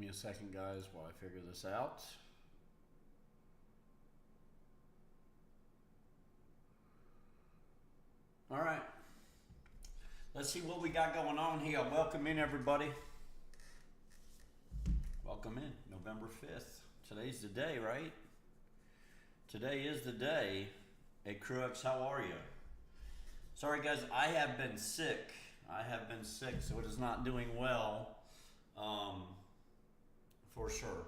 me a second, guys, while I figure this out. All right. Let's see what we got going on here. Welcome in, everybody. Welcome in. November 5th. Today's the day, right? Today is the day. Hey, Crux, how are you? Sorry, guys, I have been sick. So it is not doing well, for sure.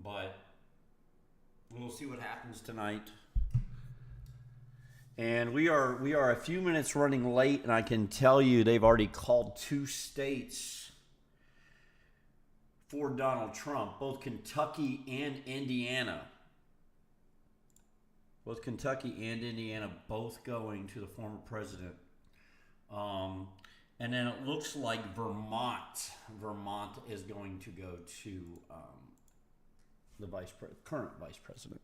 But we'll see what happens tonight. And we are a few minutes running late, and I can tell you they've already called 2 states for Donald Trump, both Kentucky and Indiana. Both Kentucky and Indiana both going to the former president. And then it looks like Vermont is going to go to the current vice president.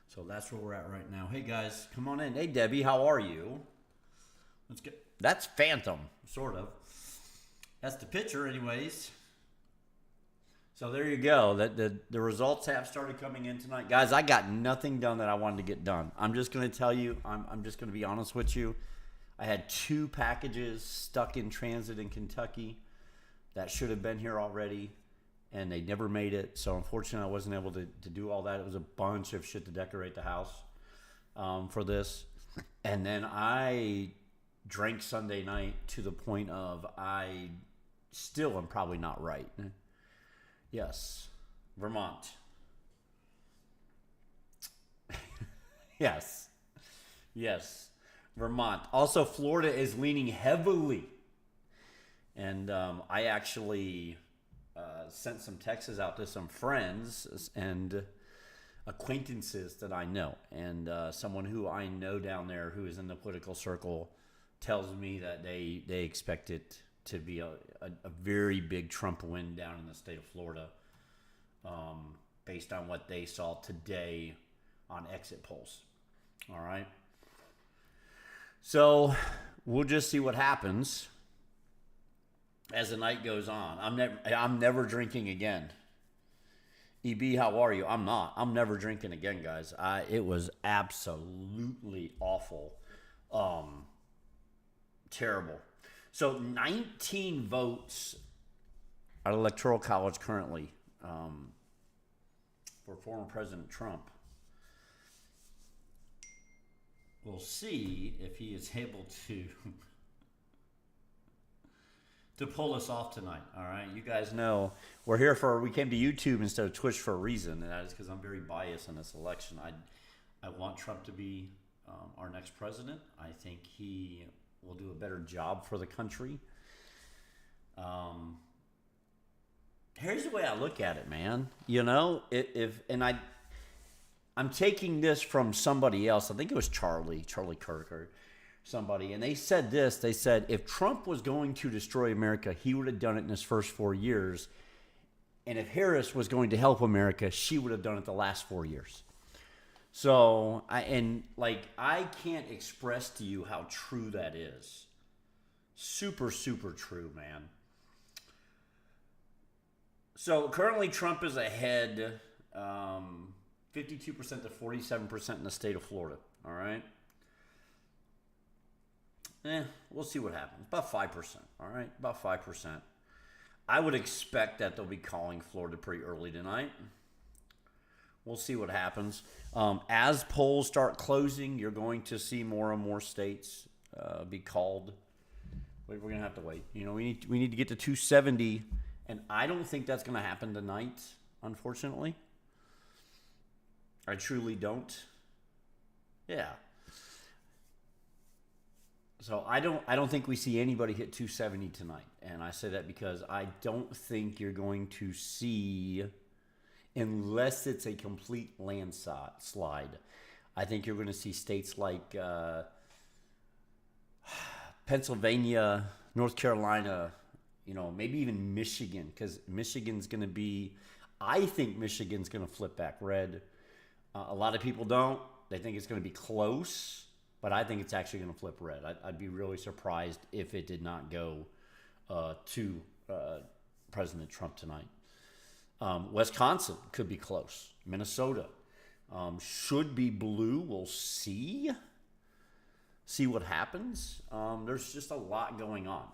So that's where we're at right now. Hey guys, come on in. Hey Debbie, how are you? Let's get. That's Phantom, sort of. That's the picture, anyways. So there you go. The results have started coming in tonight, guys. I got nothing done that I wanted to get done. I'm just going to tell you. I'm just going to be honest with you. I had 2 packages stuck in transit in Kentucky that should have been here already, and they never made it. So unfortunately, I wasn't able to do all that. It was a bunch of shit to decorate the house for this. And then I drank Sunday night to the point of I still am probably not right. Yes, Vermont. Yes. Vermont. Also, Florida is leaning heavily. And I actually sent some texts out to some friends and acquaintances that I know. And someone who I know down there who is in the political circle tells me that they expect it to be a very big Trump win down in the state of Florida, based on what they saw today on exit polls. All right. So we'll just see what happens as the night goes on. I'm never drinking again. EB, how are you? I'm not. I'm never drinking again, guys. It was absolutely awful. Terrible. So 19 votes at Electoral College currently for former President Trump. We'll see if he is able to pull us off tonight. All right, you guys know we came to YouTube instead of Twitch for a reason, and that is because I'm very biased in this election. I want Trump to be our next president. I think he will do a better job for the country. Here's the way I look at it, man. You know, I'm taking this from somebody else. I think it was Charlie Kirk or somebody. And they said this. They said, if Trump was going to destroy America, he would have done it in his first 4 years. And if Harris was going to help America, she would have done it the last 4 years. So, I can't express to you how true that is. Super, super true, man. So, currently Trump is ahead 52% to 47% in the state of Florida. All right. We'll see what happens. About 5%. All right. About 5%. I would expect that they'll be calling Florida pretty early tonight. We'll see what happens. As polls start closing, you're going to see more and more states be called. We're going to have to wait. You know, we need to get to 270, and I don't think that's going to happen tonight, unfortunately. I truly don't. Yeah. So I don't think we see anybody hit 270 tonight. And I say that because I don't think you're going to see, unless it's a complete landslide, I think you're going to see states like Pennsylvania, North Carolina, maybe even Michigan, because Michigan's going to be, I think Michigan's going to flip back red. A lot of people don't. They think it's going to be close, but I think it's actually going to flip red. I'd be really surprised if it did not go to President Trump tonight. Wisconsin could be close. Minnesota should be blue. We'll see. See what happens. There's just a lot going on.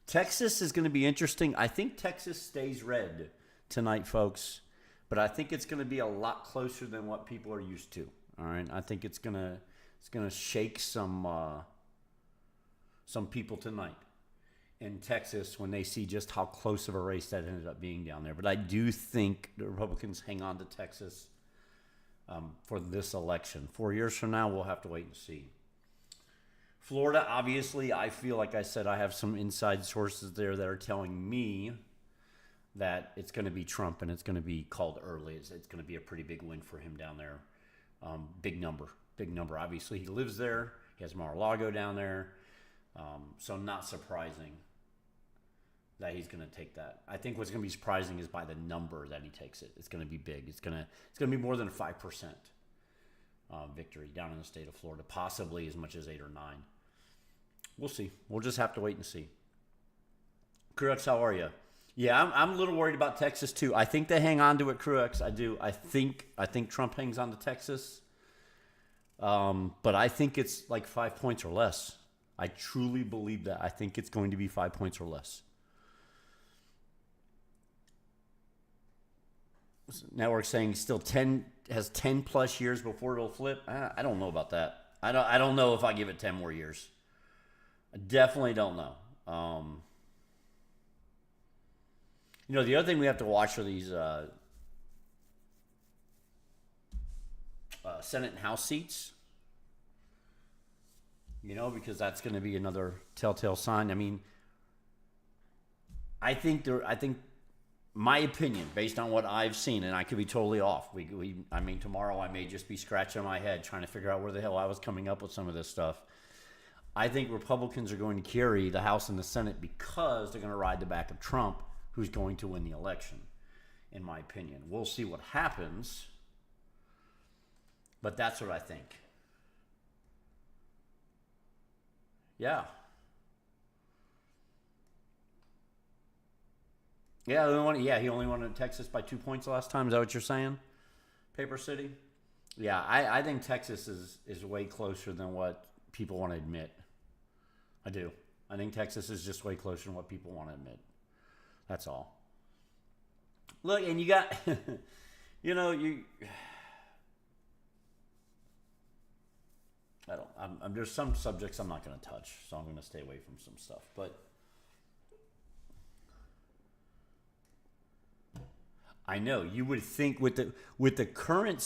Texas is going to be interesting. I think Texas stays red tonight, folks. But I think it's going to be a lot closer than what people are used to. All right, I think it's gonna shake some people tonight in Texas when they see just how close of a race that ended up being down there. But I do think the Republicans hang on to Texas for this election. 4 years from now, we'll have to wait and see. Florida, obviously, I feel like I said I have some inside sources there that are telling me that it's going to be Trump and it's going to be called early. It's going to be a pretty big win for him down there. Big number. Obviously, he lives there. He has Mar-a-Lago down there. So not surprising that he's going to take that. I think what's going to be surprising is by the number that he takes it. It's going to be big. It's going to be more than a 5% victory down in the state of Florida, possibly as much as 8 or 9. We'll see. We'll just have to wait and see. Crux, how are you? Yeah, I'm a little worried about Texas too. I think they hang on to it, Crux. I do. I think Trump hangs on to Texas. But I think it's like 5 points or less. I truly believe that. I think it's going to be 5 points or less. Network saying still 10 has 10 plus years before it'll flip. I don't know about that. I don't know if I give it 10 more years. I definitely don't know. The other thing we have to watch are these Senate and House seats. Because that's going to be another telltale sign. I mean, I think my opinion, based on what I've seen, and I could be totally off. Tomorrow I may just be scratching my head trying to figure out where the hell I was coming up with some of this stuff. I think Republicans are going to carry the House and the Senate because they're going to ride the back of Trump, who's going to win the election, in my opinion. We'll see what happens, but that's what I think. Yeah. Yeah, he only won in Texas by 2 points last time. Is that what you're saying, Paper City? Yeah, I think Texas is way closer than what people want to admit. I do. I think Texas is just way closer than what people want to admit. That's all. Look, and you got, there's some subjects I'm not going to touch, so I'm going to stay away from some stuff. But I know you would think with the current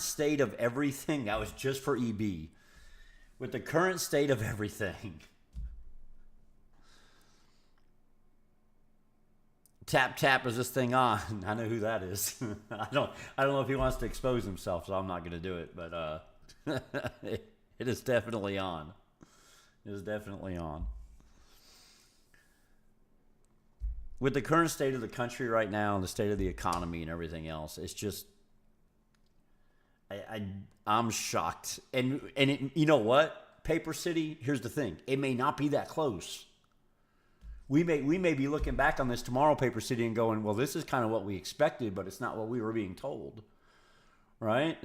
state of everything, that was just for EB. With the current state of everything, tap, is this thing on? I know who that is. I don't know if he wants to expose himself, so I'm not going to do it. But it is definitely on. It is definitely on. With the current state of the country right now and the state of the economy and everything else, it's just I'm shocked. And you know what, Paper City? Here's the thing: it may not be that close. We may be looking back on this tomorrow, Paper City, and going, well, this is kind of what we expected, but it's not what we were being told, right?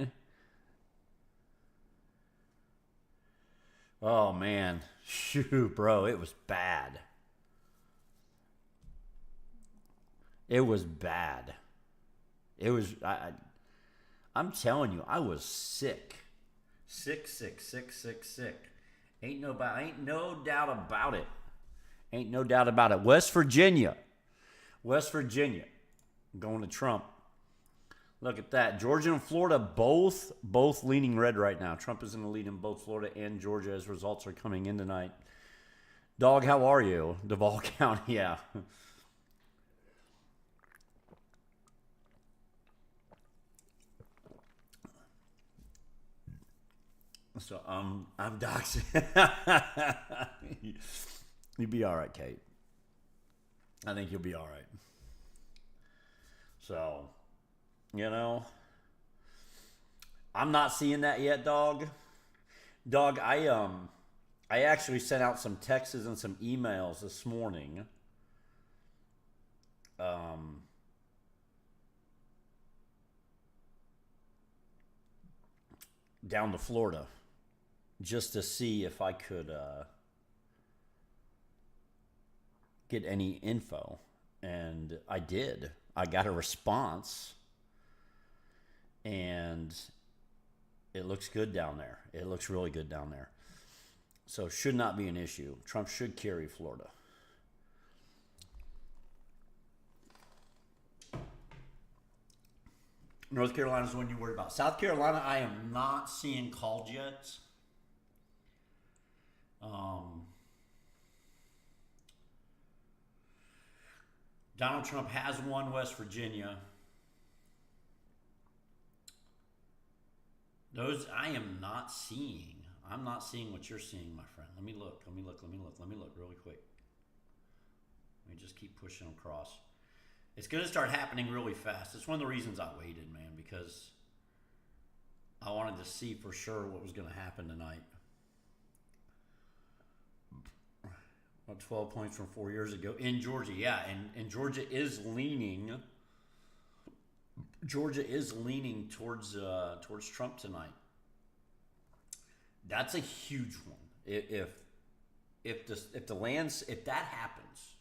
Oh man, shoot, bro, it was bad. It was bad. It was. I'm telling you, I was sick. Sick. Ain't no doubt about it. Ain't no doubt about it. West Virginia. Going to Trump. Look at that. Georgia and Florida both leaning red right now. Trump is in the lead in both Florida and Georgia as results are coming in tonight. Dog, how are you? Duval County, yeah. So I'm doxing. You'll be all right, Kate. I think you'll be all right. So, I'm not seeing that yet, dog. Dog, I actually sent out some texts and some emails this morning down to Florida just to see if I could get any info. And I did. I got a response. And it looks good down there. It looks really good down there. So should not be an issue. Trump should carry Florida. North Carolina is the one you worry about. South Carolina, I am not seeing called yet. Donald Trump has won West Virginia. Those I am not seeing. I'm not seeing what you're seeing, my friend. Let me look really quick. Let me just keep pushing across. It's going to start happening really fast. It's one of the reasons I waited, man, because I wanted to see for sure what was going to happen tonight. 12 points from 4 years ago in Georgia. Yeah, and Georgia is leaning. Georgia is leaning towards Trump tonight. That's a huge one. If that happens,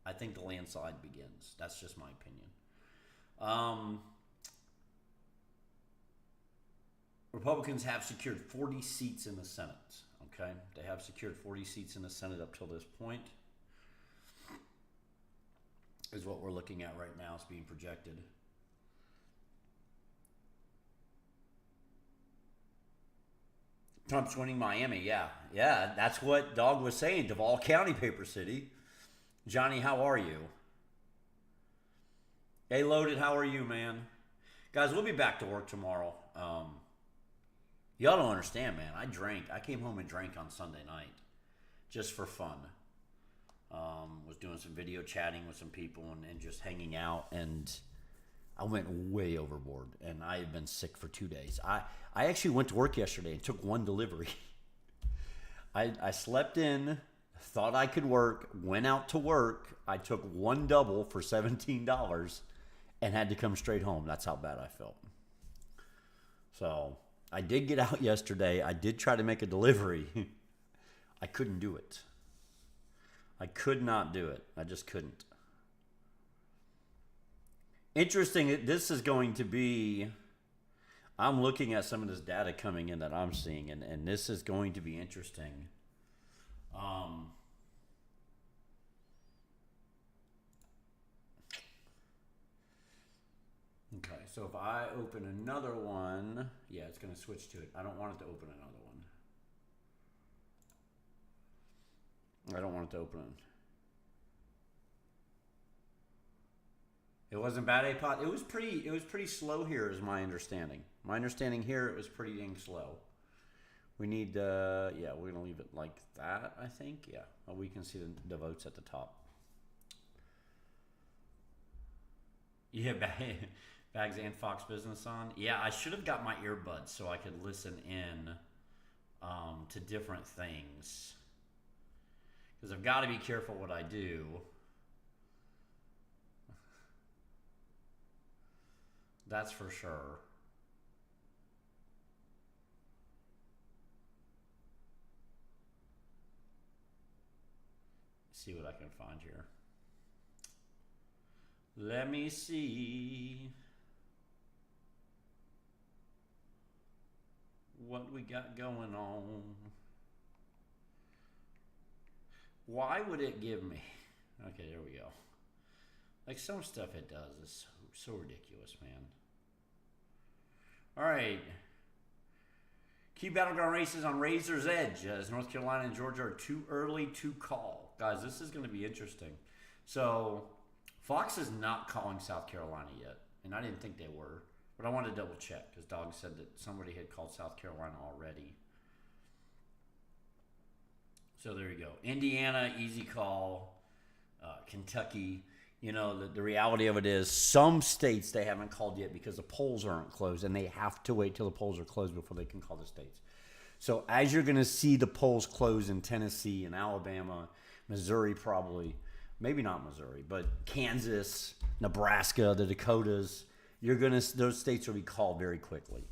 I think the landslide begins. That's just my opinion. Republicans have secured 40 seats in the Senate. Okay, they have secured 40 seats in the Senate up till this point. Is what we're looking at right now. It's being projected. Trump's winning Miami. Yeah, that's what Dog was saying. Duval County, Paper City. Johnny, how are you? Hey, Loaded, how are you, man? Guys, we'll be back to work tomorrow. Y'all don't understand, man. I came home and drank on Sunday night just for fun. Was doing some video chatting with some people and just hanging out, and I went way overboard, and I have been sick for 2 days. I actually went to work yesterday and took one delivery. I slept in, thought I could work, went out to work. I took one double for $17 and had to come straight home. That's how bad I felt. So I did get out yesterday. I did try to make a delivery. I couldn't do it. I could not do it. I just couldn't. Interesting. This is going to be... I'm looking at some of this data coming in that I'm seeing, and this is going to be interesting. Okay, so if I open another one, yeah, it's going to switch to it. I don't want it to open another one. I don't want it to open it. It wasn't bad, A-Pot. It was pretty slow here, is my understanding. My understanding here, it was pretty dang slow. We need, yeah, we're going to leave it like that, I think. Yeah, well, we can see the votes at the top. Yeah, Bags and Fox Business on. Yeah, I should have got my earbuds so I could listen in to different things. Because I've got to be careful what I do. That's for sure. See what I can find here. Let me see what we got going on. Why would it give me? Okay, there we go. Like some stuff it does is so ridiculous, man. All right. Key battleground races on Razor's Edge, as North Carolina and Georgia are too early to call. Guys, this is going to be interesting. So, Fox is not calling South Carolina yet, and I didn't think they were, but I wanted to double check because Dog said that somebody had called South Carolina already. So there you go. Indiana, easy call. Kentucky. You know, the reality of it is some states they haven't called yet because the polls aren't closed, and they have to wait till the polls are closed before they can call the states. So as you're going to see the polls close in Tennessee and Alabama, Missouri probably, maybe not Missouri, but Kansas, Nebraska, the Dakotas, those states will be called very quickly.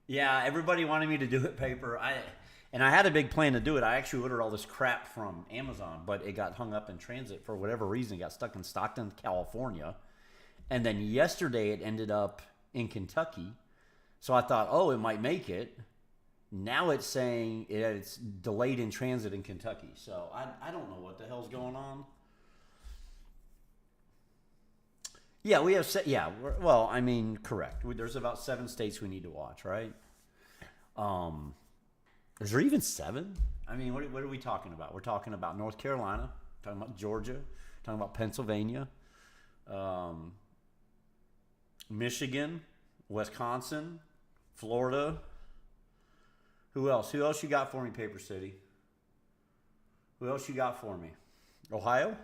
Yeah, everybody wanted me to do it paper. And I had a big plan to do it. I actually ordered all this crap from Amazon, but it got hung up in transit for whatever reason. It got stuck in Stockton, California. And then yesterday it ended up in Kentucky. So I thought, oh, it might make it. Now it's saying it's delayed in transit in Kentucky. So I don't know what the hell's going on. Yeah, we have, well, I mean, correct. There's about 7 states we need to watch, right? Is there even 7? I mean, what are we talking about? We're talking about North Carolina, talking about Georgia, talking about Pennsylvania, Michigan, Wisconsin, Florida. Who else? Who else you got for me, Paper City? Who else you got for me? Ohio?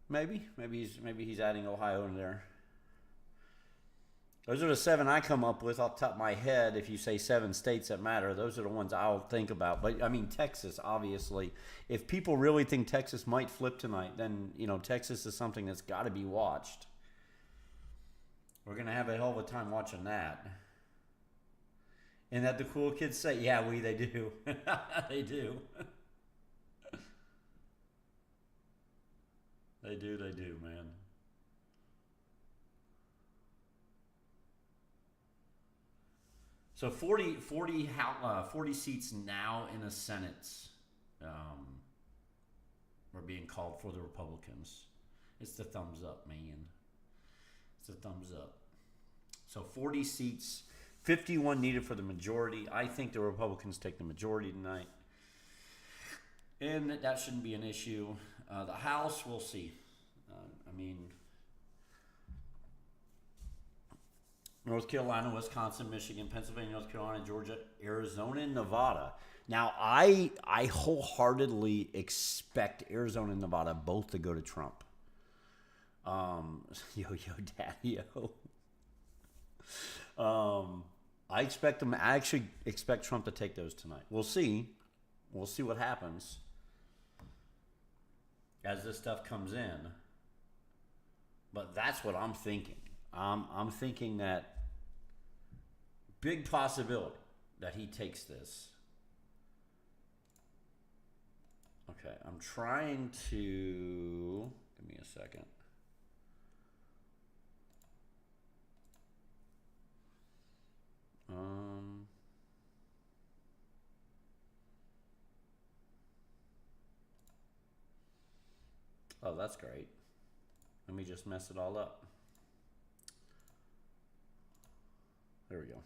Maybe he's adding Ohio in there. Those are the 7 I come up with off the top of my head. If you say 7 states that matter, those are the ones I'll think about. But I mean, Texas, obviously. If people really think Texas might flip tonight, then Texas is something that's got to be watched. We're gonna have a hell of a time watching that. And that the cool kids say, yeah, they do, they do. They do, man. So 40 seats now in the Senate are being called for the Republicans. It's the thumbs up, man. It's a thumbs up. So 40 seats, 51 needed for the majority. I think the Republicans take the majority tonight. And that shouldn't be an issue. The House, we'll see. North Carolina, Wisconsin, Michigan, Pennsylvania, North Carolina, Georgia, Arizona, and Nevada. Now, I wholeheartedly expect Arizona and Nevada both to go to Trump. Daddy, I expect them. I actually expect Trump to take those tonight. We'll see. We'll see what happens as this stuff comes in. But that's what I'm thinking. I'm thinking that big possibility that he takes this. Okay, I'm trying to... Give me a second. Oh, that's great. Let me just mess it all up. There we go.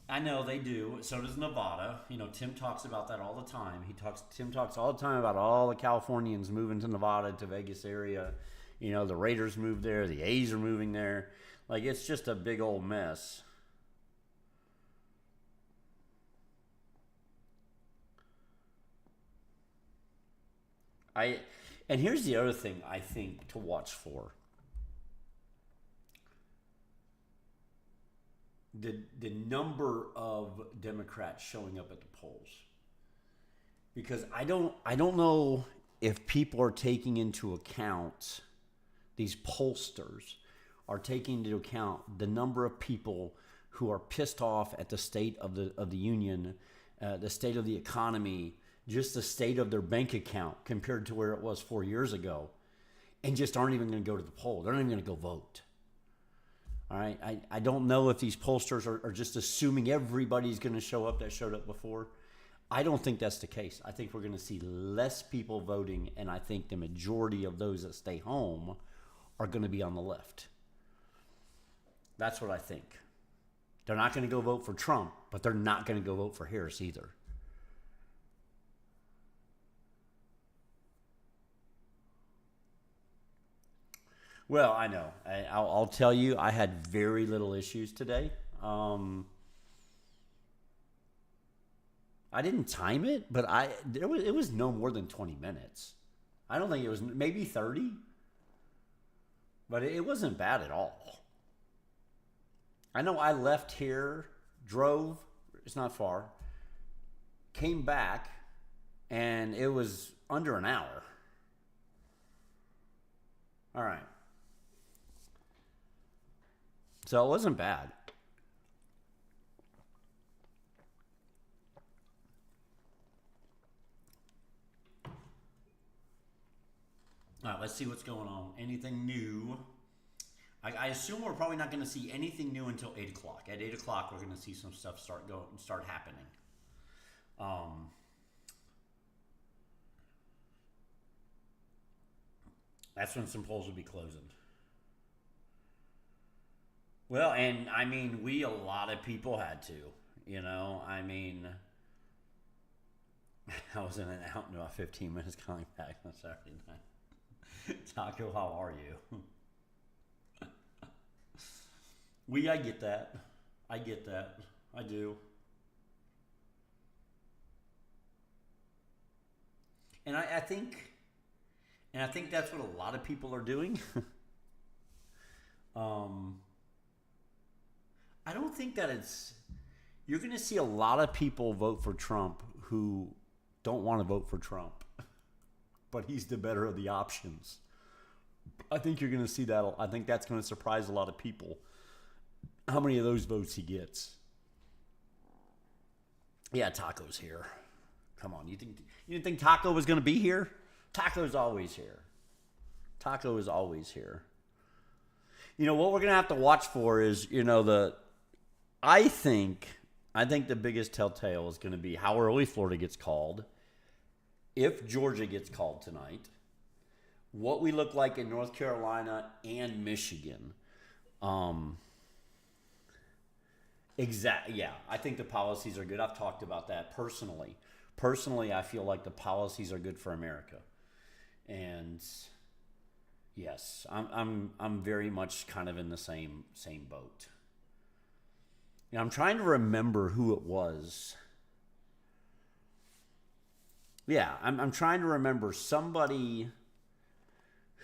I know they do. So does Nevada. Tim talks about that all the time. Tim talks all the time about all the Californians moving to Nevada, to Vegas area. The Raiders moved there. The A's are moving there. Like, it's just a big old mess. And here's the other thing I think to watch for. The number of Democrats showing up at the polls. Because I don't know if people are taking into account, these pollsters are taking into account the number of people who are pissed off at the state of the union, the state of the economy, just the state of their bank account compared to where it was 4 years ago, and just aren't even going to go to the poll. They're not even going to go vote. All right. I don't know if these pollsters are just assuming everybody's going to show up that showed up before. I don't think that's the case. I think we're going to see less people voting, and I think the majority of those that stay home are going to be on the left. That's what I think. They're not going to go vote for Trump, but they're not going to go vote for Harris either. Well, I know. I'll tell you, I had very little issues today. I didn't time it, but it was no more than 20 minutes. I don't think it was, maybe 30, but it wasn't bad at all. I know I left here, drove, it's not far, came back, and it was under an hour. All right. So it wasn't bad. All right, let's see what's going on. Anything new? I assume we're probably not going to see anything new until 8 o'clock. At 8 o'clock, we're going to see some stuff start happening. That's when some polls will be closing. Well, and I mean, a lot of people had to, you know, I mean, I was in and out in about 15 minutes coming back on Saturday night. Taco, how are you? I get that. I get that. I do. And I think, that's what a lot of people are doing. um, I don't think that you're going to see a lot of people vote for Trump who don't want to vote for Trump, but he's the better of the options. I think you're going to see that. I think that's going to surprise a lot of people, how many of those votes he gets. Yeah, Taco's here. Come on, you didn't think Taco was going to be here? Taco's always here. Taco is always here. You know what we're going to have to watch for is, I think the biggest telltale is going to be how early Florida gets called, if Georgia gets called tonight, what we look like in North Carolina and Michigan. Yeah, I think the policies are good. I've talked about that personally. Personally, I feel like the policies are good for America, and yes, I'm very much kind of in the same boat. I'm trying to remember who it was. Yeah, I'm trying to remember somebody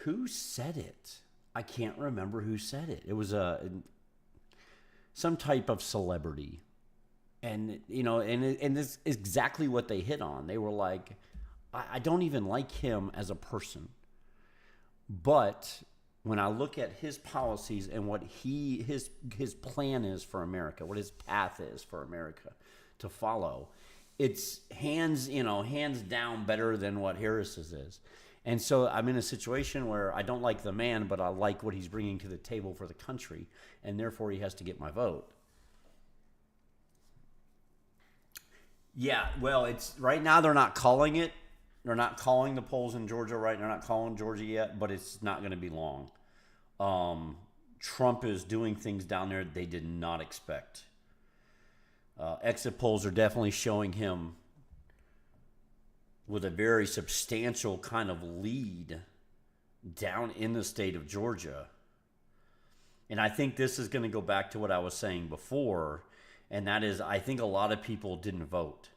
who said it. I can't remember who said it. It was some type of celebrity. And, and it's exactly what they hit on. They were like, I don't even like him as a person. But when I look at his policies and what his plan is for America, what his path is for America to follow, it's hands down better than what Harris's is. And so I'm in a situation where I don't like the man, but I like what he's bringing to the table for the country, and therefore he has to get my vote. Yeah, well, it's right now they're not calling it. They're not calling the polls in Georgia, right? They're not calling Georgia yet, but it's not going to be long. Trump is doing things down there they did not expect. Exit polls are definitely showing him with a very substantial kind of lead down in the state of Georgia. And I think this is going to go back to what I was saying before, and that is I think a lot of people didn't vote.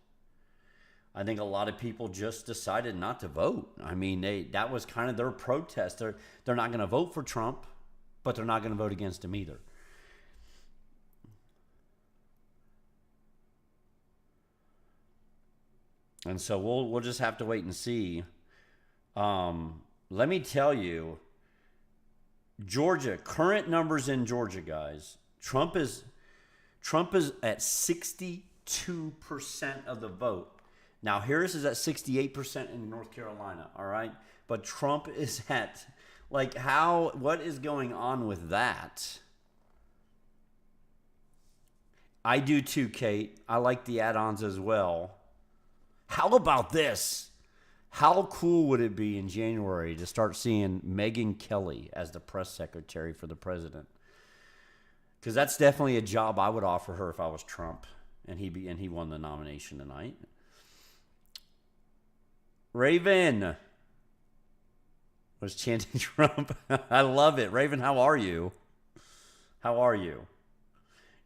I think a lot of people just decided not to vote. I mean, that was kind of their protest. They're not going to vote for Trump, but they're not going to vote against him either. And so we'll just have to wait and see. Let me tell you, Georgia, current numbers in Georgia, guys. Trump is at 62% of the vote. Now, Harris is at 68% in North Carolina, all right? But Trump is at, what is going on with that? I do too, Kate. I like the add-ons as well. How about this? How cool would it be in January to start seeing Megyn Kelly as the press secretary for the president? Because that's definitely a job I would offer her if I was Trump, and he won the nomination tonight. Raven was chanting Trump. I love it. Raven, how are you? How are you?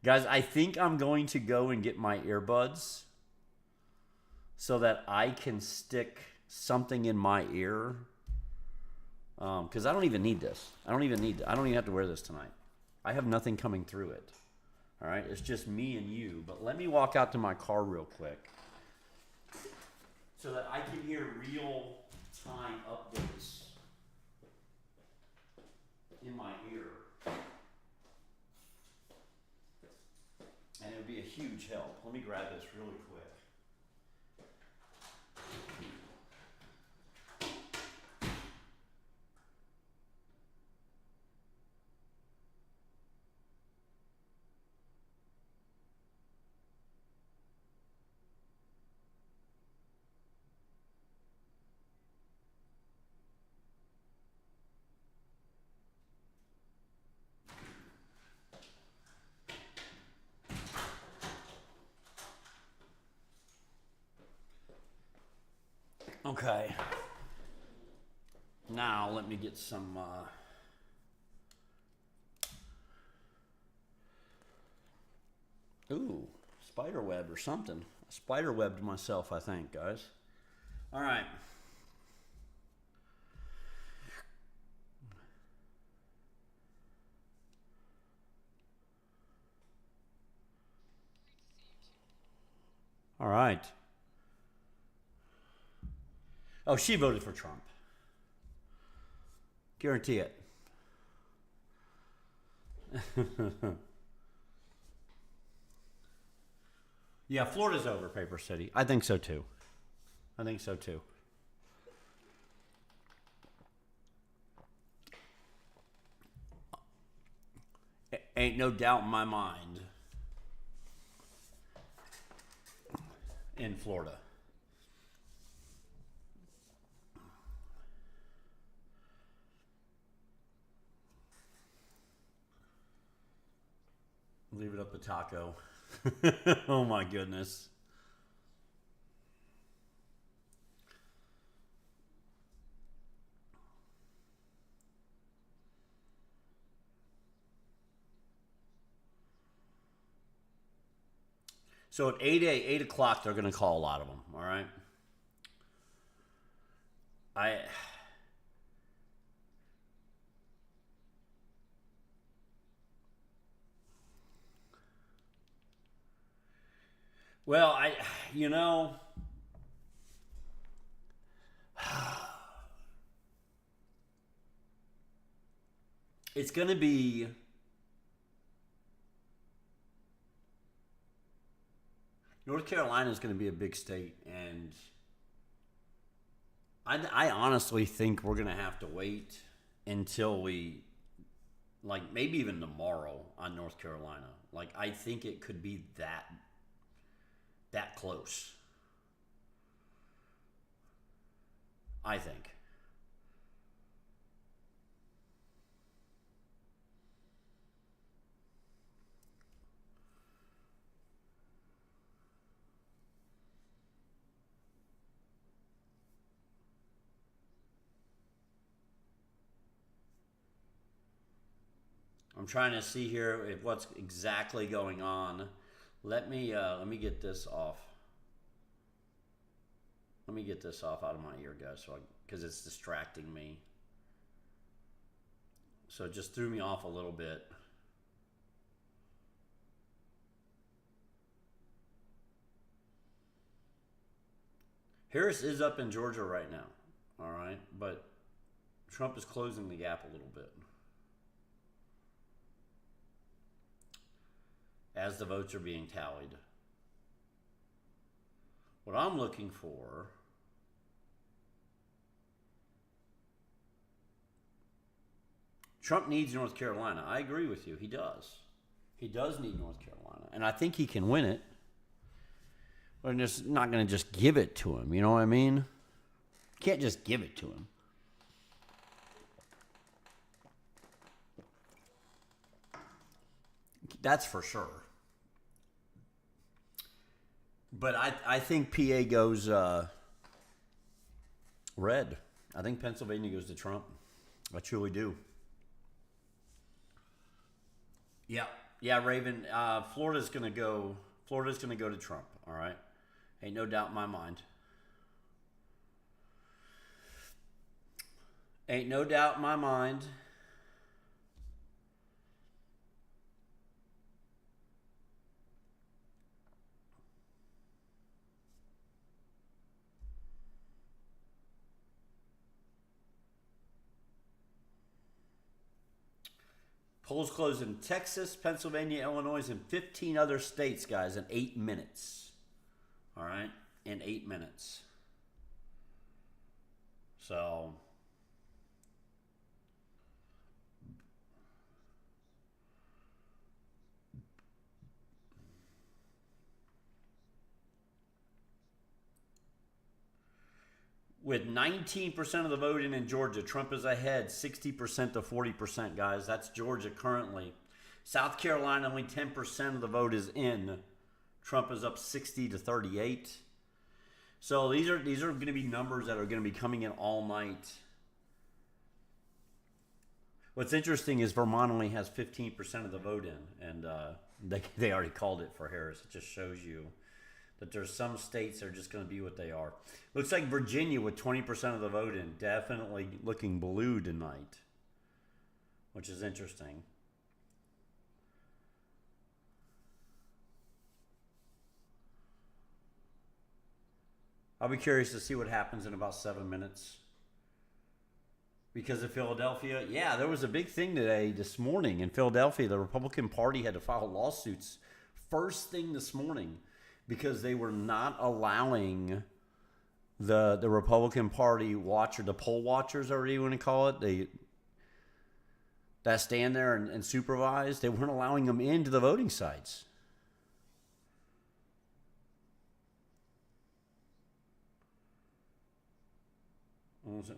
Guys, I think I'm going to go and get my earbuds so that I can stick something in my ear. Because I don't even need this. I don't even have to wear this tonight. I have nothing coming through it. All right, it's just me and you. But let me walk out to my car real quick so that I can hear real time updates in my ear. And it would be a huge help. Let me grab this really quick. Okay. Now let me get some ooh, spider web or something. I spider webbed myself, I think, guys. All right. All right. Oh, she voted for Trump. Guarantee it. Yeah, Florida's over, Paper City. I think so too. I think so too. Ain't no doubt in my mind in Florida. Leave it up to Taco. Oh my goodness. So at 8 o'clock, they're going to call a lot of them. All right. I. Well, you know, it's going to be. North Carolina is going to be a big state, and I honestly think we're going to have to wait until we, like maybe even tomorrow on North Carolina. Like I think it could be that close. I think. I'm trying to see here if what's exactly going on. Let me get this off. Let me get this off out of my ear, guys, so because it's distracting me. So it just threw me off a little bit. Harris is up in Georgia right now, all right, but Trump is closing the gap a little bit as the votes are being tallied. What I'm looking for Trump needs North Carolina. I agree with you. He does. He does need North Carolina. And I think he can win it. But I'm just not going to just give it to him. You know what I mean? Can't just give it to him. That's for sure. But I think PA goes red. I think Pennsylvania goes to Trump. I truly do. Yeah, yeah, Raven. Florida's gonna go. Florida's gonna go to Trump. All right, ain't no doubt in my mind. Ain't no doubt in my mind. Polls close in Texas, Pennsylvania, Illinois, and 15 other states, guys, in 8 minutes. All right? In 8 minutes. So, with 19% of the vote in Georgia, Trump is ahead 60% to 40%, guys. That's Georgia currently. South Carolina, only 10% of the vote is in. Trump is up 60 to 38. So these are going to be numbers that are going to be coming in all night. What's interesting is Vermont only has 15% of the vote in, and they already called it for Harris. It just shows you that there's some states that are just going to be what they are. Looks like Virginia with 20% of the vote in, definitely looking blue tonight, which is interesting. I'll be curious to see what happens in about 7 minutes. Because of Philadelphia, yeah, there was a big thing this morning in Philadelphia. The Republican Party had to file lawsuits first thing this morning because they were not allowing the Republican Party the poll watchers, or whatever you want to call it, that stand there and supervise. They weren't allowing them into the voting sites.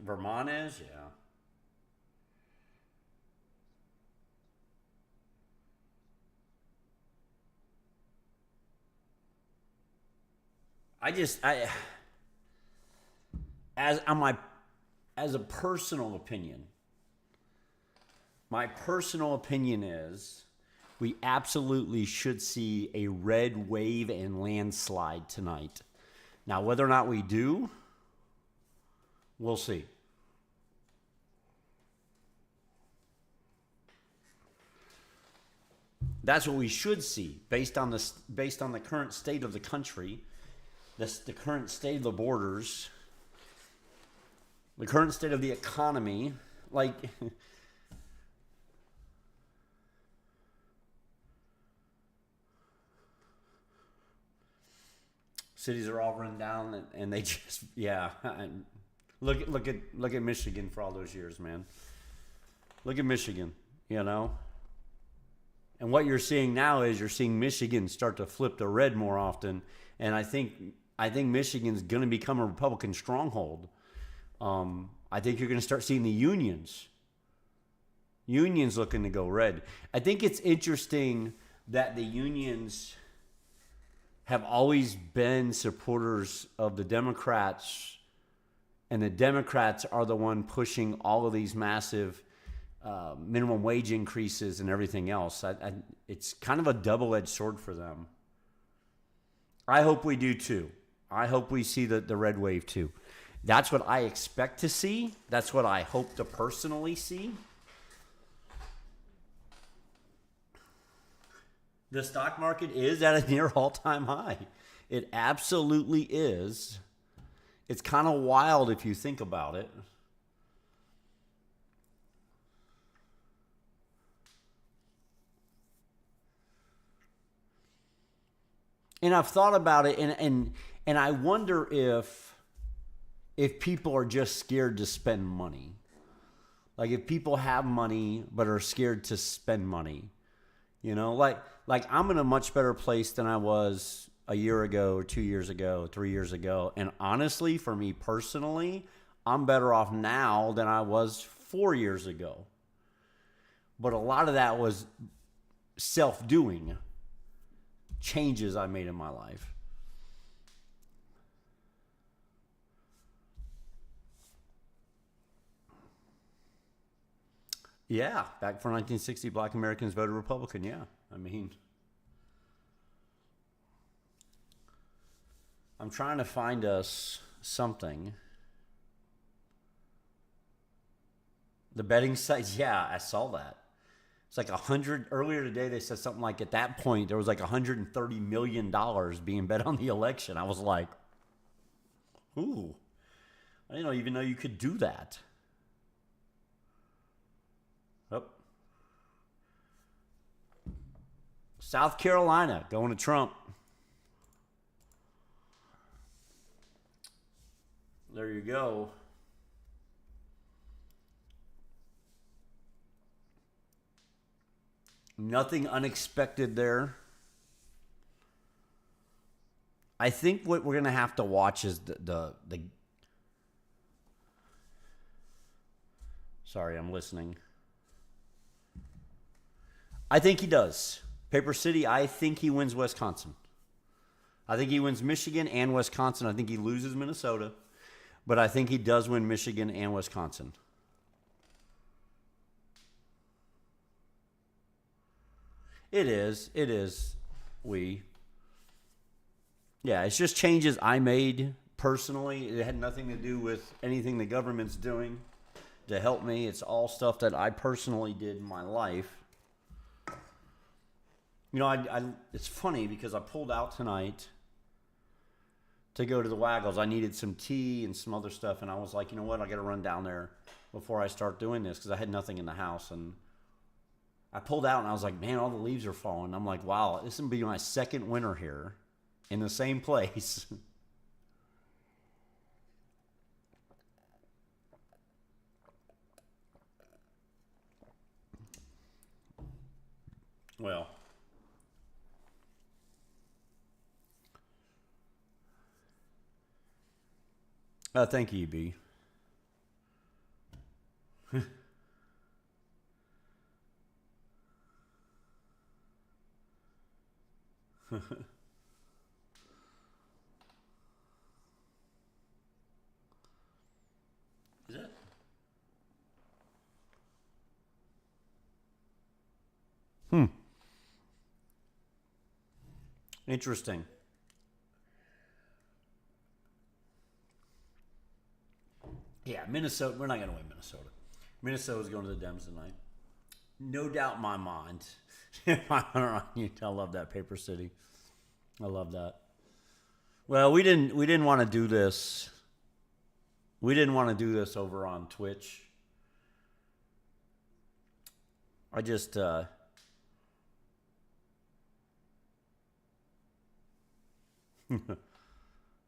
Vermont is, yeah. As a personal opinion, my personal opinion is we absolutely should see a red wave and landslide tonight. Now, whether or not we do, we'll see. That's what we should see based on the current state of the country, the current state of the borders, the current state of the economy. Like, cities are all run down, and they just, yeah. Look at Michigan for all those years, man. Look at Michigan, you know. And what you're seeing now is you're seeing Michigan start to flip to red more often, and I think Michigan's going to become a Republican stronghold. I think you're going to start seeing the unions looking to go red. I think it's interesting that the unions have always been supporters of the Democrats, and the Democrats are the one pushing all of these massive minimum wage increases and everything else. It's kind of a double-edged sword for them. I hope we do too. I hope we see the red wave too. That's what I expect to see. That's what I hope to personally see. The stock market is at a near all-time high. It absolutely is. It's kind of wild if you think about it. And I've thought about it, and I wonder if people are just scared to spend money. Like, if people have money but are scared to spend money. You know, like I'm in a much better place than I was a year ago, or 2 years ago, 3 years ago. And honestly, for me personally, I'm better off now than I was 4 years ago. But a lot of that was self-doing. Changes I made in my life. Yeah, back for 1960, black Americans voted Republican. Yeah, I mean, I'm trying to find us something. The betting sites, yeah, I saw that. It's like 100, earlier today they said something like at that point there was like $130 million being bet on the election. I was like, ooh, I didn't even know you could do that. Oh, South Carolina going to Trump. There you go. Nothing unexpected there. I think what we're gonna have to watch is the Sorry, I'm listening. I think he does. Paper City, I think he wins Wisconsin. I think he wins Michigan and Wisconsin. I think he loses Minnesota. But I think he does win Michigan and Wisconsin. It is. It is. Yeah, it's just changes I made personally. It had nothing to do with anything the government's doing to help me. It's all stuff that I personally did in my life. You know, it's funny because I pulled out tonight to go to the Waggles. I needed some tea and some other stuff, and I was like, you know what, I got to run down there before I start doing this because I had nothing in the house. And I pulled out, and I was like, man, all the leaves are falling. I'm like, wow, this will be my second winter here in the same place. Well, thank you, B. Is it? Interesting. Yeah, Minnesota. We're not going to win Minnesota. Minnesota's going to the Dems tonight. No doubt in my mind. I love that Paper City. I love that. Well, we didn't want to do this. We didn't want to do this over on Twitch. I just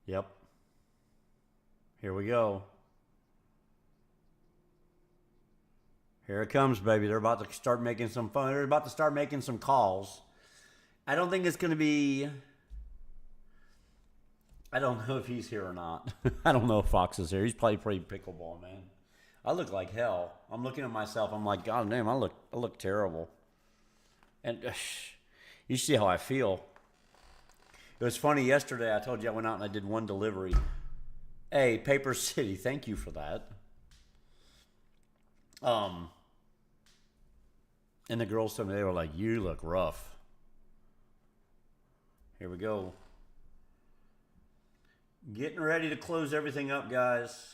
Yep. Here we go. Here it comes, baby. They're about to start making some fun. They're about to start making some calls. I don't think it's going to be... I don't know if he's here or not. I don't know if Fox is here. He's probably pickleball, man. I look like hell. I'm looking at myself. I'm like, God damn, I look terrible. And you see how I feel. It was funny yesterday. I told you I went out and I did one delivery. Hey, Paper City, thank you for that. And the girls told me, they were like, you look rough. Here we go. Getting ready to close everything up, guys.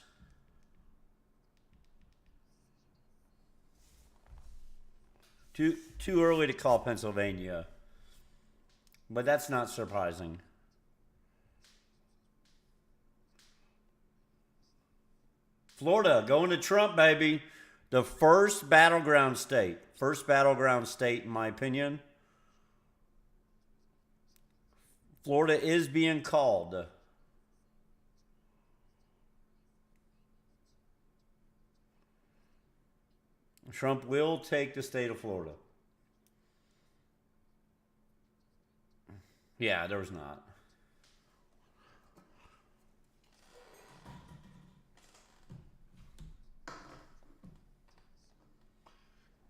Too early to call Pennsylvania. But that's not surprising. Florida, going to Trump, baby. The first battleground state. First battleground state, in my opinion. Florida is being called. Trump will take the state of Florida. Yeah, there was not.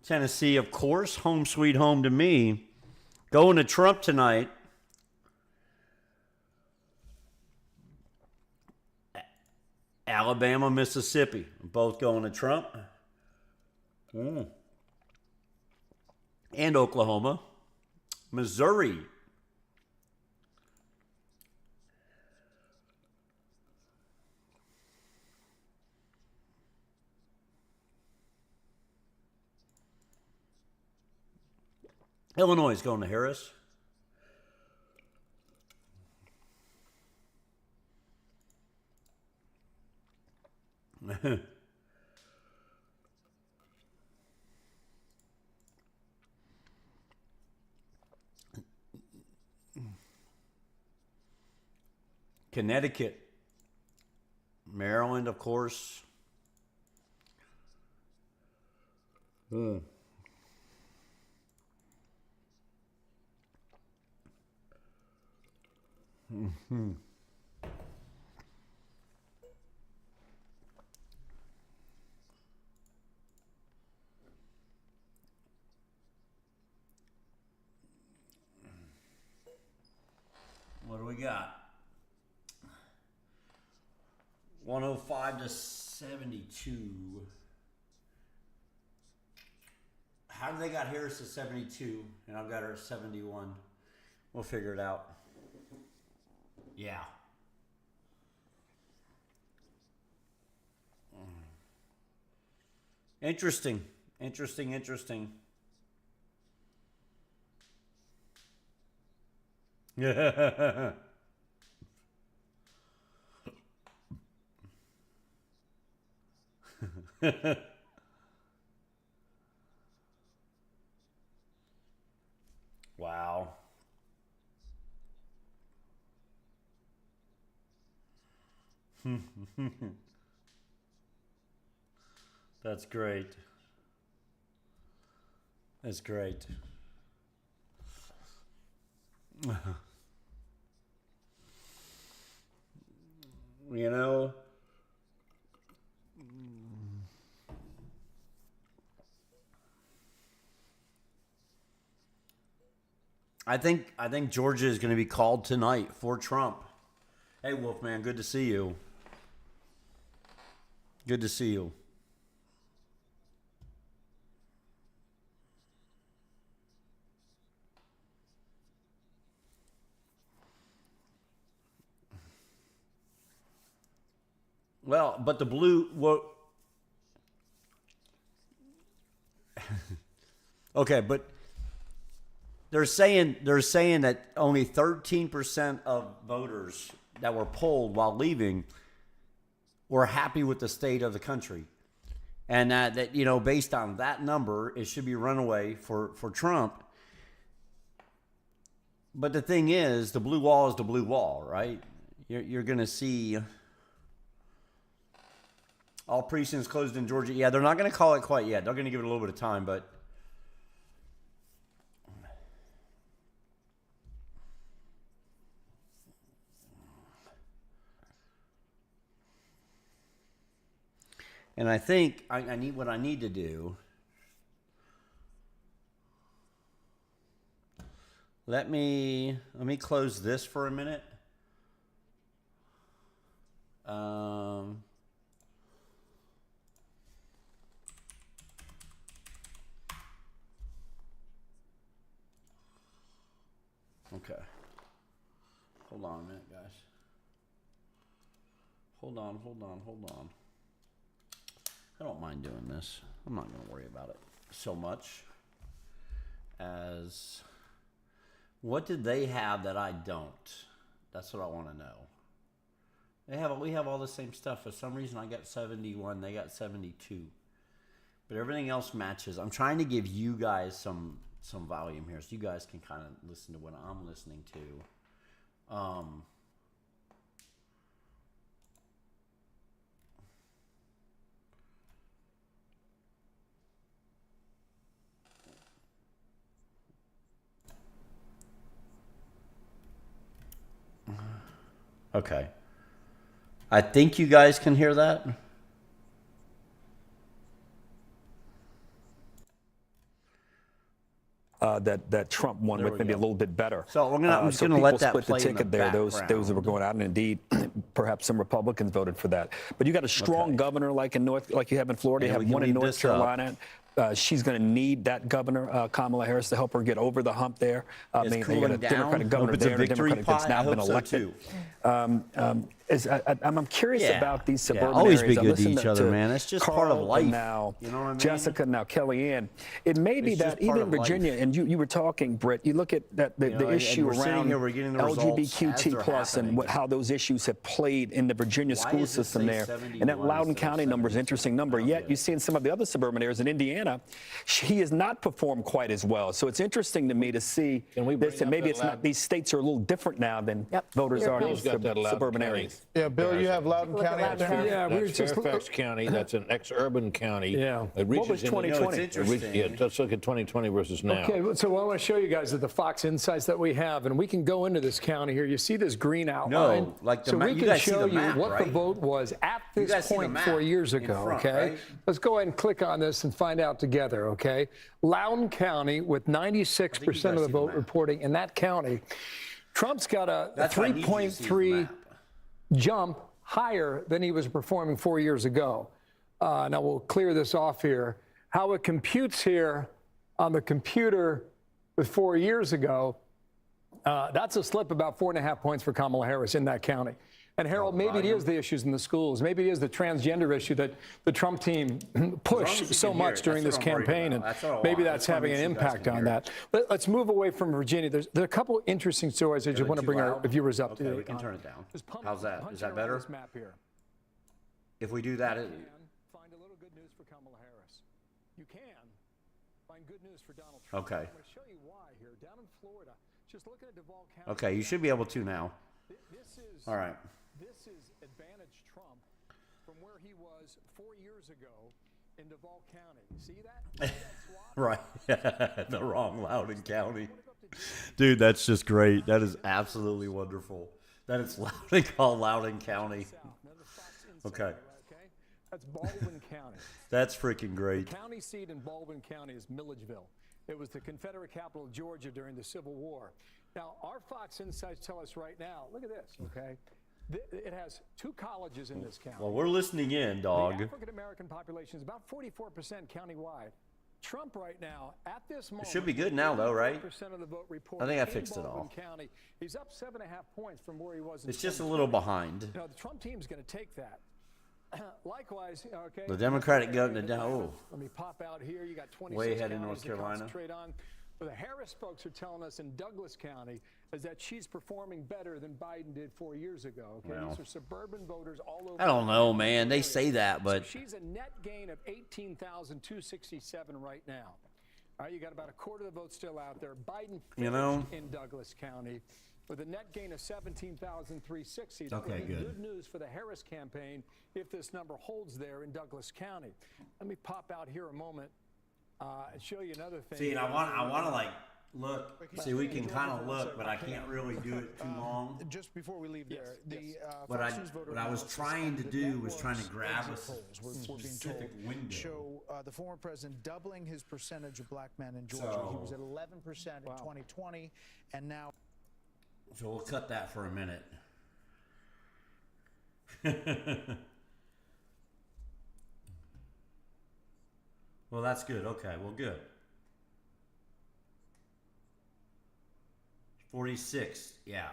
Tennessee, of course, home sweet home to me. Going to Trump tonight. Alabama, Mississippi, both going to Trump. And Oklahoma. Missouri. Illinois is going to Harris. Connecticut, Maryland, of course. Hmm. Mm-hmm. What do we got? 105 to 72. How did they got Harris at 72 and I've got her at 71? We'll figure it out. Yeah. Interesting. Yeah. Wow. That's great. That's great. You know, I think Georgia is going to be called tonight for Trump. Hey, Wolfman, good to see you. Good to see you. Well, but the blue. Well, okay, but they're saying that only 13% of voters that were polled while leaving were happy with the state of the country, and that based on that number, it should be runaway for Trump. But the thing is, the blue wall is the blue wall, right? You're going to see all precincts closed in Georgia. Yeah, they're not going to call it quite yet. They're going to give it a little bit of time, but and I think I need what I need to do. Let me close this for a minute. Okay. Hold on a minute, guys. Hold on. I don't mind doing this. I'm not going to worry about it so much as what did they have that I don't? That's what I want to know. We have all the same stuff. For some reason, I got 71. They got 72. But everything else matches. I'm trying to give you guys some volume here, so you guys can kind of listen to what I'm listening to. Okay. I think you guys can hear that. That Trump won with maybe a little bit better. So I'm just going to let that split play the ticket there. Those that were going out, and indeed, perhaps some Republicans voted for that. But you got a strong governor like you have in Florida. You have one in North Carolina. She's going to need that governor, Kamala Harris, to help her get over the hump there. I mean, they got a Democratic governor there, a Democratic that's now been elected. I'm curious Yeah. about these Yeah, suburban always areas. be I good to listened each other, man. It's just part of Carl life. and now You know what I mean? Jessica, now Kellyanne. It may be It's that just part even in of life. Virginia, and you were talking, Britt, you look at that the and issue we're sitting around here, we're getting the results as LGBTQ they're plus and happening. how those issues have played in the Virginia Why school does it system say there. 71 And that Loudoun instead of County number is an 72? interesting number. I don't Yet get you it. see in some of the other suburban areas in Indiana, he has not performed quite as well. So it's interesting to me to see Can we bring this, and up maybe that it's not. Loudon? These states are a little different now than Yep. voters Here are in Bill's these got that Loudoun suburban County. areas. Yeah, Bill, you have Loudoun Look at County up Loudoun there? County. Yeah, we were That's just Fairfax County. That's an ex-urban county. Yeah. It What was reaches into- 2020? it's interesting. Yeah, let's look at 2020 versus now. Okay, so I want to show you guys the Fox insights that we have, and we can go into this county here. You see this green outline? like the so map- we you can guys see show the you map, what the right? vote was at You this guys see the point map 4 years in ago, front, okay? right? Let's go ahead and click on this and find out together, okay? Loudoun County with 96% of guys the see the vote map. reporting in that county. Trump's got a That's why I need you to see the 3.3 map. jump higher than he was performing 4 years ago. Now we'll clear this off here. How it computes here on the computer with 4 years ago, that's a slip about 4.5 points for Kamala Harris in that county. And Harold, maybe it is the issues in the schools. Maybe it is the transgender issue that the Trump team pushed as you so can hear much it, during that's this what I'm worried campaign. about. And That's what I maybe want. that's That's what having an makes you guys impact can on hear that. But let's move away from Virginia. There are a couple interesting stories I just want to bring our viewers up to. Okay, we can turn it down. How's that? Is that better? This map here. If we do that, Can find a little good news for Kamala Harris. You can find good news for Donald Trump. Okay. I'm going to show you why here. Down in Florida, just looking at Duval County. okay, you should be able to now. This is All right. This is advantage Trump from where he was 4 years ago in Duval County. See that? See that swap? Right. The wrong Loudoun County. Dude, that's just great. That is absolutely wonderful. That it's Loudoun called Loudoun County. South. Another Fox Insight, Okay. Okay. That's Baldwin County. That's freaking great. County seat in Baldwin County is Milledgeville. It was the Confederate capital of Georgia during the Civil War. Now, our Fox Insights tell us right now, look at this, okay? It has 2 colleges in this county. Well, we're listening in, The dog. African-American population is about 44% countywide. Trump right now, at this moment, should be good now, though, right? 84% of the vote reported I think I in fixed it Baldwin all. County. He's up 7.5 points from where he was in It's just a 2020. little behind. Now, the Trump team's going to take that. Likewise, okay. The Democratic governor, oh, Let me pop out here. You got 26 way ahead in counties North to Carolina. concentrate on. What the Harris folks are telling us in Douglas County is that she's performing better than Biden did 4 years ago. Okay, Well, these are suburban voters all over. I don't know, man. They area. say that, but So she's a net gain of 18,267 right now. All right, you got about a quarter of the vote still out there. Biden You know? finished in Douglas County with a net gain of 17,360. That Okay, would be good. good news for the Harris campaign if this number holds there in Douglas County. Let me pop out here a moment and show you another thing. see, and I want to like look. See, we can kind of look, but I can't really do it too long. Just before we leave there, the What Fox I News voter what I was analysis trying to on the do was trying to network's grab a exit polls, we're being specific told, window. show the former president doubling his percentage of black men in Georgia. He was at 11% in 2020, and now. So we'll cut that for a minute. Well, that's good. Okay, well, good. 46, yeah.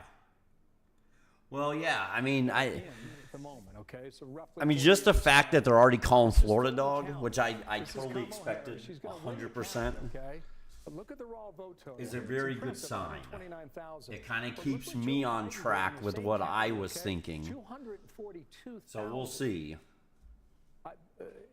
Well, yeah, I mean, At the moment, okay? So roughly I mean, just the 48%. fact that they're already calling Florida dog, Count. which I This is totally Kamala expected Harris. She's gonna win the 100%. county, okay? But look at the raw vote total. Is a It's very good impressive, sign. 129,000. It kind of But look keeps what me Joe on Biden did track in the with same what county, I was okay? thinking. 242,000. So we'll see.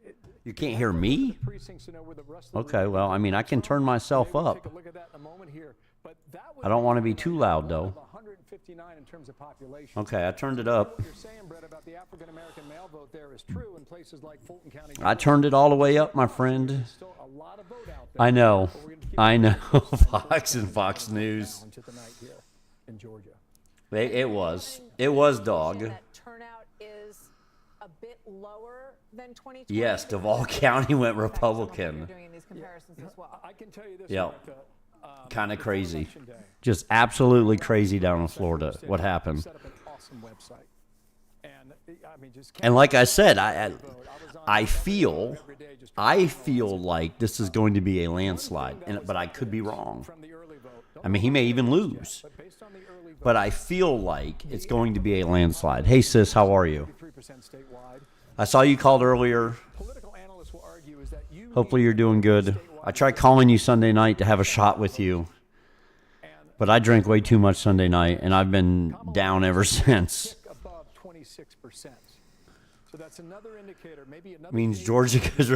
It- You can't hear me? the precincts to know where the rest of the Okay, well, I mean, I can turn myself We'll up. Take a look at that in a moment here. But that I don't want to be too loud, one though. of 159 in terms of population. Okay, I turned it up. What you're saying, Brett, about the African American male vote there is true in places like Fulton County. I turned it all the way up, my friend. Still a lot of vote out there. I know. But we're gonna keep I an know. eye on this Fox and Fox News. challenge of the night here in Georgia. It was. It was, dog. That turnout is a bit lower than 2020. Yes, Duval County went In fact, some of them are Republican. Doing these comparisons as well. I can tell you this. Yeah. America, Kind of before crazy. Election Day, Just absolutely crazy down in Florida. What happened? set up an awesome website. And I mean, just And like I said, I was on I every feel day just I feel like this is going to be a landslide, but I could be wrong. from the early vote. I mean, he may even lose. But I feel like it's going to be a landslide. Hey, sis, how are you? I saw you called earlier. Hopefully you're doing good. I tried calling you Sunday night to have a shot with you. But I drank way too much Sunday night, and I've been down ever since. Above 26%. So that's another indicator. Maybe another Means Georgia goes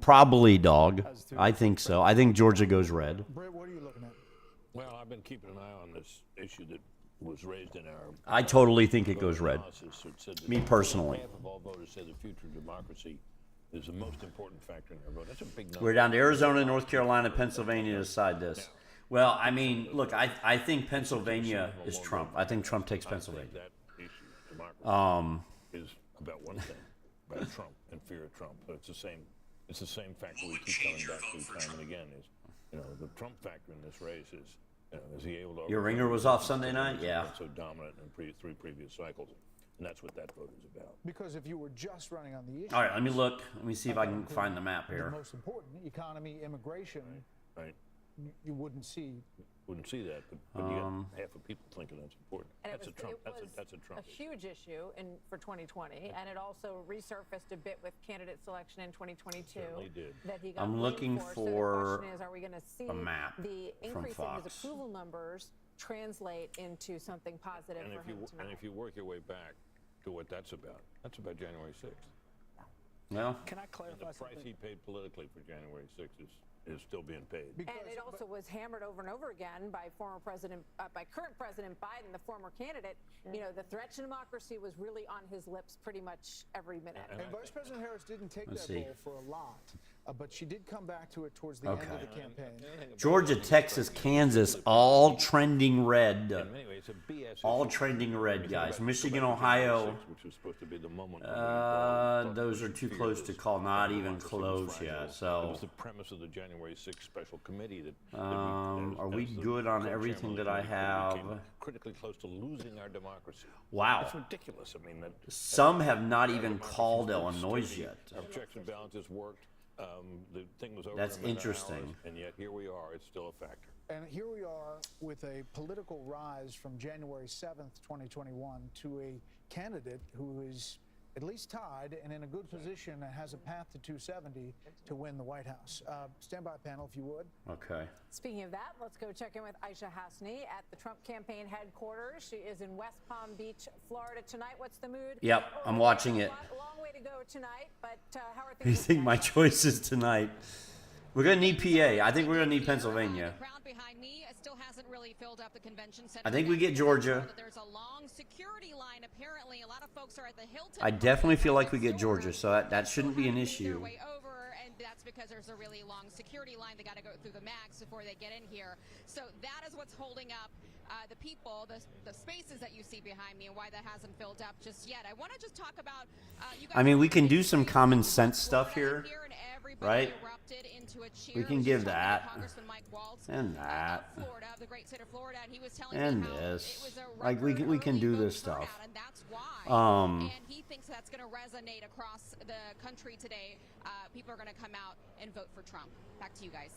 probably, dog. I think so. I think Georgia goes red. Brett, what are you looking at? Well, I've been keeping an eye on this issue that was raised in our I totally think it goes red. analysis. It said that Me personally. half of all voters say the future of democracy is the most important factor in their vote. That's a big number. We're down to Arizona, North Carolina, Pennsylvania to decide this. Well, I mean, look, I think Pennsylvania is Trump. I think Trump takes Pennsylvania. That issue, democracy, is about one thing, about Trump and fear of Trump. But it's the same factor we keep coming back to time and again. Is the Trump factor in this race is is he able to? Your ringer was off Sunday night? Yeah. So dominant in three previous cycles, and that's what that vote is about. Because if you were just running on the issue, All right, let me look. Let me see if I can find the map the here. most important, economy, immigration, Right? you wouldn't see. Wouldn't see that, but you got half of people thinking that's important. And That's a Trump. it was That's a Trump a issue. huge issue for 2020, and it also resurfaced a bit with candidate selection in 2022. Certainly did. That he got I'm blamed looking for. So for the question is, are we going to see a map the from increase in his Fox. approval numbers translate into something positive And for if him you tonight? if you work your way back to what that's about January 6th. Well, Can I And clarify the price something? he paid politically for January 6th is still being paid. And it also was hammered over and over again by current President Biden, the former candidate. You know, the threat to democracy was really on his lips pretty much every minute. And Vice President Harris didn't take Let's that see. role for a lot, but she did come back to it towards the end of the campaign. Georgia, Texas, Kansas, all trending red. Anyway, it's a BS All issue. trending red, It's guys. about- Michigan, it's about January Ohio. 6th, which was supposed to be the moment. when we thought Those are this too fear close to was- call. Not even democracy was close fragile. yet. It So, was the premise of the January 6th special committee that are we good on everything that I have? Critically close to losing our democracy. Wow. It's ridiculous. I mean, that Some have not even called Illinois yet. our checks and balances worked. The thing was over. That's in a matter of interesting. hours, and yet here we are. It's still a factor. And here we are with a political rise from January 7th, 2021, to a candidate who is at least tied and in a good position and has a path to 270 to win the White House. Stand by, panel, if you would. Okay. Speaking of that, let's go check in with Aisha Hasni at the Trump campaign headquarters. She is in West Palm Beach, Florida tonight. What's the mood? Yep, I'm watching it. A long way to go tonight, but how are What do you things? think my choices tonight? We're going to need PA. I think we're going to need Pennsylvania. The crowd behind me still hasn't really filled up the convention center. I think we get Georgia. There's a long security line. Apparently, a lot of folks are at the Hilton. I definitely feel like we get Georgia, so that shouldn't be an issue. Way over, and that's because there's a really long security line. They got to go through the max before they get in here. So that is what's holding up the people, the spaces that you see behind me, and why that hasn't filled up just yet. I want to just talk about. You guys I mean, we can do some common sense stuff here, and everybody right? erupted into a cheer. We can I was give just talking to that. Congressman Mike Waltz, And of that. Florida, the great state of Florida, and he was telling And me how this. it was a Like, we record can do early this vote stuff. turnout, and that's why. Um, And he thinks that's going to resonate across the country today. People are going to come out and vote for Trump. Back to you guys.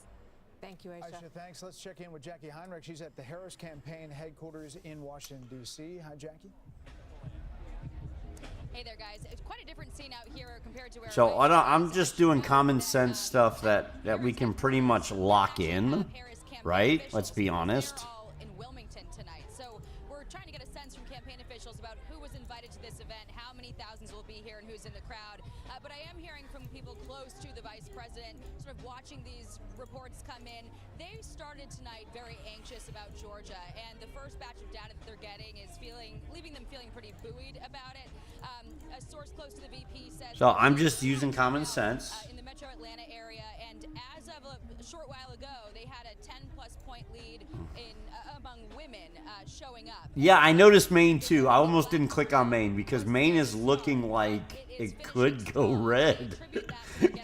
Thank you, Aisha. Aisha, thanks. Let's check in with Jackie Heinrich. She's at the Harris campaign headquarters in Washington, D.C. Hi, Jackie. Hey there, guys. It's quite a different scene out here compared to where So I I'm just doing common sense stuff that we can pretty much lock in, right? Let's be honest. They're all in Wilmington tonight. So we're trying to get a sense from campaign officials about who was invited to this event, how many thousands will be here, and who's in the crowd. But I am hearing from people close to the vice president, sort of watching these reports come in. They started tonight very anxious about Georgia, and the first batch of data that they're getting is leaving them feeling pretty buoyed about it. A source close to the VP says. So I'm just using common sense. In the metro Atlanta area, and as of a short while ago, they had a 10-plus point lead in among women showing up. Yeah, I noticed Maine too. I almost didn't click on Maine because Maine is looking like it could go red.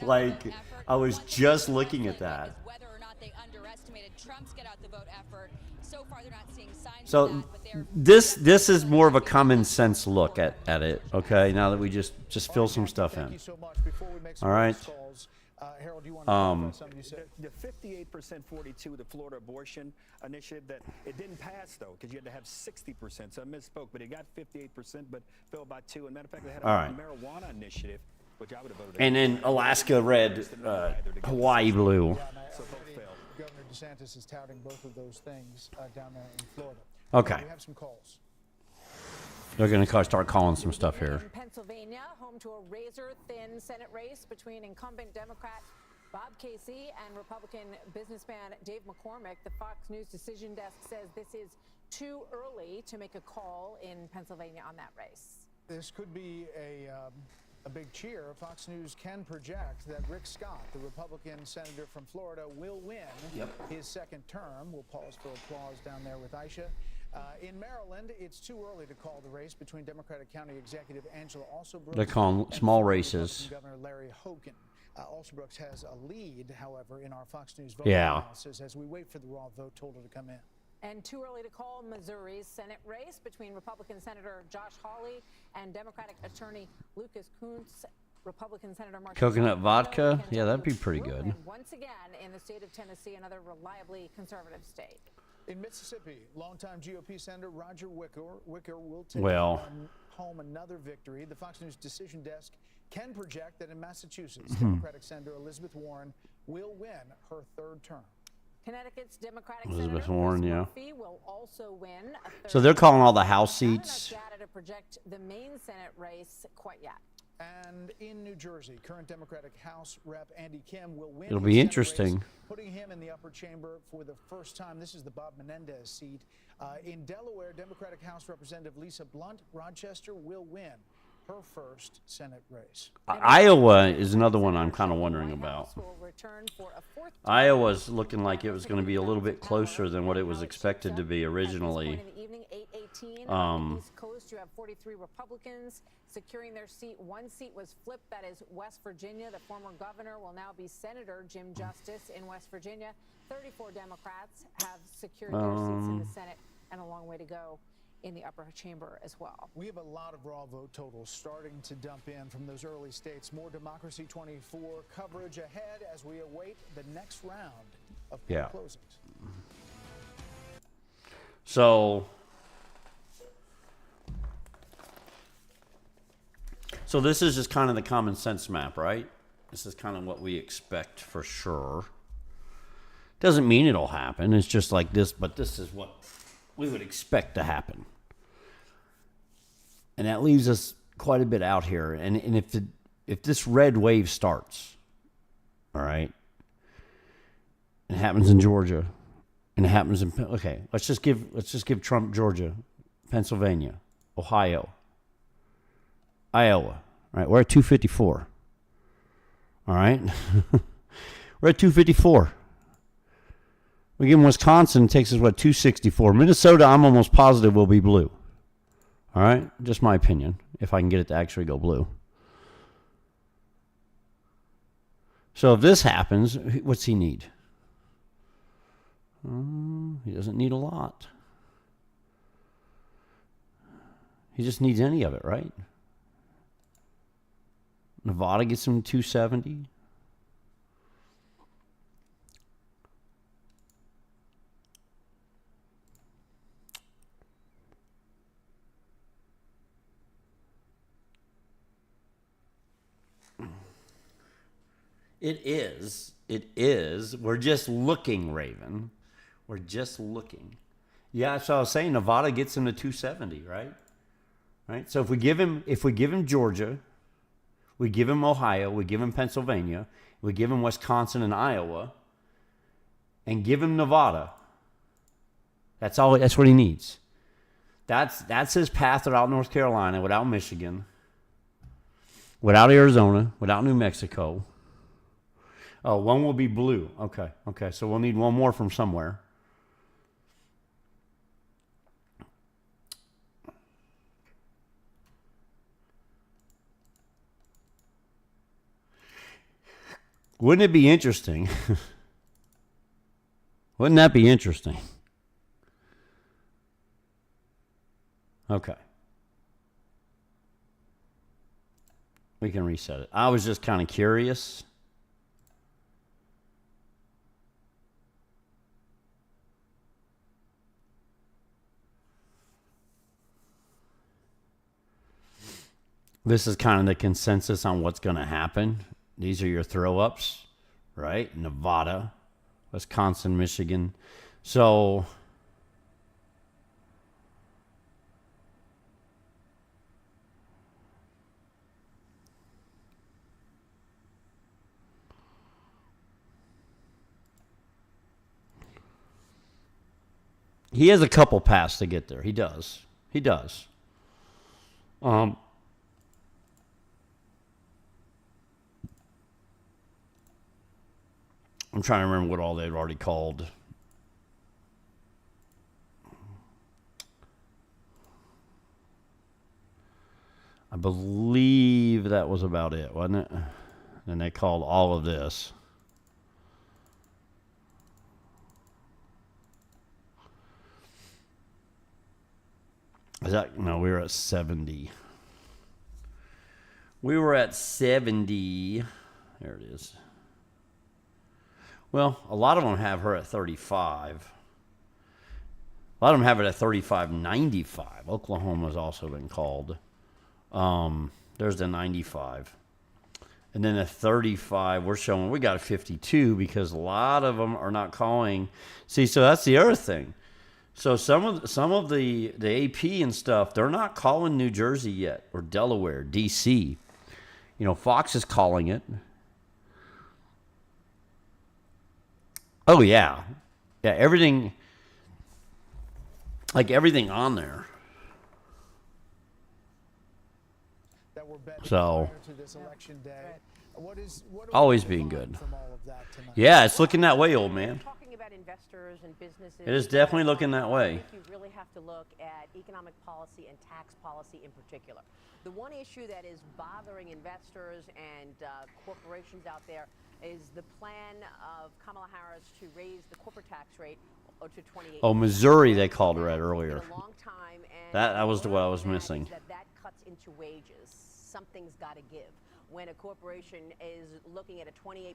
Like, I was just looking at that. Whether or not they underestimated Trump's get out the vote effort. So far, they're not seeing signs So of that, but they're this is more of a common sense look at it. Okay, now that we just fill some stuff Thank in. you so much. Before we make some All right. calls, Harold, do you want to talk about something you said? The 58% 42, the Florida abortion initiative, that it didn't pass, though, because you had to have 60%. So I misspoke, but it got 58%, but fell by 2. And matter of fact, they had a marijuana initiative, which I would have voted And then Alaska red, Hawaii blue. Yeah, and Governor DeSantis is touting both of those things down there in Florida. Okay. We have some calls. They're going to start calling some stuff here. In Pennsylvania, home to a razor-thin Senate race between incumbent Democrat Bob Casey and Republican businessman Dave McCormick. The Fox News decision desk says this is too early to make a call in Pennsylvania on that race. This could be a big cheer. Fox News can project that Rick Scott, the Republican senator from Florida, will win his second term. We'll pause for applause down there with Aisha. In Maryland, it's too early to call the race between Democratic County Executive Angela Alsobrooks. They're calling small races. Governor Larry Hogan. Alsobrooks has a lead, however, in our Fox News vote analysis as we wait for the raw vote total to come in. And too early to call Missouri's Senate race between Republican Senator Josh Hawley and Democratic Attorney Lucas Kunce. Republican Senator Mark Coconut vodka? Yeah, that'd be pretty good. And once again, in the state of Tennessee, another reliably conservative state. In Mississippi, longtime GOP Senator Roger Wicker will take home another victory. The Fox News decision desk can project that in Massachusetts, Democratic Senator Elizabeth Warren will win her third term. Connecticut's Democratic Elizabeth Senator Warren, Chris Murphy will also win a third So they're calling all the term. House Not enough seats. data to project the main Senate race quite yet. And in New Jersey, current Democratic House Rep Andy Kim will win. It'll his be Senate interesting. race, putting him in the upper chamber for the first time. This is the Bob Menendez seat. In Delaware, Democratic House Representative Lisa Blunt Rochester will win her first Senate race. Iowa is another one I'm kind of wondering about. Iowa's looking like it was going to be a little bit closer than what it was expected to be originally. East Coast, you have 43 Republicans securing their seat. One seat was flipped. That is West Virginia. The former governor will now be Senator Jim Justice in West Virginia. 34 Democrats have secured their seats in the Senate, and a long way to go in the upper chamber as well. We have a lot of raw vote totals starting to dump in from those early states. More Democracy 24 coverage ahead as we await the next round of poll closings. So this is just kind of the common sense map, right? This is kind of what we expect for sure. Doesn't mean it'll happen. It's just like this, but this is what we would expect to happen. And that leaves us quite a bit out here. And if this red wave starts, all right, it happens in Georgia, and it happens in let's just give Trump Georgia, Pennsylvania, Ohio, Iowa. All right, we're at 254. All right, we're at 254. We give him Wisconsin, it takes us, 264. Minnesota, I'm almost positive will be blue. All right? Just my opinion, if I can get it to actually go blue. So if this happens, what's he need? He doesn't need a lot. He just needs any of it, right? Nevada gets him 270. It is. We're just looking, Raven. We're just looking. Yeah, so I was saying Nevada gets him to 270, right? Right? So if we give him Georgia, we give him Ohio, we give him Pennsylvania, we give him Wisconsin and Iowa, and give him Nevada. That's what he needs. That's his path without North Carolina, without Michigan, without Arizona, without New Mexico. Oh, one will be blue. Okay. So we'll need one more from somewhere. Wouldn't it be interesting? Wouldn't that be interesting? Okay. We can reset it. I was just kind of curious. This is kind of the consensus on what's going to happen. These are your throw-ups, right? Nevada, Wisconsin, Michigan. So he has a couple paths to get there. He does. He does. I'm trying to remember what all they've already called. I believe that was about it, wasn't it? And they called all of this. Is that, no, we were at 70. We were at 70. There it is. Well, a lot of them have her at 35. A lot of them have it at 35.95. Oklahoma's also been called. There's the 95. And then a 35, we're showing we got a 52 because a lot of them are not calling. See, so that's the other thing. So some of the AP and stuff, they're not calling New Jersey yet, or Delaware, D.C. You know, Fox is calling it. Oh, yeah. Yeah, everything, like everything on there. That were betting So, prior to this election day. What do always we being learn good. from all of that tonight? Yeah, it's looking that way, old man. Talking about investors and businesses. It is definitely looking that way. I think you really have to look at economic policy and tax policy in particular. The one issue that is bothering investors and corporations out there is the plan of Kamala Harris to raise the corporate tax rate to 28%. Oh, Missouri, they called her at It's earlier. been a long time, and That was one what I of was that is missing. that cuts into wages. Something's got to give. When a corporation is looking at a 28%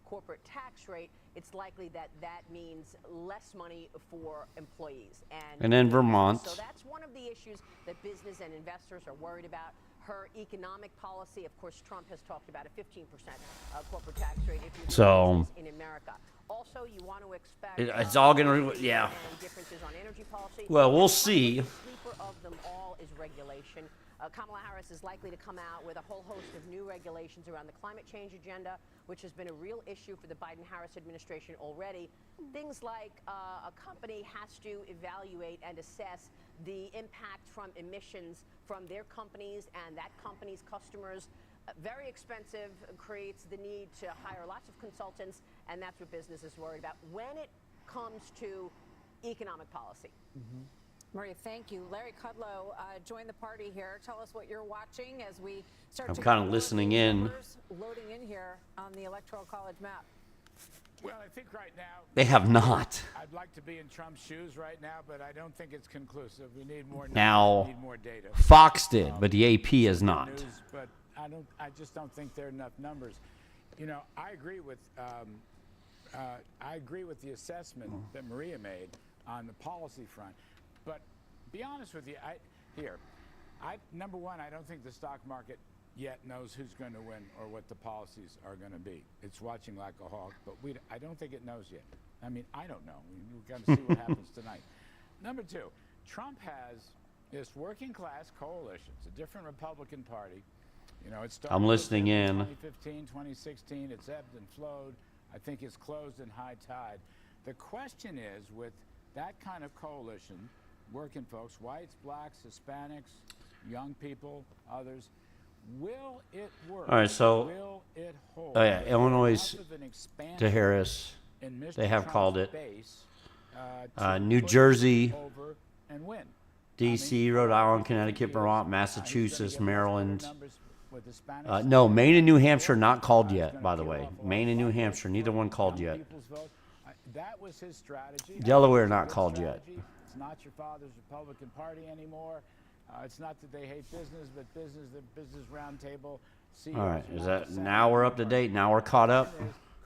corporate tax rate, it's likely that that means less money for employees. And then Vermont. So that's one of the issues that business and investors are worried about. Her economic policy, of course, Trump has talked about a 15% corporate tax rate if you do So, business in America. Also, you want to expect it's all going to, yeah. and differences on energy policy. Well, we'll And see. The sleeper of them all is regulation. Kamala Harris is likely to come out with a whole host of new regulations around the climate change agenda, which has been a real issue for the Biden-Harris administration already. Things like a company has to evaluate and assess the impact from emissions from their companies and that company's customers. Very expensive, creates the need to hire lots of consultants, and that's what business is worried about when it comes to economic policy. Maria, thank you. Larry Kudlow joined the party here. Tell us what you're watching as we start I'm to kind of get listening these in. numbers loading in here on the Electoral College map. Well, I think right now They have not. I'd like to be in Trump's shoes right now, but I don't think it's conclusive. We need more numbers. Now, We need more data. Fox did, but the AP has not. News, but I just don't think there are enough numbers. You know, I agree with the assessment that Maria made on the policy front. But be honest with you, number one, I don't think the stock market yet knows who's going to win or what the policies are going to be. It's watching like a hawk, but I don't think it knows yet. I mean, I don't know. We've got to see what happens tonight. Number two, Trump has this working class coalition. It's a different Republican Party. You know, it started I'm listening in. 2015, 2016. It's ebbed and flowed. I think it's closed in high tide. The question is, with that kind of coalition, working folks, whites, blacks, Hispanics, young people, others, will it work? All right, so, will it hold? oh yeah, Illinois Enough of an expansion to Harris. in Mr. They have Trump's called it. base, to New push Jersey, over and win. D.C., Rhode Island, Connecticut, Vermont, Massachusetts, Maryland. With the Spanish No, Maine and New Hampshire not called yet, by the way. Maine and New Hampshire, neither one called young yet. people's vote. That was his strategy. Delaware That was not his called yet. strategy. It's not your father's Republican Party anymore. It's not that they hate business, but the business roundtable. All right, is that now we're up to date? Now we're caught up?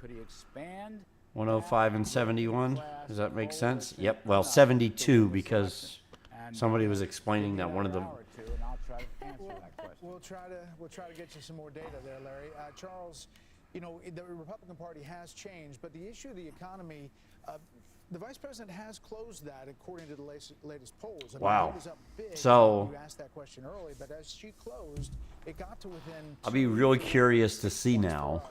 Could he expand 105 and 71? Does that make sense? Yep, well, 72 because somebody was explaining that one of the... and I'll try to answer that question. Well, we'll try to get you some more data there, Larry. Charles, you know, the Republican Party has changed, but the issue of the economy, the vice president has closed that according to the latest polls. I mean, Wow. it was up big. So- you asked that question early, but as she closed, it got to within. I'll be really curious to see now.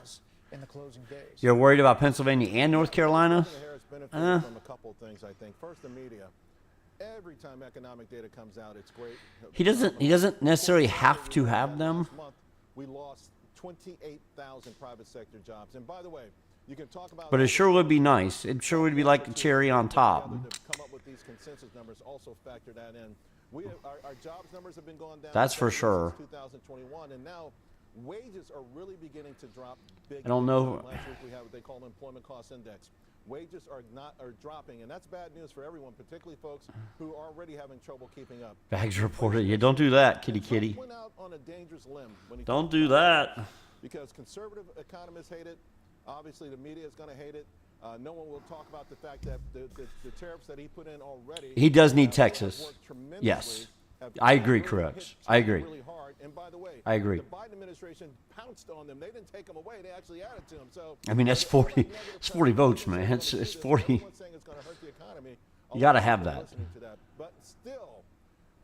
In the closing days. You're worried about Pennsylvania and North Carolina? President Harris benefited from a couple of things, I think. First, the media. Every time economic data comes out, it's great. He doesn't necessarily have to have them. Last month, we lost 28,000 private sector jobs. And by the way, you can talk about. But it sure would be nice. It sure would be like a cherry on top. To come up with these consensus numbers, also factor that in. Our jobs numbers have been going down. That's for sure. Since 2021, and now wages are really beginning to drop big. I don't know. Last week we had what they call an employment cost index. Wages are dropping, and that's bad news for everyone, particularly folks who are already having trouble keeping up. Bags reported. Yeah, don't do that, kitty kitty. Trump went out on a dangerous limb when he Don't do that. because conservative economists hate it. Obviously, the media is going to hate it. No one will talk about the fact that the tariffs that he put in already. He does need have Texas. worked tremendously, Yes. have I agree, really correct. hit I agree. Really hard. And by the way, I agree. The Biden administration pounced on them. They didn't take them away. They actually added to them. So I mean, that's 40. It's 40 votes, man. It's 40. Everyone's saying it's going to hurt the economy. You gotta A lot of have people are that. listening to that. But still,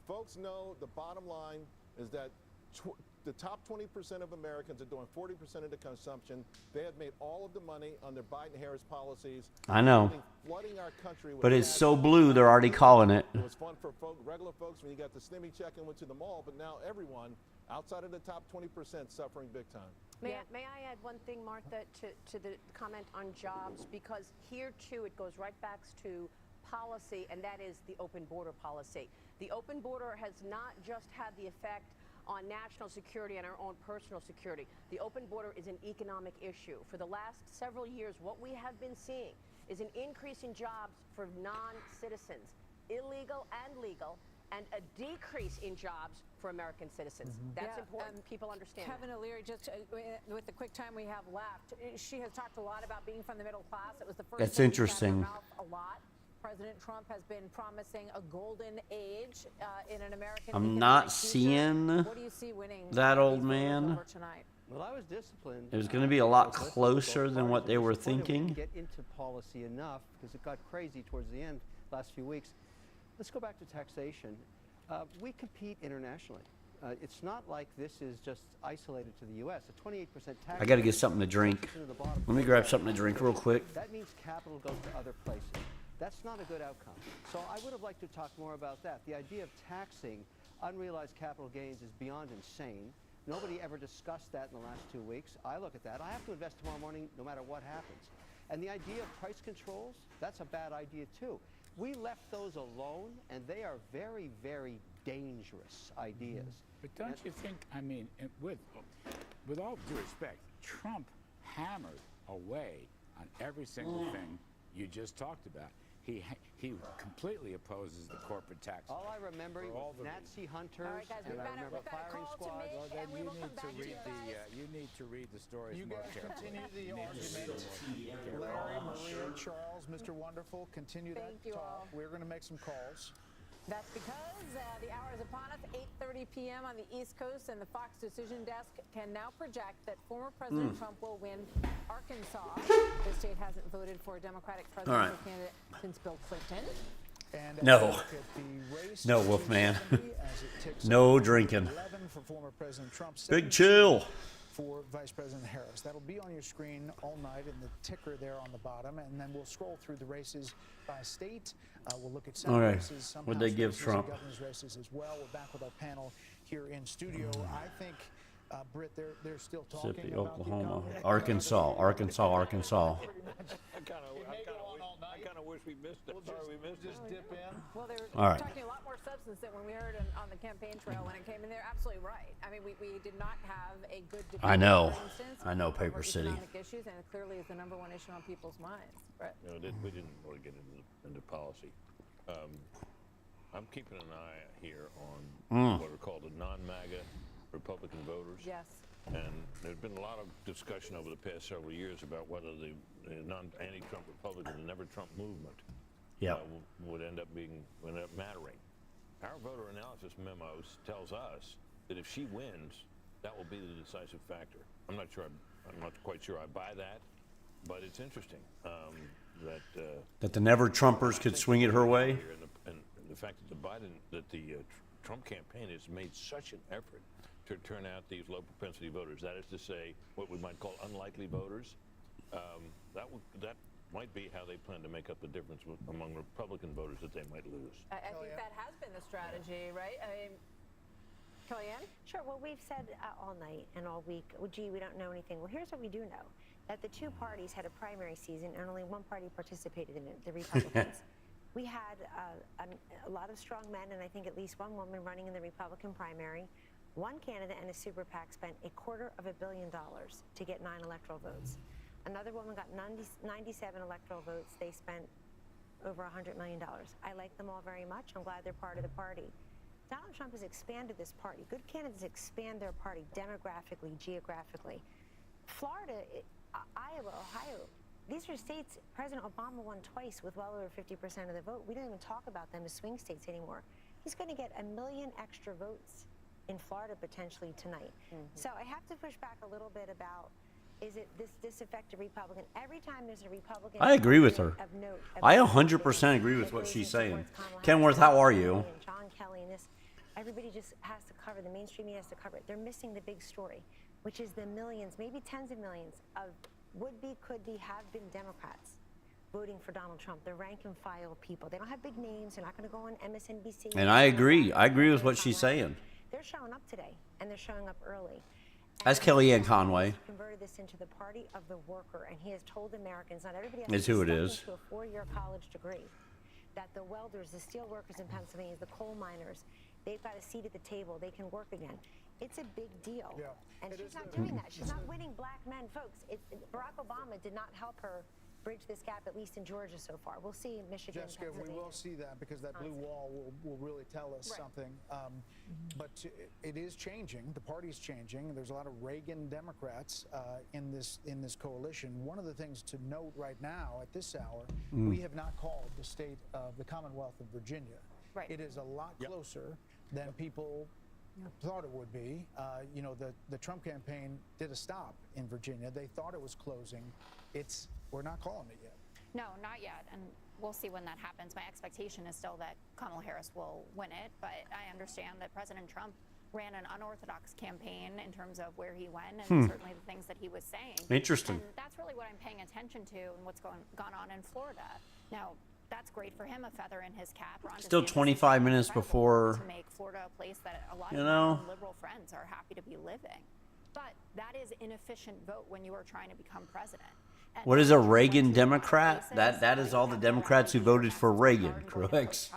folks know the bottom line is that the top 20% of Americans are doing 40% of the consumption. They have made all of the money on their Biden-Harris policies. I know. Flooding our country with But it's bad so news. blue, they're already calling it. It was fun for regular folks when you got the stimmy check and went to the mall, but now everyone outside of the top 20% suffering big time. May I add one thing, Martha, to the comment on jobs? Because here, too, it goes right back to policy, and that is the open border policy. The open border has not just had the effect on national security and our own personal security. The open border is an economic issue. For the last several years, what we have been seeing is an increase in jobs for non-citizens, illegal and legal, and a decrease in jobs for American citizens. That's important. People understand Kevin that. O'Leary, just with the quick time we have left, she has talked a lot about being from the middle class. It was the first That's thing she had in her interesting. mouth a lot. President Trump has been promising a golden age in an American I'm economic not future. seeing What do you see winning that old these voters man. over tonight? Well, I was disciplined. It was going to be a lot Both closer than parties what they were disappointed we didn't thinking. Get into policy enough because it got crazy towards the end last few weeks. Let's go back to taxation. We compete internationally. It's not like this is just isolated to the U.S. A 28% tax. I got to get something to drink. Let me grab something to drink real quick. That means capital goes to other places. That's not a good outcome. So I would have liked to talk more about that. The idea of taxing unrealized capital gains is beyond insane. Nobody ever discussed that in the last 2 weeks. I look at that. I have to invest tomorrow morning no matter what happens. And the idea of price controls, that's a bad idea too. We left those alone, and they are very, very dangerous ideas. But don't you think, I mean, with all due respect, Trump hammered away on every single thing you just talked about. He completely opposes the corporate tax. All I remember all was the Nazi hunters, All right, guys, and I remember we've got a firing call to squads. make. Well, then And we you will need come to back to read you guys. you need to read the stories You more guys carefully. continue the argument. Larry, Maria, Charles, Mr. Wonderful, continue Thank that you talk. all. We're going to make some calls. That's because the hour is upon us, 8:30 p.m. on the East Coast, and the Fox Decision Desk can now project that former President Trump will win Arkansas. The state hasn't voted for a Democratic presidential candidate since Bill Clinton. And No. as we look at the race No, to Wolfman. 270 as it ticks No up, drinking. 11 for former President Trump. Big 17 chill. for Vice President Harris. That'll be on your screen all night in the ticker there on the bottom, and then we'll scroll through the races by state. We'll look at Senate Okay. races, some What'd they House give races, Trump? and governor's races as well. We're back with our panel here in studio. I think, Britt, they're still talking Mississippi, about the Oklahoma, economy. Arkansas. I kind of wish we missed it. Sorry we missed it. Just dip in. Well, they were All right. talking a lot more substance than when we heard on the campaign trail when it came in. They're absolutely right. I mean, we did not have a good debate. I know. For instance, I know, over Paper City. economic issues, and it clearly is the number one issue on people's minds. Brett. You know, we didn't really get into policy. I'm keeping an eye here on what are called the non-MAGA Republican voters. Yes. And there's been a lot of discussion over the past several years about whether the anti-Trump Republican, the Never Trump movement Yeah. would end up mattering. Our voter analysis memos tells us that if she wins, That will be the decisive factor. I'm not quite sure I buy that, but it's interesting that the never Trumpers could swing it her way. And the fact that the Trump campaign has made such an effort to turn out these low propensity voters. That is to say, what we might call unlikely voters. That might be how they plan to make up the difference among Republican voters that they might lose. I think that has been the strategy, right? I mean, Kellyanne? Sure. Well, we've said all night and all week, well, gee, we don't know anything. Well, here's what we do know, that the two parties had a primary season and only one party participated in it, the Republicans. We had a lot of strong men and I think at least one woman running in the Republican primary. One candidate and a super PAC spent $250 million to get 9 electoral votes. Another woman got 97 electoral votes. They spent over $100 million. I like them all very much. I'm glad they're part of the party. Donald Trump has expanded this party. Good candidates expand their party demographically, geographically. Florida, Iowa, Ohio, these are states President Obama won twice with well over 50% of the vote. We don't even talk about them as swing states anymore. He's going to get 1 million extra votes in Florida potentially tonight. So I have to push back a little bit about, is it this disaffected Republican? Every time there's a Republican, I agree with her. Of note, I 100% agree with what she's saying. Kenworth, how are you? And John Kelly and this, everybody just has to cover, the mainstream media has to cover it. They're missing the big story, which is the millions, maybe tens of millions of would-be, could-be, have-been Democrats voting for Donald Trump. They're rank-and-file people. They don't have big names. They're not going to go on MSNBC. And I agree. I agree with what she's saying. They're showing up today, and they're showing up early. That's Kellyanne Conway. He's converted this into the party of the worker, and he has told Americans, not everybody has Is to who it step is. into a 4-year college degree, that the welders, the steel workers in Pennsylvania, the coal miners, they've got a seat at the table. They can work again. It's a big deal. Yeah. And she's not doing that. She's not winning black men. Folks, Barack Obama did not help her bridge this gap, at least in Georgia so far. We'll see in Michigan, Jessica, we will see that because that blue wall will really tell us something. But it is changing. The party's changing. There's a lot of Reagan Democrats in this coalition. One of the things to note right now at this hour, we have not called the state of the Commonwealth of Virginia. Right. It is a lot closer than people thought it would be. You know, the Trump campaign did a stop in Virginia. They thought it was closing. We're not calling it yet. No, not yet, and we'll see when that happens. My expectation is still that Kamala Harris will win it, but I understand that President Trump ran an unorthodox campaign in terms of where he went and certainly the things that he was saying. Interesting. And that's really what I'm paying attention to and what's gone on in Florida. Now, that's great for him, a feather in his cap. Ron Still DeSantis 25 minutes before, to make Florida a place that a lot you of know, liberal friends are happy to be living. But that is inefficient vote when you are trying to become president. And what is a Reagan Democrat? That is all the Democrats who voted for Reagan, correct?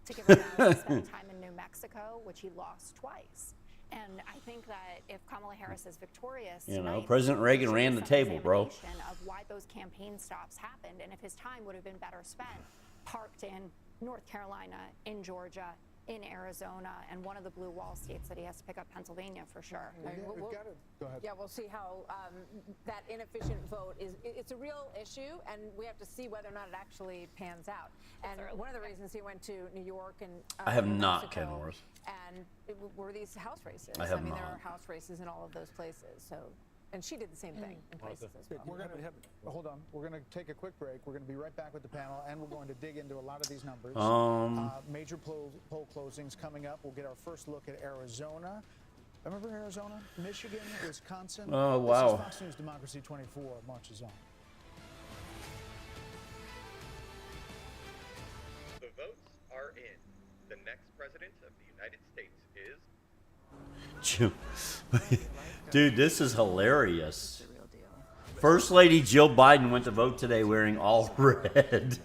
To give him a chance to spend time in New Mexico, which he lost twice. And I think that if Kamala Harris is victorious, You know, tonight, President Reagan she ran has the some table, bro. examination of why those campaign stops happened, and if his time would have been better spent parked in North Carolina, in Georgia, in Arizona, and one of the blue wall states that he has to pick up, Pennsylvania, for sure. We've got to go ahead. Yeah, we'll see how that inefficient vote is. It's a real issue, and we have to see whether or not it actually pans out. And one of the reasons he went to New York and I have New not, Mexico, Kenworth. and were these house races. I have mean, not. there are house races in all of those places. So, and she did the same thing in places as well. We're going to hold on. We're going to take a quick break. We're going to be right back with the panel, and we're going to dig into a lot of these numbers. Major poll closings coming up. We'll get our first look at Arizona. Remember Arizona, Michigan, Wisconsin? Oh, wow. This is Fox News Democracy 24 marches on. The votes are in. The next president of the United States is... Dude, this is hilarious. First Lady Jill Biden went to vote today wearing all red.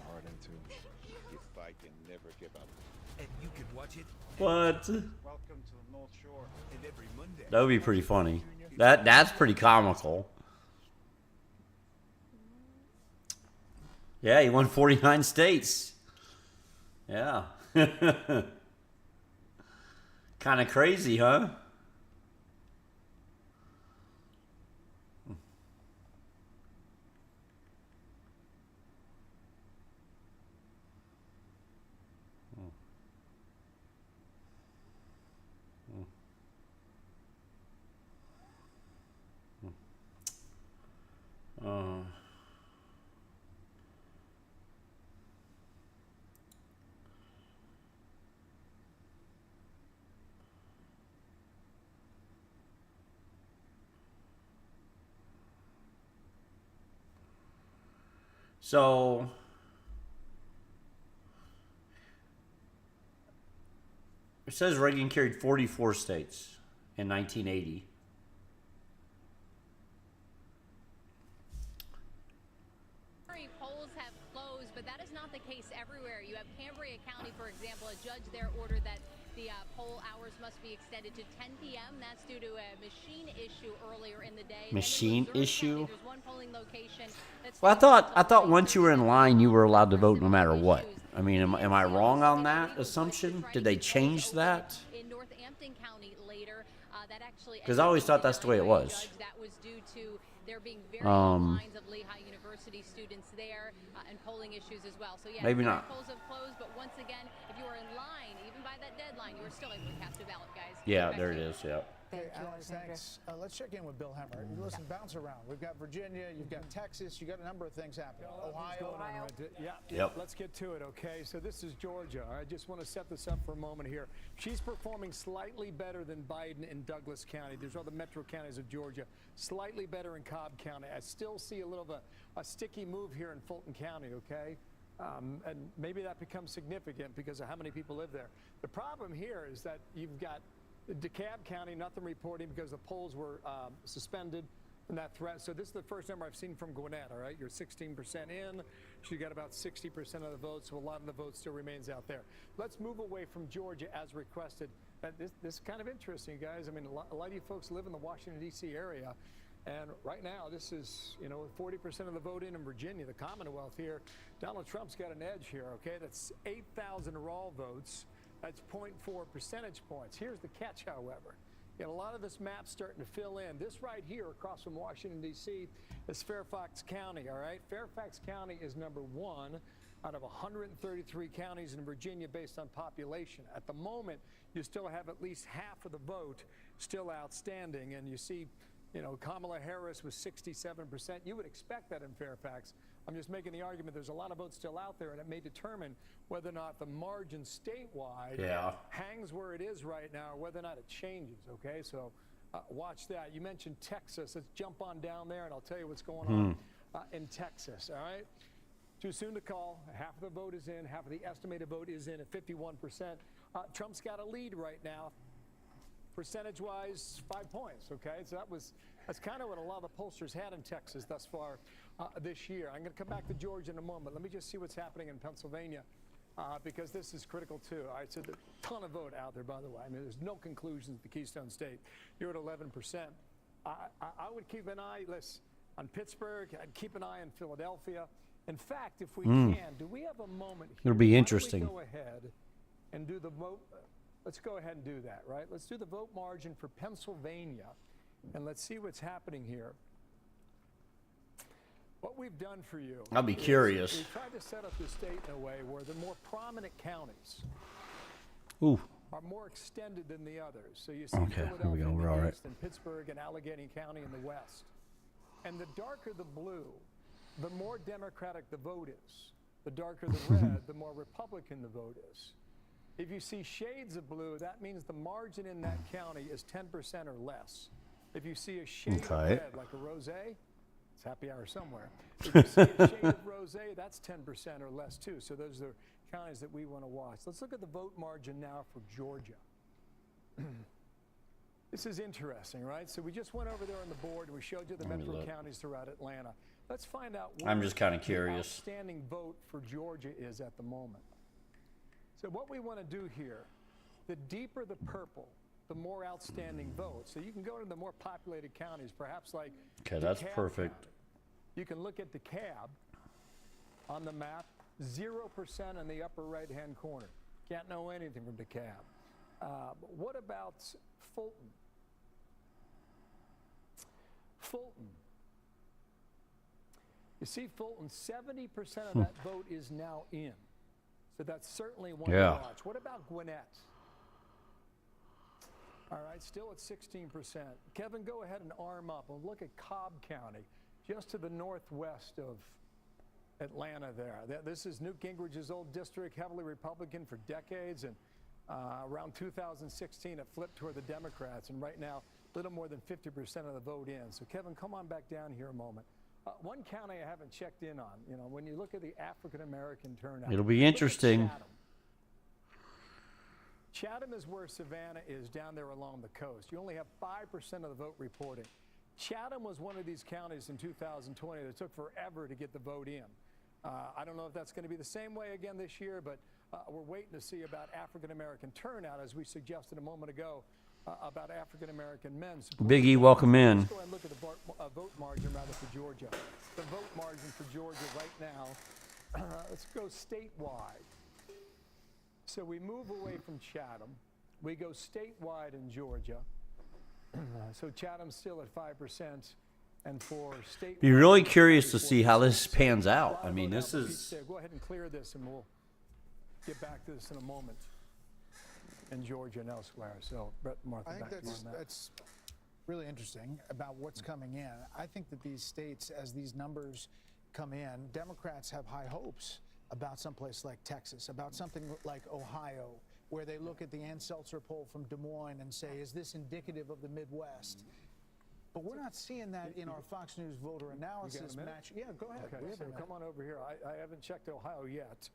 What? That would be pretty funny. That's pretty comical. Yeah, he won 49 states. Yeah. Kind of crazy, huh? So it says Reagan carried 44 states in 1980. Polls have closed, but that is not the case everywhere. You have Cambria County, for example, a judge there ordered that the poll hours must be extended to 10 p.m. That's due to a machine issue earlier in the day. Machine issue? There's one polling location that's Well, I thought once you were in line, you were allowed to vote no matter what. I mean, am I wrong on that assumption? Did they change that? in Northampton County later. That actually, Because I always thought that's the way it was. judge, that was due to there being very long lines of Lehigh University students there and polling issues as well. So yeah, Maybe not. polls have closed, but once again, if you were in line, even by that deadline, you were still able to cast a ballot, guys. Yeah, there it is. Yeah. Hey, Alex, thanks. Let's check in with Bill Hemmer. Listen, bounce around. We've got Virginia, you've got Texas, you've got a number of things happening. Ohio. Yeah. Yep. Let's get to it, okay? So this is Georgia. I just want to set this up for a moment here. She's performing slightly better than Biden in Douglas County. There's other metro counties of Georgia. Slightly better in Cobb County. I still see a little of a sticky move here in Fulton County, okay? And maybe that becomes significant because of how many people live there. The problem here is that you've got DeKalb County, nothing reporting because the polls were suspended from that threat. So this is the first number I've seen from Gwinnett, all right? You're 16% in. She got about 60% of the votes, so a lot of the vote still remains out there. Let's move away from Georgia as requested. This is kind of interesting, guys. I mean, a lot of you folks live in the Washington, D.C. area. And right now, this is, 40% of the vote in Virginia, the Commonwealth here. Donald Trump's got an edge here, okay? That's 8,000 raw votes. That's 0.4 percentage points. Here's the catch, however. A lot of this map's starting to fill in. This right here across from Washington, D.C. is Fairfax County, all right? Fairfax County is number 1 out of 133 counties in Virginia based on population. At the moment, you still have at least half of the vote still outstanding, and you see Kamala Harris was 67%. You would expect that in Fairfax. I'm just making the argument there's a lot of votes still out there, and it may determine whether or not the margin statewide hangs where it is right now, or whether or not it changes, okay? So watch that. You mentioned Texas. Let's jump on down there, and I'll tell you what's going on in Texas, all right? Too soon to call. Half of the vote is in. Half of the estimated vote is in at 51%. Trump's got a lead right now. Percentage-wise, 5 points, okay? So that's kind of what a lot of the pollsters had in Texas thus far this year. I'm going to come back to Georgia in a moment. Let me just see what's happening in Pennsylvania because this is critical, too. All right, so there's a ton of vote out there, by the way. I mean, there's no conclusions at the Keystone State. You're at 11%. I would keep an eye on Pittsburgh. I'd keep an eye on Philadelphia. In fact, if we can, do we have a moment here? It'll be interesting. Why don't we go ahead and do the vote? Let's go ahead and do that, right? Let's do the vote margin for Pennsylvania, and let's see what's happening here. What we've done for you. I'll be curious. We've tried to set up the state in a way where the more prominent counties are more extended than the others. So you see Philadelphia in the east and Pittsburgh and Allegheny County in the west. And the darker the blue, the more Democratic the vote is. The darker the red, the more Republican the vote is. If you see shades of blue, that means the margin in that county is 10% or less. If you see a shade of red, like a rosé, it's happy hour somewhere. If you see a shade of rosé, that's 10% or less too. So those are counties that we want to watch. Let's look at the vote margin now for Georgia. This is interesting, right? So we just went over there on the board and we showed you the metro counties throughout Atlanta. Let's find out what I'm just kind of curious. The outstanding vote for Georgia is at the moment. So what we want to do here, the deeper the purple, the more outstanding votes. So you can go to the more populated counties, perhaps like that's perfect. County. You can look at DeKalb on the map, 0% in the upper right-hand corner. Can't know anything from DeKalb. What about Fulton? Fulton. You see, Fulton, 70% of that vote is now in. So that's certainly one to watch. What about Gwinnett? All right, still at 16%. Kevin, go ahead and arm up and look at Cobb County, just to the northwest of Atlanta there. This is Newt Gingrich's old district, heavily Republican for decades, and around 2016 it flipped toward the Democrats, and right now a little more than 50% of the vote in. So Kevin, come on back down here a moment. One county I haven't checked in on, you know, when you look at the African American turnout. It'll be look at interesting. Chatham is where Savannah is, down there along the coast. You only have 5% of the vote reporting. Chatham was one of these counties in 2020 that took forever to get the vote in. I don't know if that's going to be the same way again this year, but we're waiting to see about African American turnout, as we suggested a moment ago, about African American men. Big E, welcome in. Let's go ahead and look at the vote margin rather for Georgia. The vote margin for Georgia right now, let's go statewide. So we move away from Chatham. We go statewide in Georgia. So Chatham's still at 5%. And for state, Be really curious to see how this pans out. I mean, this is. Go ahead and clear this, and we'll get back to this in a moment. In Georgia and elsewhere. So, Brett, Martha, I think back to you on that. that's really interesting about what's coming in. I think that these states, as these numbers come in, Democrats have high hopes about someplace like Texas, about something like Ohio, where they look at the Ann Seltzer poll from Des Moines and say, is this indicative of the Midwest? But we're not seeing that in our Fox News voter analysis match. Yeah, go ahead. Okay, so come on over here. I haven't checked Ohio yet.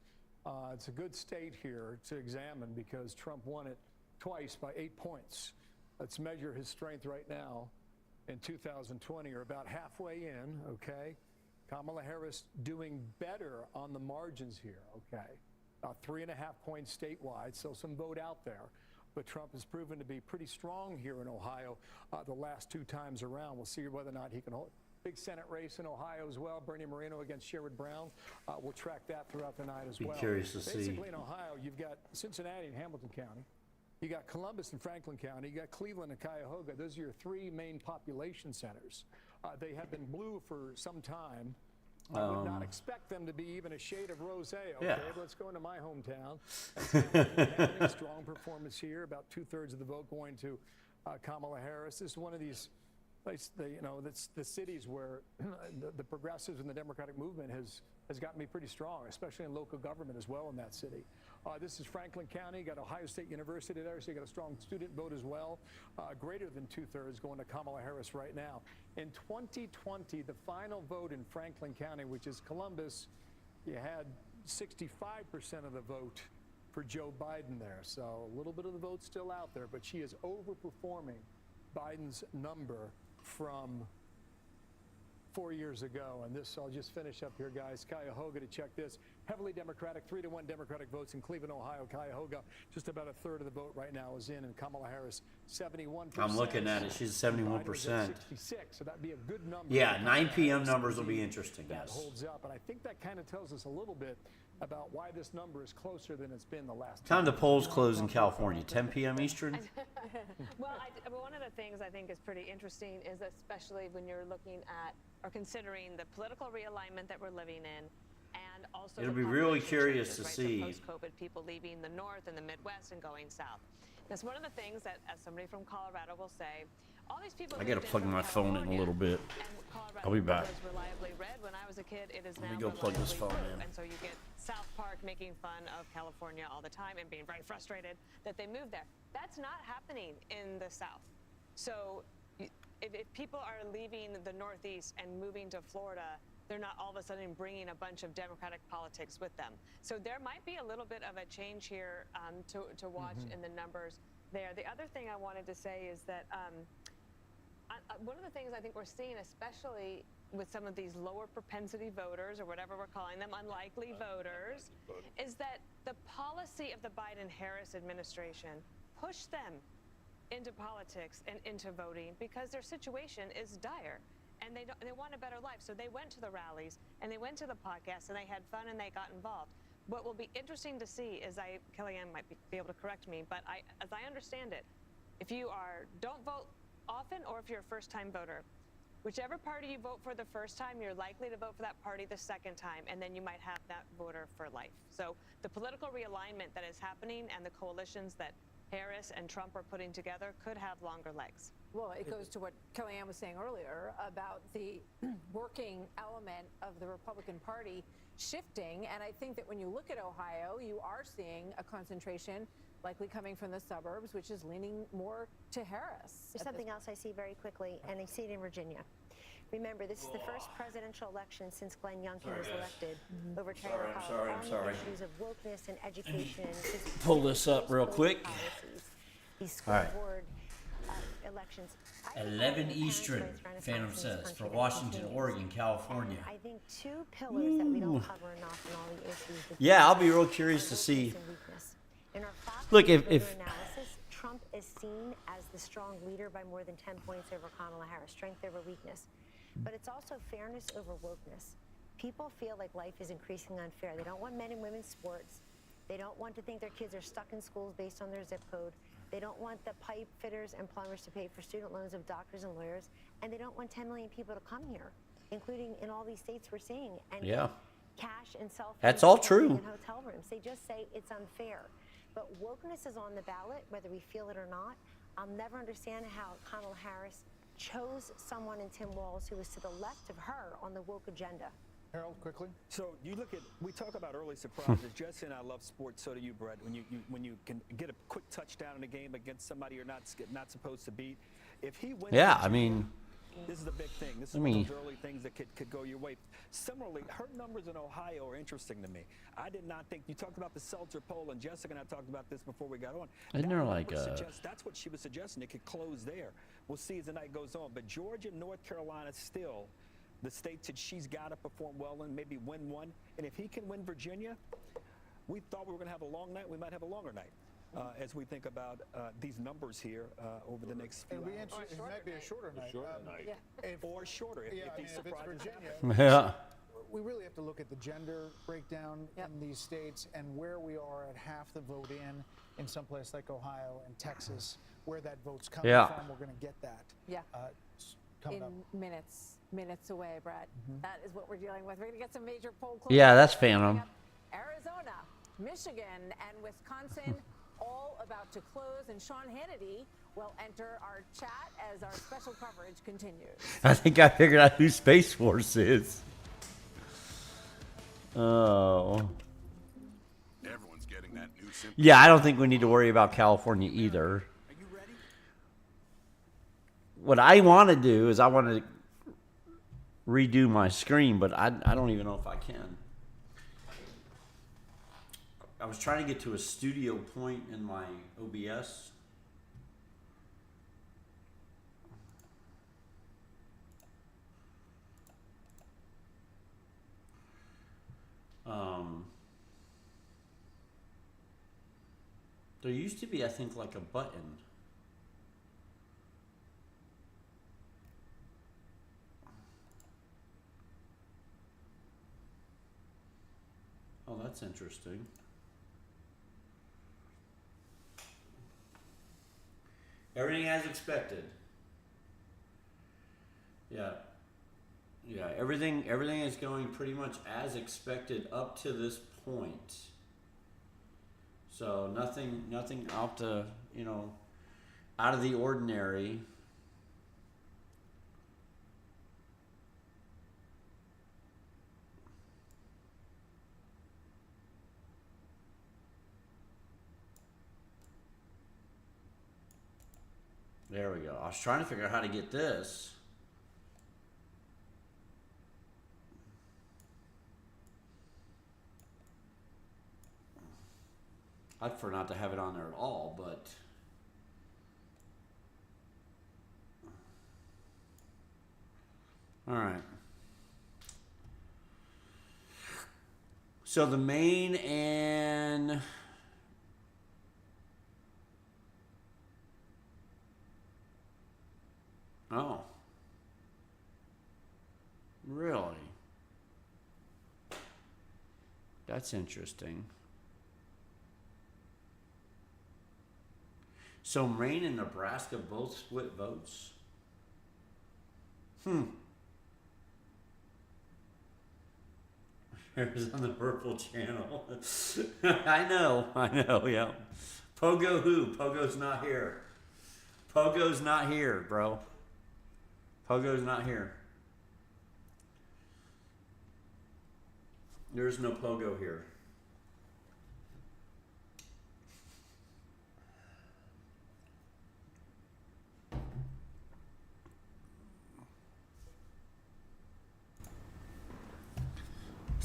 It's a good state here to examine because Trump won it twice by 8 points. Let's measure his strength right now in 2020, or about halfway in, okay? Kamala Harris doing better on the margins here, okay? 3.5 points statewide, so some vote out there. But Trump has proven to be pretty strong here in Ohio the last 2 times around. We'll see whether or not he can hold. Big Senate race in Ohio as well. Bernie Moreno against Sherrod Brown. We'll track that throughout the night as well. Be curious to see. Basically in Ohio, you've got Cincinnati and Hamilton County. You got Columbus and Franklin County. You got Cleveland and Cuyahoga. Those are your 3 main population centers. They have been blue for some time. I would not expect them to be even a shade of rosé. Okay, yeah. Let's go into my hometown. Strong performance here. About 2/3 of the vote going to Kamala Harris. This is one of these places, that's the cities where the progressives and the Democratic movement has gotten me pretty strong, especially in local government as well in that city. This is Franklin County. You got Ohio State University there, so you got a strong student vote as well. Greater than 2/3 going to Kamala Harris right now. In 2020, the final vote in Franklin County, which is Columbus, you had 65% of the vote for Joe Biden there. So a little bit of the vote still out there, but she is overperforming Biden's number from 4 years ago. And this, I'll just finish up here, guys. Cuyahoga, to check this. Heavily Democratic, 3-1 Democratic votes in Cleveland, Ohio. Cuyahoga, just about 1/3 of the vote right now is in, and Kamala Harris, 71%. I'm looking at it. She's 71%. 66, so that'd be a good number. Yeah, 9 p.m. numbers will be interesting. That Yes. holds up, and I think that kind of tells us a little bit about why this number is closer than it's been the last Time the polls close in California, 10 p.m. Eastern. Well, one of the things I think is pretty interesting is especially when you're looking at or considering the political realignment that we're living in, and also It'll the be really population curious changes, to right? see. So post-COVID, people leaving the North and the Midwest and going south. That's one of the things that, as somebody from Colorado will say, all these people. I got to plug my phone in a little bit. I'll be back. Was reliably red when I was a kid. It is now Let me go plug this phone reliably blue. in. And so you get South Park making fun of California all the time and being very frustrated that they moved there. That's not happening in the South. So if people are leaving the Northeast and moving to Florida, they're not all of a sudden bringing a bunch of Democratic politics with them. So there might be a little bit of a change here to watch in the numbers there. The other thing I wanted to say is that one of the things I think we're seeing, especially with some of these lower propensity voters, or whatever we're calling them, unlikely voters, is that the policy of the Biden-Harris administration pushed them into politics and into voting because their situation is dire. And they want a better life. So they went to the rallies and they went to the podcasts and they had fun and they got involved. What will be interesting to see is, Kellyanne might be able to correct me, but as I understand it, if you don't vote often, or if you're a first-time voter, whichever party you vote for the first time, you're likely to vote for that party the second time, and then you might have that voter for life. So the political realignment that is happening and the coalitions that Harris and Trump are putting together could have longer legs. Well, it goes to what Kellyanne was saying earlier about the working element of the Republican Party shifting. And I think that when you look at Ohio, you are seeing a concentration likely coming from the suburbs, which is leaning more to Harris. There's something else I see very quickly, and I see it in Virginia. Remember, this is the first presidential election since Glenn Youngkin was elected, overturning I'm all sorry. the issues of wokeness and education and just Pull this up real quick. policies. These school All right. board elections. I think 11 one of the Eastern, parents' renaissance Phantom in this says, country for that Washington, continues. Oregon, California. And I think two pillars that we don't cover enough in all the issues. Yeah, I'll be real curious to see. In our Fox Look, News if analysis, Trump is seen as the strong leader by more than 10 points over Kamala Harris, strength over weakness. But it's also fairness over wokeness. People feel like life is increasingly unfair. They don't want men and women's sports. They don't want to think their kids are stuck in schools based on their zip code. They don't want the pipe fitters and plumbers to pay for student loans of doctors and lawyers. And they don't want 10 million people to come here, including in all these states we're seeing, and Yeah. cash and cell phones. That's all true. In hotel rooms. They just say it's unfair. But wokeness is on the ballot, whether we feel it or not. I'll never understand how Kamala Harris chose someone in Tim Walz who was to the left of her on the woke agenda. Harold, quickly. So you look at, we talk about early surprises. Jesse and I love sports, so do you, Brett. When you can get a quick touchdown in a game against somebody you're not supposed to beat. If he wins, Yeah, I mean, this is the big thing. This is one of those early things that could go your way. Similarly, her numbers in Ohio are interesting to me. I did not think, you talked about the Seltzer poll, and Jessica and I talked about this before we got on. Isn't there like that's what she was suggesting. It could close there. We'll see as the night goes on. But Georgia and North Carolina still the states that she's got to perform well in, maybe win one. And if he can win Virginia, we thought we were going to have a long night. We might have a longer night. As we think about these numbers here over the next few hours. It might be a shorter night. Or shorter, if he surprises. Yeah. We really have to look at the gender breakdown in these states and where we are at half the vote in some place like Ohio and Texas, where that vote's coming from. We're going to get that. Yeah. Coming in up. minutes away, Brett. That is what we're dealing with. We're going to get some major poll closures. Yeah, that's Phantom. Arizona, Michigan, and Wisconsin all about to close, and Sean Hannity will enter our chat as our special coverage continues. I think I figured out who Space Force is. Oh. Everyone's getting that new symptom. Yeah, I don't think we need to worry about California either. Are you ready? What I want to do is I want to redo my screen, but I don't even know if I can. I was trying to get to a studio point in my OBS. There used to be, I think, like a button. Oh, that's interesting. Everything as expected. Yeah. Yeah, everything is going pretty much as expected up to this point. So nothing out to, out of the ordinary. There we go. I was trying to figure out how to get this. I'd prefer not to have it on there at all, but all right. So the main and oh, really? That's interesting. So Maine and Nebraska both split votes? Here's on the purple channel. I know, yeah. Pogo who? Pogo's not here. Pogo's not here, bro. Pogo's not here. There's no Pogo here.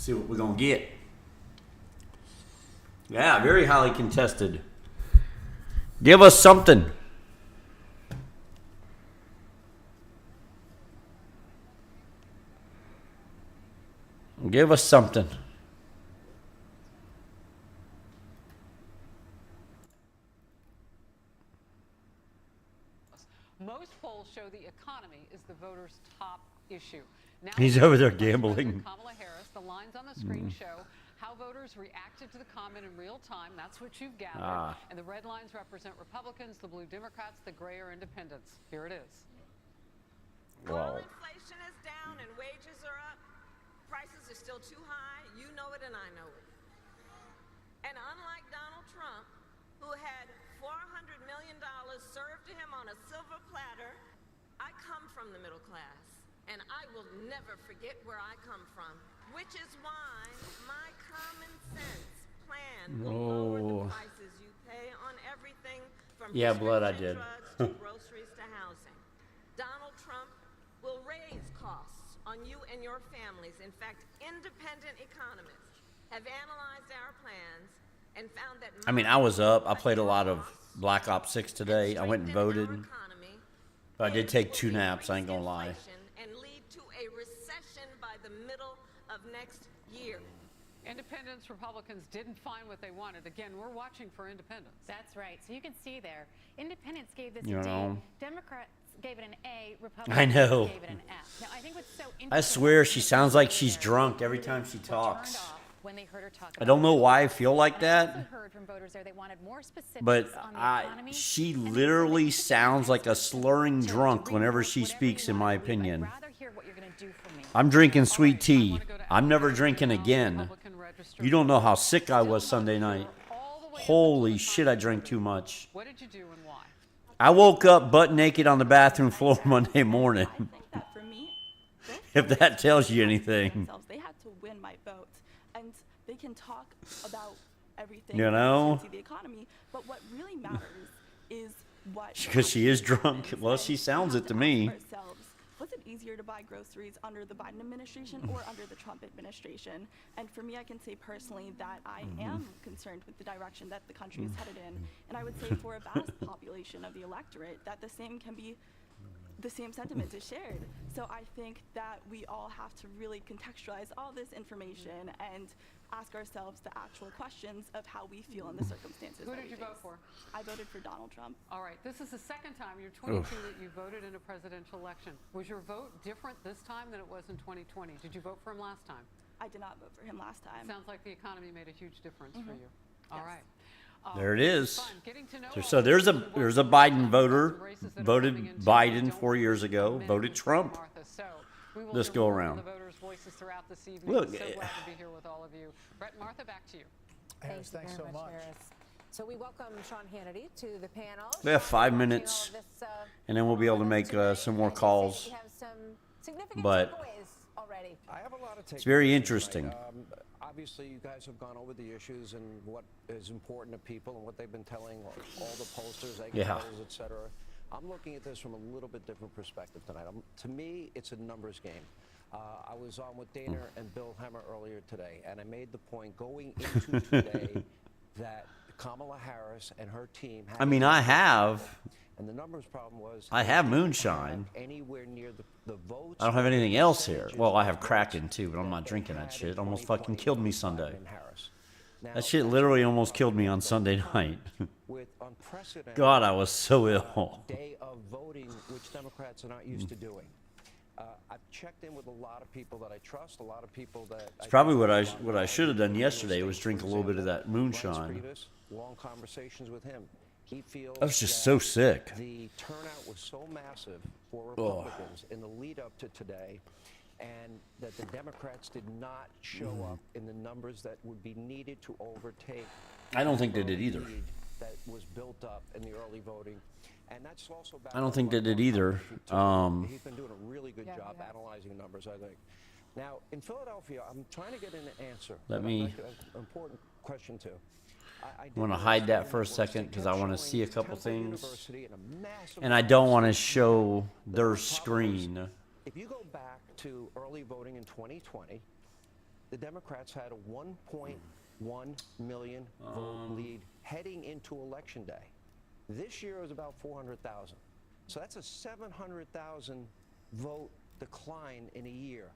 See what we're gonna get. Yeah, very highly contested. Give us something. Give us something. Most polls show the economy is the voters' top issue. Now He's over there gambling. Kamala Harris, the lines on the screen show how voters reacted to the comment in real time. That's what you've gathered. And the red lines represent Republicans, the blue Democrats, the gray are independents. Here it is. Wow. Inflation is down and wages are up. Prices are still too high. You know it and I know it. And unlike Donald Trump, who had $400 million served to him on a silver platter, I come from the middle class. And I will never forget where I come from, which is why my common sense plan will lower the prices you pay on everything from blood I did. drugs to groceries to housing. Donald Trump will raise costs on you and your families. In fact, independent economists have analyzed our plans and found that I mean, I was up. I played a lot of Black Ops 6 today. I went and voted. But I did take 2 naps, I ain't gonna lie. And lead to a recession by the middle of next year. Independents, Republicans didn't find what they wanted. Again, we're watching for independents. That's right. So you can see there, independents gave this You a D. know. Democrats gave it an A. Republicans I know. gave it an F. Now, I think what's so interesting, I swear she sounds like she's drunk every time she talks. when they heard her talk I don't know why I feel like I that, also heard from voters there they wanted more specifics but on the economy. she literally sounds like a slurring drunk whenever she speaks, in my opinion. I'm drinking sweet tea. I'm never drinking again. You don't know how sick I was Sunday night. Holy shit, I drank too much. What did you do and why? I woke up butt naked on the bathroom floor Monday morning. For me, If that tells you anything. they had to win my vote, and they can talk about everything, You know? the economy, but what really matters is what. Because she is drunk. Well, she sounds it to me. Ourselves, was it easier to buy groceries under the Biden administration or under the Trump administration? And for me, I can say personally that I am concerned with the direction that the country is headed in, and I would say for a vast population of the electorate that the same sentiment is shared. So I think that we all have to really contextualize all this information and ask ourselves the actual questions of how we feel in the circumstances. Who that did we you vote face. for? I voted for Donald Trump. All right, this is the second time, you're 22, that you voted in a presidential election. Was your vote different this time than it was in 2020? Did you vote for him last time? I did not vote for him last time. Sounds like the economy made a huge difference for you. All right. There it is. So there's a Biden voter, voted Biden 4 years ago, voted Trump this go around. The voters' voices throughout this evening. Look, So glad to be here with all of you. Brett and Martha, back to you. Harris, thanks so much. Harris. So we welcome Sean Hannity to the panel. We have 5 minutes, and then we'll be able to make some more calls. We have some significant But takeaways already. I have a lot of it's very interesting. Obviously, you guys have gone over the issues and what is important to people and what they've been telling all the pollsters, polls, et cetera. I'm looking at this from a little bit different perspective tonight. To me, it's a numbers game. I was on with Dana and Bill Hemmer earlier today, and I made the point going into today that Kamala Harris and her team. I mean, I have. And the numbers problem was. I have moonshine. Anywhere near the votes. I don't have anything else here. Well, I have Kraken too, but I'm not drinking that shit. It almost fucking killed me Sunday. That shit literally almost killed me on Sunday night. God, I was so ill. Day of voting, which Democrats are not used to doing. I've checked in with a lot of people that I trust, a lot of people that. It's probably what I should have done yesterday was drink a little bit of that moonshine. Long conversations with him. He feels I was just so sick. The turnout was so massive for Republicans in the lead up to today, and that the Democrats did not show up in the numbers that would be needed to overtake. I don't think they did either. That was built up in the early voting. And that's also I don't think they did either. He's been doing a really good job analyzing numbers, I think. Now, in Philadelphia, I'm trying to get an answer. Let me. An important question, too. I want to hide that for a second because I want to see a couple things. And I don't want to show their screen. If you go back to early voting in 2020, the Democrats had a 1.1 million vote lead heading into Election Day. This year it was about 400,000. So that's a 700,000 vote decline in a year.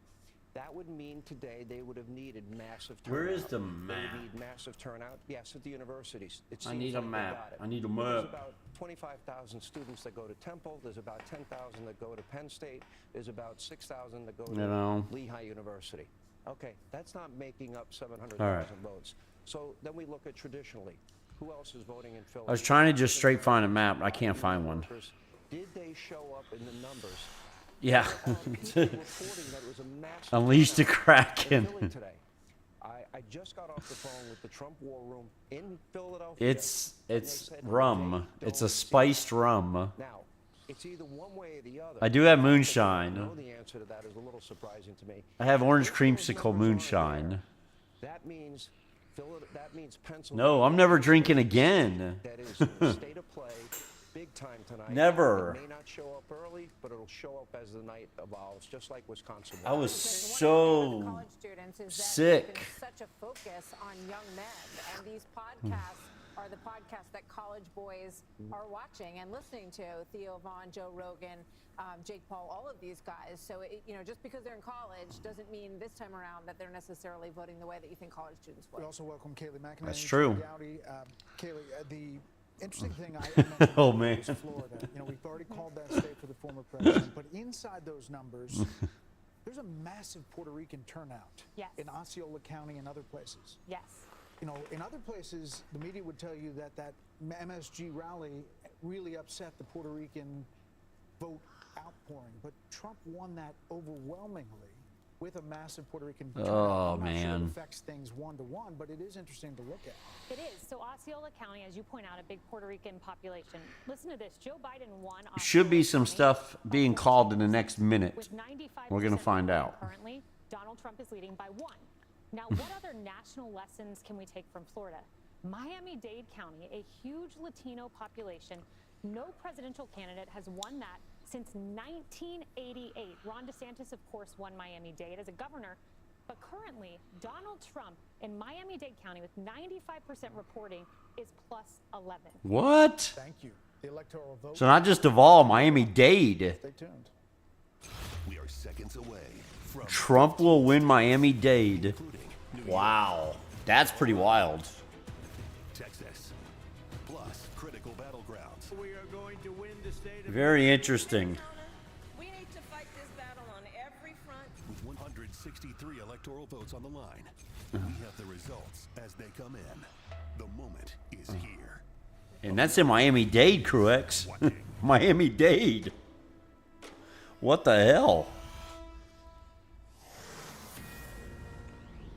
That would mean today they would have needed massive turnout. Where is the They map? would need massive turnout. Yes, at the universities. It I seems need a like they map. got it. I need a There's map. about 25,000 students that go to Temple. There's about 10,000 that go to Penn State. There's about 6,000 that go to Lehigh University. Okay, that's not making up 700,000 votes. So then we look at traditionally, who else is voting in Philadelphia? I was trying to just straight find a map. I can't find one. Did they show up in the numbers? Yeah. Reporting that it was a massive Unleash the turnout Kraken. in Philly today. I just got off the phone with the Trump War Room in Philadelphia. It's rum. It's a spiced rum. Now, it's either one way or the other. I do have I moonshine. know the answer to that is a little surprising to me. I have orange creamsicle moonshine. That means Pennsylvania. No, I'm never drinking again. That is in the state of play, big time tonight. Never. It may not show up early, but it'll show up as the night evolves, just like Wisconsin. I was Because so one of the things with college students is that sick. there's been such a focus on young men, and these podcasts are the podcasts that college boys are watching and listening to. Theo Vaughn, Joe Rogan, Jake Paul, all of these guys. So, just because they're in college doesn't mean this time around that they're necessarily voting the way that you think college students would. We also welcome Kaylee McEnany. That's true. Kaylee, the interesting thing I mentioned Oh, man. was Florida. We've already called that state for the former president, but inside those numbers, there's a massive Puerto Rican turnout in Osceola County and other places. Yes. In other places, the media would tell you that MSG rally really upset the Puerto Rican vote outpouring, but Trump won that overwhelmingly with a massive Puerto Rican turnout. Oh, I'm not sure man. it affects things one-to-one, but it is interesting to look at. It is. So Osceola County, as you point out, a big Puerto Rican population. Listen to this. Joe Biden won. Should be some stuff being called in the next minute. With 95% We're going to find out. Currently, Donald Trump is leading by 1. Now, what other national lessons can we take from Florida? Miami-Dade County, a huge Latino population. No presidential candidate has won that since 1988. Ron DeSantis, of course, won Miami-Dade as a governor. But currently, Donald Trump in Miami-Dade County with 95% reporting is plus 11. What? Thank you. The electoral vote. So not just Duval, Miami-Dade. Stay tuned. We are seconds away from Trump will win Miami-Dade. Wow. That's pretty wild. Texas, plus critical battlegrounds. We are going to win the state of Very interesting. We need to fight this battle on every front. With 163 electoral votes on the line, we have the results as they come in. The moment is here. And that's in Miami-Dade, Cruex. Miami-Dade. What the hell?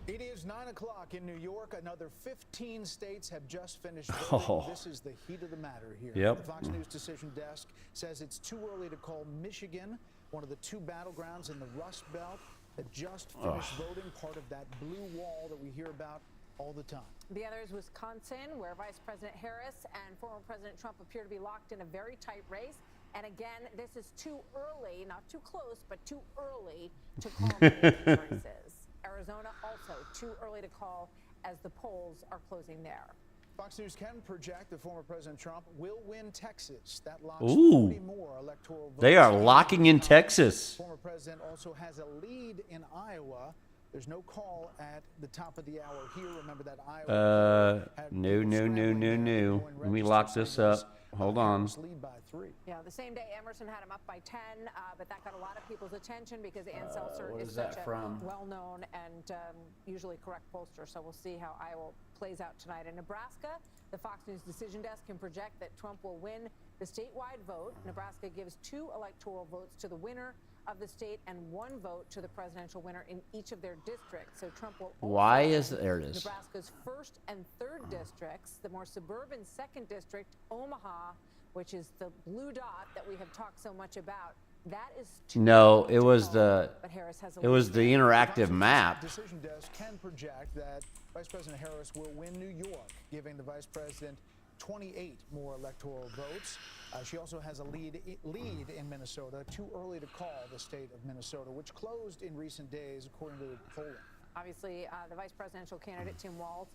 It is 9 o'clock in New York. Another 15 states have just finished voting. Oh. This is the heat of the matter here. Yep. The Fox News decision desk says it's too early to call Michigan one of the 2 battlegrounds in the Rust Belt that just finished voting, part of that blue wall that we hear about all the time. The other is Wisconsin, where Vice President Harris and former President Trump appear to be locked in a very tight race. And again, this is too early, not too close, but too early to call many of these races. Arizona also too early to call as the polls are closing there. Fox News can project that former President Trump will win Texas. That locks Ooh. 40 more electoral votes. They are locking in Texas. Former president also has a lead in Iowa. There's no call at the top of the hour here. Remember that Iowa. No. Let me lock this up. Hold on. Lead by 3. Yeah, the same day Emerson had him up by 10, but that got a lot of people's attention because Ann Seltzer what is is such that a from? well-known and usually correct pollster. So we'll see how Iowa plays out tonight. In Nebraska, the Fox News decision desk can project that Trump will win the statewide vote. Nebraska gives 2 electoral votes to the winner of the state and 1 vote to the presidential winner in each of their districts. So Trump will also Why is there it is? Nebraska's 1st and 3rd districts, the more suburban 2nd district, Omaha, which is the blue dot that we have talked so much about. That is No, it was the but Harris has a it was the interactive map. Decision desk can project that Vice President Harris will win New York, giving the vice president 28 more electoral votes. She also has a lead in Minnesota. Too early to call the state of Minnesota, which closed in recent days, according to the polling. Obviously, the vice presidential candidate, Tim Walz,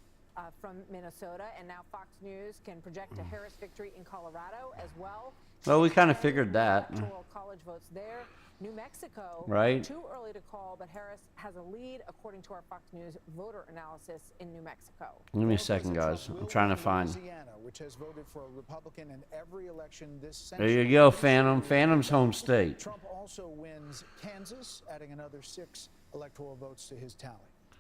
from Minnesota. And now Fox News can project a Harris victory in Colorado as well. Well, we kind of figured that. Electoral college votes there. New Mexico, right? Too early to call, but Harris has a lead according to our Fox News voter analysis in New Mexico. Give me a second, guys. I'm trying to find. Louisiana, which has voted for a Republican in every election this There century. you go, Phantom. Phantom's home state. Trump also wins Kansas, adding another 6 electoral votes to his tally.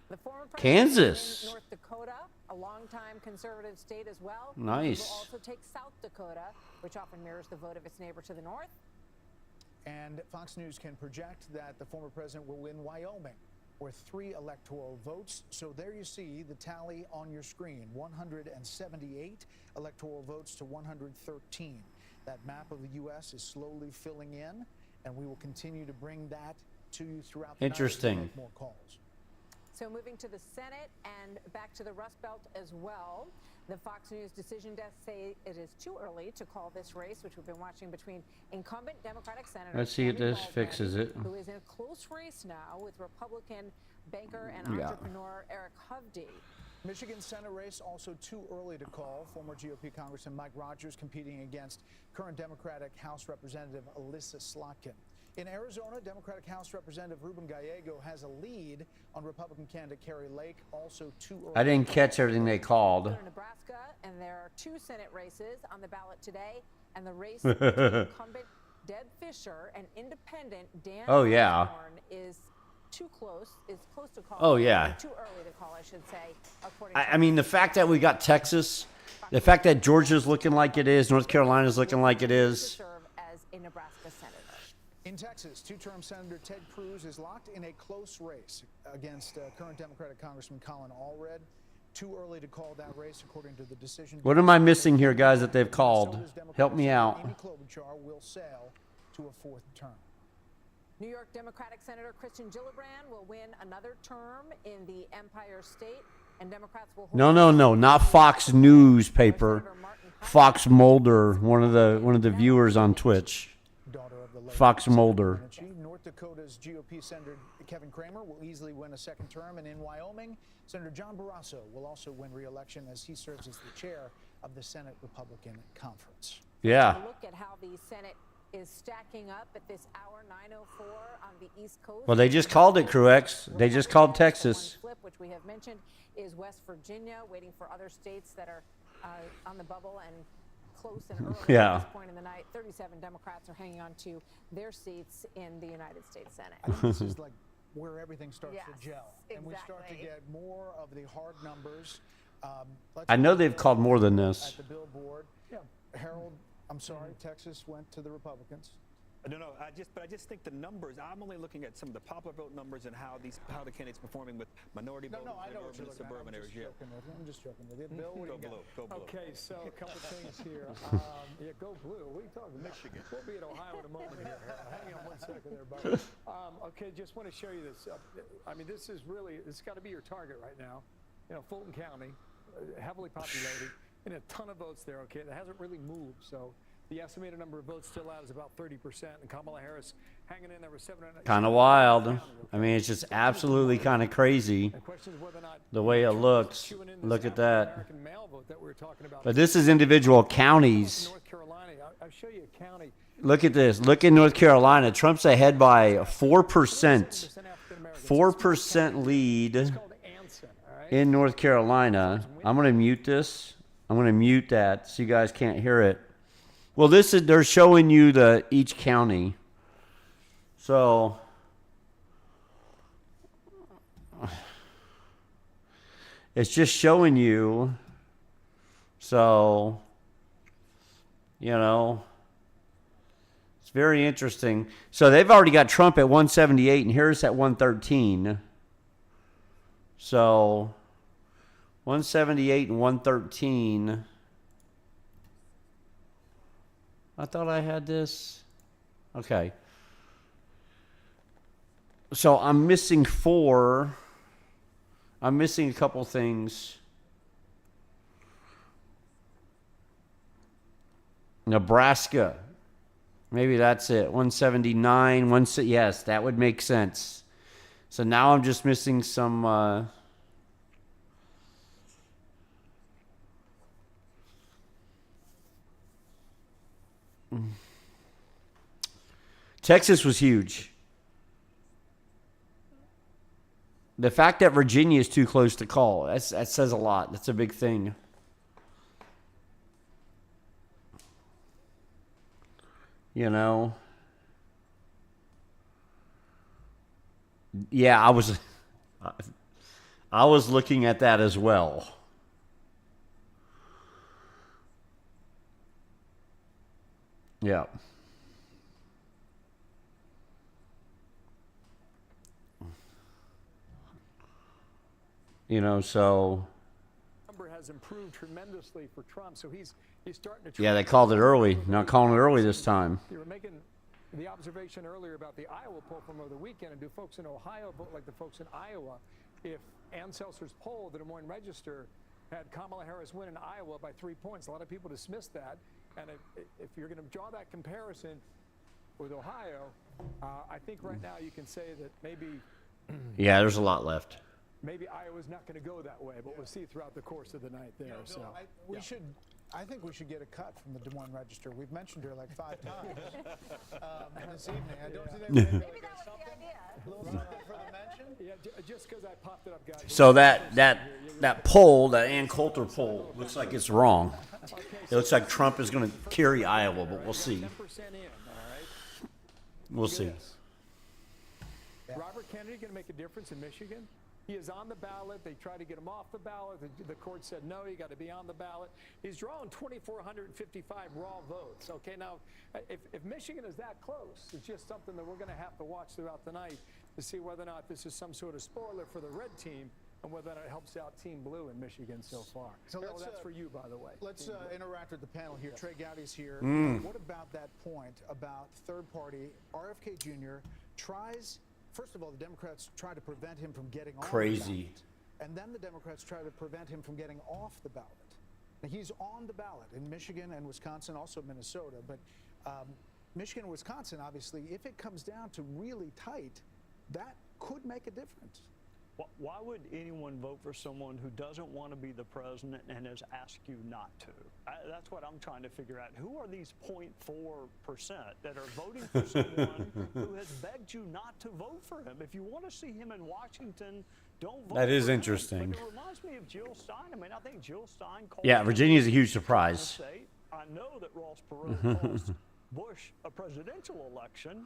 The former Kansas. in North Dakota, a longtime conservative state as well. Nice. Will also take South Dakota, which often mirrors the vote of its neighbor to the north. And Fox News can project that the former president will win Wyoming with 3 electoral votes. So there you see the tally on your screen, 178 electoral votes to 113. That map of the U.S. is slowly filling in, and we will continue to bring that to you throughout the night as we make more calls. So moving to the Senate and back to the Rust Belt as well. The Fox News decision desks say it is too early to call this race, which we've been watching between incumbent Democratic Senator Let's see if Tammy this Baldwin, fixes it. who is in a close race now with Republican banker and entrepreneur Eric Hovde. Michigan Senate race also too early to call. Former GOP Congressman Mike Rogers competing against current Democratic House Representative Alyssa Slotkin. In Arizona, Democratic House Representative Ruben Gallego has a lead on Republican candidate Carrie Lake, also too early. I didn't catch everything they called. Nebraska, and there are 2 Senate races on the ballot today, and the race between incumbent Deb Fischer and independent Dan Osborne is too close. Is close to call. Oh, yeah. Too early to call, I should say. According I mean, the fact that we got Texas, the fact that Georgia's looking like it is, North Carolina's looking like it is. serve as a Nebraska senator. In Texas, 2-term Senator Ted Cruz is locked in a close race against current Democratic Congressman Colin Allred. Too early to call that race, according to the decision. What am I missing here, guys, that they've called? Help me out. Amy Klobuchar will sail to a 4th term. New York Democratic Senator Kristen Gillibrand will win another term in the Empire State, and Democrats will hold No, not Fox News paper. Fox Mulder, one of the viewers on Twitch. Fox Mulder. North Dakota's GOP Senator Kevin Cramer will easily win a 2nd term, and in Wyoming, Senator John Barrasso will also win re-election as he serves as the chair of the Senate Republican Conference. Yeah. Look at how the Senate is stacking up at this hour, 9:04 on the East Coast. Well, they just called it, Crew-X. They just called Texas. Flip, which we have mentioned, is West Virginia, waiting for other states that are on the bubble and close and early at this point in the night. 37 Democrats are hanging on to their seats in the United States Senate. I think this is like where everything starts to gel. Exactly. And we start to get more of the hard numbers. I know they've called more than this. At the billboard. Harold, I'm sorry, Texas went to the Republicans. No, I just think the numbers. I'm only looking at some of the popular vote numbers and how the candidates performing with minority voters in urban and suburban areas. I'm just joking with you. Bill, what do you got? Go blue. Okay, so a couple things here. Go blue. What are you talking about? Michigan. We'll be in Ohio in a moment here. Hang on one second there, buddy. Okay, just want to show you this. I mean, this has got to be your target right now. You know, Fulton County, heavily populated, and a ton of votes there. Okay, that hasn't really moved. So the estimated number of votes still out is about 30%, and Kamala Harris hanging in there with 700. Kind of wild. I mean, it's just absolutely kind of crazy the way it looks. Look at that. But this is individual counties. I'll show you a county. Look at this. Look in North Carolina. Trump's ahead by 4%. 4% lead in North Carolina. I'm going to mute this. I'm going to mute that so you guys can't hear it. Well, they're showing you each county. So it's just showing you. So, it's very interesting. So they've already got Trump at 178 and Harris at 113. So 178 and 113. I thought I had this. Okay. So I'm missing 4. I'm missing a couple things. Nebraska. Maybe that's it. 179. Yes, that would make sense. So now I'm just missing some. Texas was huge. The fact that Virginia is too close to call, that says a lot. That's a big thing. You know? Yeah, I was looking at that as well. Yeah. You know, so Number has improved tremendously for Trump, so he's starting to. yeah, they called it early. Not calling it early this time. You were making the observation earlier about the Iowa poll from over the weekend, and do folks in Ohio vote like the folks in Iowa? If Ann Seltzer's poll, the Des Moines Register, had Kamala Harris win in Iowa by 3 points, a lot of people dismissed that. And if you're going to draw that comparison with Ohio, I think right now you can say that maybe. Yeah, there's a lot left. Maybe Iowa's not going to go that way, but we'll see throughout the course of the night there. Yeah, Bill, I think we should get a cut from the Des Moines Register. We've mentioned her like 5 times this evening. I don't think maybe that was the idea. A little something for the mention. Yeah, just because I popped it up, guys. So that poll, that Ann Coulter poll, looks like it's wrong. It looks like Trump is going to carry Iowa, but we'll see. We'll see. Robert Kennedy going to make a difference in Michigan? He is on the ballot. They tried to get him off the ballot. The court said, no, you got to be on the ballot. He's drawing 2,455 raw votes. Okay, now, if Michigan is that close, it's just something that we're going to have to watch throughout the night to see whether or not this is some sort of spoiler for the red team and whether or not it helps out Team Blue in Michigan so far. So that's for you, by the way. Let's interact with the panel here. Trey Gowdy's here. What about that point about third party? RFK Jr. tries. First of all, the Democrats try to prevent him from getting on the ballot. And then the Democrats try to prevent him from getting off the ballot. Now, he's on the ballot in Michigan and Wisconsin, also Minnesota. But Michigan and Wisconsin, obviously, if it comes down to really tight, that could make a difference. Why would anyone vote for someone who doesn't want to be the president and has asked you not to? That's what I'm trying to figure out. Who are these 0.4% that are voting for someone who has begged you not to vote for him? If you want to see him in Washington, don't vote That is for him. interesting. But it reminds me of Jill Stein. I mean, I think Jill Stein called. Yeah, Virginia's a huge surprise. I know that Ross Perot caused Bush a presidential election.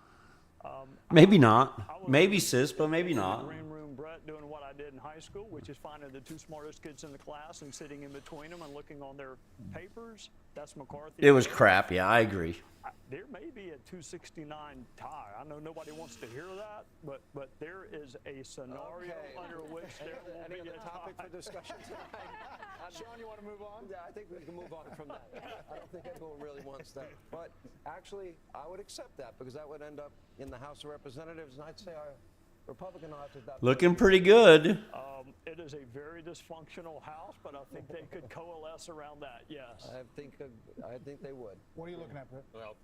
Maybe not. Maybe, sis, but maybe not. Green room Brett doing what I did in high school, which is finding the 2 smartest kids in the class and sitting in between them and looking on their papers. That's McCarthy. It was crap. Yeah, I agree. There may be a 269 tie. I know nobody wants to hear that, but there is a scenario under which there will be a topic for discussion tonight. Sean, you want to move on? Yeah, I think we can move on from that. I don't think anyone really wants that. But actually, I would accept that because that would end up in the House of Representatives, and I'd say our Republican odds at that Looking pretty good. It is a very dysfunctional House, but I think they could coalesce around that, yes. I think they would. What are you looking at, Brett? Well,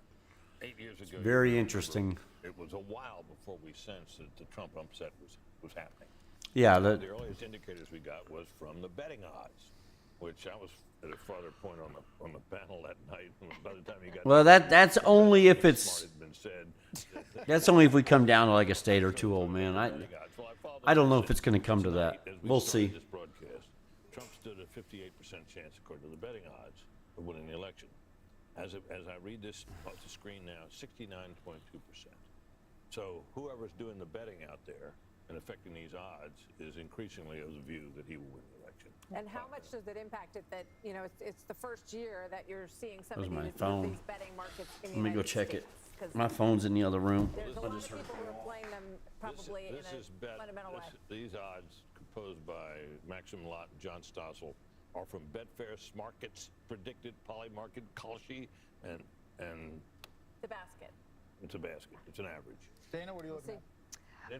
8 years ago. Very interesting. It was a while before we sensed that the Trump upset was happening. Yeah. The earliest indicators we got was from the betting odds, which I was at a farther point on the panel that night. By the time you got Well, that's only if it's. had been said. That's only if we come down to like a state or two, old man. I don't know if it's going to come to that. We'll see. This broadcast, Trump stood a 58% chance, according to the betting odds, of winning the election. As I read this off the screen now, 69.2%. So whoever's doing the betting out there and affecting these odds is increasingly of the view that he will win the election. And how much does it impact it that, you know, it's the first year that you're seeing some That of was my these phone. betting markets in the Let me go United check States? it. 'Cause My phone's in the other room. There's a lot of people who are playing them probably in a fundamental way. These odds, composed by Maxim Lott and John Stossel, are from Betfair, Smarkets, Predicted, Polymarket, Kalshi, and The basket. it's a basket. It's an average. Dana, what are you looking at?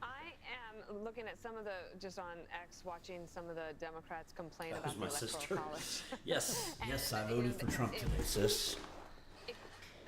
I am looking at some of the, just on X, watching some of the Democrats complain That about was the my Electoral sister. College. Yes, I voted for Trump today, sis.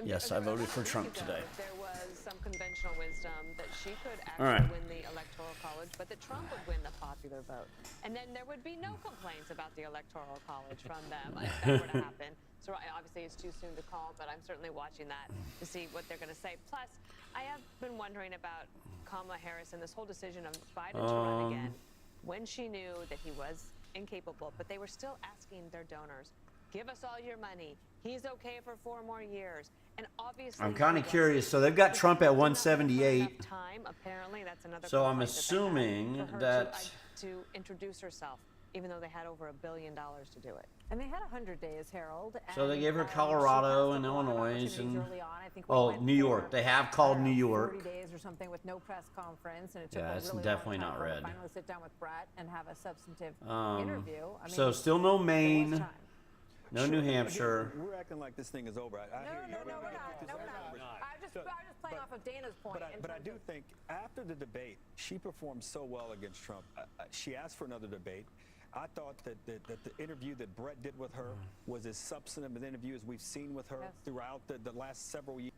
Yes, I voted for Trump today. There was some conventional wisdom that she could All actually right. win the Electoral College, but that Trump would win the popular vote. And then there would be no complaints about the Electoral College from them if that were to happen. So obviously it's too soon to call, but I'm certainly watching that to see what they're going to say. Plus, I have been wondering about Kamala Harris and this whole decision of Biden to run again when she knew that he was incapable, but they were still asking their donors, give us all your money. He's okay for 4 more years. And obviously, I'm kind of curious. So they've got Trump at 178. time. Apparently, that's another So I'm complaint that they assuming had for her that to introduce herself, even though they had over $1 billion to do it. And they had 100 days, Harold. So they and, gave her she Colorado passed and up a lot of Illinois opportunities and early on. I think we oh, went New York. for, They have called I don't know, New York. 40 days or something with no press conference, and it took Yeah, a it's really definitely long time not for her to red. finally sit down with Brett and have a substantive interview. I mean, So still no there was Maine, time. no New Hampshire. We're acting like this thing is over. I hear you. No, we're not. No, we're not. I'm just playing off of Dana's point. But I do think after the debate, she performed so well against Trump. She asked for another debate. I thought that the interview that Brett did with her was as substantive an interview as we've seen with her throughout the last several years.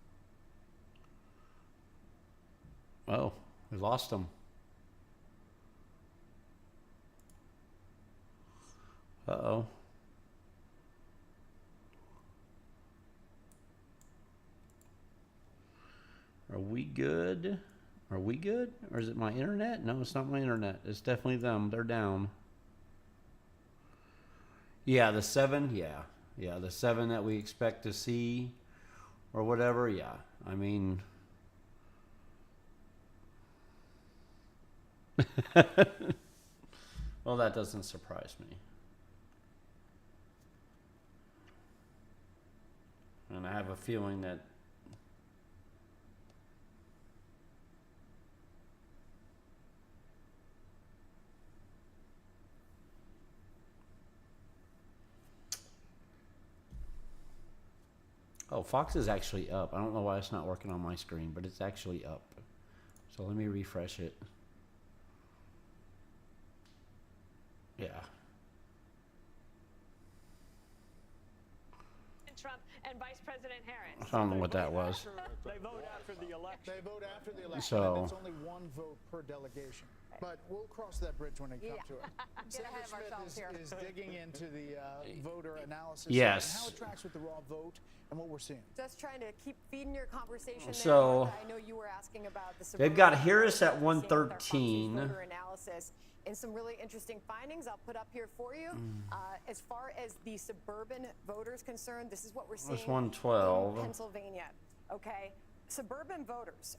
Oh, we lost them. Uh-oh. Are we good? Are we good? Or is it my internet? No, it's not my internet. It's definitely them. They're down. Yeah, the 7. Yeah. Yeah, the 7 that we expect to see or whatever. Yeah. I mean... Well, that doesn't surprise me. And I have a feeling that oh, Fox is actually up. I don't know why it's not working on my screen, but it's actually up. So let me refresh it. Yeah. Trump and Vice President Harris. I don't know what that was. They vote after the election. They vote after the election. So- and it's only 1 vote per delegation. But we'll cross that bridge when it comes to it. Get ahead of ourselves here. Is digging into the voter analysis Yes. and how it tracks with the raw vote and what we're seeing. Just trying to keep feeding your conversation So, there, Martha. I know you were asking about the they've got suburban Harris at voters, seeing with our Fox News 113. voter analysis and some really interesting findings I'll put up here for you. As far as the suburban voters concerned, this is what we're seeing That's 112. in Pennsylvania. Okay, suburban voters.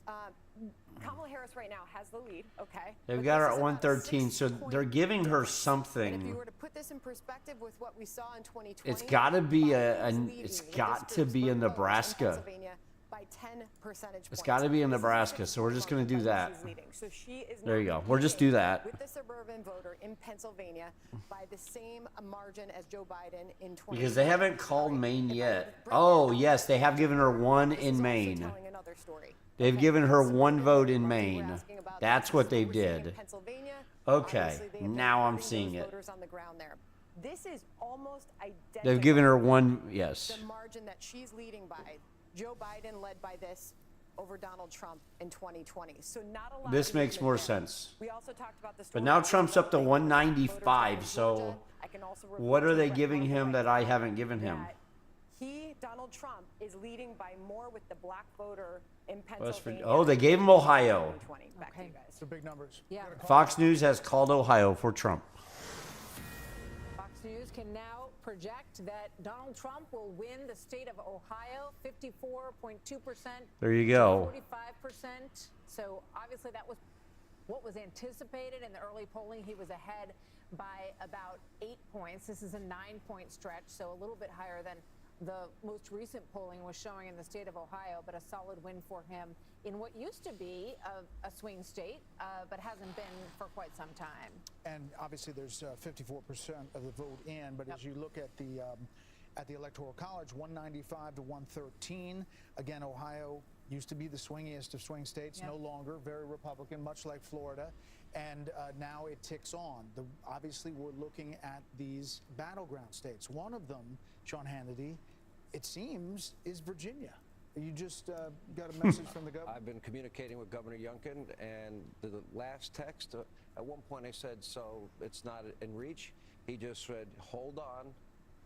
Kamala Harris right now has the lead. Okay, They've but got her this at is about a 113, so 6-point they're giving her difference. And if something. you were to put this in perspective with what we saw in 2020, It's got to be Biden is leading it's the got to district's be in vote in Nebraska. Pennsylvania by 10 percentage It's points. got to be in This is Nebraska, the so we're just going to do that. she's leading. So she is There you now go. We'll just do that. with the suburban voter in Pennsylvania by the same margin as Joe Biden in 2020. Because they haven't called Maine yet. Oh, yes, they have given her 1 in Maine. telling another story. They've given her 1 vote in Maine. That's what they We're seeing in did. Pennsylvania. Okay, Obviously, they have been now I'm hurting seeing those it. voters on the ground there. This is almost identical. They've given her 1, yes. The margin that she's leading by, Joe Biden led by this over Donald Trump in 2020. So not a lot. This of makes movement more there. sense. We also talked about the But story now about Trump's up to voting 195, voters in so Georgia. I can also report what are to they Brett giving Murphy him right that I now haven't given him? that Donald Trump, is leading by more with the black voter in West Pennsylvania. Virginia. Oh, they gave him Ohio. 2020. Back to you guys. So big numbers. Yeah. Fox News has called Ohio for Trump. Fox News can now project that Donald Trump will win the state of Ohio 54.2%. There you go. 45%. So obviously that was what was anticipated in the early polling. He was ahead by about 8 points. This is a 9-point stretch, so a little bit higher than the most recent polling was showing in the state of Ohio, but a solid win for him in what used to be a swing state, but hasn't been for quite some time. And obviously there's 54% of the vote in, but as you look at the Electoral College, 195 to 113. Again, Ohio used to be the swingiest of swing states, no longer, very Republican, much like Florida. And now it ticks on. Obviously, we're looking at these battleground states. One of them, Sean Hannity, it seems, is Virginia. You just got a message from the governor? I've been communicating with Governor Youngkin, and the last text, at one point I said, so it's not in reach. He just said, hold on,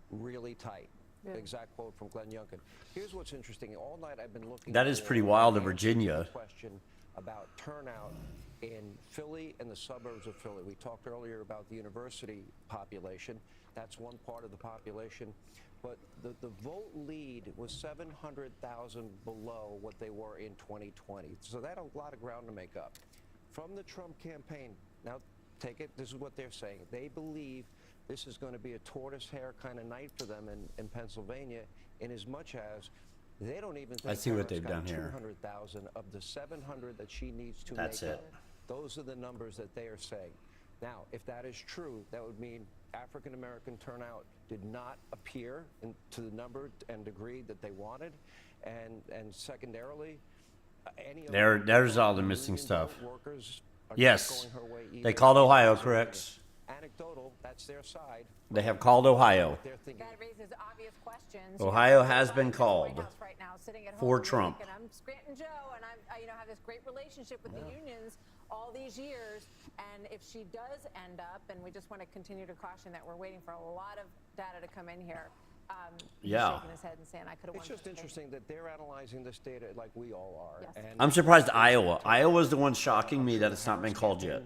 really tight. Yeah. Exact quote from Glenn Youngkin. Here's what's interesting. All night I've been looking. That is pretty wild in Virginia. Question about turnout in Philly and the suburbs of Philly. We talked earlier about the university population. That's one part of the population. But the vote lead was 700,000 below what they were in 2020. So that's a lot of ground to make up. From the Trump campaign, now take it, this is what they're saying. They believe this is going to be a tortoise hare kind of night for them in Pennsylvania, in as much as they don't even think I see what Harris they've got done here. 200,000 of the 700 that she needs to That's make it. up. Those are the numbers that they are saying. Now, if that is true, that would mean African-American turnout did not appear to the number and degree that they wanted. And secondarily, any There's all the missing stuff. workers are Yes. not going her way either. They called Ohio, correct? Anecdotal, that's their side. They have called Ohio. They're thinking. That raises obvious questions. Ohio has been White called House right now, sitting at home for all week, Trump. And I'm Scranton Joe, and I have this great relationship with the unions all these years. And if she does end up, and we just want to continue to caution that we're waiting for a lot of data to come in here. He's Yeah. shaking his head and saying, I could have won. It's just interesting that they're analyzing this data like we all are. Yes. And I'm surprised Iowa. Iowa's the one shocking me that it's not been called yet.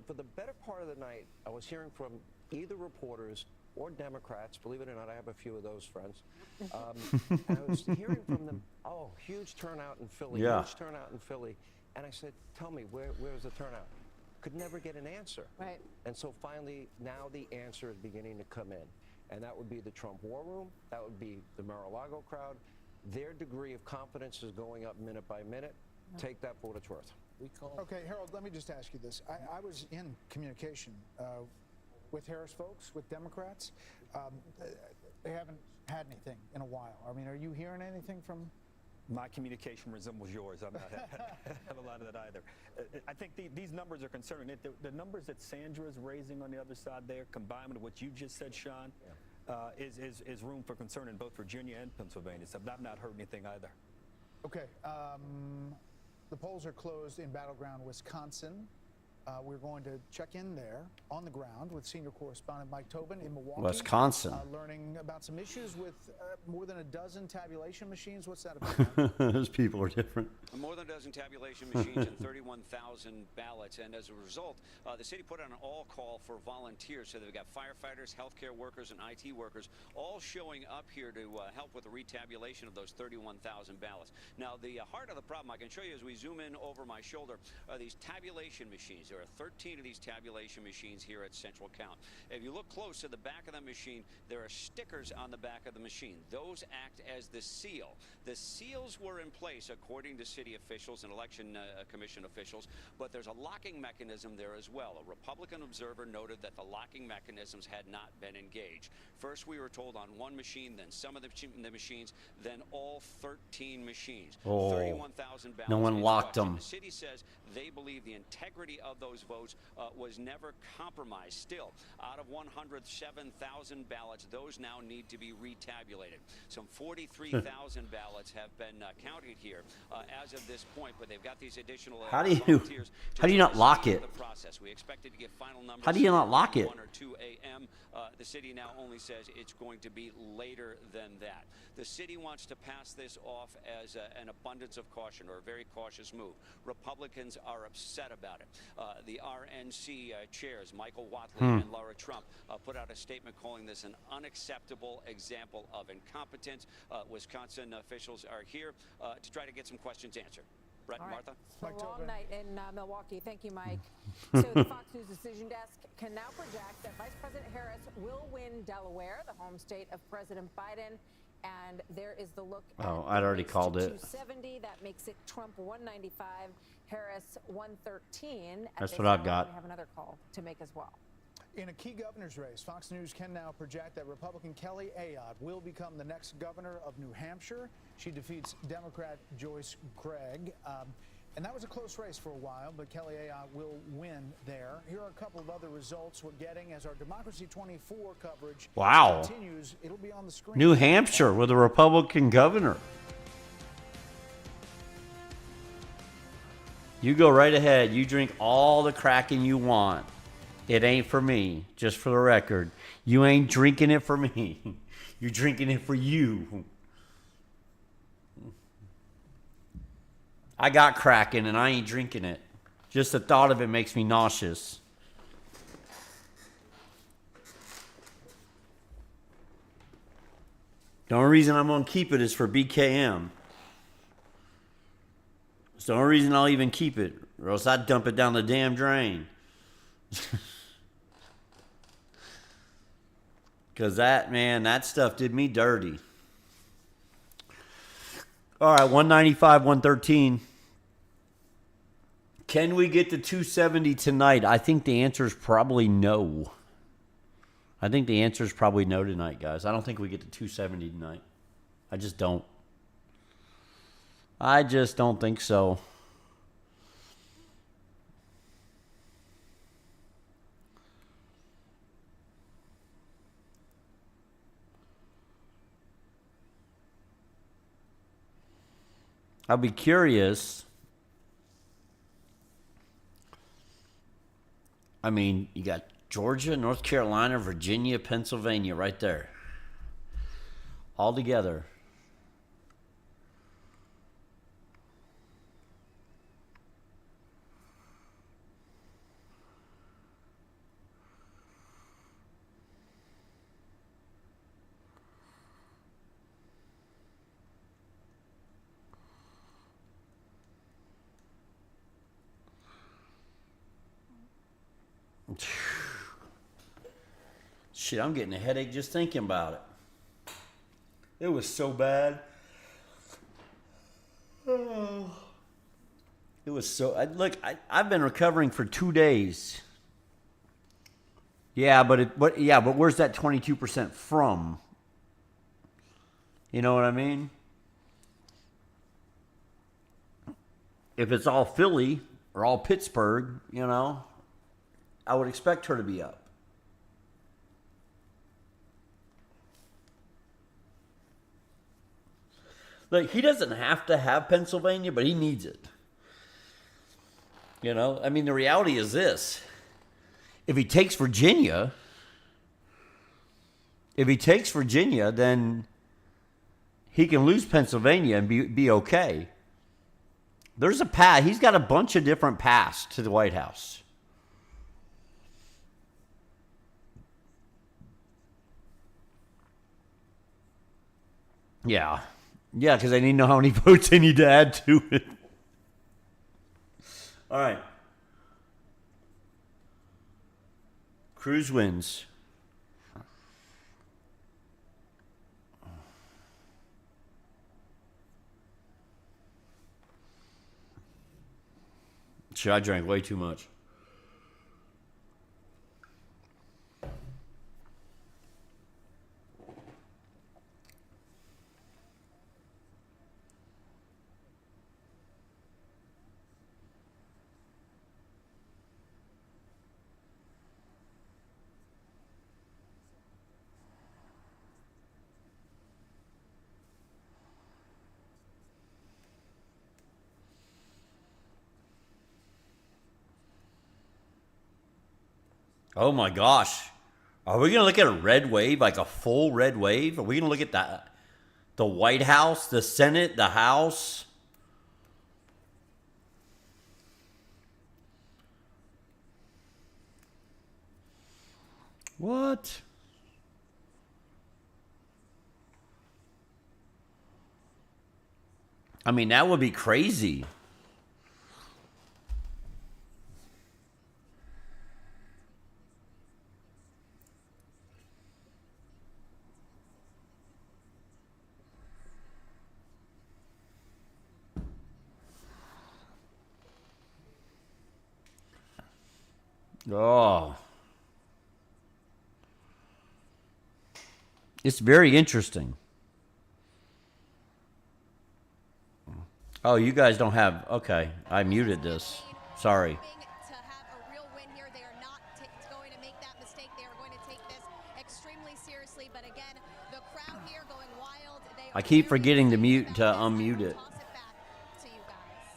For the better part of the night, I was hearing from either reporters or Democrats. Believe it or not, I have a few of those friends. And I was hearing from them, oh, huge turnout in Philly, Yeah. huge turnout in Philly. And I said, tell me, where's the turnout? Could never get an answer. Right. And so finally, now the answer is beginning to come in. And that would be the Trump War Room. That would be the Mar-a-Lago crowd. Their degree of confidence is going up minute by minute. Take that for what it's worth. Okay, Harold, let me just ask you this. I was in communication with Harris folks, with Democrats. They haven't had anything in a while. I mean, are you hearing anything from? My communication resembles yours. I'm not have a lot of that either. I think these numbers are concerning. The numbers that Sandra is raising on the other side there, combined with what you just said, Sean, is room for concern in both Virginia and Pennsylvania. So I've not heard anything either. Okay. The polls are closed in battleground Wisconsin. We're going to check in there on the ground with senior correspondent Mike Tobin in Milwaukee. Wisconsin. Learning about some issues with more than a dozen tabulation machines. What's that about? Those people are different. More than a dozen tabulation machines and 31,000 ballots. And as a result, the city put out an all-call for volunteers. So they've got firefighters, healthcare workers, and IT workers all showing up here to help with the retabulation of those 31,000 ballots. Now, the heart of the problem, I can show you as we zoom in over my shoulder, are these tabulation machines. There are 13 of these tabulation machines here at Central Count. If you look close to the back of the machine, there are stickers on the back of the machine. Those act as the seal. The seals were in place, according to city officials and election commission officials, but there's a locking mechanism there as well. A Republican observer noted that the locking mechanisms had not been engaged. First, we were told on one machine, then some of the machines, then all 13 machines. Oh, 31,000 ballots. no one locked them. The city says they believe the integrity of those votes was never compromised. Still, out of 107,000 ballots, those now need to be retabulated. Some 43,000 ballots have been counted here as of this point, but they've got these additional How do you volunteers to not lock speed it? the process. We expected to get final numbers. How do you not lock it? 1 or 2 a.m. The city now only says it's going to be later than that. The city wants to pass this off as an abundance of caution, or a very cautious move. Republicans are upset about it. The RNC chairs, Michael Whatley and Laura Trump, put out a statement calling this an unacceptable example of incompetence. Wisconsin officials are here to try to get some questions answered. Brett and Martha? It's a long night in Milwaukee. Thank you, Mike. So the Fox News Decision Desk can now project that Vice President Harris will win Delaware, the home state of President Biden. And there is the look at I'd already called it. 270. That makes it Trump 195, Harris 113. That's what I've got. We have another call to make as well. In a key governor's race, Fox News can now project that Republican Kelly Ayotte will become the next governor of New Hampshire. She defeats Democrat Joyce Gregg. And that was a close race for a while, but Kelly Ayotte will win there. Here are a couple of other results we're getting as our Democracy 24 coverage continues. It'll be on the screen. New Hampshire with a Republican governor. You go right ahead. You drink all the Kraken you want. It ain't for me, just for the record. You ain't drinking it for me. You're drinking it for you. I got Kraken and I ain't drinking it. Just the thought of it makes me nauseous. The only reason I'm going to keep it is for BKM. It's the only reason I'll even keep it, or else I'd dump it down the damn drain. Because that stuff did me dirty. All right, 195, 113. Can we get to 270 tonight? I think the answer is probably no. I think the answer is probably no tonight, guys. I don't think we get to 270 tonight. I just don't. I just don't think so. I'll be curious. I mean, you got Georgia, North Carolina, Virginia, Pennsylvania right there. All together. Shit, I'm getting a headache just thinking about it. It was so bad. Oh. It was so... I've been recovering for 2 days. Yeah, but where's that 22% from? You know what I mean? If it's all Philly or all Pittsburgh, you know, I would expect her to be up. Like, he doesn't have to have Pennsylvania, but he needs it. You know, I mean, the reality is this. If he takes Virginia, then he can lose Pennsylvania and be okay. There's a path. He's got a bunch of different paths to the White House. Yeah. Yeah, because I need to know how many votes I need to add to it. All right. Cruz wins. Shit, I drank way too much. Oh my gosh. Are we going to look at a red wave, like a full red wave? Are we going to look at the White House, the Senate, the House? What? I mean, that would be crazy. Oh. It's very interesting. Oh, you guys don't have... Okay, I muted this. Sorry. I keep forgetting to unmute it.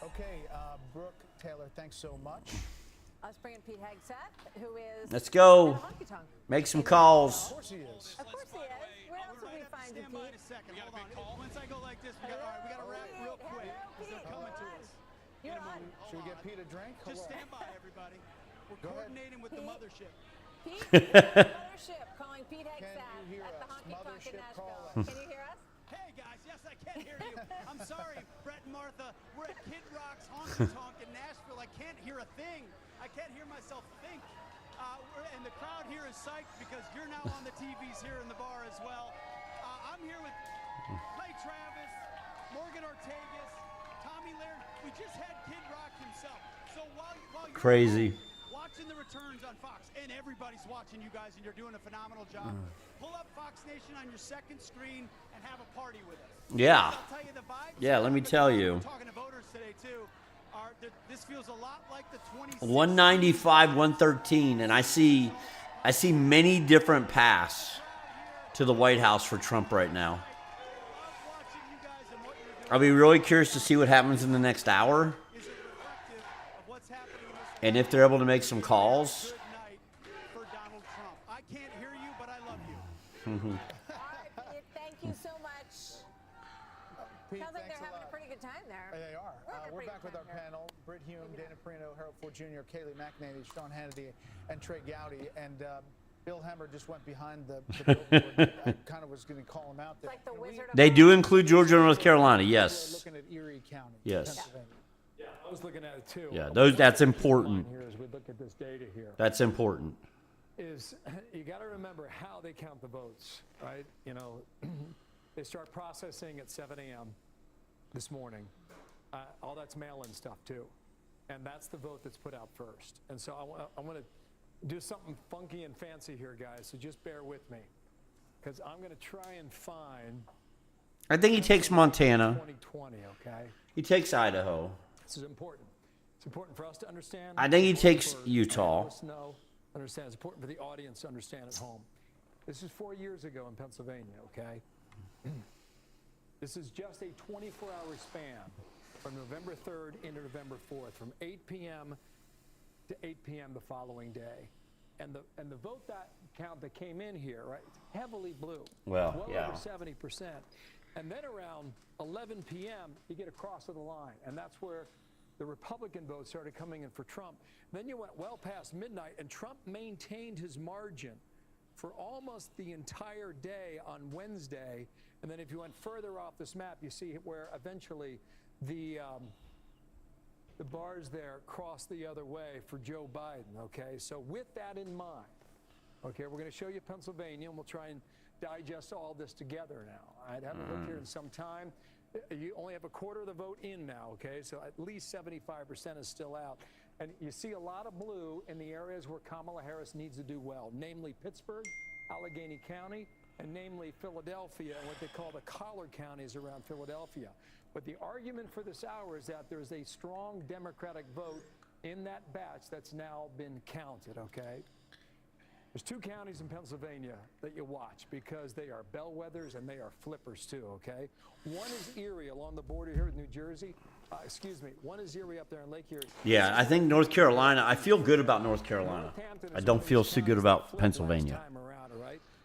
Okay, Brooke, Taylor, thanks so much. Let's bring in Pete Hegseth, who is Let's go. at a honky-tonk. Make some calls. Of course he is. Of course he is. Where else would we find you, Pete? Hold on. Once I go like this, we got to wrap real quick because they're coming to us. You're on. Should we get Pete a drink? Just stand by, everybody. We're coordinating with the mothership. Pete, mothership calling Pete Hegseth at the honky-tonk in Nashville. Can you hear us? Hey guys, yes I can hear you. I'm sorry, Brett and Martha. We're at Kid Rock's honky tonk in Nashville. I can't hear a thing. I can't hear myself think. And the crowd here is psyched because you're now on the TVs here in the bar as well. I'm here with Clay Travis, Morgan Ortegas, Tommy Laird. We just had Kid Rock himself. So while you're Crazy. watching the returns on Fox, and everybody's watching you guys, and you're doing a phenomenal job. Pull up Fox Nation on your second screen and have a party with us. Yeah. I'll tell you the vibes. Yeah, let me tell you. We're talking to voters today too. This feels a lot like the 2016. 195, 113, and I see many different paths to the White House for Trump right now. I'll be really curious to see what happens in the next hour, and if they're able to make some calls. For Donald Trump. I can't hear you, but I love you. All right, Pete, thank you so much. Pete, Sounds like thanks they're a having lot. a pretty good time there. They are. having a We're pretty back good with our time here. panel. Britt Hume, Dana Perino, Harold Ford Jr., Kayleigh McEnany, Sean Hannity, and Trey Gowdy. And Bill Hemmer just went behind the billboard. I kind of was going to call him out there. It's like the Wizard of They Oz. do include Georgia and North Carolina, We're yes. looking at Erie County, Yes. Pennsylvania. Yeah, I was looking at it too. Yeah, that's important. Here as we look at this data here. That's important. Is you got to remember how they count the votes, right? You know, they start processing at 7 a.m. this morning. All that's mail-in stuff too, and that's the vote that's put out first. And so I want to do something funky and fancy here, guys. So just bear with me, because I'm going to try and find. I think he takes Montana. 2020, okay. He takes Idaho. This is important. It's important for us to understand. I think he It's takes important for Utah. analysts to know, understand. It's important for the audience to understand at home. This is 4 years ago in Pennsylvania, okay? This is just a 24-hour span from November 3rd into November 4th, from 8 p.m. to 8 p.m. the following day. And the vote that count that came in here, right, it's heavily blue. Well, yeah. Over 70%. And then around 11 p.m., you get across to the line, and that's where the Republican votes started coming in for Trump. Then you went well past midnight, and Trump maintained his margin for almost the entire day on Wednesday. And then if you went further off this map, you see where eventually the bars there cross the other way for Joe Biden, okay? So with that in mind, okay, we're going to show you Pennsylvania, and we'll try and digest all this together now. I haven't looked here in some time. You only have a quarter of the vote in now, okay? So at least 75% is still out. And you see a lot of blue in the areas where Kamala Harris needs to do well, namely Pittsburgh, Allegheny County, and namely Philadelphia and what they call the collar counties around Philadelphia. But the argument for this hour is that there's a strong Democratic vote in that batch that's now been counted, okay? There's two counties in Pennsylvania that you watch because they are bellwethers and they are flippers too, okay? One is Erie along the border here with New Jersey. One is Erie up there in Lake Erie. Yeah, I think North Carolina, I feel good about North Carolina. I don't feel so good about Pennsylvania.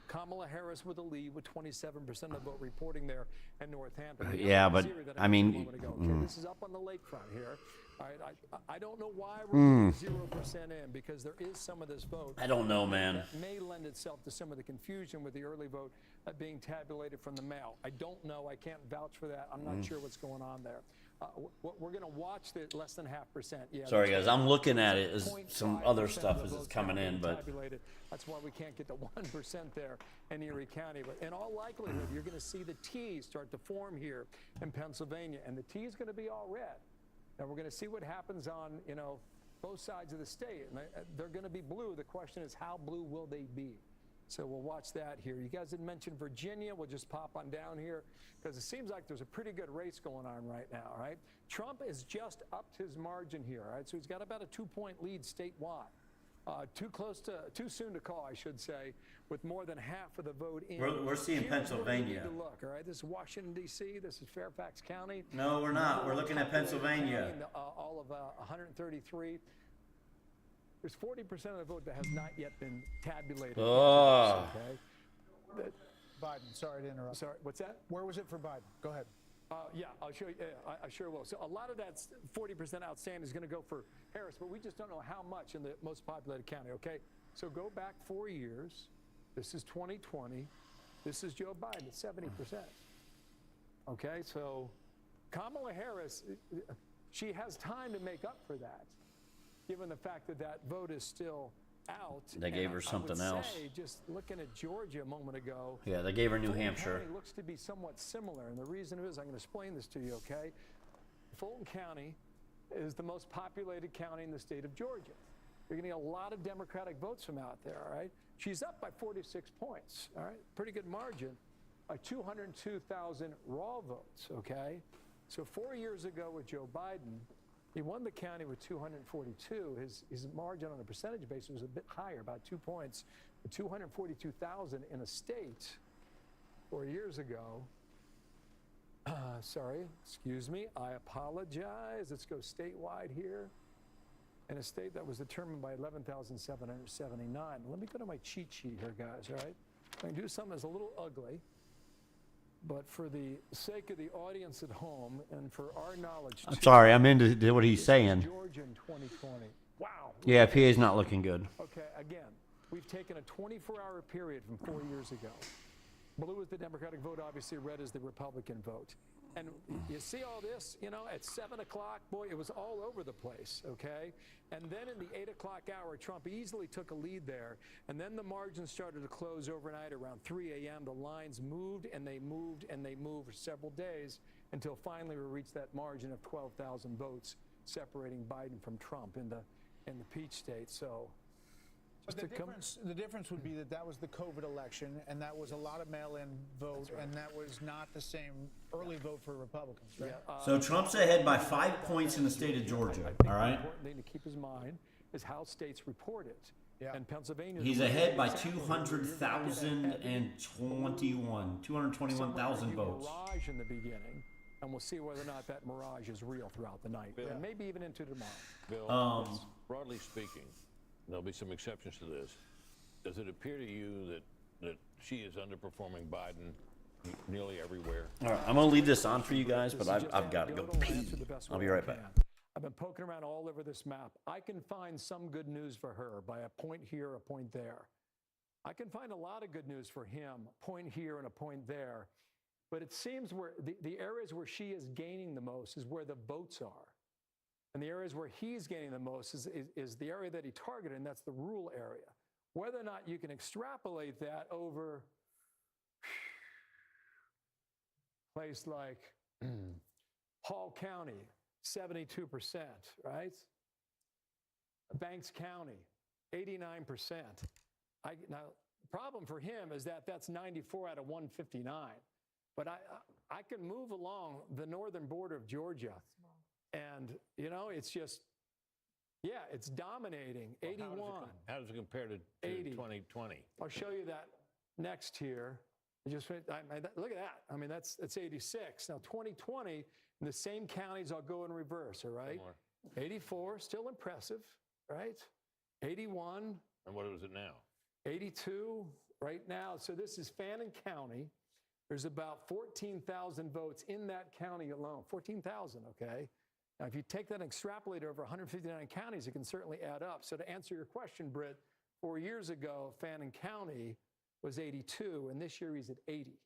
Kamala Harris with a lead with 27% of the vote reporting there in Northampton. Yeah, but I mean, this is up on the lakefront here. All right, I don't know why we're 0% in, because there is some of this vote. I don't know, man. That may lend itself to some of the confusion with the early vote being tabulated from the mail. I don't know. I can't vouch for that. I'm not sure what's going on there. We're going to watch the less than 0.5%. Yeah. Sorry, guys. I'm looking at it as some other stuff as it's coming in, but that's why we can't get the 1% there in Erie County. But in all likelihood, you're going to see the T start to form here in Pennsylvania, and the T is going to be all red. Now we're going to see what happens on, both sides of the state, and they're going to be blue. The question is, how blue will they be? So we'll watch that here. You guys didn't mention Virginia. We'll just pop on down here because it seems like there's a pretty good race going on right now, right? Trump has just upped his margin here, right? So he's got about a 2-point lead statewide. Too soon to call, I should say, with more than half of the vote in. We're seeing Here's where we Pennsylvania. need to look, all right? This is Washington, D.C. This is Fairfax County. No, we're not. We're looking at Pennsylvania. All of 133. There's 40% of the vote that has not yet been tabulated. Oh. Okay. Biden, sorry to interrupt. Sorry, what's that? Where was it for Biden? Go ahead. Yeah, I'll show you. I sure will. So a lot of that 40% outstanding is going to go for Harris, but we just don't know how much in the most populated county, okay? So go back 4 years. This is 2020. This is Joe Biden at 70%. Okay, so Kamala Harris, she has time to make up for that, given the fact that that vote is still out. They gave her something else. Just looking at Georgia a moment ago. Yeah, they gave her New Hampshire. County looks to be somewhat similar, and the reason is I'm going to explain this to you, okay? Fulton County is the most populated county in the state of Georgia. You're going to get a lot of Democratic votes from out there, all right? She's up by 46 points, all right? Pretty good margin. 202,000 raw votes, okay? So 4 years ago with Joe Biden, he won the county with 242. His margin on a percentage basis was a bit higher, about 2 points. 242,000 in a state 4 years ago. Sorry, excuse me. I apologize. Let's go statewide here. In a state that was determined by 11,779. Let me go to my cheat sheet here, guys, all right? I'm going to do something that's a little ugly. But for the sake of the audience at home and for our knowledge, I'm sorry, I'm into what he's saying. Georgia in 2020. Wow. Yeah, PA's not looking good. Okay, again, we've taken a 24-hour period from 4 years ago. Blue is the Democratic vote, obviously red is the Republican vote. And you see all this, you know, at 7 o'clock, boy, it was all over the place, okay? And then in the 8 o'clock hour, Trump easily took a lead there. And then the margins started to close overnight around 3 a.m. The lines moved and they moved and they moved for several days until finally we reached that margin of 12,000 votes separating Biden from Trump in the Peach State. So. But the difference would be that was the COVID election, and that was a lot of mail-in vote, and that was not the same early vote for Republicans, right? Yeah, So Trump's ahead by 5 points in the state of Georgia, all right? The important thing to keep in mind is how states report it. Yeah. And Pennsylvania. He's ahead by 221,000 votes. Mirage in the beginning, and we'll see whether or not that mirage is real throughout the night, and maybe even into tomorrow. Bill, broadly speaking, there'll be some exceptions to this. Does it appear to you that she is underperforming Biden nearly everywhere? All right, I'm going to leave this on for you guys, but I've got to go pee. I'll be right back. I've been poking around all over this map. I can find some good news for her by a point here, a point there. I can find a lot of good news for him, a point here and a point there. But it seems where the areas where she is gaining the most is where the votes are. And the areas where he's gaining the most is the area that he targeted, and that's the rural area. Whether or not you can extrapolate that over a place like Hall County, 72%, right? Banks County, 89%. Now, the problem for him is that that's 94 out of 159. But I can move along the northern border of Georgia. And, you know, it's just, yeah, it's dominating. 81. How does it compare to 2020? I'll show you that next here. Look at that. I mean, that's 86. Now, 2020, in the same counties, I'll go in reverse, all right? 84, still impressive, right? 81. And what is it now? 82 right now. So this is Fannin County. There's about 14,000 votes in that county alone. 14,000, okay? Now, if you take that and extrapolate over 159 counties, it can certainly add up. So to answer your question, Britt, 4 years ago, Fannin County was 82, and this year he's at 80.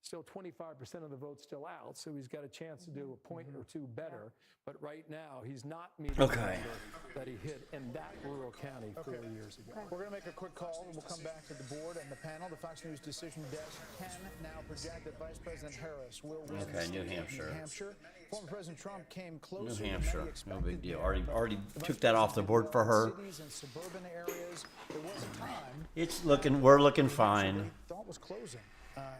Still 25% of the votes still out, so he's got a chance to do a point or two better. But right now, he's not meeting the number that he hit in that rural county 4 years ago. We're going to make a quick call, and we'll come back to the board and the panel. The Fox News decision desk can now project that Vice President Harris will win the state of New Hampshire. Former President Trump came closer New Hampshire, than many no expected big deal. there, Already took that off the board for her. Cities and suburban areas, there was a time We're looking fine. thought was closing.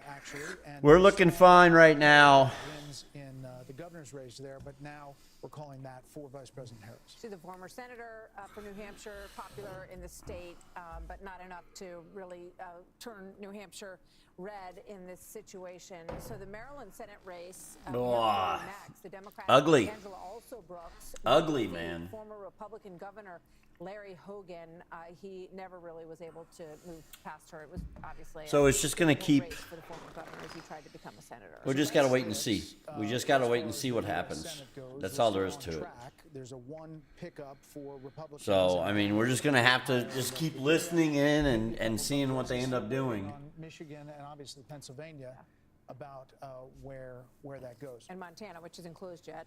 Actually, and We're looking fine right now. Wins in the governor's race there, but now we're calling that for Vice President Harris. She's the former senator for New Hampshire, popular in the state, but not enough to really turn New Hampshire red in this situation. So the Maryland Senate race, next, the Democrat Ugly. Angela also Brooks, Ugly, the man. former Republican governor Larry Hogan, he never really was able to move past her. It was obviously So it's just going to keep. race for the former governor as he tried to become a senator. We just got to wait and see. We just got to wait and see what happens. That's all there is to it. There's a one pickup for Republicans. So, I mean, we're just going to have to just keep listening in and seeing what they end up doing. On Michigan and obviously Pennsylvania about where that goes. And Montana, which isn't closed yet.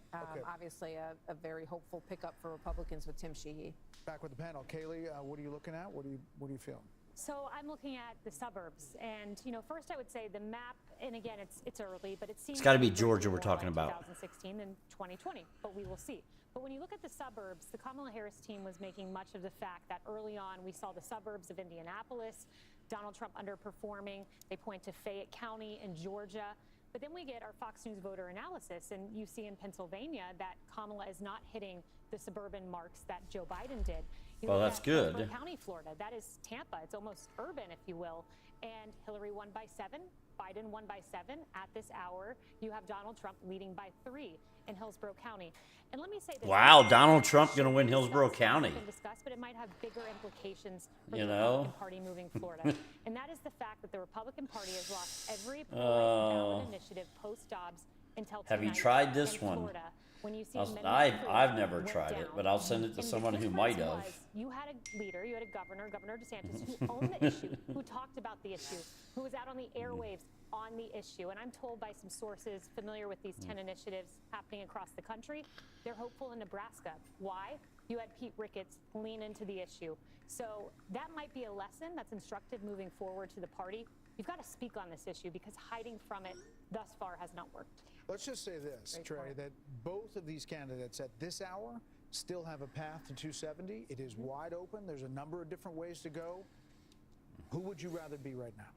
Obviously, a very hopeful pickup for Republicans with Tim Sheehy. Back with the panel, Kaylee. What are you looking at? What do you feel? So I'm looking at the suburbs, and first I would say the map. And again, it's early, but it seems It's got to be like Georgia more we're talking like about. 2016 than 2020, but we will see. But when you look at the suburbs, the Kamala Harris team was making much of the fact that early on we saw the suburbs of Indianapolis, Donald Trump underperforming. They point to Fayette County in Georgia. But then we get our Fox News voter analysis, and you see in Pennsylvania that Kamala is not hitting the suburban marks that Joe Biden did. You Well, look that's at good. Hillsborough County, Florida. That is Tampa. It's almost urban, if you will. And Hillary won by 7. Biden won by 7. At this hour, you have Donald Trump leading by 3 in Hillsborough County. And let me say this. Wow, Donald Trump going to win Hillsborough County. Discussed, but it might have bigger implications for You the know? Republican Party moving Florida. And that is the fact that the Republican Party has lost every ballot initiative post-Dobbs until tonight. Have you tried this in one? Florida, when you see I've never tried it, but I'll send it to someone who might have. You had a leader, you had a governor, Governor DeSantis, who owned the issue, who talked about the issue, who was out on the airwaves on the issue. And I'm told by some sources familiar with these 10 initiatives happening across the country, they're hopeful in Nebraska. Why? You had Pete Ricketts lean into the issue. So that might be a lesson that's instructive moving forward to the party. You've got to speak on this issue because hiding from it thus far has not worked. Let's just say this, Trey, that both of these candidates at this hour still have a path to 270. It is wide open. There's a number of different ways to go. Who would you rather be right now?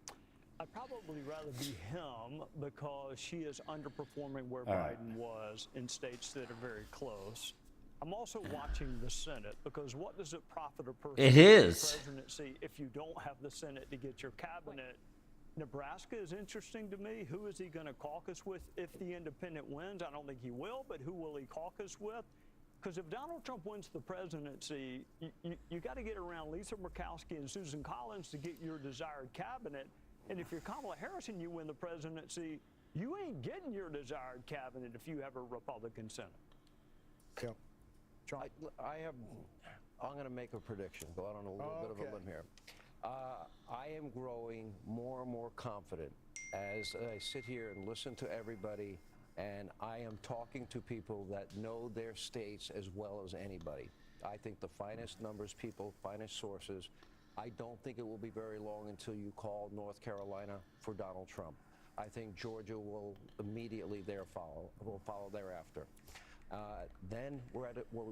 I'd probably rather be him because she is underperforming where All right. Biden was in states that are very close. I'm also watching the Senate because what does it profit a person It to is. the presidency if you don't have the Senate to get your cabinet? Nebraska is interesting to me. Who is he going to caucus with if the independent wins? I don't think he will, but who will he caucus with? Because if Donald Trump wins the presidency, you got to get around Lisa Murkowski and Susan Collins to get your desired cabinet. And if you're Kamala Harris and you win the presidency, you ain't getting your desired cabinet if you have a Republican Senate. Yep. I'm going to make a prediction, go out on a little bit of a limb here. I am growing more and more confident as I sit here and listen to everybody, and I am talking to people that know their states as well as anybody. I think the finest numbers people, finest sources. I don't think it will be very long until you call North Carolina for Donald Trump. I think Georgia will immediately follow thereafter. Then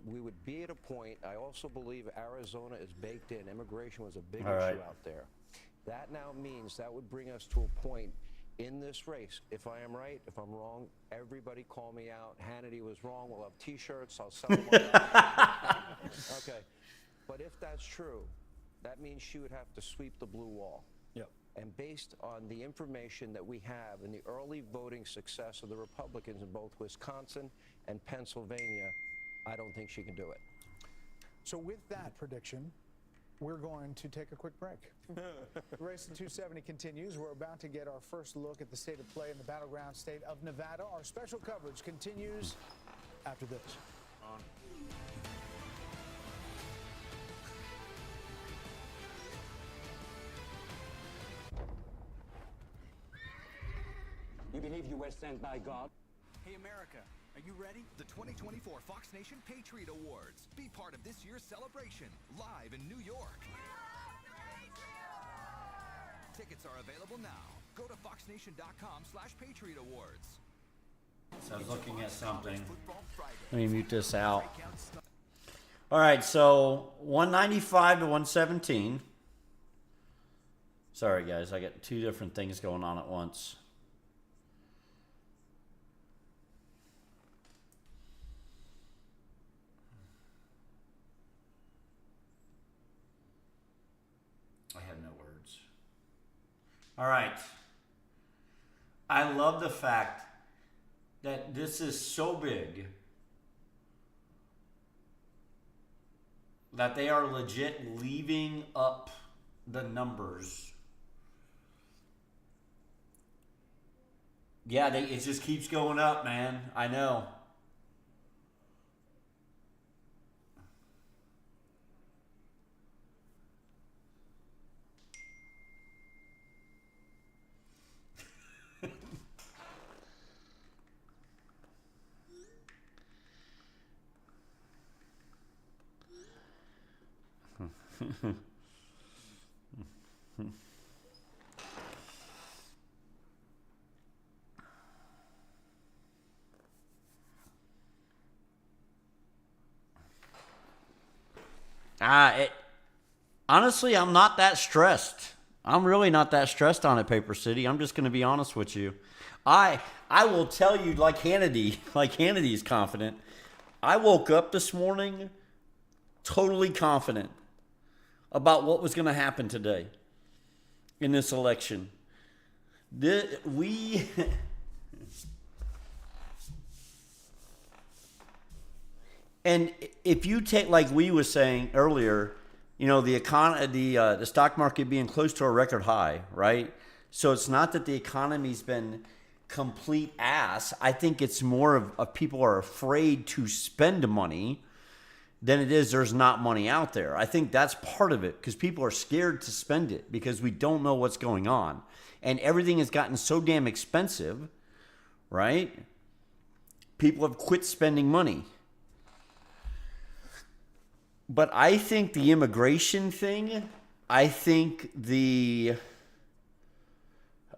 we would be at a point. I also believe Arizona is baked in. Immigration was a big issue out there. That now means that would bring us to a point in this race. If I am right, if I'm wrong, everybody call me out. Hannity was wrong. We'll have T-shirts. I'll sell them. Okay. But if that's true, that means she would have to sweep the blue wall. Yep. And based on the information that we have and the early voting success of the Republicans in both Wisconsin and Pennsylvania, I don't think she can do it. So with that prediction, we're going to take a quick break. The race to 270 continues. We're about to get our first look at the state of play in the battleground state of Nevada. Our special coverage continues after this. You believe you were sent by God? Hey, America, are you ready? The 2024 Fox Nation Patriot Awards. Be part of this year's celebration, live in New York. Tickets are available now. Go to foxnation.com/Patriot Awards. So I was looking at something. Let me mute this out. All right, so 195 to 117. Sorry, guys, I got two different things going on at once. All right. I love the fact that this is so big that they are legit leaving up the numbers. Yeah, it just keeps going up, man. I know. Honestly, I'm not that stressed. I'm really not that stressed on it, Paper City. I'm just going to be honest with you. I will tell you, like Hannity's confident. I woke up this morning totally confident about what was going to happen today in this election. And if you take, like we was saying earlier, you know, the stock market being close to a record high, right? So it's not that the economy's been complete ass. I think it's more of people are afraid to spend money than it is there's not money out there. I think that's part of it because people are scared to spend it because we don't know what's going on. And everything has gotten so damn expensive, right? People have quit spending money. But I think the immigration thing, I think the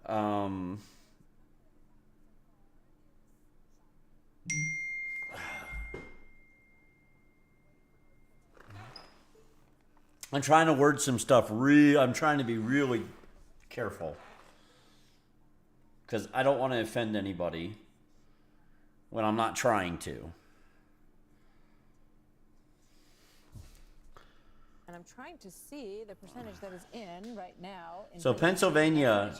I'm trying to word some stuff. I'm trying to be really careful because I don't want to offend anybody when I'm not trying to. And I'm trying to see the percentage that is in right now. So Pennsylvania,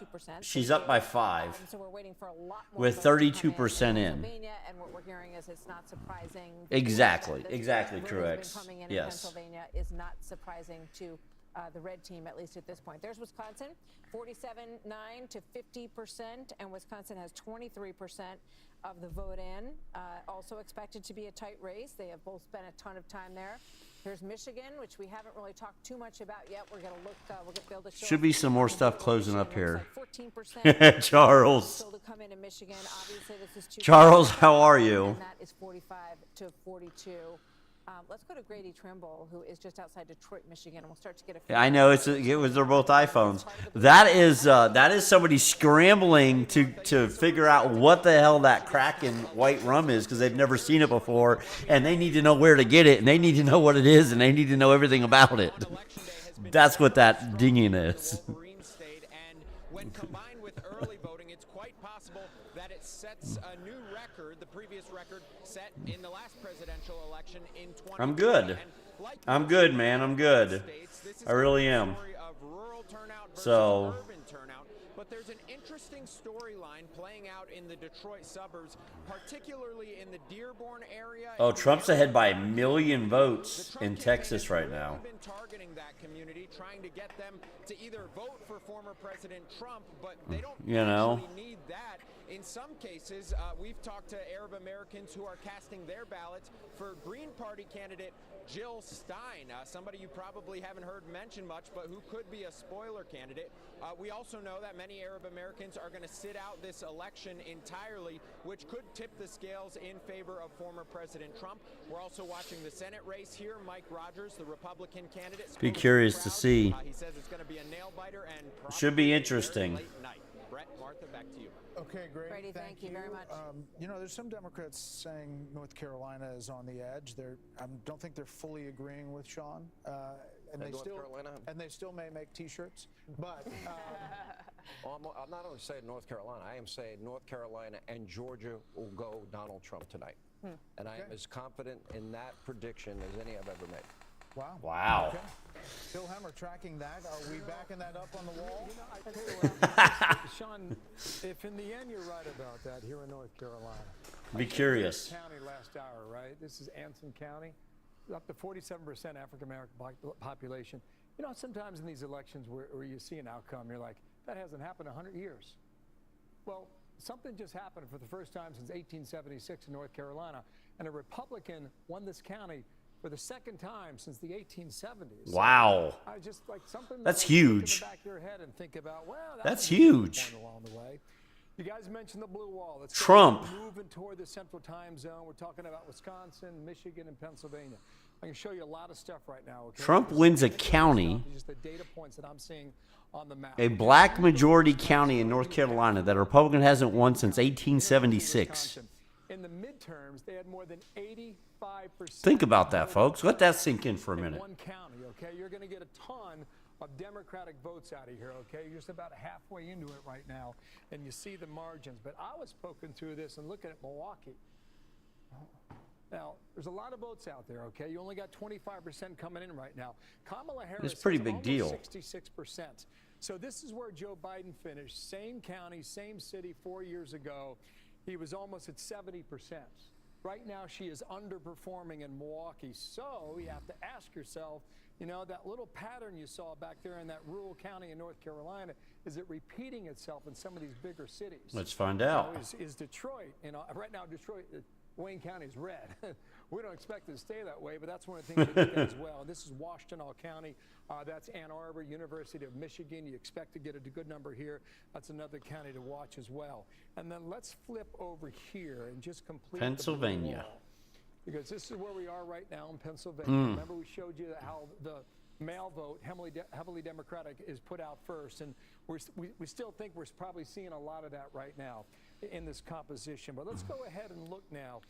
she's up by 5. So we're waiting for a lot more with 32% in. Pennsylvania, and what we're hearing is it's not surprising. Exactly Correct. correct. Coming in Yes. Pennsylvania is not surprising to the red team, at least at this point. There's Wisconsin, 47.9 to 50%, and Wisconsin has 23% of the vote in. Also expected to be a tight race. They have both spent a ton of time there. Here's Michigan, which we haven't really talked too much about yet. We're going to look. We're going to be able to show. Should be some more stuff closing up here. Like 14%. Charles. Still to come in Michigan. Obviously, this is Charles, how are you? And that is 45 to 42. Let's go to Grady Trimble, who is just outside Detroit, Michigan, and we'll start to get a. I know they're both iPhones. That is somebody scrambling to figure out what the hell that Kraken white rum is because they've never seen it before, and they need to know where to get it, and they need to know what it is, and they need to know everything about it. That's what that dinging is. When combined with early voting, it's quite possible that it sets a new record, the previous record set in the last presidential election in 2020. I'm good. I'm good, man. I'm good. I really am. So. But there's an interesting storyline playing out in the Detroit suburbs, particularly in the Dearborn area. Oh, Trump's ahead by 1 million votes in Texas right now. Been targeting that community, trying to get them to either vote for former President Trump, but they don't actually need that. In some cases, we've talked to Arab Americans who are casting their ballots for Green Party candidate Jill Stein, somebody you probably haven't heard mentioned much, but who could be a spoiler candidate. We also know that many Arab Americans are going to sit out this election entirely, which could tip the scales in favor of former President Trump. We're also watching the Senate race here. Mike Rogers, the Republican candidate. Be curious to see. He says it's going to be a nail biter and should be interesting. Brett, Martha, back to you. Okay, great. Brady, thank you very much. You know, there's some Democrats saying North Carolina is on the edge. I don't think they're fully agreeing with Sean, and they still may make T-shirts. But I'm not only saying North Carolina. I am saying North Carolina and Georgia will go Donald Trump tonight, and I am as confident in that prediction as any I've ever made. Wow. Wow. Okay. Bill Hemmer tracking that. Are we backing that up on the wall? You know, I tell you what, Sean, if in the end you're right about that here in North Carolina. Be curious. County last hour, right? This is Anson County. Up to 47% African-American population. You know, sometimes in these elections where you see an outcome, you're like, that hasn't happened in 100 years. Well, something just happened for the first time since 1876 in North Carolina, and a Republican won this county for the second time since the 1870s. Wow. So I just like something that's huge. In the huge. back of your head and think about, well, that's huge. Along the way. You guys mentioned the blue wall. Let's Trump. Moving toward the central time zone. We're talking about Wisconsin, Michigan, and Pennsylvania. I can show you a lot of stuff right now. Okay? Trump wins a county, just the data points that I'm seeing on the map. a black majority county in North Carolina that a Republican hasn't won since 1876. In the midterms, they had more than 85%. Think about that, folks. Let that sink in for a minute. One county, okay? You're going to get a ton of Democratic votes out of here, okay? You're just about halfway into it right now, and you see the margins. But I was poking through this and looking at Milwaukee. Now, there's a lot of votes out there, okay? You only got 25% coming in right now. Kamala Harris It's a pretty has big almost deal. 66%. So this is where Joe Biden finished. Same county, same city 4 years ago. He was almost at 70%. Right now, she is underperforming in Milwaukee. So you have to ask yourself, you know, that little pattern you saw back there in that rural county in North Carolina, is it repeating itself in some of these bigger cities? Let's find out. You know, is Detroit, you know, right now Detroit, Wayne County is red. We don't expect it to stay that way, but that's one of the things we look at as well. This is Washtenaw County. That's Ann Arbor, University of Michigan. You expect to get a good number here. That's another county to watch as well. And then let's flip over here and just complete Pennsylvania. the blue wall, because this is where we are right now in Pennsylvania. Remember, we showed you how the mail vote, heavily Democratic, is put out first, and we still think we're probably seeing a lot of that right now in this composition. But let's go ahead and look now.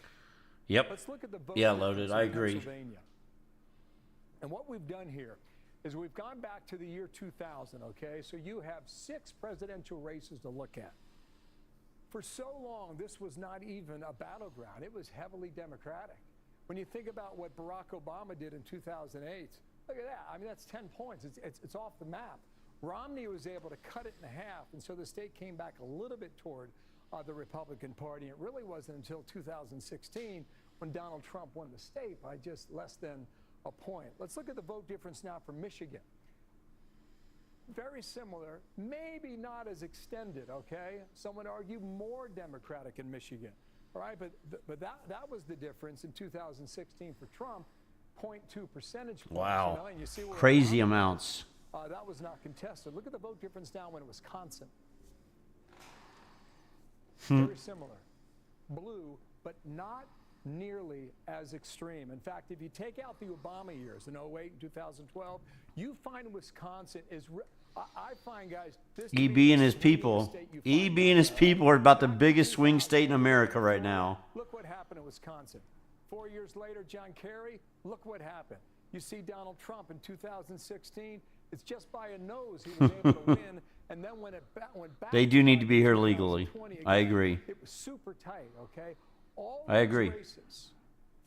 Yep. Let's look at the vote. Yeah, loaded. I agree. Pennsylvania. And what we've done here is we've gone back to the year 2000, okay? So you have 6 presidential races to look at. For so long, this was not even a battleground. It was heavily Democratic. When you think about what Barack Obama did in 2008, look at that. I mean, that's 10 points. It's off the map. Romney was able to cut it in half, and so the state came back a little bit toward the Republican Party. It really wasn't until 2016 when Donald Trump won the state by just less than a point. Let's look at the vote difference now for Michigan. Very similar, maybe not as extended, okay? Some would argue more Democratic in Michigan, all right? But that was the difference in 2016 for Trump, 0.2 percentage points. Wow. You know, and you see where Crazy amounts. that was not contested. Look at the vote difference now in Wisconsin. Very similar. Blue, but not nearly as extreme. In fact, if you take out the Obama years in 08 and 2012, you find Wisconsin is, I find, guys, this EB and his people. EB and his people are about the biggest swing state in America right now. Look what happened in Wisconsin. 4 years later, John Kerry, look what happened. You see Donald Trump in 2016, it's just by a nose he was able to win. And then when it went back, They do need to be here legally. I agree. It was super tight, okay? All I agree. Races,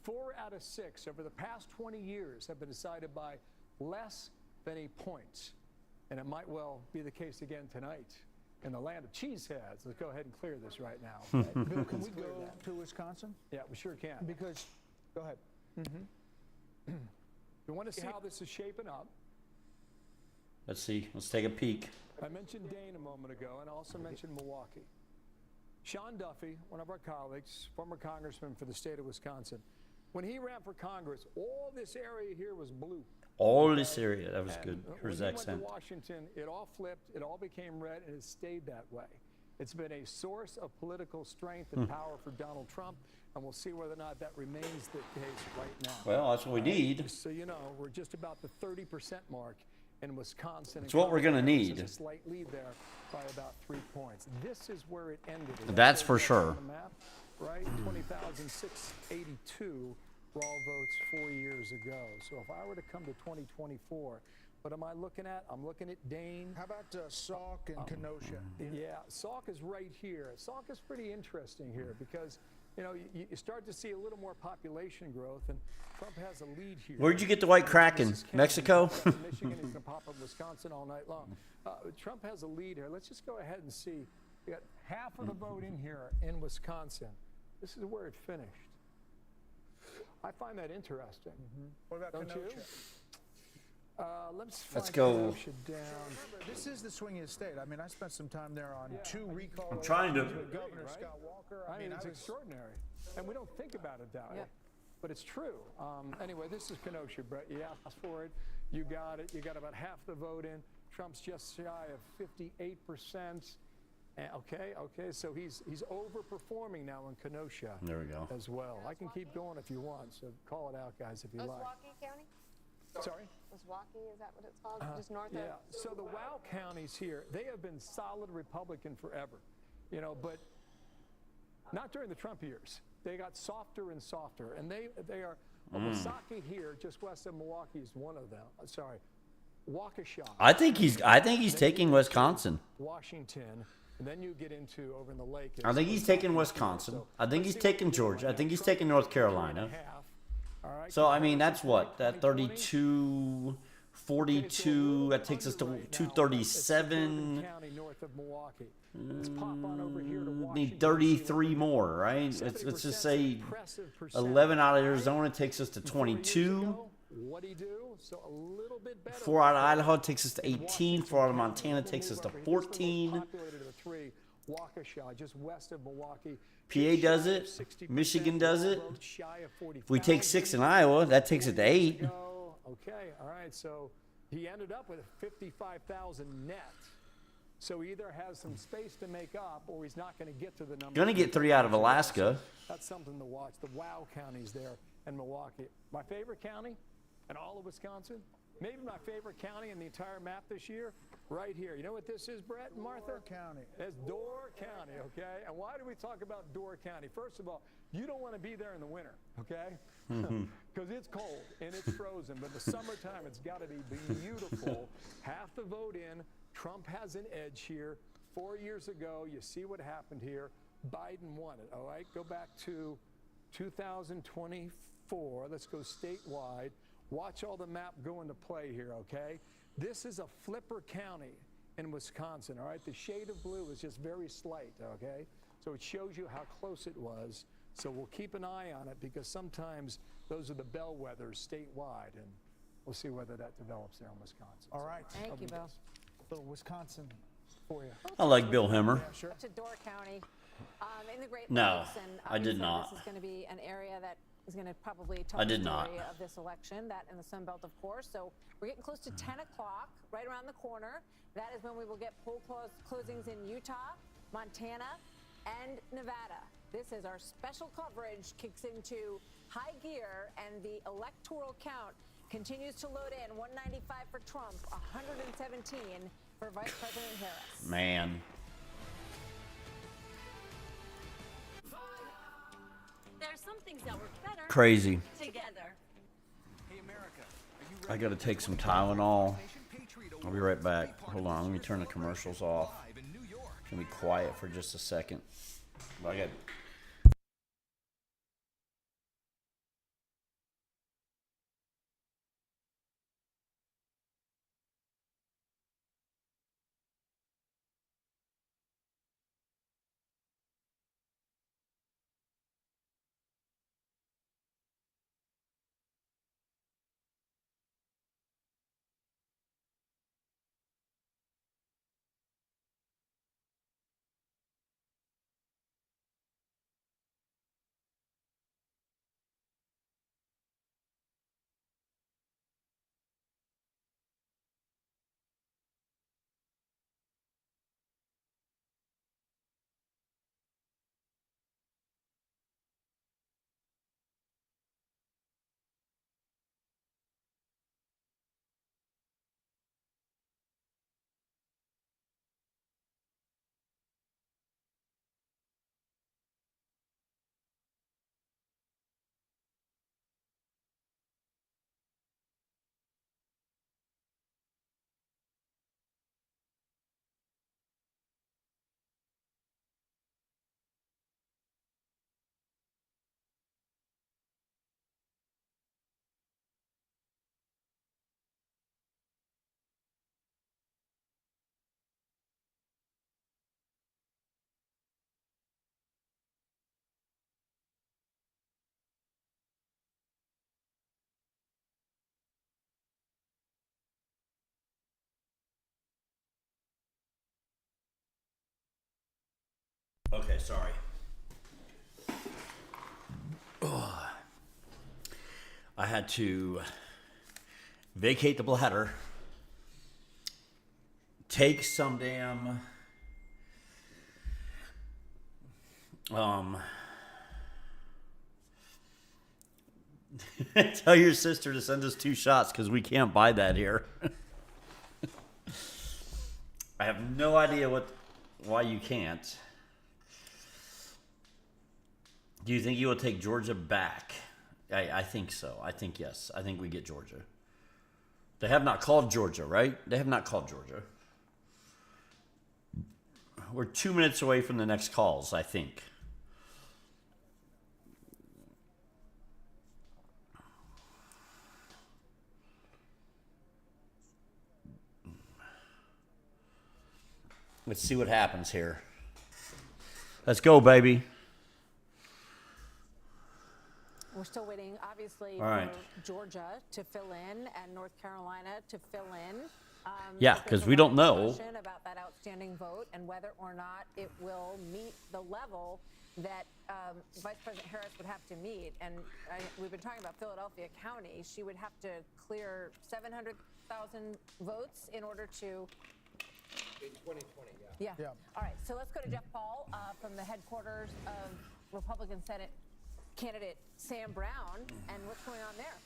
4 out of 6 over the past 20 years have been decided by less than a point. And it might well be the case again tonight in the land of cheeseheads. Let's go ahead and clear this right now. Okay? Bill, can we go to Wisconsin? Yeah, we sure can. Because, go ahead. You want to see how this is shaping up? Let's see. Let's take a peek. I mentioned Dane a moment ago, and I also mentioned Milwaukee. Sean Duffy, one of our colleagues, former congressman for the state of Wisconsin, when he ran for Congress, all this area here was blue. All this area. That was good. When Here's he went accent. to Washington, it all flipped, it all became red, and it stayed that way. It's been a source of political strength and power for Donald Trump, and we'll see whether or not that remains the case right now. Well, that's what we need. So, you know, we're just about the 30% mark in Wisconsin. That's what we're going to need. A slight lead there by about 3 points. This is where it ended. That's for sure. On the map, right? 20,682 raw votes 4 years ago. So if I were to come to 2024, what am I looking at? I'm looking at Dane. How about Sauk and Kenosha? Yeah, Sauk is right here. Sauk is pretty interesting here because you know, you start to see a little more population growth, and Trump has a lead here. Where'd you get the white Kraken? Mexico? Michigan, he's going to pop up Wisconsin all night long. Trump has a lead here. Let's just go ahead and see. We got half of the vote in here in Wisconsin. This is where it finished. I find that interesting. What about Don't Kenosha? you? Let's go. Kenosha down. Remember, this is the swingiest state. I mean, I spent some time there on 2 recall. I'm trying to. elections with Governor Scott Walker. I mean, it's extraordinary. And we don't think about it that way. But it's true. Anyway, this is Kenosha, Brett. You asked for it. You got it. You got about half the vote in. Trump's just shy of 58%. Okay, so he's overperforming now in Kenosha. There we go. As well. I can keep going if you want, so call it out, guys, if you like. Milwaukee County? Sorry? Milwaukee, is that what it's called? Just north of? Yeah, so the WOW counties here, they have been solid Republican forever, you know, but not during the Trump years. They got softer and softer, and they are, Wasaki here, just west of Milwaukee, is one of them. Sorry, Waukesha. I think he's taking Wisconsin. Washington. And then you get into over in the lake. I think he's taking Wisconsin. I think he's taking Georgia. I think he's taking North Carolina. So, I mean, that's what? That 32, 42, that takes us to 237. Need 33 more, right? Let's just say 11 out of Arizona takes us to 22. What'd he do? So a little bit better. 4 out of Idaho takes us to 18. 4 out of Montana takes us to 14. Waukesha, just west of Milwaukee. PA does it. Michigan does it. If we take 6 in Iowa, that takes it to 8. Okay, all right. So he ended up with 55,000 net. So he either has some space to make up, or he's not going to get to the number. Going to get 3 out of Alaska. That's something to watch. The WOW counties there in Milwaukee. My favorite county in all of Wisconsin, maybe my favorite county in the entire map this year, right here. You know what this is, Brett and Martha? Door County. It's Door County, okay? And why do we talk about Door County? First of all, you don't want to be there in the winter, okay? Because it's cold and it's frozen. But in the summertime, it's got to be beautiful. Half the vote in. Trump has an edge here. 4 years ago, you see what happened here. Biden won it, all right? Go back to 2024. Let's go statewide. Watch all the map go into play here, okay? This is a flipper county in Wisconsin, all right? The shade of blue is just very slight, okay? So it shows you how close it was. So we'll keep an eye on it because sometimes those are the bellwethers statewide, and we'll see whether that develops there in Wisconsin. All right. Thank you, Bill. Little Wisconsin for you. I like Bill Hemmer. Yeah, sure. To Door County in the Great No, Lakes. And I did not. This is going to be an area that is going to probably tell I the did not. story of this election, that in the Sun Belt, of course. So we're getting close to 10 o'clock, right around the corner. That is when we will get poll closings in Utah, Montana, and Nevada. This is our special coverage, kicks into high gear, and the electoral count continues to load in. 195 for Trump, 117 for Vice President Harris. Man. There's some things that work better Crazy. together. Hey, America, are you I got to take some Tylenol. I'll be right back. Hold on. Let me turn the commercials off. Can be quiet for just a second. I got Okay, sorry. Oh. I had to vacate the bladder, take some damn tell your sister to send us 2 shots because we can't buy that here. I have no idea why you can't. Do you think you will take Georgia back? I think so. I think yes. I think we get Georgia. They have not called Georgia, right? They have not called Georgia. We're 2 minutes away from the next calls, I think. Let's see what happens here. Let's go, baby. We're still waiting, obviously, for Georgia to fill in and North Carolina to fill in. Yeah, because we don't know about that outstanding vote and whether or not it will meet the level that Vice President Harris would have to meet. And we've been talking about Philadelphia County. She would have to clear 700,000 votes in order to... In 2020, yeah. All right, so let's go to Jeff Paul from the headquarters of Republican Senate candidate Sam Brown, and what's going on there?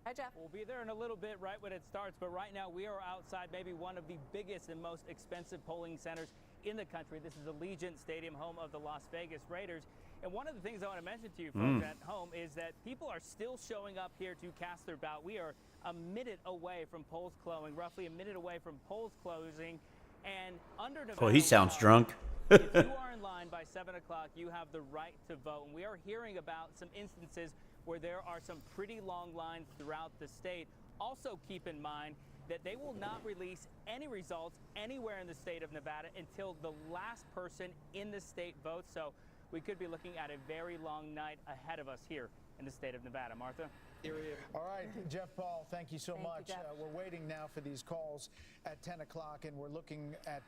Hi, Jeff. We'll be there in a little bit, right when it starts, but right now we are outside maybe one of the biggest and most expensive polling centers in the country. This is Allegiant Stadium, home of the Las Vegas Raiders. And one of the things I want to mention to you folks at home is that people are still showing up here to cast their ballot. We are a minute away from polls closing, roughly a minute away from polls closing, and under Nevada Oh, he sounds drunk. if you are in line by 7 o'clock, you have the right to vote. And we are hearing about some instances where there are some pretty long lines throughout the state. Also keep in mind that they will not release any results anywhere in the state of Nevada until the last person in the state votes. So we could be looking at a very long night ahead of us here in the state of Nevada. Martha? All right, Jeff Paul, thank you so much. We're waiting now for these calls at 10 o'clock, and we're looking at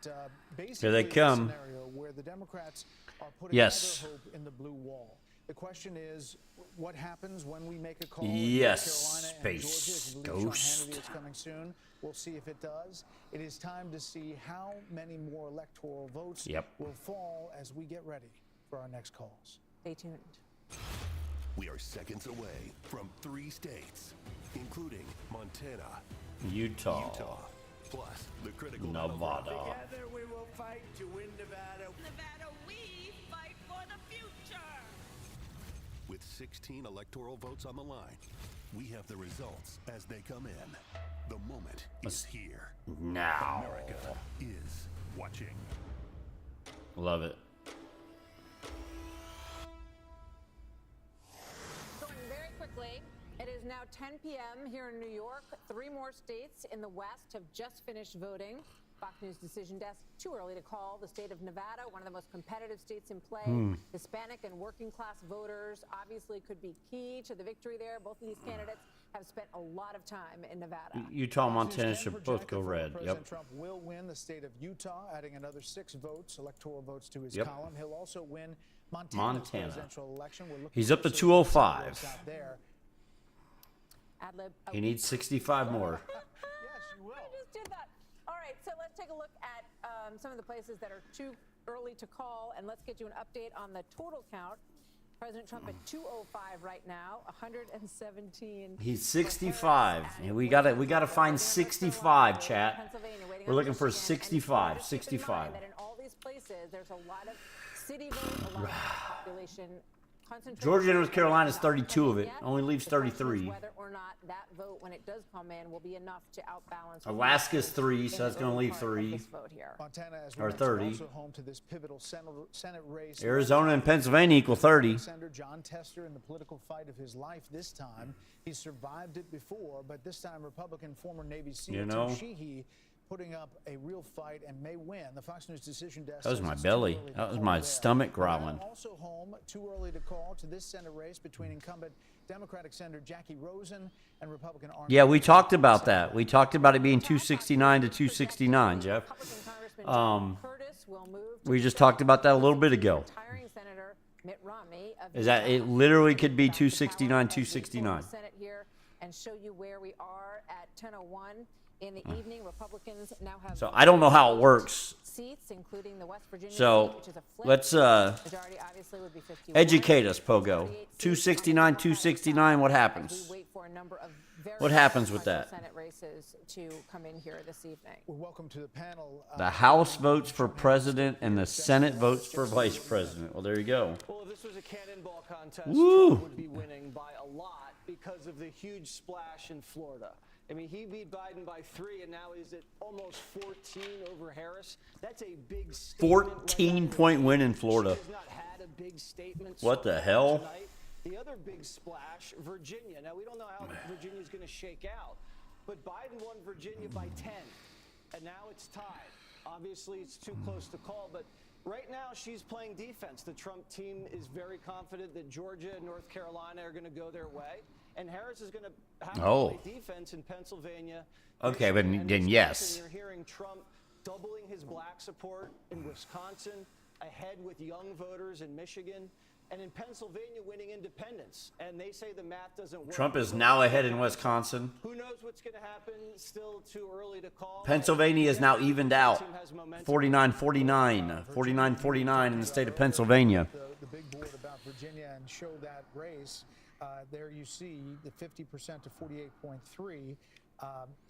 basically Here they come. a scenario where the Democrats are putting Yes. all their hope in the blue wall. The question is, what happens when we make a call Yes, in North Carolina and Space Georgia? If you believe Sean Ghost. Hannity is coming soon. We'll see if it does. It is time to see how many more electoral votes will fall as we get ready for our next calls. Stay tuned. We are seconds away from 3 states, including Montana, Utah, plus the critical Nevada. Together we will fight to win Nevada. Nevada, we fight for the future. With 16 electoral votes on the line, we have the results as they come in. The moment is here. Now. America is watching. Love it. Going very quickly, it is now 10 p.m. here in New York. 3 more states in the West have just finished voting. Fox News Decision Desk, too early to call. The state of Nevada, one of the most competitive states in play. Hispanic and working class voters obviously could be key to the victory there. Both of these candidates have spent a lot of time in Nevada. Utah and Montana should both go red. President Trump will win the state of Utah, adding another 6 votes, electoral votes to his column. He'll also win Montana's presidential election. We're looking He's up to for 205. out there. Ad-lib. He needs 65 more. Yes, you will. I just did that. All right, so let's take a look at some of the places that are too early to call, and let's get you an update on the total count. President Trump at 205 right now, 117. He's 65. And we gotta find 65, chat. We're looking for 65. 65. That in all these places, there's a lot of city votes, a lot of population concentration. Georgia and North Carolina is 32 of it. Only leaves 33. Whether or not that vote, when it does come in, will be enough to outbalance. Alaska's 3, so that's gonna leave 3. Montana, as Or we mentioned, 30. also home to this pivotal Senate race. Arizona and Pennsylvania equal 30. Senator John Tester in the political fight of his life this time. He survived it before, but this time Republican former Navy SEAL You know? Tim Sheehy putting up a real fight and may win. The Fox News Decision Desk. That was says my it's too belly. early to That was call my there. stomach growling. Also home, too early to call to this Senate race between incumbent Democratic Senator Jackie Rosen and Republican Army. Yeah, we talked about that. We talked about it being 269 to 269, Jeff. We just talked about that a little bit ago. Is that it literally could be 269, 269. Senate here and show you where we are at 10:01 in the evening. Republicans now have So I don't know how it works. seats, including the West Virginia So seat, which is a flip. let's Majority obviously would be 51. educate us, Pogo. 269, 269, what happens? We wait for a number of very What happens with that? Senate races to come in here this evening. Well, welcome to the panel. The House votes for president and the Senate votes for vice president. Well, there you go. Well, if this was a cannonball contest, Woo. Trump would be winning by a lot because of the huge splash in Florida. I mean, he beat Biden by 3, and now he's at almost 14 over Harris. That's a big statement. 14-point win in Florida. She has not had a big statement. What the hell? Tonight. The other big splash, Virginia. Now, we don't know how Virginia's going to shake out, but Biden won Virginia by 10, and now it's tied. Obviously, it's too close to call, but right now she's playing defense. The Trump team is very confident that Georgia and North Carolina are going to go their way, and Harris is going to have to play defense in Pennsylvania. Okay, but then yes. You're hearing Trump doubling his black support in Wisconsin, ahead with young voters in Michigan, and in Pennsylvania winning independents. And they say the math doesn't work. Trump is now ahead in Wisconsin. Who knows what's going to happen? Still too early to call. Pennsylvania is now evened out. 49-49. 49-49 in the state of Pennsylvania. The big board about Virginia and show that race. There you see the 50% to 48.3.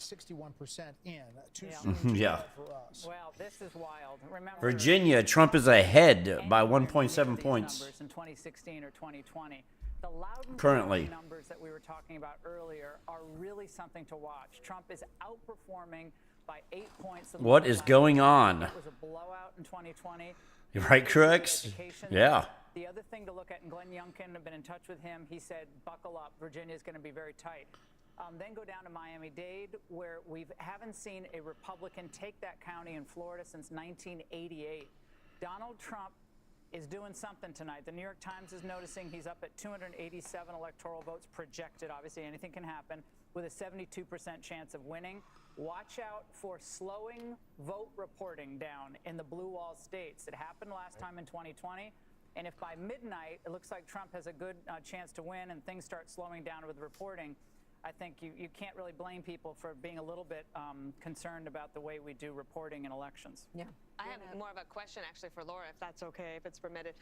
61% in. Too soon to Yeah. tell for us. Well, this is wild. Remember, Virginia, Trump is ahead by 1.7 points. numbers in 2016 or 2020. The Loudon Currently. numbers that we were talking about earlier are really something to watch. Trump is outperforming by 8 points. What is going on? It was a blowout in 2020. You right, Crooks? Yeah. The other thing to look at, and Glenn Youngkin, I've been in touch with him. He said, buckle up. Virginia is going to be very tight. Then go down to Miami-Dade, where we haven't seen a Republican take that county in Florida since 1988. Donald Trump is doing something tonight. The New York Times is noticing he's up at 287 electoral votes projected. Obviously, anything can happen, with a 72% chance of winning. Watch out for slowing vote reporting down in the blue wall states. It happened last time in 2020. And if by midnight it looks like Trump has a good chance to win and things start slowing down with reporting, I think you can't really blame people for being a little bit concerned about the way we do reporting in elections. Yeah. I have more of a question, actually, for Laura, if that's okay, if it's permitted.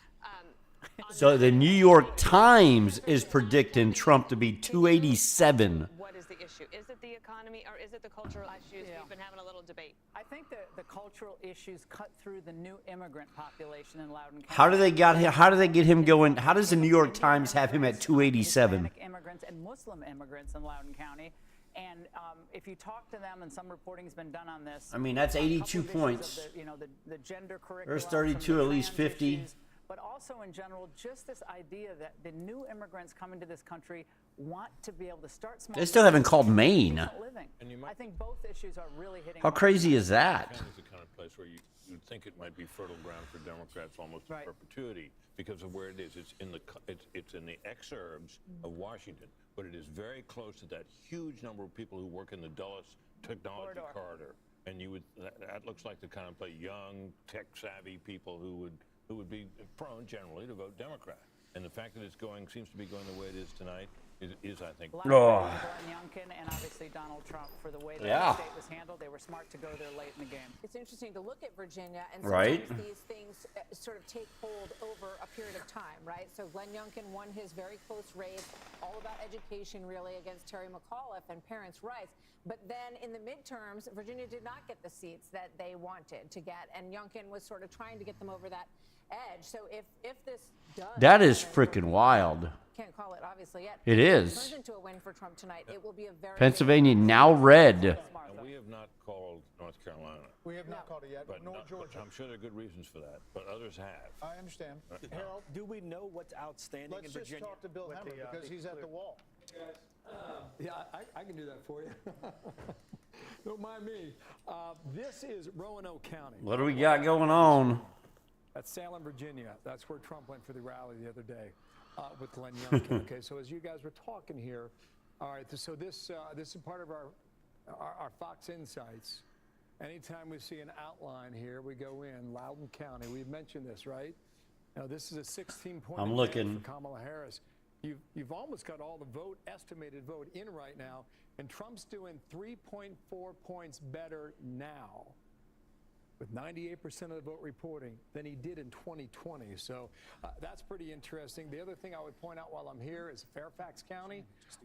So the New York Times is predicting Trump to be 287. What is the issue? Is it the economy or is it the cultural issues? We've been having a little debate. I think the cultural issues cut through the new immigrant population in Loudoun County. How do they get him going? How does the New York Times have him at 287? Hispanic immigrants and Muslim immigrants in Loudoun County. And if you talk to them, and some reporting has been done on this. I mean, that's 82 points. The gender curriculum. There's 32, at least 50. Issues, but also in general, just this idea that the new immigrants coming to this country want to be able to start small. They still haven't called Maine. Living. I think both issues are really hitting. How crazy is that? It's the kind of place where you'd think it might be fertile ground for Democrats almost in perpetuity because of where it is. It's in the exurbs of Washington, but it is very close to that huge number of people who work in the Dulles Technology Corridor. And that looks like the kind of place young, tech-savvy people who would be prone generally to vote Democrat. And the fact that seems to be going the way it is tonight is I think. Glenn Youngkin and obviously Donald Trump for the way that the state was handled. They were smart to go there late in the game. It's interesting to look at Virginia, and sometimes these things sort of take hold over a period of time, right? So Glenn Youngkin won his very close race, all about education really, against Terry McAuliffe and parents' rights. But then in the midterms, Virginia did not get the seats that they wanted to get, and Youngkin was sort of trying to get them over that edge. So if this does, that is freaking wild. Can't call it obviously yet. It is. Turns into a win for Trump tonight. It will be a very Pennsylvania now red. And we have not called North Carolina. We have not called it yet, nor Georgia. But I'm sure there are good reasons for that, but others have. I understand. Harold, do we know what's outstanding in Virginia? Let's just talk to Bill Hemmer because he's at the wall. Yeah, I can do that for you. Don't mind me. This is Roanoke County. What do we got going on? That's Salem, Virginia. That's where Trump went for the rally the other day with Glenn Youngkin. Okay, so as you guys were talking here, all right, so this is part of our Fox Insights. Anytime we see an outline here, we go in Loudoun County. We've mentioned this, right? Now, this is a 16-point I'm advantage looking. for Kamala Harris. You've almost got all the estimated vote in right now, and Trump's doing 3.4 points better now, with 98% of the vote reporting, than he did in 2020. So that's pretty interesting. The other thing I would point out while I'm here is Fairfax County.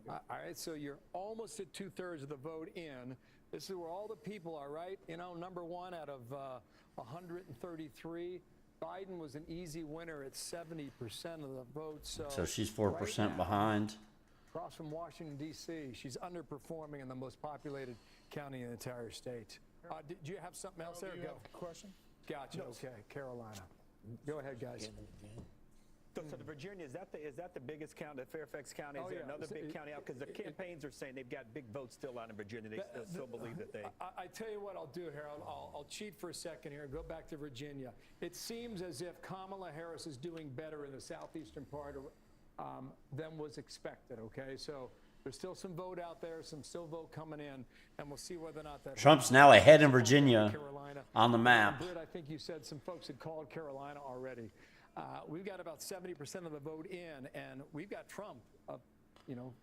All right, so you're almost at 2/3 of the vote in. This is where all the people are, right? You know, number one out of 133. Biden was an easy winner at 70% of the vote. So she's 4% behind. Across from Washington, D.C., she's underperforming in the most populated county in the entire state. Do you have something else there? Do you Go. have a question? Gotcha. Okay, Carolina. Go ahead, guys. So the Virginia, is that the biggest county, Fairfax County? Is there another big county out? Because the campaigns are saying they've got big votes still out in Virginia. They still believe that they... I tell you what I'll do here. I'll cheat for a second here and go back to Virginia. It seems as if Kamala Harris is doing better in the southeastern part than was expected, okay? So there's still some vote out there, some still vote coming in, and we'll see whether or not that... Trump's now ahead in Virginia on the map. Britt, I think you said some folks had called Carolina already. We've got about 70% of the vote in, and we've got Trump up, you know.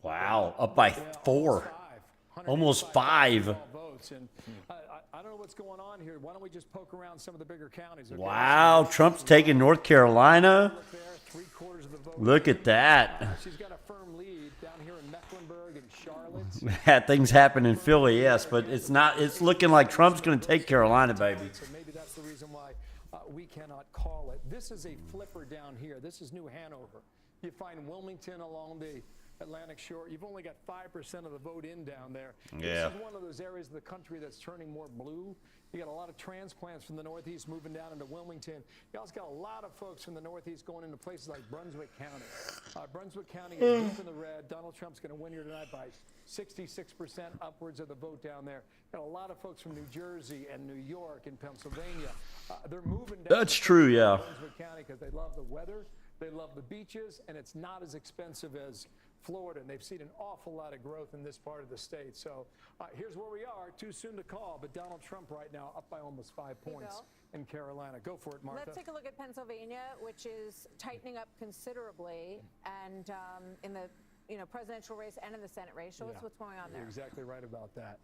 Wow, up by 4. Almost 5. Votes. And I don't know what's going on here. Why don't we just poke around some of the bigger counties? Okay? Wow, Trump's taking North Carolina. Look at that. She's got a firm lead down here in Mecklenburg and Charlotte. Had things happen in Philly, yes, but it's not. It's looking like Trump's going to take Carolina, baby. So maybe that's the reason why we cannot call it. This is a flipper down here. This is New Hanover. You find Wilmington along the Atlantic shore. You've only got 5% of the vote in down there. Yeah. This is one of those areas of the country that's turning more blue. You got a lot of transplants from the Northeast moving down into Wilmington. You also got a lot of folks from the Northeast going into places like Brunswick County. Brunswick County is deep in the red. Donald Trump's going to win here tonight by 66% upwards of the vote down there. Got a lot of folks from New Jersey and New York and Pennsylvania. They're moving down. That's true, yeah. Brunswick County because they love the weather, they love the beaches, and it's not as expensive as Florida, and they've seen an awful lot of growth in this part of the state. So here's where we are. Too soon to call, but Donald Trump right now up by almost 5 points in Carolina. Go for it, Martha. Let's take a look at Pennsylvania, which is tightening up considerably, and in the presidential race and in the Senate race. Show us what's going on there. You're exactly right about that.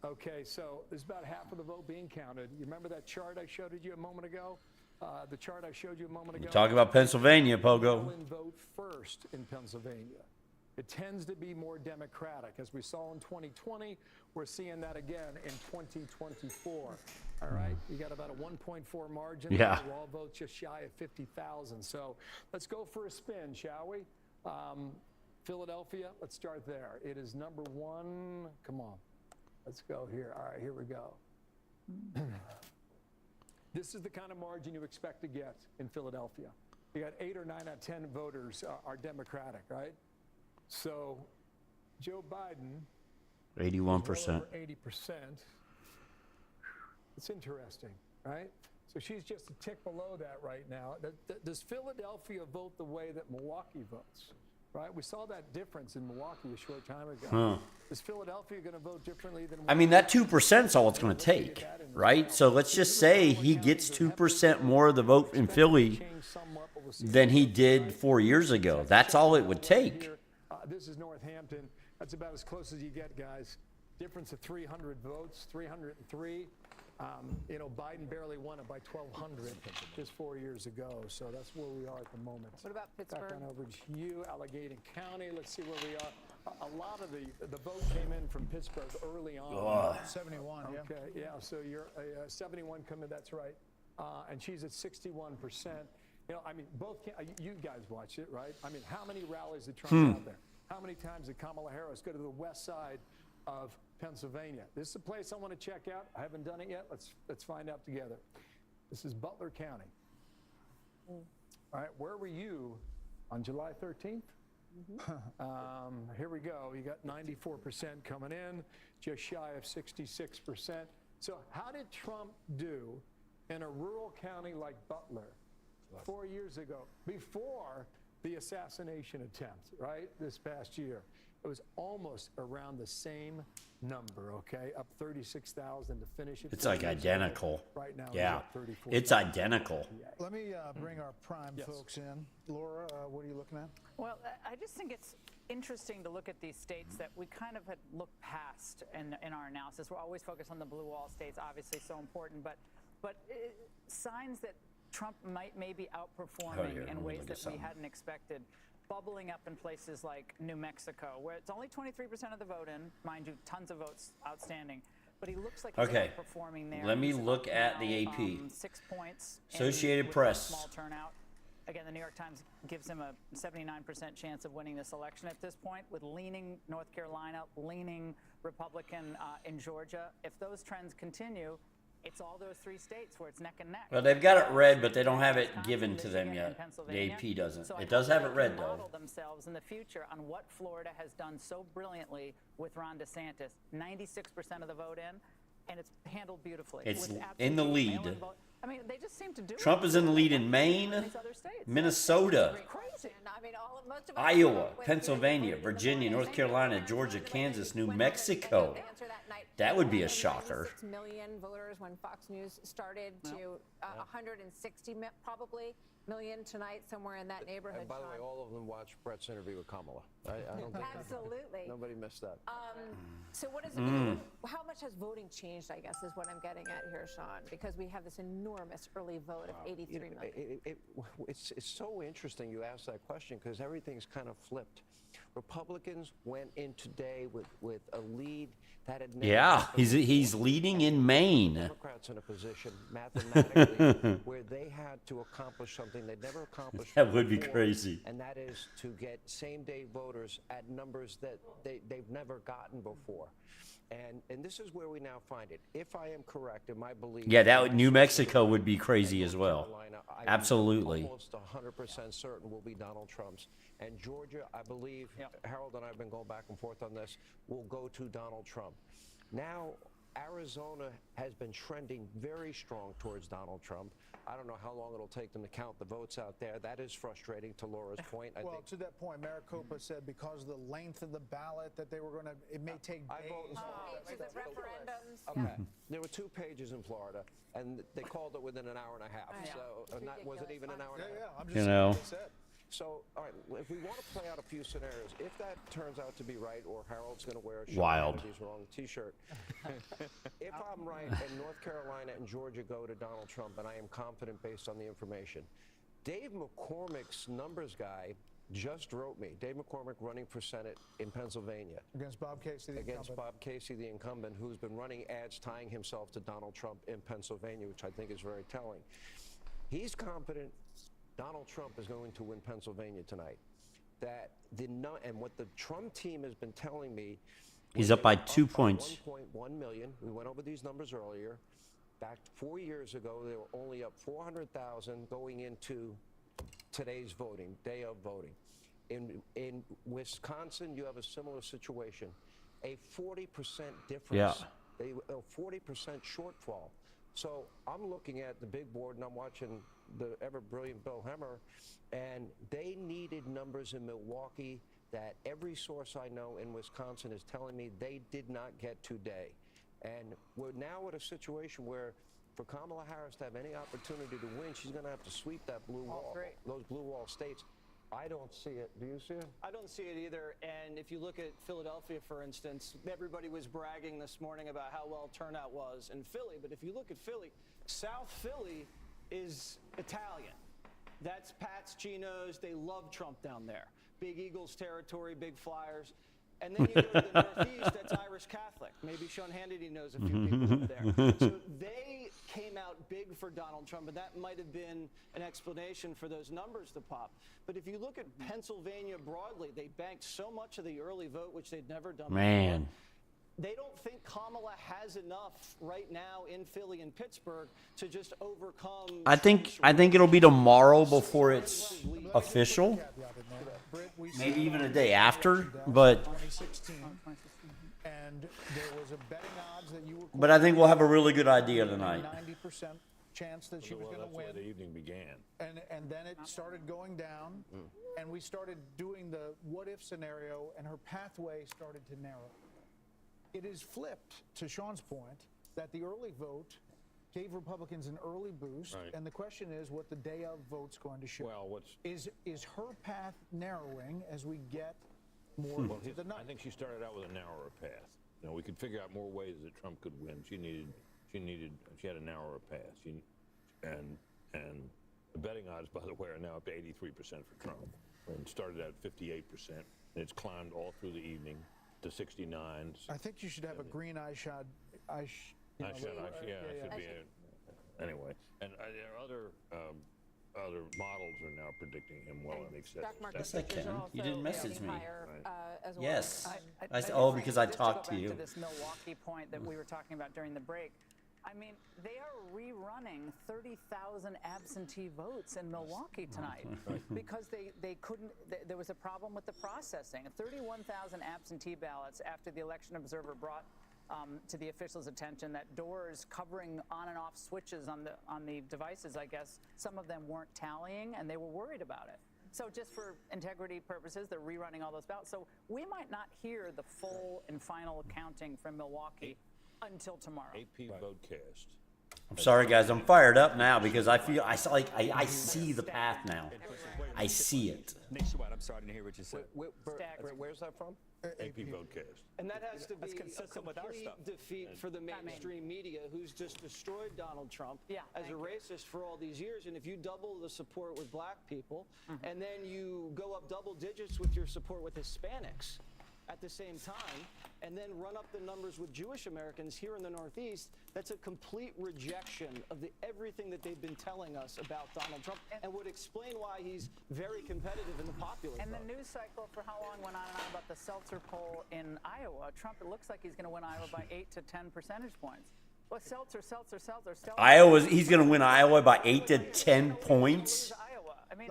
Okay, so there's about half of the vote being counted. You remember that chart I showed you a moment ago? The chart I showed you a moment ago. Talk about Pennsylvania, Pogo. Vote first in Pennsylvania. It tends to be more Democratic. As we saw in 2020, we're seeing that again in 2024. All right, you got about a 1.4 margin. Yeah. All votes just shy of 50,000. So let's go for a spin, shall we? Philadelphia, let's start there. It is number 1. Come on. Let's go here. All right, here we go. This is the kind of margin you expect to get in Philadelphia. You got 8 or 9 out of 10 voters are Democratic, right? So Joe Biden, 81%. well over 80%. It's interesting, right? So she's just a tick below that right now. Does Philadelphia vote the way that Milwaukee votes? Right? We saw that difference in Milwaukee a short time ago. Huh. Is Philadelphia going to vote differently than? I mean, that 2% is all it's going to take, right? So let's just say he gets 2% more of the vote in Philly than he did 4 years ago. That's all it would take. This is Northampton. That's about as close as you get, guys. Difference of 300 votes, 303. Biden barely won it by 1,200 just 4 years ago. So that's where we are at the moment. What about Pittsburgh? Back on over to you, Allegheny County. Let's see where we are. A lot of the vote came in from Pittsburgh early on. 71, yeah. Okay, yeah. So you're 71 coming. That's right. And she's at 61%. Both you guys watch it, right? I mean, how many rallies did Trump out there? How many times did Kamala Harris go to the west side of Pennsylvania? This is a place I want to check out. I haven't done it yet. Let's find out together. This is Butler County. All right, where were you on July 13th? Here we go. You got 94% coming in, just shy of 66%. So how did Trump do in a rural county like Butler 4 years ago, before the assassination attempt, right, this past year? It was almost around the same number, okay? Up 36,000 to finish it. It's like identical. Right now, yeah, it's up 34,000. it's identical. Let me bring our prime folks in. Laura, what are you looking at? Well, I just think it's interesting to look at these states that we kind of had looked past in our analysis. We're always focused on the blue wall states, obviously so important, but signs that Trump might be outperforming in ways that we hadn't expected. Bubbling up in places like New Mexico, where it's only 23% of the vote in, mind you, tons of votes outstanding, but he looks like he's outperforming there. Let me look at the AP. 6 points. Associated Press. Small turnout. Again, the New York Times gives him a 79% chance of winning this election at this point, with leaning North Carolina, leaning Republican in Georgia. If those trends continue, it's all those 3 states where it's neck and neck. Well, they've got it read, but they don't have it given to them yet. The AP doesn't. It does have it read, though. Model themselves in the future on what Florida has done so brilliantly with Ron DeSantis. 96% of the vote in, and it's handled beautifully. It's in the lead. I mean, they just seem to do Trump is in the lead in Maine, Minnesota, Iowa, Pennsylvania, Virginia, North Carolina, Georgia, Kansas, New Mexico. That would be a shocker. 6 million voters when Fox News started to 160 probably million tonight, somewhere in that neighborhood. And by the way, all of them watched Brett's interview with Kamala. I don't think absolutely nobody missed that. So what is it? How much has voting changed, I guess, is what I'm getting at here, Sean, because we have this enormous early vote of 83 million. It's so interesting you asked that question, because everything's kind of flipped. Republicans went in today with a lead that had never he's leading in Maine. Democrats in a position mathematically where they had to accomplish something they'd never accomplished. That would be crazy. And that is to get same-day voters at numbers that they've never gotten before. And this is where we now find it. If I am correct in my belief, New Mexico would be crazy as well. Absolutely. Almost 100% certain will be Donald Trump's. And Georgia, I believe, Harold and I have been going back and forth on this, will go to Donald Trump. Now, Arizona has been trending very strong towards Donald Trump. I don't know how long it'll take them to count the votes out there. That is frustrating, to Laura's point. Well, to that point, Maricopa said because of the length of the ballot that they were going to, it may take days. Referendums. Okay. There were 2 pages in Florida, and they called it within an hour and a half. So, was it even an hour and a half? Yeah, I'm just saying what they said. So, all right, if we want to play out a few scenarios, if that turns out to be right, or Harold's going to wear a Wild wrong T-shirt. If I'm right and North Carolina and Georgia go to Donald Trump, and I am confident based on the information, Dave McCormick's numbers guy just wrote me. Dave McCormick running for Senate in Pennsylvania. Against Bob Casey, the Against incumbent. Bob Casey, the incumbent, who's been running ads tying himself to Donald Trump in Pennsylvania, which I think is very telling. He's confident Donald Trump is going to win Pennsylvania tonight. And what the Trump team has been telling me, he's up by 2 points. 1.1 million. We went over these numbers earlier. Back 4 years ago, they were only up 400,000 going into today's voting, day of voting. In Wisconsin, you have a similar situation. A 40% difference. A 40% shortfall. So I'm looking at the big board, and I'm watching the ever-brilliant Bill Hemmer, and they needed numbers in Milwaukee that every source I know in Wisconsin is telling me they did not get today. And we're now at a situation where for Kamala Harris to have any opportunity to win, she's going to have to sweep that blue wall, those blue wall states. I don't see it. Do you see it? I don't see it either. And if you look at Philadelphia, for instance, everybody was bragging this morning about how well turnout was in Philly. But if you look at Philly, South Philly is Italian. That's Pat's, Geno's. They love Trump down there. Big Eagles territory, big Flyers. And then you go to the Northeast, that's Irish Catholic. Maybe Sean Hannity knows a few people over there. So they came out big for Donald Trump, and that might have been an explanation for those numbers to pop. But if you look at Pennsylvania broadly, they banked so much of the early vote, which they'd never done before. They don't think Kamala has enough right now in Philly and Pittsburgh to just overcome. I think it'll be tomorrow before it's official. Britt, maybe even a day after, but 2016, and there was a betting odds that you were. But I think we'll have a really good idea tonight. 90% chance that she was going to win. That's where the evening began. And then it started going down, and we started doing the what-if scenario, and her pathway started to narrow. It is flipped, to Sean's point, that the early vote gave Republicans an early boost, Right. and the question is what the day of vote's going to show. Well, is her path narrowing as we get more Well, into the night? I think she started out with a narrower path. You know, we could figure out more ways that Trump could win. She had a narrower path. And the betting odds, by the way, are now up to 83% for Trump. And started at 58%, and it's climbed all through the evening to 69. I think you should have a green eyeshot. Should be. Anyway, and there are other models are now predicting him well in excess. Yes, I can. You didn't message me. As well. Yes. I because I just to talked go to back you. To this Milwaukee point that we were talking about during the break. I mean, they are rerunning 30,000 absentee votes in Milwaukee tonight because they couldn't. There was a problem with the processing. 31,000 absentee ballots after the election observer brought to the officials' attention that doors covering on and off switches on the devices, I guess, some of them weren't tallying, and they were worried about it. So just for integrity purposes, they're rerunning all those ballots. So we might not hear the full and final counting from Milwaukee until tomorrow. AP Votecast. I'm sorry, guys. I'm fired up now because I feel I see the path now. I see it. Nationwide, I'm sorry to hear what you said. Where's that from? AP Votecast. And that has to be consistent a with our complete stuff. defeat for the mainstream media, who's just destroyed Donald Trump as a racist for all these years. And if you double the support with black people, and then you go up double digits with your support with Hispanics at the same time, and then run up the numbers with Jewish Americans here in the Northeast, that's a complete rejection of everything that they've been telling us about Donald Trump, and would explain why he's very competitive in the popular And vote. the news cycle for how long went on and on about the Seltzer poll in Iowa. Trump, it looks like he's going to win Iowa by 8 to 10 percentage points. Well, Seltzer. He's going to win Iowa by 8 to 10 points. I mean,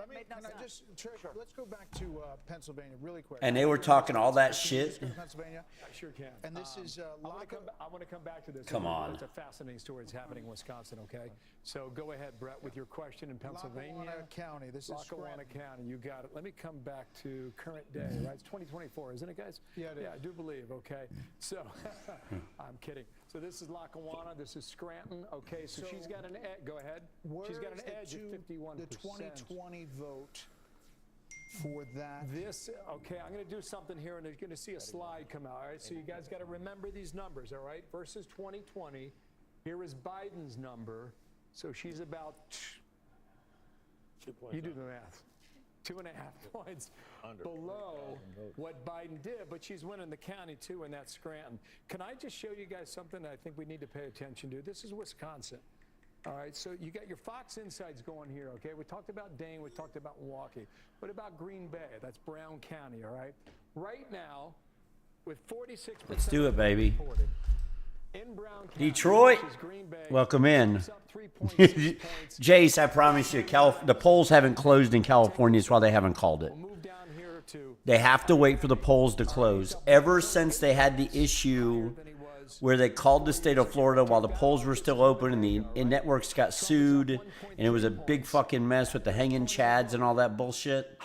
Let's go back to Pennsylvania really quick. And they were talking all that shit. Pennsylvania. I sure can. And this is I want to come back to this. Come on. It's a fascinating story. It's happening in Wisconsin, okay? So go ahead, Brett, with your question in Pennsylvania. Lackawanna County. This is Lackawanna County. You got it. Let me come back to current day, right? It's 2024, isn't it, guys? Yeah, it is. Yeah, I do believe, okay? So, I'm kidding. So this is Lackawanna. This is Scranton, okay? So she's got an edge. Go ahead. She's got an edge of 51%. The 2020 vote for that. Okay, I'm going to do something here, and you're going to see a slide come out, all right? So you guys got to remember these numbers, all right? Versus 2020, here is Biden's number. So she's about, 2 points. you do the math, 2.5 points below what Biden did, but she's winning the county, too, and that's Scranton. Can I just show you guys something that I think we need to pay attention to? This is Wisconsin. All right, so you got your Fox Insights going here, okay? We talked about Dane, we talked about Milwaukee. What about Green Bay? That's Brown County, all right? Right now, with 46%. Let's do it, baby. In Brown County, Detroit, which is Green Bay, welcome in. it's up 3.6 points. Jace, I promise you, the polls haven't closed in California. That's why they haven't called it. We'll move down here to They have to wait for the polls to close. Ever since they had the issue where they called the state of Florida while the polls were still open and the networks got sued and it was a big fucking mess with the hanging chads and all that bullshit.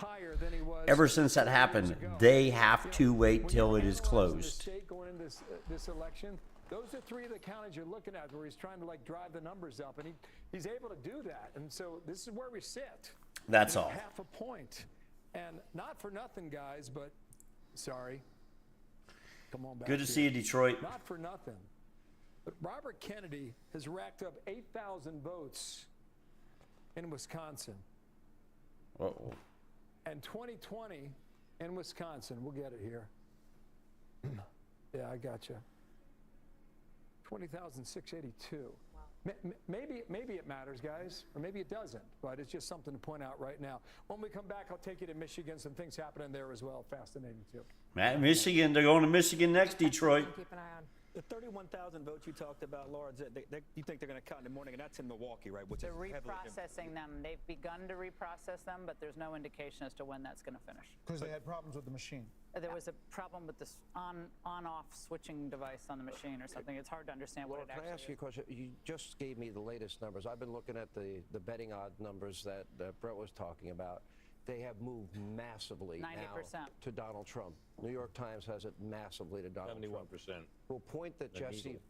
Ever since that happened, they have to wait till it is closed. Going into this election, those are three of the counties you're looking at where he's trying to drive the numbers up, and he's able to do that. And so this is where we sit. That's all. Half a point, and not for nothing, guys. But sorry. Come on back. Good to see you, Detroit. Not for nothing. But Robert Kennedy has racked up 8,000 votes in Wisconsin. Uh-oh. And 2020 in Wisconsin, we'll get it here. Yeah, I got you. 20,682. Wow. Maybe it matters, guys, or maybe it doesn't, but it's just something to point out right now. When we come back, I'll take you to Michigan. Some things happening there as well. Fascinating, too. Michigan, they're going to Michigan next, Detroit. Keep an eye on. The 31,000 votes you talked about, Laura, you think they're going to count in the morning, and that's in Milwaukee, right? Which They're is heavily reprocessing them. They've begun to reprocess them, but there's no indication as to when that's going to finish. Because they had problems with the machine. There was a problem with this on-off switching device on the machine or something. It's hard to understand Laura, what it can I actually ask you a question? You just gave me the latest numbers. I've been looking at the betting odd numbers that Brett was talking about. They have moved massively 90% now to Donald Trump. New York Times has it massively to Donald 71%. Trump. We'll point that The Jesse... needle.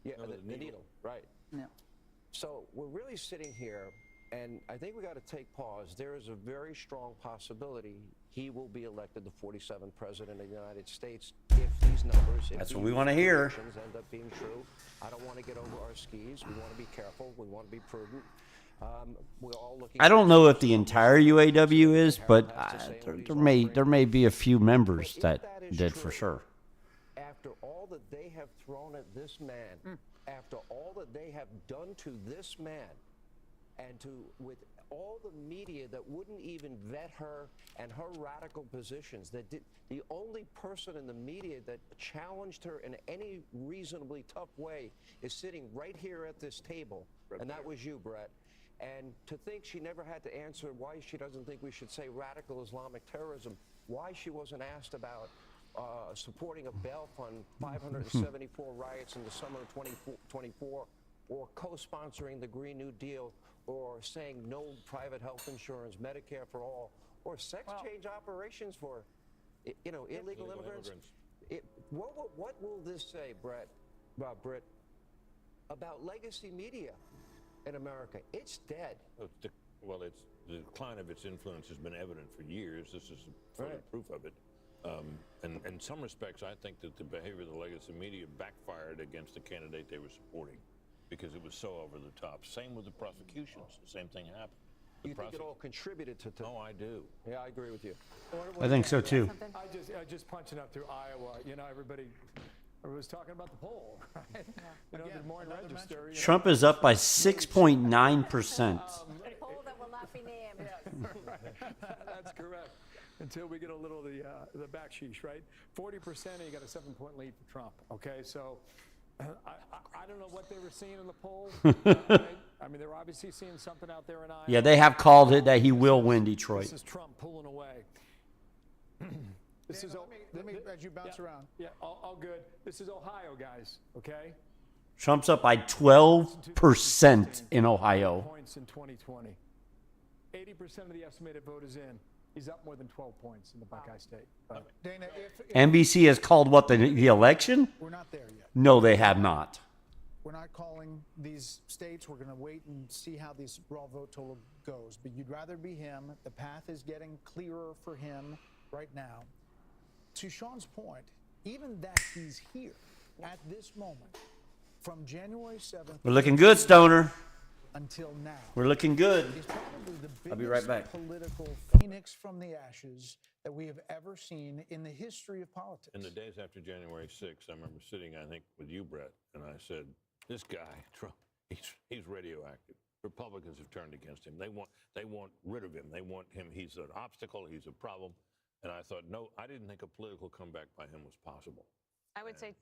Yeah, No, the needle, right. No. So we're really sitting here, and I think we got to take pause. There is a very strong possibility he will be elected the 47th president of the United States if these numbers, That's what we want to hear. End up being true. I don't want to get over our skis. We want to be careful. We want to be prudent. We're all looking. I don't know if the entire UAW is, but there may be a few members that did for sure. After all that they have thrown at this man, after all that they have done to this man, and with all the media that wouldn't even vet her and her radical positions, the only person in the media that challenged her in any reasonably tough way is sitting right here at this table, and that was you, Brett. And to think she never had to answer why she doesn't think we should say radical Islamic terrorism, why she wasn't asked about supporting a bail fund, 574 riots in the summer of 2024, or co-sponsoring the Green New Deal, or saying no private health insurance, Medicare for all, or sex change operations for, illegal immigrants. What will this say, Britt, about legacy media in America? It's dead. The decline of its influence has been evident for years. This is further proof of it. And in some respects, I think that the behavior of the legacy media backfired against the candidate they were supporting because it was so over the top. Same with the prosecutions. The same thing happened. You think it all contributed to? Oh, I do. Yeah, I agree with you. I think so too. I just punching up through Iowa. Everybody was talking about the poll, right? The Des Moines Register. Trump is up by 6.9%. A poll that will not be named. That's correct. Until we get a little of the backsheesh, right? 40%, and you got a 7-point lead for Trump. Okay, so I don't know what they were seeing in the poll. I mean, they're obviously seeing something out there in Iowa. Yeah, they have called it that he will win Detroit. This is Trump pulling away. Let me as you bounce around. Yeah, all good. This is Ohio, guys. Okay. Trump's up by 12% in Ohio. Points in 2020. 80% of the estimated vote is in. He's up more than 12 points in the Buckeye State. Dana, NBC has called what, the election? We're not there yet. No, they have not. We're not calling these states. We're going to wait and see how this raw vote total goes. But you'd rather be him. The path is getting clearer for him right now. To Sean's point, even that he's here at this moment, from January 7th. We're looking good, Stoner. Until now. We're looking good. Is probably the I'll be right back. Political phoenix from the ashes that we have ever seen in the history of politics. In the days after January 6th, I remember sitting, I think, with you, Brett, and I said, this guy, Trump, he's radioactive. Republicans have turned against him. They want rid of him. They want him. He's an obstacle. He's a problem. And I thought, no, I didn't think a political comeback by him was possible. I would say.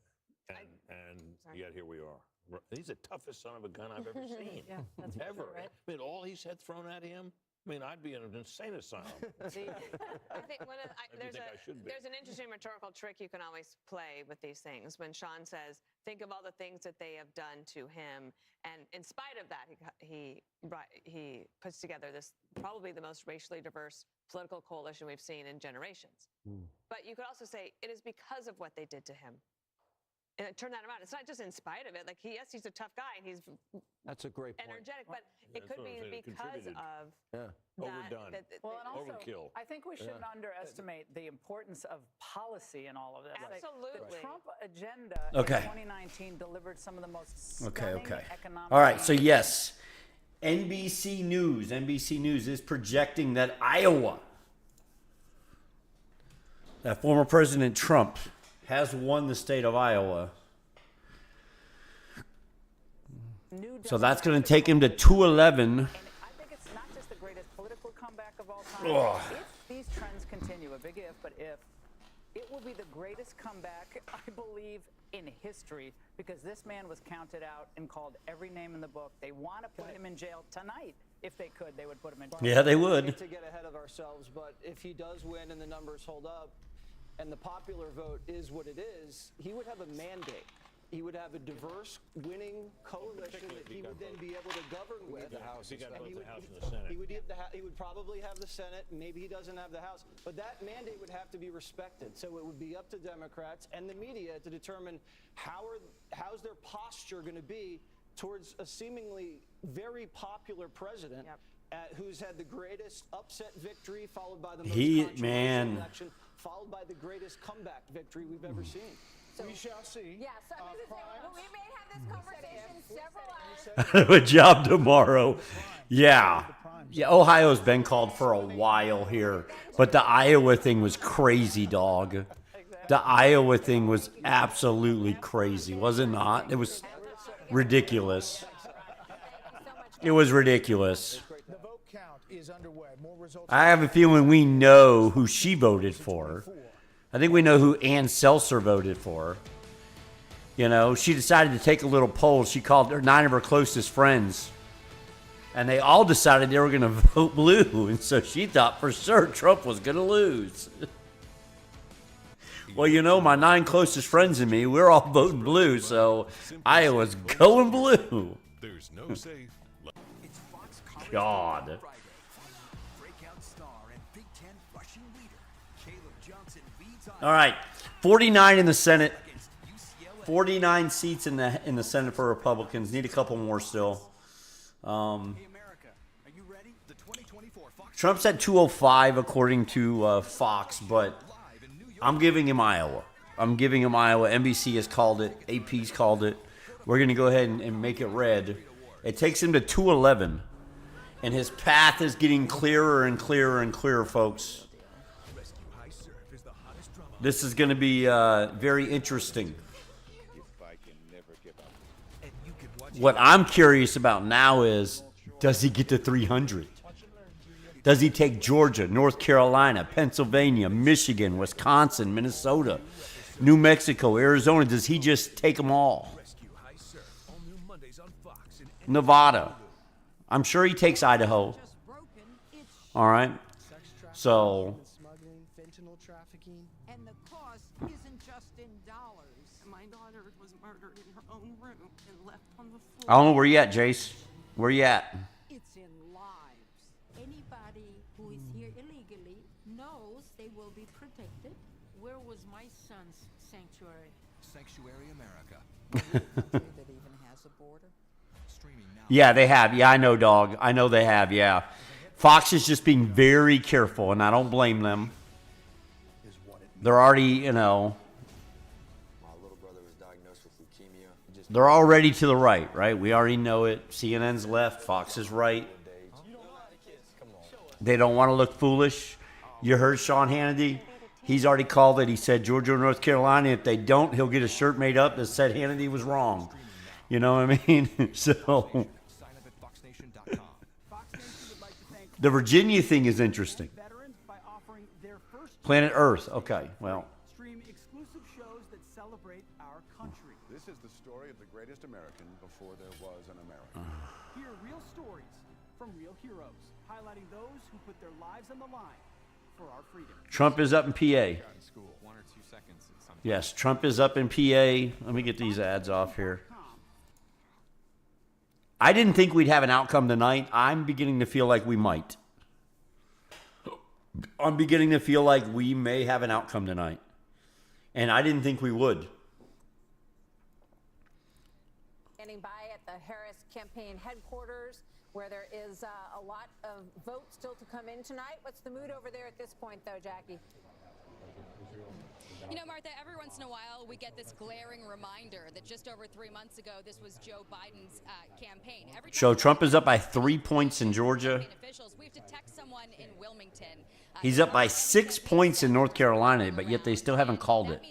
And yet here we are. He's the toughest son of a gun I've ever seen. Yeah, that's ever. True, right? I mean, all he's had thrown at him. I mean, I'd be in an insane asylum. I think there's an interesting rhetorical trick you can always play with these things. When Sean says, think of all the things that they have done to him, and in spite of that, he puts together this probably the most racially diverse political coalition we've seen in generations. But you could also say it is because of what they did to him. And turn that around. It's not just in spite of it. Like he's a tough guy and he's that's a great point. Energetic, but it could be because of overdone. Well, and also, overkill. I think we shouldn't underestimate the importance of policy in all of this. Absolutely. Like, the Trump agenda in 2019 delivered some of the most stunning economic. All right, so yes, NBC News is projecting that former President Trump has won the state of Iowa. So that's going to take him to 211. And I think it's not just the greatest political comeback of all time. If these trends continue, a big if, but if, it will be the greatest comeback, I believe, in history because this man was counted out and called every name in the book. They want to put him in jail tonight. If they could, they would put him in jail. Yeah, they would. To get ahead of ourselves, but if he does win and the numbers hold up and the popular vote is what it is, he would have a mandate. He would have a diverse winning coalition that he would then be able to govern with. The House, he got both the House and the Senate. He would probably have the Senate. Maybe he doesn't have the House. But that mandate would have to be respected. So it would be up to Democrats and the media to determine how's their posture going to be towards a seemingly very popular president who's had the greatest upset victory, followed by the most controversial election, followed by the greatest comeback victory we've ever seen. So we shall see. Yeah, so we may have this conversation several hours. A job tomorrow. Yeah. Yeah, Ohio's been called for a while here. But the Iowa thing was crazy, dog. The Iowa thing was absolutely crazy, was it not? It was ridiculous. It was ridiculous. The vote count is underway. More results. I have a feeling we know who she voted for. I think we know who Ann Seltzer voted for. You know, she decided to take a little poll. She called 9 of her closest friends. And they all decided they were going to vote blue. And so she thought for sure Trump was going to lose. Well, you know, my 9 closest friends and me, we're all voting blue. So Iowa's going blue. There's no safe. God. All right, 49 in the Senate, 49 seats in the Senate for Republicans. Need a couple more still. Trump's at 205 according to Fox, but I'm giving him Iowa. NBC has called it. AP's called it. We're going to go ahead and make it red. It takes him to 211, and his path is getting clearer and clearer and clearer, folks. This is going to be very interesting. What I'm curious about now is, does he get to 300? Does he take Georgia, North Carolina, Pennsylvania, Michigan, Wisconsin, Minnesota, New Mexico, Arizona? Does he just take them all? Nevada. I'm sure he takes Idaho. All right. So... I don't know where you at, Jace. Where you at? It's in lives. Anybody who is here illegally knows they will be protected. Where was my son's sanctuary? Sanctuary America. That even has a border. Yeah, they have. Yeah, I know, dog. I know they have, yeah. Fox is just being very careful, and I don't blame them. They're already, you know... They're already to the right? We already know it. CNN's left. Fox is right. They don't want to look foolish. You heard Sean Hannity? He's already called it. He said Georgia or North Carolina. If they don't, he'll get a shirt made up that said Hannity was wrong. You know what I mean? So the Virginia thing is interesting. Planet Earth. Okay, well. This is the story of the greatest American before there was an American. Hear real stories from real heroes, highlighting those who put their lives on the line for our freedom. Trump is up in PA. Yes, Trump is up in PA. Let me get these ads off here. I didn't think we'd have an outcome tonight. I'm beginning to feel like we might. I'm beginning to feel like we may have an outcome tonight. And I didn't think we would. By at the Harris campaign headquarters, where there is a lot of votes still to come in tonight. What's the mood over there at this point, though, Jackie? You know, Martha, every once in a while we get this glaring reminder that just over 3 months ago, this was Joe Biden's campaign. So Trump is up by 3 points in Georgia. We have to text someone in Wilmington. He's up by 6 points in North Carolina, but yet they still haven't called it.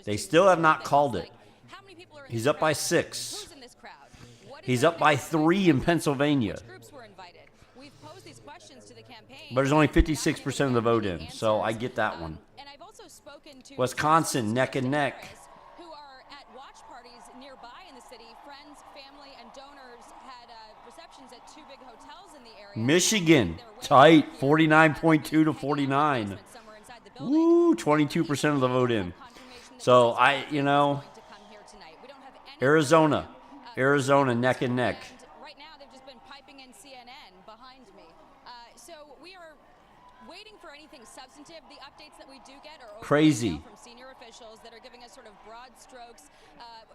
They still have not called it. He's up by 6. He's up by 3 in Pennsylvania. But there's only 56% of the vote in, so I get that one. Wisconsin, neck and neck. Michigan, tight, 49.2 to 49. Woo, 22% of the vote in. So Arizona neck and neck. Right now, they've just been piping in CNN behind me. So we are waiting for anything substantive. The updates that we do get are Crazy. from senior officials that are giving us sort of broad strokes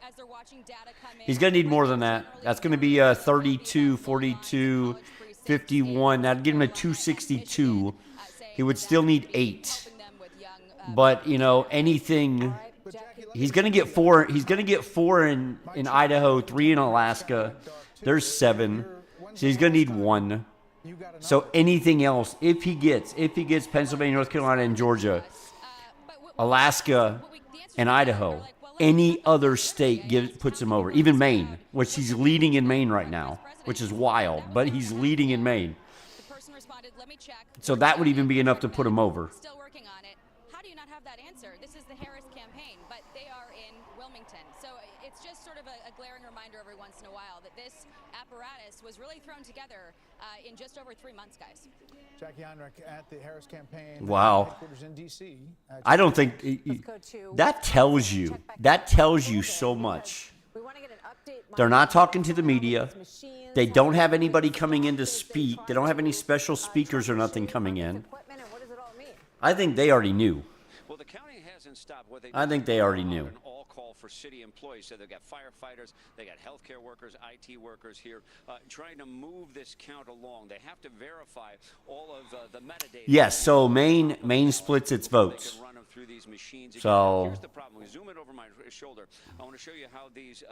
as they're watching data come in. He's going to need more than that. That's going to be 32, 42, 51. That'd give him a 262. He would still need 8. But, anything... He's going to get 4. He's going to get 4 in Idaho, 3 in Alaska. There's 7. So he's going to need 1. So anything else, if he gets Pennsylvania, North Carolina, and Georgia, Alaska, and Idaho, any other state puts him over. Even Maine, which he's leading in Maine right now, which is wild, but he's leading in Maine. So that would even be enough to put him over. Still working on it. How do you not have that answer? This is the Harris campaign, but they are in Wilmington. So it's just sort of a glaring reminder every once in a while that this apparatus was really thrown together in just over 3 months, guys. Jackie Heinrich at the Harris campaign. Wow. Headquarters in D.C. I don't think that tells you so much. They're not talking to the media. They don't have anybody coming in to speak. They don't have any special speakers or nothing coming in. I think they already knew. Well, the county hasn't stopped. I think they already knew. An all call for city employees. So they've got firefighters, they got healthcare workers, IT workers here, trying to move this count along. They have to verify all of the metadata. Yes. So Maine splits its votes. Through these machines. So here's the problem. We zoom it over my shoulder. I want to show you how these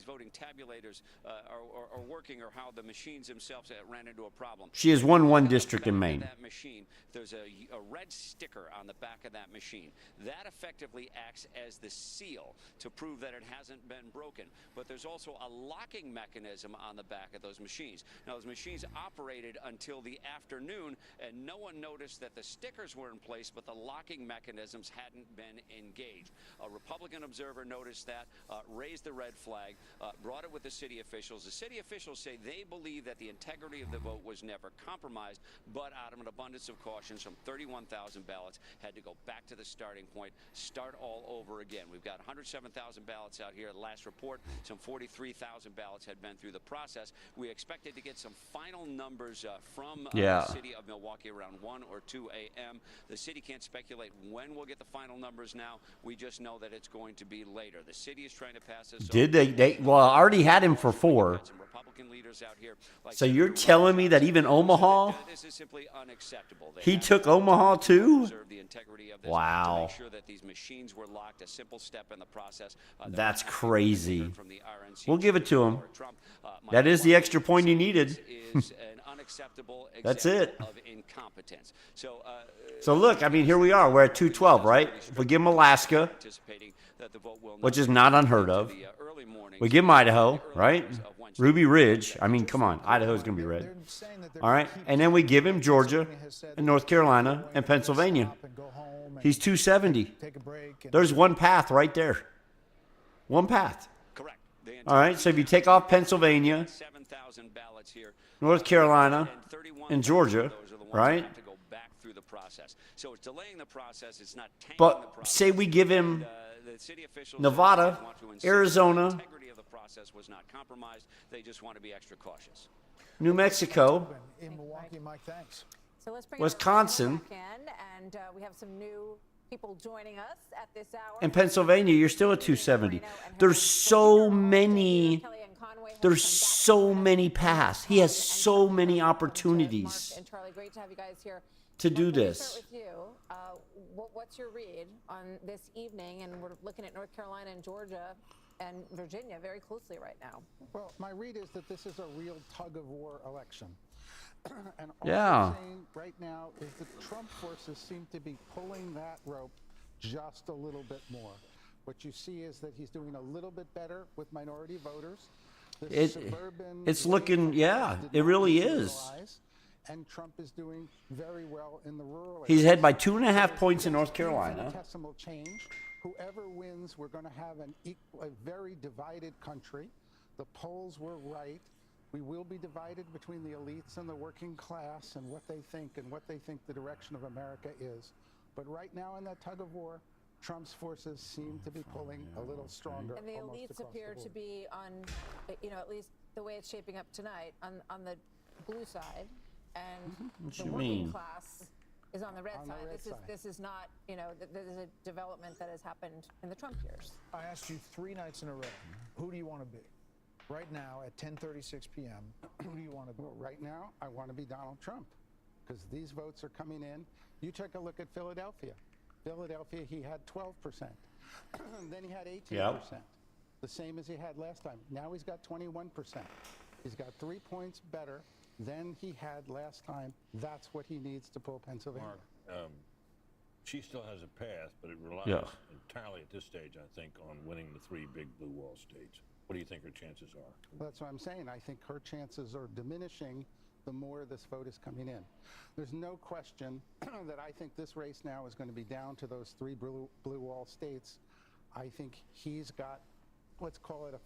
voting tabulators are working, or how the machines themselves ran into a problem. She has won one district in Maine. That machine, there's a red sticker on the back of that machine. That effectively acts as the seal to prove that it hasn't been broken. But there's also a locking mechanism on the back of those machines. Now, those machines operated until the afternoon, and no one noticed that the stickers were in place, but the locking mechanisms hadn't been engaged. A Republican observer noticed that, raised the red flag, brought it with the city officials. The city officials say they believe that the integrity of the vote was never compromised, but out of an abundance of caution, some 31,000 ballots had to go back to the starting point, start all over again. We've got 107,000 ballots out here at last report. Some 43,000 ballots had been through the process. We expected to get some final numbers from the city of Milwaukee around 1 or 2 a.m. The city can't speculate when we'll get the final numbers now. We just know that it's going to be later. The city is trying to pass this. Did they? Well, I already had him for 4. Some Republican leaders out here, So you're telling me that even Omaha? This is simply unacceptable. He took Omaha too? Preserve the integrity of this, wow. To make sure that these machines were locked, a simple step in the process. That's crazy. We'll give it to him. That is the extra point he needed. Is an unacceptable That's it. of incompetence. So look, I mean, here we are. We're at 212, right? If we give him Alaska, which is not unheard of. We give him Idaho, right? Ruby Ridge. I mean, come on. Idaho's going to be red. All right. And then we give him Georgia and North Carolina and Pennsylvania. He's 270. There's one path right there. One path. Correct. All right. So if you take off Pennsylvania, 7,000 ballots here, North Carolina, and Georgia, right? to go back through the process. So it's delaying the process. It's not tanking But the process. say we give him The city officials Nevada, want to insist Arizona, the integrity of the process was not compromised. They just want to be extra cautious. New Mexico, In Milwaukee, Mike, thanks. So let's bring Wisconsin, and we have some new people joining us at this hour. and Pennsylvania. You're still at 270. There's so many. There's so many paths. He has so many opportunities And Charlie, great to have you guys here. to do Let me this. start with you. What's your read on this evening? And we're looking at North Carolina and Georgia and Virginia very closely right now. Well, my read is that this is a real tug-of-war election. And all Yeah. I'm saying right now is the Trump forces seem to be pulling that rope just a little bit more. What you see is that he's doing a little bit better with minority voters. The suburban It's looking, yeah, it really is. And Trump is doing very well in the rural areas. He's ahead by 2.5 points in North Carolina. Infinitesimal change. Whoever wins, we're going to have a very divided country. The polls were right. We will be divided between the elites and the working class and what they think the direction of America is. But right now in that tug of war, Trump's forces seem to be pulling a little stronger. And the elites appear to be on, at least the way it's shaping up tonight, on the blue side, and the working class is on the red side. This is not, this is a development that has happened in the Trump years. I asked you 3 nights in a row, who do you want to be? Right now at 10:36 p.m., who do you want to be? Well, right now, I want to be Donald Trump because these votes are coming in. You take a look at Philadelphia. Philadelphia, he had 12%. Then he had 18%. The same as he had last time. Now he's got 21%. He's got 3 points better than he had last time. That's what he needs to pull Pennsylvania. Mark, she still has a path, but it relies entirely at this stage, I think, on winning the 3 big blue wall states. What do you think her chances are? Well, that's what I'm saying. I think her chances are diminishing the more this vote is coming in. There's no question that I think this race now is going to be down to those 3 blue wall states. I think he's got, let's call it a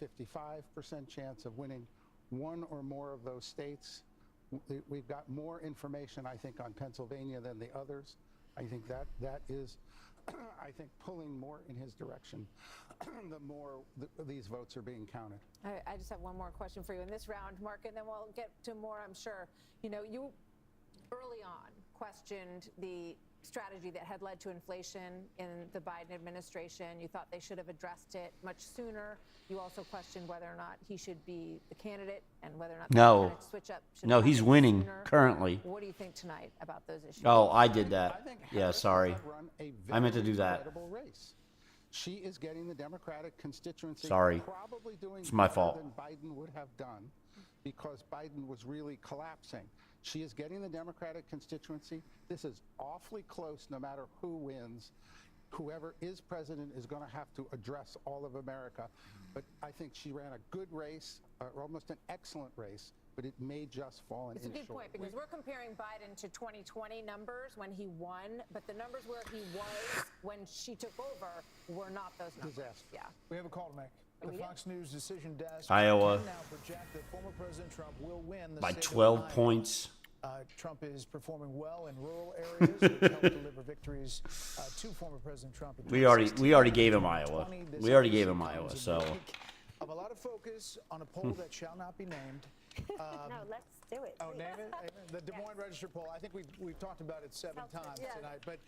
55% chance of winning 1 or more of those states. We've got more information, I think, on Pennsylvania than the others. I think that is, I think, pulling more in his direction the more these votes are being counted. I just have one more question for you in this round, Mark, and then we'll get to more, I'm sure. You early on questioned the strategy that had led to inflation in the Biden administration. You thought they should have addressed it much sooner. You also questioned whether or not he should be the candidate and whether or not the switch up should No, he's winning sooner. currently. What do you think tonight about those issues? Oh, I did that. Yeah, sorry. I meant to do that. Race. She is getting the Democratic constituency. Sorry. Probably doing It's my better fault. than Biden would have done because Biden was really collapsing. She is getting the Democratic constituency. This is awfully close no matter who wins. Whoever is president is going to have to address all of America. But I think she ran a good race, almost an excellent race, but it may just fall in It's a good point because we're comparing Biden to 2020 numbers when he won, but the numbers where he was when she took over were not those numbers. Disaster. Yeah. We have a call to make. The Fox News decision desk Iowa. can now project that former President Trump will win the By state of 12 Iowa. points. Trump is performing well in rural areas, which helped deliver victories to former President Trump. In We already gave him Iowa. We already gave him Iowa, so. Of a lot of focus on a poll that shall not be named. No, let's do it. Oh, name it? The Des Moines Register poll. I think we've talked about it 7 times tonight. But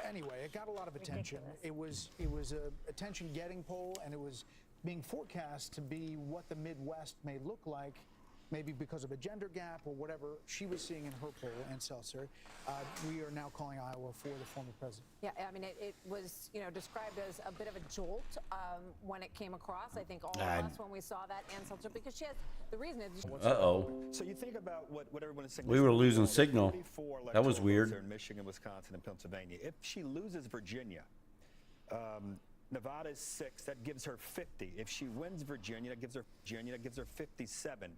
anyway, it got a lot of attention. It was a attention-getting poll, and it was being forecast to be what the Midwest may look like, maybe because of a gender gap or whatever she was seeing in her poll, Ann Seltzer. We are now calling Iowa for the former president. Yeah, I mean, it was, described as a bit of a jolt when it came across. I think all of us, when we saw that, Ann Seltzer, because she has, the reason is... Uh-oh. So you think about what everyone is saying. We were losing signal. 34 That was electoral weird. votes in Michigan, Wisconsin, and Pennsylvania. If she loses Virginia, Nevada is 6. That gives her 50. If she wins Virginia, that gives her 57.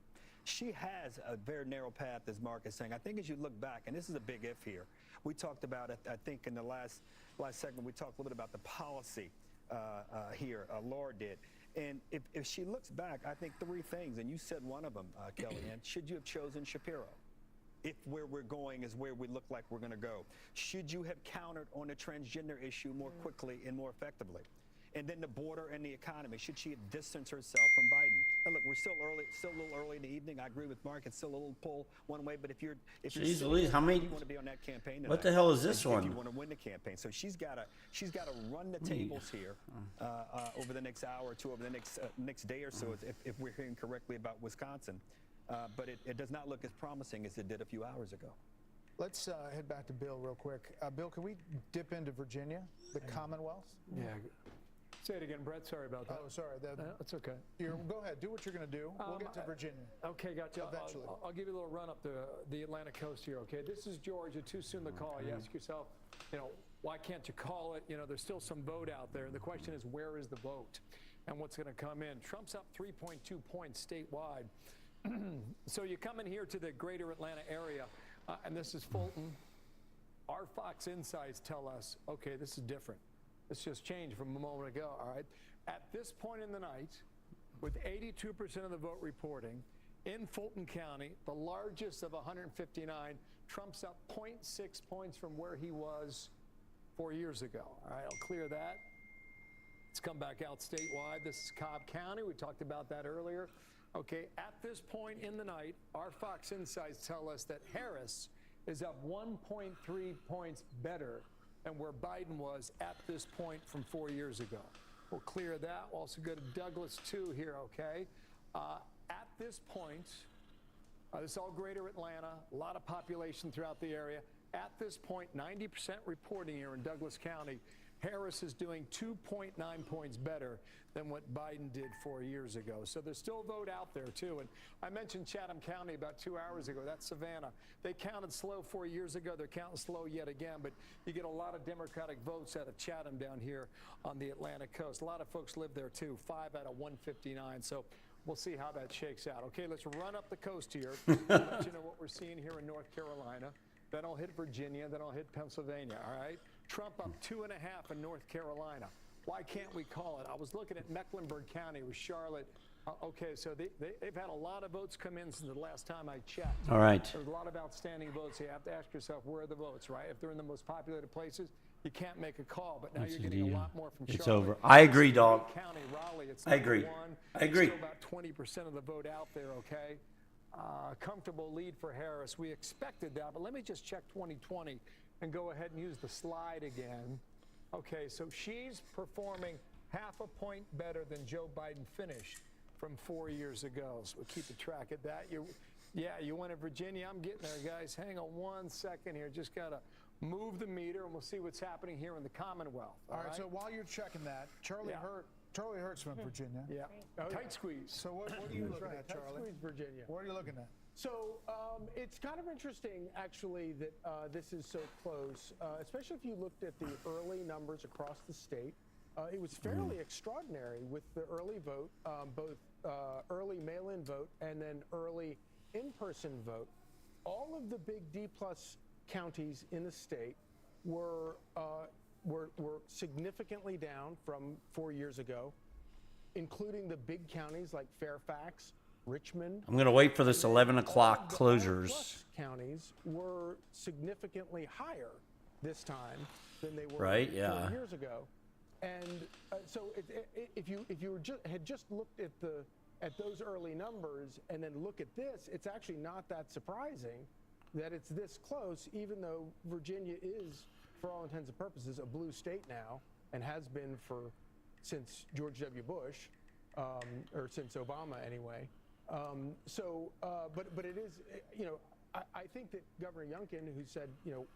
She has a very narrow path, as Mark is saying. I think as you look back, and this is a big if here, we talked about it, I think in the last segment, we talked a little bit about the policy here, Laura did. And if she looks back, I think 3 things, and you said one of them, Kellyanne, should you have chosen Shapiro? If where we're going is where we look like we're going to go. Should you have countered on the transgender issue more quickly and more effectively? And then the border and the economy. Should she have distanced herself from Biden? Now look, we're still a little early in the evening. I agree with Mark. It's still a little pull one way. But if you're Jeez sitting Louise, how many? you want to be on that campaign tonight, What the hell is this if one? you want to win the campaign, so she's got to run the tables here over the next hour or two, over the next day or so, if we're hearing correctly about Wisconsin. But it does not look as promising as it did a few hours ago. Let's head back to Bill real quick. Bill, can we dip into Virginia, the Commonwealth? Yeah. Say it again, Brett. Sorry about that. Oh, sorry. That's okay. Go ahead. Do what you're going to do. We'll get to Virginia. Okay, gotcha. Eventually. I'll give you a little run up the Atlantic coast here, okay? This is Georgia, too soon to call. You ask yourself, why can't you call it? There's still some vote out there. The question is, where is the vote and what's going to come in? Trump's up 3.2 points statewide. So you come in here to the greater Atlanta area, and this is Fulton. Our Fox Insights tell us, okay, this is different. This just changed from a moment ago, all right? At this point in the night, with 82% of the vote reporting, in Fulton County, the largest of 159. Trump's up 0.6 points from where he was 4 years ago. All right, I'll clear that. Let's come back out statewide. This is Cobb County. We talked about that earlier. Okay, at this point in the night, our Fox Insights tell us that Harris is up 1.3 points better than where Biden was at this point from 4 years ago. We'll clear that. We'll also go to Douglas 2 here, okay? At this point, this is all greater Atlanta, a lot of population throughout the area. At this point, 90% reporting here in Douglas County, Harris is doing 2.9 points better than what Biden did 4 years ago. So there's still a vote out there, too. And I mentioned Chatham County about 2 hours ago. That's Savannah. They counted slow 4 years ago. They're counting slow yet again. But you get a lot of Democratic votes out of Chatham down here on the Atlantic coast. A lot of folks live there, too, 5 out of 159. So we'll see how that shakes out. Okay, let's run up the coast here. I'll let you know what we're seeing here in North Carolina. Then I'll hit Virginia. Then I'll hit Pennsylvania, all right? Trump up 2.5 in North Carolina. Why can't we call it? I was looking at Mecklenburg County with Charlotte. Okay, so they've had a lot of votes come in since the last time I checked. All right. There's a lot of outstanding votes. You have to ask yourself, where are the votes, right? If they're in the most populated places, you can't make a call. But now you're getting a lot more from Charlotte. It's over. I agree, dog. County, Raleigh, it's I agree. I agree. Still about 20% of the vote out there, okay? Comfortable lead for Harris. We expected that, but let me just check 2020 and go ahead and use the slide again. Okay, so she's performing half a point better than Joe Biden finished from 4 yees ago. So we'll keep a track of that. You went to Virginia. I'm getting there, guys. Hang on 1 second here. Just got to move the meter, and we'll see what's happening here in the Commonwealth. All right, so while you're checking that, Charlie Hurt's from Virginia. Yeah. Tight squeeze. So what are you looking at, Charlie? Tight squeeze, Virginia. What are you looking at? So it's kind of interesting, actually, that this is so close, especially if you looked at the early numbers across the state. It was fairly extraordinary with the early vote, both early mail-in vote and then early in-person vote. All of the big D-plus counties in the state were significantly down from 4 years ago, including the big counties like Fairfax, Richmond. I'm going to wait for this 11 o'clock closures. Counties were significantly higher this time than they were 4 years ago. And so if you had just looked at those early numbers and then look at this, it's actually not that surprising that it's this close, even though Virginia is, for all intents and purposes, a blue state now and has been since George W. Bush, or since Obama anyway. But it is, I think that Governor Youngkin, who said,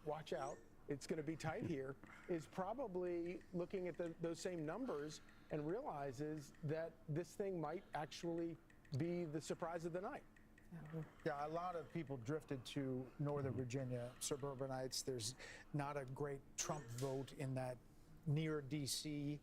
watch out, it's going to be tight here, is probably looking at those same numbers and realizes that this thing might actually be the surprise of the night. Yeah, a lot of people drifted to Northern Virginia, suburbanites. There's not a great Trump vote in that near D.C.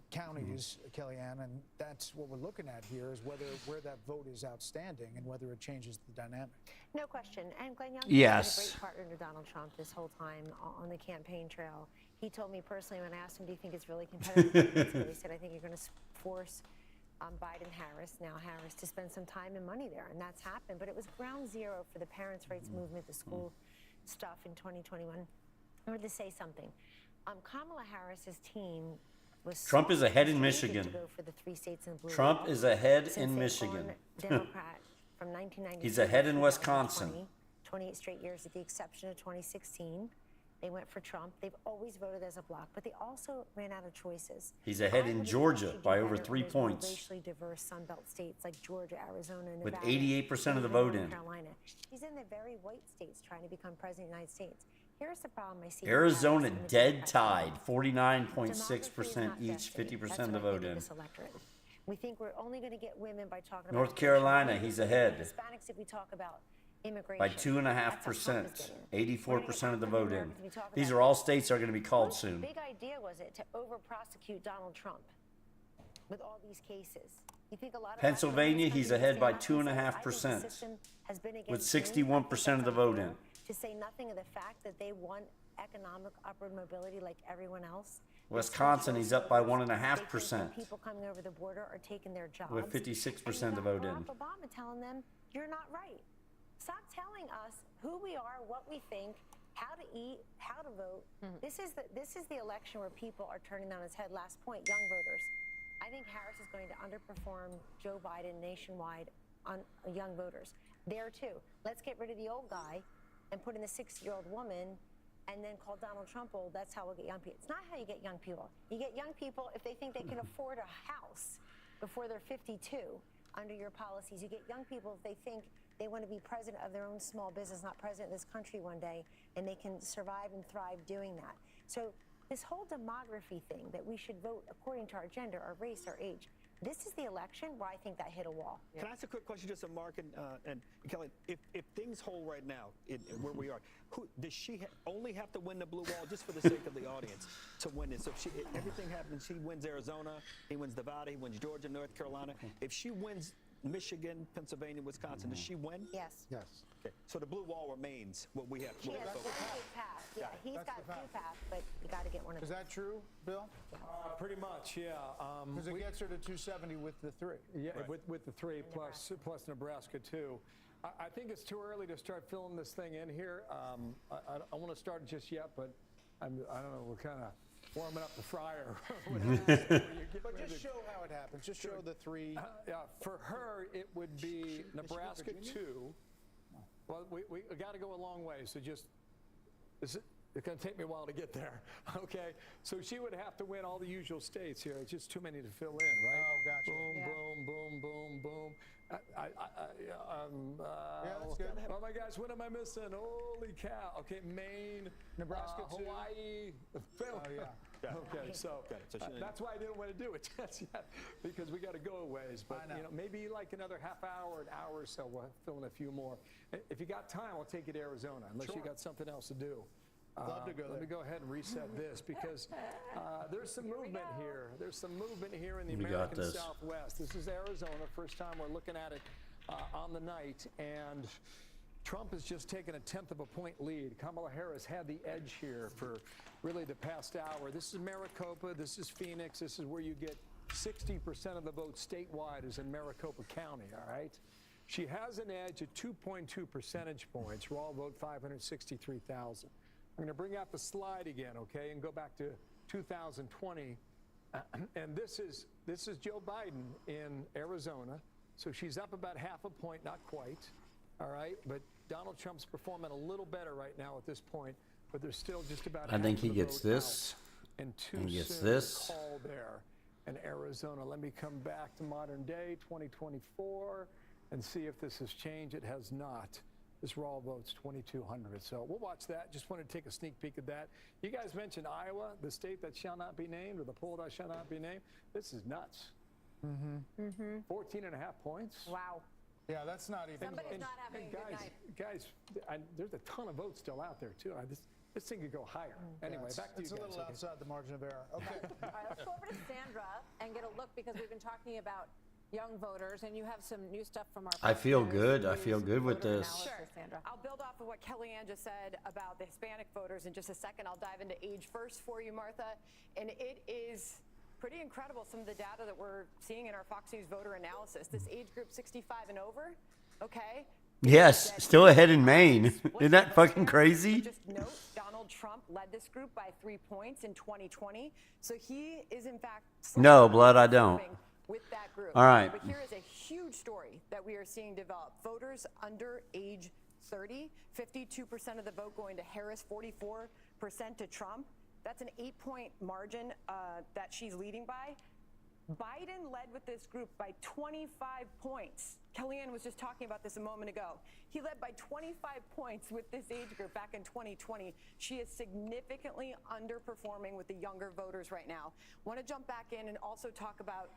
Counties, Kellyanne, and that's what we're looking at here is where that vote is outstanding and whether it changes the dynamic. No question. And Glenn Youngkin Yes. has been a great partner to Donald Trump this whole time on the campaign trail. He told me personally when I asked him, do you think it's really competitive? He said, I think you're going to force Biden-Harris, now Harris, to spend some time and money there, and that's happened. But it was ground zero for the parents' rights movement, the school stuff in 2021. I wanted to say something. Kamala Harris's team was Trump is ahead in Michigan. to go for the 3 states in blue. Trump is ahead Since in they've Michigan. gone Democrat from 1990. He's ahead in Wisconsin. 28 straight years, with the exception of 2016. They went for Trump. They've always voted as a bloc, but they also ran out of choices. He's ahead in Georgia by over 3 points. Racially diverse Sunbelt states like Georgia, Arizona, Nevada, With 88% of the vote in. North Carolina. He's in the very white states trying to become president of the United States. Here's the problem I see. Arizona dead tied, 49.6% each, 50% of the vote in. We think we're only going to get women by talking about North Carolina, he's ahead Hispanics if we talk about immigration. by 2.5%, 84% of the vote in. These are all states that are going to be called soon. The big idea was it to over-prosecute Donald Trump with all these cases. You think a lot of Pennsylvania, he's ahead by 2.5%, with 61% of the vote in. to say nothing of the fact that they want economic upward mobility like everyone else. Wisconsin, he's up by 1.5%. People coming over the border are taking their jobs. With 56% of the vote in. Barack Obama telling them, you're not right. Stop telling us who we are, what we think, how to eat, how to vote. This is the election where people are turning on its head. Last point, young voters. I think Harris is going to underperform Joe Biden nationwide on young voters. There too. Let's get rid of the old guy and put in the 60-year-old woman and then call Donald Trump old. That's how we'll get young people. It's not how you get young people. You get young people if they think they can afford a house before they're 52 under your policies. You get young people if they think they want to be president of their own small business, not president of this country one day, and they can survive and thrive doing that. So this whole demography thing that we should vote according to our gender, our race, our age, this is the election where I think that hit a wall. Can I ask a quick question just to Mark and Kelly? If things hold right now where we are, does she only have to win the blue wall just for the sake of the audience to win this? So if everything happens, she wins Arizona, he wins Nevada, he wins Georgia, North Carolina. If she wins Michigan, Pennsylvania, Wisconsin, does she win? Yes. Yes. Okay. So the blue wall remains what we have. She has a good path. Yeah, he's got two paths, but you got to get one of them. Is that true, Bill? Pretty much, yeah. Because it gets her to 270 with the 3. Yeah, with the 3 plus Nebraska too. I think it's too early to start filling this thing in here. I want to start just yet, but I don't know. We're kind of warming up the fryer. But just show how it happens. Just show the 3. Yeah, for her, it would be Nebraska 2. Well, we got to go a long way. So just it's going to take me a while to get there. Okay, so she would have to win all the usual states here. It's just too many to fill in, right? Oh, gotcha. Boom, boom, boom, boom, boom. That's good. Oh my gosh, what am I missing? Holy cow. Okay, Maine, Nebraska 2. Hawaii. Oh, yeah. Okay, so that's why I didn't want to do it just yet, because we got to go a ways. But maybe like another half hour, an hour or so, we'll fill in a few more. If you got time, I'll take you to Arizona, unless you got something else to do. Love to go there. Let me go ahead and reset this because there's some movement here. There's some movement here in the American Southwest. This is Arizona. First time we're looking at it on the night. And Trump has just taken a 1/10 of a point lead. Kamala Harris had the edge here for really the past hour. This is Maricopa. This is Phoenix. This is where you get 60% of the vote statewide is in Maricopa County, all right? She has an edge at 2.2 percentage points. Raw vote 563,000. I'm going to bring out the slide again, okay, and go back to 2020. And this is Joe Biden in Arizona. So she's up about half a point, not quite, all right? But Donald Trump's performing a little better right now at this point, but there's still just about I think he gets this. And he gets this. Call there in Arizona. Let me come back to modern day, 2024, and see if this has changed. It has not. This raw vote's 2,200. So we'll watch that. Just wanted to take a sneak peek at that. You guys mentioned Iowa, the state that shall not be named, or the poll that shall not be named. This is nuts. 14.5 points. Wow. Yeah, that's not even. Somebody's not having a good night. Guys, there's a ton of votes still out there, too. This thing could go higher. Anyway, back to you guys. It's a little outside the margin of error. Okay. All right, let's go over to Sandra and get a look, because we've been talking about young voters, and you have some new stuff from our. I feel good. I feel good with this. Sure, Sandra. I'll build off of what Kellyanne just said about the Hispanic voters in just a second. I'll dive into age first for you, Martha. And it is pretty incredible, some of the data that we're seeing in our Fox News voter analysis. This age group 65 and over, okay? Yes, still ahead in Maine. Isn't that fucking crazy? Just note, Donald Trump led this group by 3 points in 2020. So he is, in fact, no, blood, I don't. With that group. All right. But here is a huge story that we are seeing develop. Voters under age 30, 52% of the vote going to Harris, 44% to Trump. That's an 8-point margin that she's leading by. Biden led with this group by 25 points. Kellyanne was just talking about this a moment ago. He led by 25 points with this age group back in 2020. She is significantly underperforming with the younger voters right now. Want to jump back in and also talk about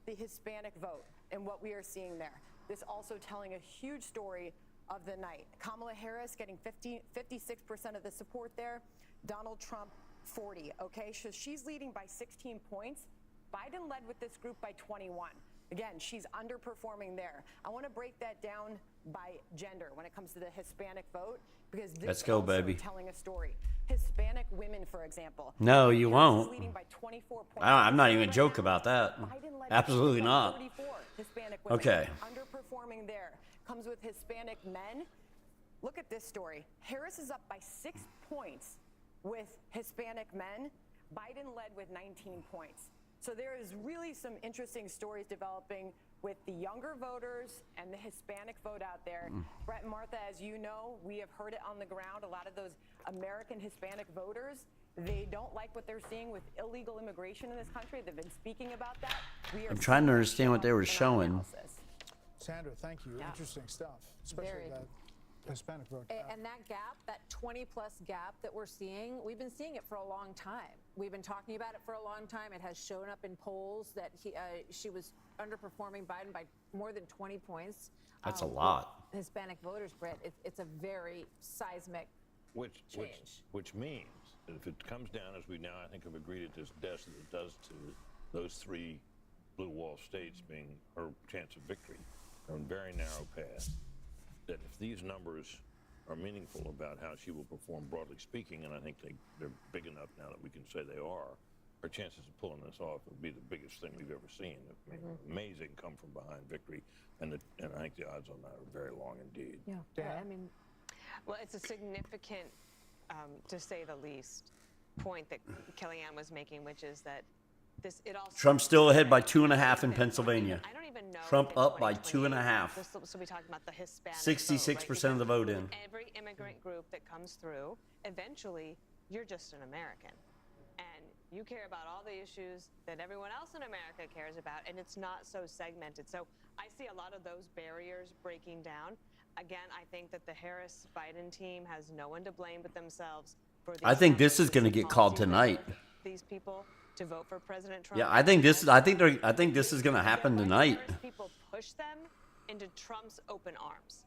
the Hispanic vote and what we are seeing there. This also telling a huge story of the night. Kamala Harris getting 56% of the support there. Donald Trump 40. Okay, so she's leading by 16 points. Biden led with this group by 21. Again, she's underperforming there. I want to break that down by gender when it comes to the Hispanic vote, because this Let's go, also baby. telling a story. Hispanic women, for example. No, you Harris won't. is leading by 24 points. I'm not even joking about that. Biden led Absolutely by not. 34 Hispanic women. Okay. Underperforming there. Comes with Hispanic men. Look at this story. Harris is up by 6 points with Hispanic men. Biden led with 19 points. So there is really some interesting stories developing with the younger voters and the Hispanic vote out there. Brett and Martha, as you know, we have heard it on the ground. A lot of those American Hispanic voters, they don't like what they're seeing with illegal immigration in this country. They've been speaking about that. I'm trying to understand what they were showing. Sandra, thank you. Yeah. Interesting stuff, especially Very. that Hispanic vote. And that gap, that 20-plus gap that we're seeing, we've been seeing it for a long time. We've been talking about it for a long time. It has shown up in polls that she was underperforming Biden by more than 20 points. That's a lot. Hispanic voters, Brett, it's a very seismic change. Which means that if it comes down, as we now I think have agreed it does to those 3 blue wall states being her chance of victory, on a very narrow path, that if these numbers are meaningful about how she will perform broadly speaking, and I think they're big enough now that we can say they are, her chances of pulling this off would be the biggest thing we've ever seen. I mean, amazing come from behind victory, and I think the odds on that are very long indeed. Yeah, I mean, Well, it's a significant, to say the least, point that Kellyanne was making, which is that it also Trump's still ahead by 2.5 in Pennsylvania. I don't even know. Trump if up by 2028 2.5. So we talking about the Hispanic 66% of the vote in. Every immigrant group that comes through, eventually, you're just an American, and you care about all the issues that everyone else in America cares about, and it's not so segmented. So I see a lot of those barriers breaking down. Again, I think that the Harris-Biden team has no one to blame but themselves for the I think this is going to get called tonight. These people to vote for President Trump. Yeah, I think this is going to happen tonight. Harris people push them into Trump's open arms,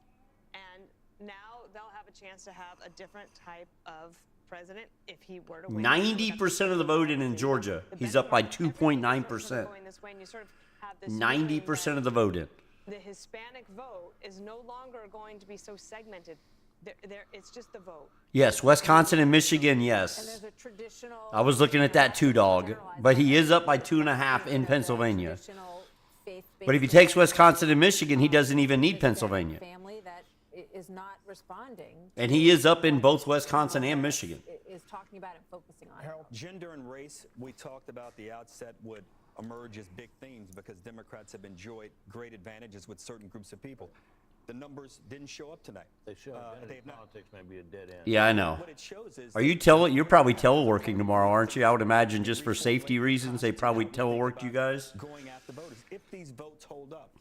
and now they'll have a chance to have a different type of president if he were to win. 90% of the vote in Georgia. He's up by 2.9%. Going this way, and you sort of have this 90% of the vote in. The Hispanic vote is no longer going to be so segmented. It's just the vote. Yes, Wisconsin and Michigan, yes. and there's a traditional. I was looking at that too, dog. But he is up by 2.5 in Pennsylvania. Traditional faith-based But if he takes Wisconsin and Michigan, he doesn't even need Pennsylvania. family that is not responding. And he is up in both Wisconsin and Michigan. Is talking about and focusing on it. Gender and race, we talked about the outset, would emerge as big themes because Democrats have enjoyed great advantages with certain groups of people. The numbers didn't show up tonight. They show identity politics may be a dead end. Yeah, I know. What it shows is Are you you're probably teleworking tomorrow, aren't you? I would imagine just for safety reasons, they probably teleworked you guys. going after voters. If these votes hold up,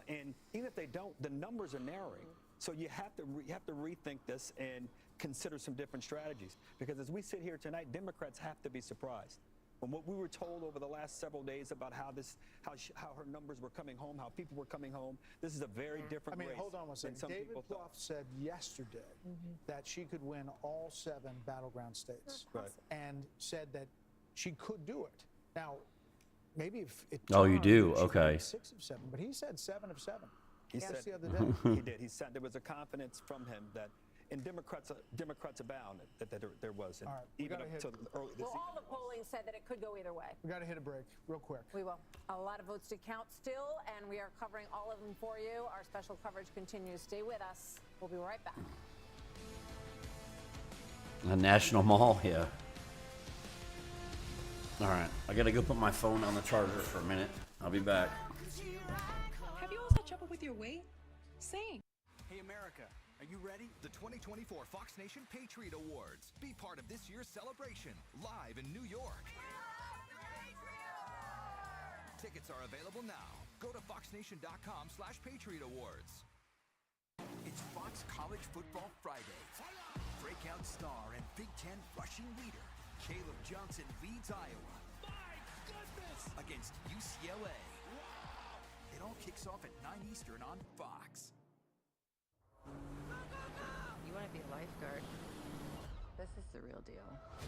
and even if they don't, the numbers are narrowing. So you have to rethink this and consider some different strategies. Because as we sit here tonight, Democrats have to be surprised. From what we were told over the last several days about how her numbers were coming home, how people were coming home, this is a very different race. Hold on one second. Some David people Plouffe said yesterday that she could win all 7 battleground states, and said that she could do it. Now, maybe if it. Oh, you do? she could win Okay. 6 of 7, but he said 7 of 7. He Just said the other day. he did. He said there was a confidence from him that. And Democrats abound that there was, and All right, we even gotta up to early this Well, all the polling said that it could go either way. We got to hit a break real quick. We will. A lot of votes to count still, and we are covering all of them for you. Our special coverage continues. Stay with us. We'll be right back. A National Mall, yeah. All right, I gotta go put my phone on the charger for a minute. I'll be back. Have you also trouble with your weight? Same. Hey, America, are you ready? The 2024 Fox Nation Patriot Awards. Be part of this year's celebration, live in New York. Tickets are available now. Go to foxnation.com/Patriot Awards. It's Fox College Football Friday. Breakout star and Big Ten rushing leader, Caleb Johnson leads Iowa. My goodness! Against UCLA. Wow! It all kicks off at 9 Eastern on Fox. You want to be a lifeguard? This is the real deal.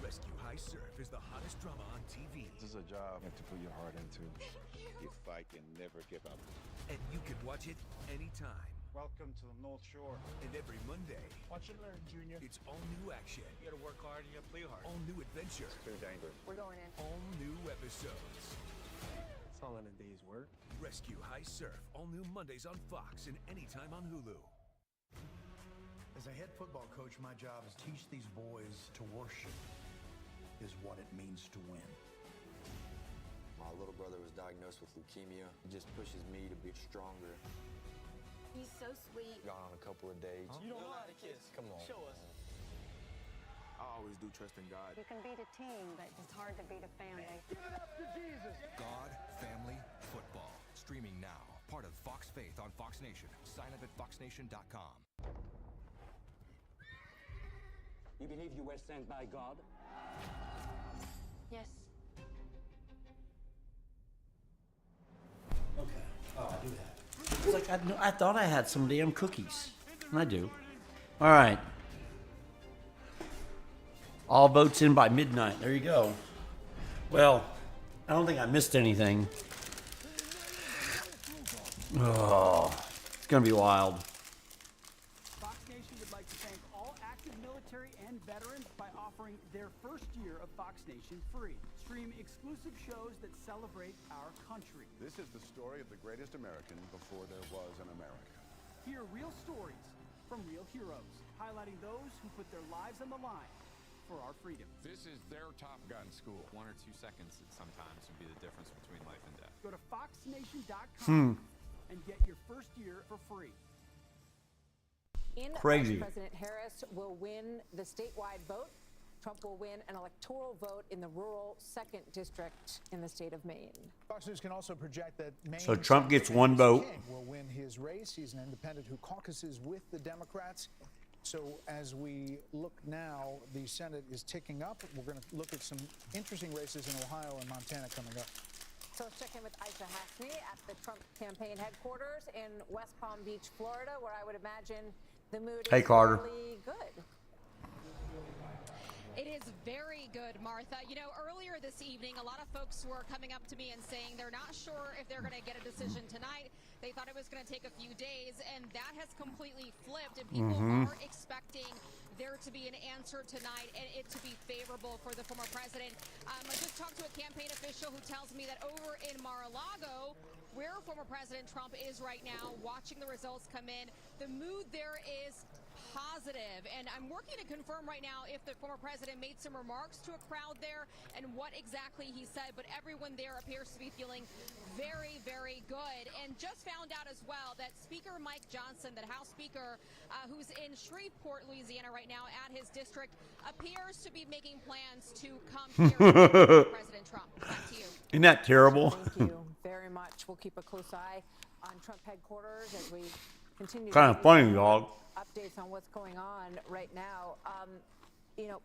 Rescue High Surf is the hottest drama on TV. This is a job you have to put your heart into. You fight and never give up. And you can watch it anytime. Welcome to the North Shore. And every Monday, Watch and learn, Junior. it's all new action, You gotta work hard and you gotta play hard. all new adventure, Too dangerous. We're going in. all new episodes. It's all in a day's work. Rescue High Surf, all new Mondays on Fox and anytime on Hulu. As a head football coach, my job is to teach these boys to worship is what it means to win. My little brother was diagnosed with leukemia. It just pushes me to be stronger. He's so sweet. Gone on a couple of dates. You don't know how to kiss. Come on. Show us. I always do trust in God. You can beat a team, but it's hard to beat a family. Give it up to Jesus. God, Family, Football. Streaming now. Part of Fox Faith on Fox Nation. Sign up at foxnation.com. You believe you were sent by God? Yes. Okay. Oh, I do have. It's like I thought I had some damn cookies. And I do. All right. All votes in by midnight. There you go. Well, I don't think I missed anything. Oh, it's gonna be wild. Fox Nation would like to thank all active military and veterans by offering their first year of Fox Nation free. Stream exclusive shows that celebrate our country. This is the story of the greatest American before there was an America. Hear real stories from real heroes, highlighting those who put their lives on the line for our freedom. This is their Top Gun school. 1 or 2 seconds sometimes would be the difference between life and death. Go to foxnation.com and get your first year for free. In Crazy. Vice President Harris will win the statewide vote. Trump will win an electoral vote in the rural 2nd district in the state of Maine. Fox News can also project that Maine So Trump gets Senator one Amos vote. King will win his race. He's an independent who caucuses with the Democrats. So as we look now, the Senate is ticking up. We're going to look at some interesting races in Ohio and Montana coming up. So let's check in with Aisha Hasmi at the Trump campaign headquarters in West Palm Beach, Florida, where I would imagine the mood Hey, is Carter. really good. It is very good, Martha. You know, earlier this evening, a lot of folks were coming up to me and saying they're not sure if they're going to get a decision tonight. They thought it was going to take a few days, and that has completely flipped. And people are expecting there to be an answer tonight and it to be favorable for the former president. I just talked to a campaign official who tells me that over in Mar-a-Lago, where former President Trump is right now, watching the results come in, the mood there is positive. And I'm working to confirm right now if the former president made some remarks to a crowd there and what exactly he said, but everyone there appears to be feeling very, very good. And just found out as well that Speaker Mike Johnson, the House Speaker, who's in Shreveport, Louisiana right now at his district, appears to be making plans to come here with President Trump. Back to you. Isn't that terrible? Thank you very much. We'll keep a close eye on Trump headquarters as we continue Kind to of funny, dog. updates on what's going on right now. You know,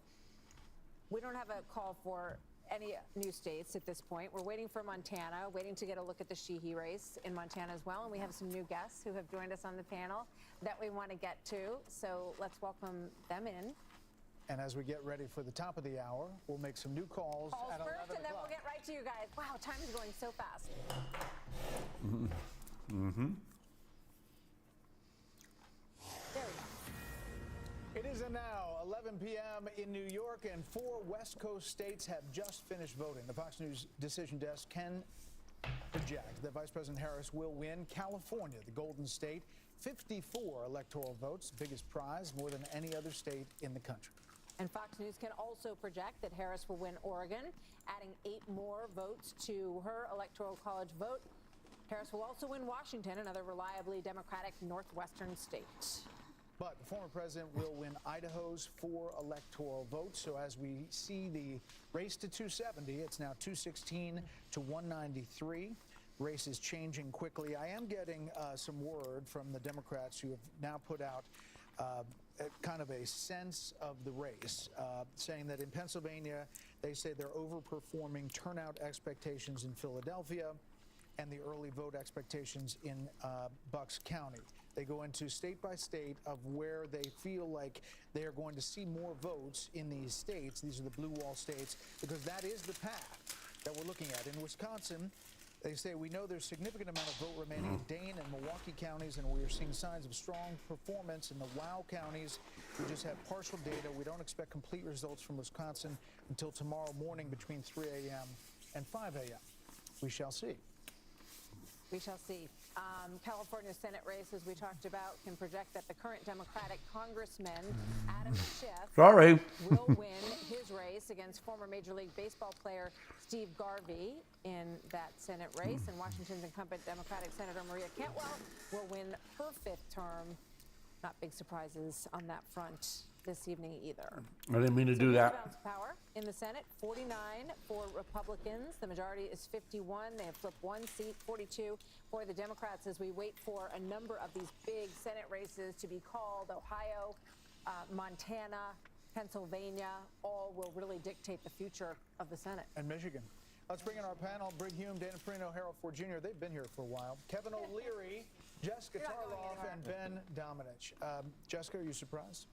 we don't have a call for any new states at this point. We're waiting for Montana, waiting to get a look at the Sheehy race in Montana as well. And we have some new guests who have joined us on the panel that we want to get to. So let's welcome them in. And as we get ready for the top of the hour, we'll make some new calls at 11 first, and then we'll o'clock. get right to you guys. Wow, time is going so fast. There we go. It is now 11 p.m. in New York, and 4 West Coast states have just finished voting. The Fox News decision desk can project that Vice President Harris will win California, the Golden State, 54 electoral votes, biggest prize, more than any other state in the country. And Fox News can also project that Harris will win Oregon, adding 8 more votes to her Electoral College vote. Harris will also win Washington, another reliably Democratic northwestern state. But the former president will win Idaho's 4 electoral votes. So as we see the race to 270, it's now 216 to 193. Race is changing quickly. I am getting some word from the Democrats who have now put out kind of a sense of the race, saying that in Pennsylvania, they say they're overperforming turnout expectations in Philadelphia and the early vote expectations in Bucks County. They go into state by state of where they feel like they are going to see more votes in these states. These are the blue wall states, because that is the path that we're looking at. In Wisconsin, They say, we know there's significant amount of vote remaining in Dane and Milwaukee counties, and we are seeing signs of strong performance in the WOW counties. We just have partial data. We don't expect complete results from Wisconsin until tomorrow morning between 3 a.m. and 5 a.m. We shall see. We shall see. California Senate race, as we talked about, can project that the current Democratic Congressman, Adam Schiff, will win his race against former Major League Baseball player Steve Garvey in that Senate race. And Washington's incumbent Democratic Senator Maria Cantwell will win her 5th term. Not big surprises on that front this evening either. I didn't mean to do that. Balance power in the Senate, 49 for Republicans. The majority is 51. They have flipped 1 seat, 42 for the Democrats, as we wait for a number of these big Senate races to be called. Ohio, Montana, Pennsylvania, all will really dictate the future of the Senate. And Michigan. Let's bring in our panel. Brig Hume, Dana Perino, Harold Ford Jr. They've been here for a while. Kevin O'Leary, Jessica Tarloff, and Ben Domenech. Jessica, are you surprised?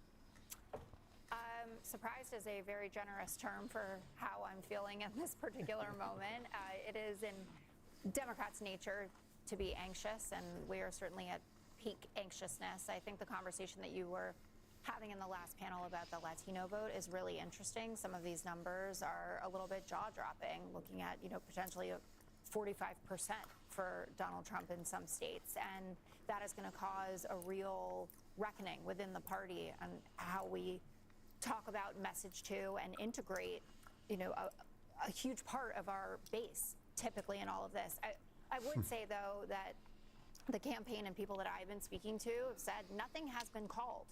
Surprised is a very generous term for how I'm feeling in this particular moment. It is in Democrats' nature to be anxious, and we are certainly at peak anxiousness. I think the conversation that you were having in the last panel about the Latino vote is really interesting. Some of these numbers are a little bit jaw-dropping, looking at, potentially 45% for Donald Trump in some states, and that is going to cause a real reckoning within the party on how we talk about, message to, and integrate, a huge part of our base typically in all of this. I would say, though, that the campaign and people that I've been speaking to have said nothing has been called.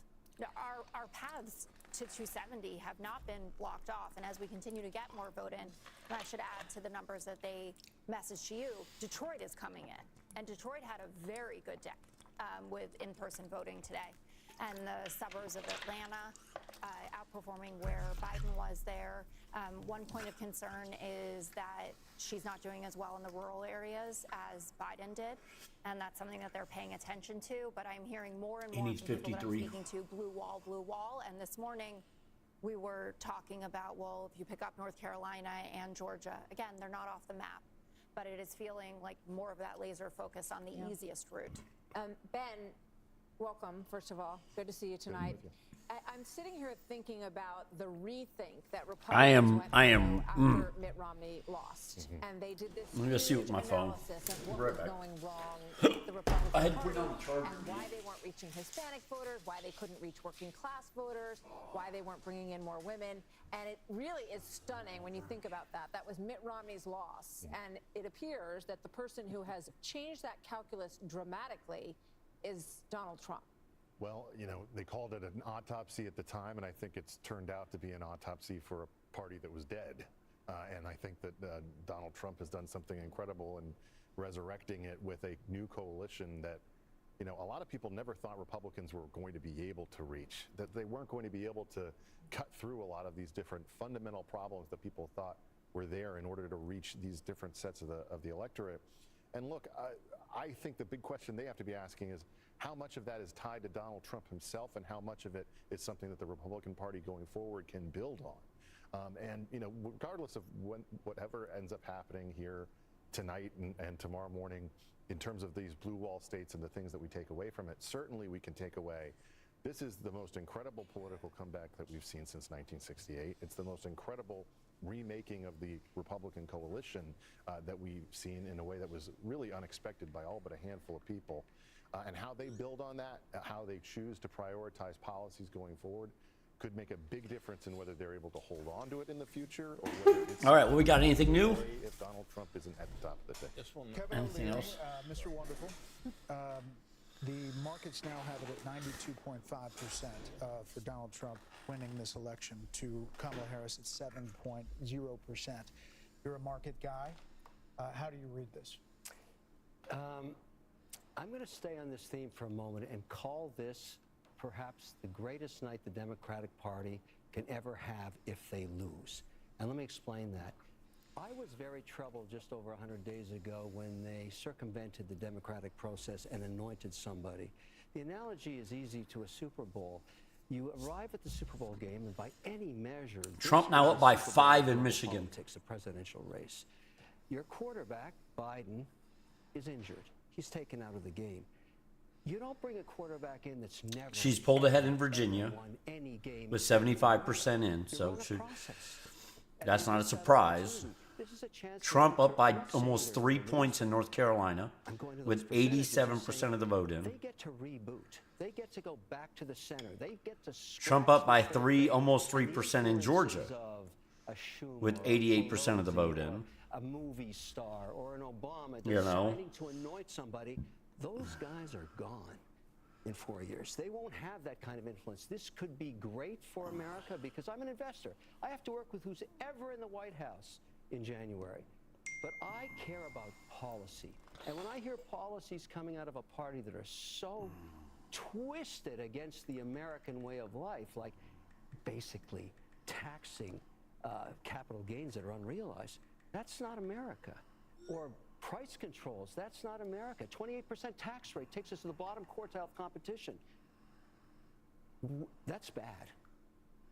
Our paths to 270 have not been blocked off, and as we continue to get more vote in, and I should add to the numbers that they messaged to you, Detroit is coming in, and Detroit had a very good day with in-person voting today. And the suburbs of Atlanta outperforming where Biden was there. One point of concern is that she's not doing as well in the rural areas as Biden did, and that's something that they're paying attention to. But I'm hearing more and more from people that I'm speaking to, blue wall. And this morning we were talking about, well, if you pick up North Carolina and Georgia, again, they're not off the map, but it is feeling like more of that laser focus on the easiest route. Ben, welcome, first of all. Good to see you tonight. I'm sitting here thinking about the rethink that Republicans went through after Mitt Romney lost. And they did this Let me go see with my phone. analysis of what was going wrong with the Republican I had to Party, put it on the charger. and why they weren't reaching Hispanic voters, why they couldn't reach working class voters, why they weren't bringing in more women. And it really is stunning when you think about that. That was Mitt Romney's loss. And it appears that the person who has changed that calculus dramatically is Donald Trump. Well, they called it an autopsy at the time, and I think it's turned out to be an autopsy for a party that was dead. And I think that Donald Trump has done something incredible in resurrecting it with a new coalition that, a lot of people never thought Republicans were going to be able to reach, that they weren't going to be able to cut through a lot of these different fundamental problems that people thought were there in order to reach these different sets of the electorate. And look, I think the big question they have to be asking is, how much of that is tied to Donald Trump himself, and how much of it is something that the Republican Party going forward can build on? And regardless of whatever ends up happening here tonight and tomorrow morning, in terms of these blue wall states and the things that we take away from it, certainly we can take away. This is the most incredible political comeback that we've seen since 1968. It's the most incredible remaking of the Republican coalition that we've seen in a way that was really unexpected by all but a handful of people. And how they build on that, how they choose to prioritize policies going forward, could make a big difference in whether they're able to hold on to it in the future, or whether it's all right, well, we got anything new? If Donald Trump isn't at the top of the ticket. Kevin Anything O'Leary, else? Mr. Wonderful. The markets now have it at 92.5% for Donald Trump winning this election to Kamala Harris at 7.0%. You're a market guy. How do you read this? I'm going to stay on this theme for a moment and call this perhaps the greatest night the Democratic Party can ever have if they lose. And let me explain that. I was very troubled just over 100 days ago when they circumvented the democratic process and anointed somebody. The analogy is easy to a Super Bowl. You arrive at the Super Bowl game, and by any measure, Trump now up by 5 in Michigan. Politics, a presidential race. Your quarterback, Biden, is injured. He's taken out of the game. You don't bring a quarterback in that's never. She's pulled ahead in Virginia won any game with 75% in, so that's not a surprise. Trump up by almost 3 points in North Carolina with 87% of the vote in. They get to reboot. They get to go back to the center. They get to Trump up by almost 3% in Georgia with 88% of the vote in. A movie star or an Obama You know. deciding to anoint somebody, those guys are gone in 4 years. They won't have that kind of influence. This could be great for America because I'm an investor. I have to work with who's ever in the White House in January. But I care about policy. And when I hear policies coming out of a party that are so twisted against the American way of life, like basically taxing capital gains that are unrealized, that's not America. Or price controls, that's not America. 28% tax rate takes us to the bottom quartile of competition. That's bad.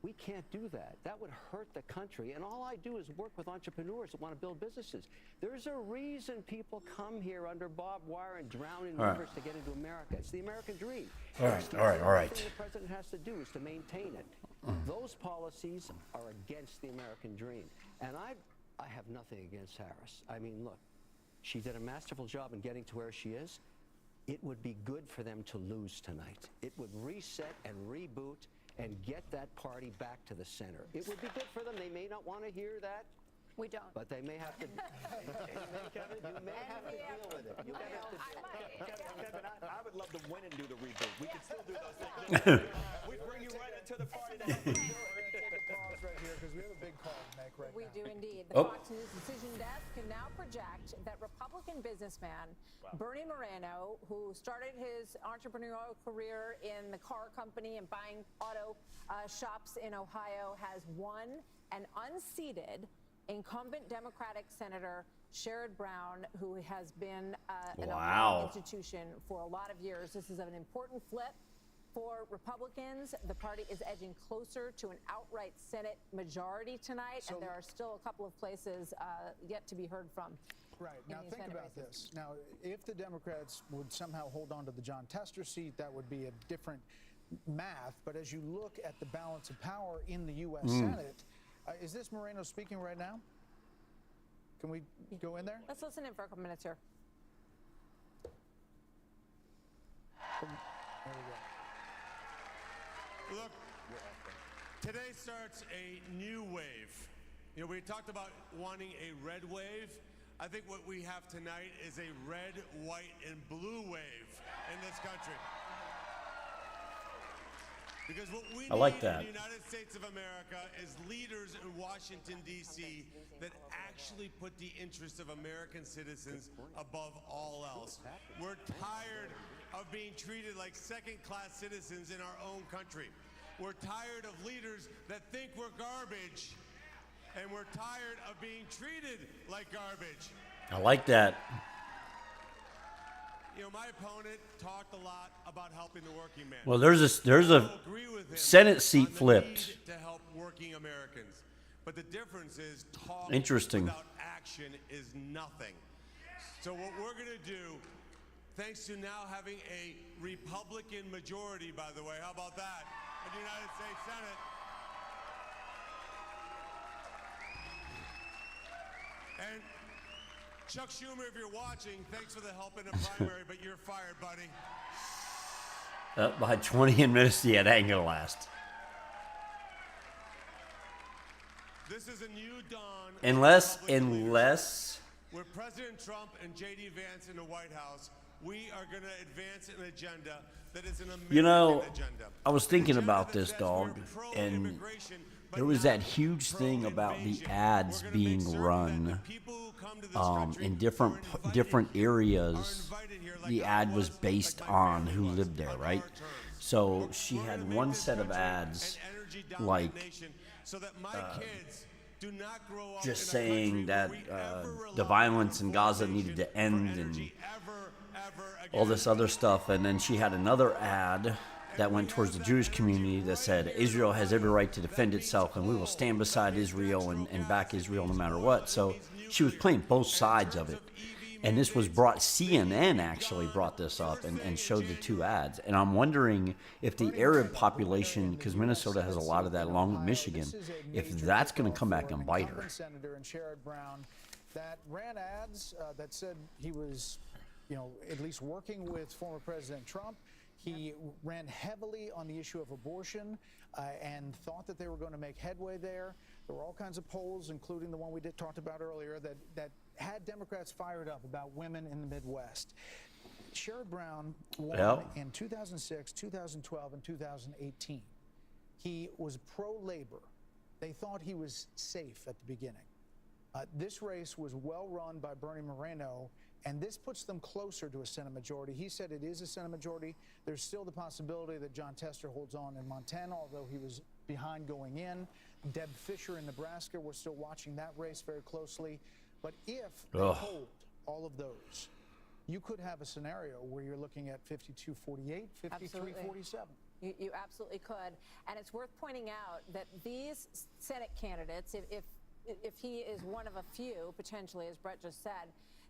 We can't do that. That would hurt the country. And all I do is work with entrepreneurs that want to build businesses. There's a reason people come here under barbed wire and drown in rivers to get into America. It's the American dream. All right. The thing the president has to do is to maintain it. Those policies are against the American dream. And I have nothing against Harris. I mean, look, she did a masterful job in getting to where she is. It would be good for them to lose tonight. It would reset and reboot and get that party back to the center. It would be good for them. They may not want to hear that. We don't. But they may have to. Kevin, you may have to deal with it. You may have to. Kevin, I would love to win and do the reboot. We can still do those things. We bring you right into the party. Take a pause right here because we have a big call to make right We now. do indeed. The Fox News decision desk can now project that Republican businessman Bernie Moreno, who started his entrepreneurial career in the car company and buying auto shops in Ohio, has won and unseated incumbent Democratic Senator Sherrod Brown, who has been an Ohio institution for a lot of years. This is an important flip for Republicans. The party is edging closer to an outright Senate majority tonight, and there are still a couple of places yet to be heard from. Right. Now think about this. Now, if the Democrats would somehow hold on to the John Tester seat, that would be a different math. But as you look at the balance of power in the U.S. Senate, is this Moreno speaking right now? Can we go in there? Let's listen in for a couple minutes here. There we go. Look, today starts a new wave. You know, we talked about wanting a red wave. I think what we have tonight is a red, white, and blue wave in this country. Because what we need in the United States of America is leaders in Washington, D.C. that actually put the interests of American citizens above all else. We're tired of being treated like second-class citizens in our own country. We're tired of leaders that think we're garbage, and we're tired of being treated like garbage. I like that. You know, my opponent talked a lot about helping the working man. Well, there's a Senate seat flipped. To help working Americans, but the difference is talk Interesting. without action is nothing. So what we're going to do, thanks to now having a Republican majority, by the way, how about that, in the United States Senate? And Chuck Schumer, if you're watching, thanks for the help in the primary, but you're fired, buddy. By 20 minutes, yeah, that ain't gonna last. This is a new dawn. Unless With President Trump and J.D. Vance in the White House, we are going to advance an agenda that is an American agenda. I was thinking about this, dog, and there was that huge thing about the ads being run in different areas. The ad was based on who lived there, right? So she had one set of ads, like just saying that the violence in Gaza needed to end and all this other stuff. And then she had another ad that went towards the Jewish community that said Israel has every right to defend itself and we will stand beside Israel and back Israel no matter what. So she was playing both sides of it. And this was brought, CNN actually brought this up and showed the two ads. And I'm wondering if the Arab population, because Minnesota has a lot of that along with Michigan, if that's going to come back and bite her. Senator and Sherrod Brown that ran ads that said he was, at least working with former President Trump. He ran heavily on the issue of abortion and thought that they were going to make headway there. There were all kinds of polls, including the one we talked about earlier, that had Democrats fired up about women in the Midwest. Sherrod Brown won in 2006, 2012, and 2018. He was pro-labor. They thought he was safe at the beginning. This race was well run by Bernie Moreno, and this puts them closer to a Senate majority. He said it is a Senate majority. There's still the possibility that John Tester holds on in Montana, although he was behind going in. Deb Fischer in Nebraska, we're still watching that race very closely. But if they hold all of those, you could have a scenario where you're looking at 52-48, 53-47. You absolutely could. And it's worth pointing out that these Senate candidates, if he is one of a few, potentially, as Brett just said,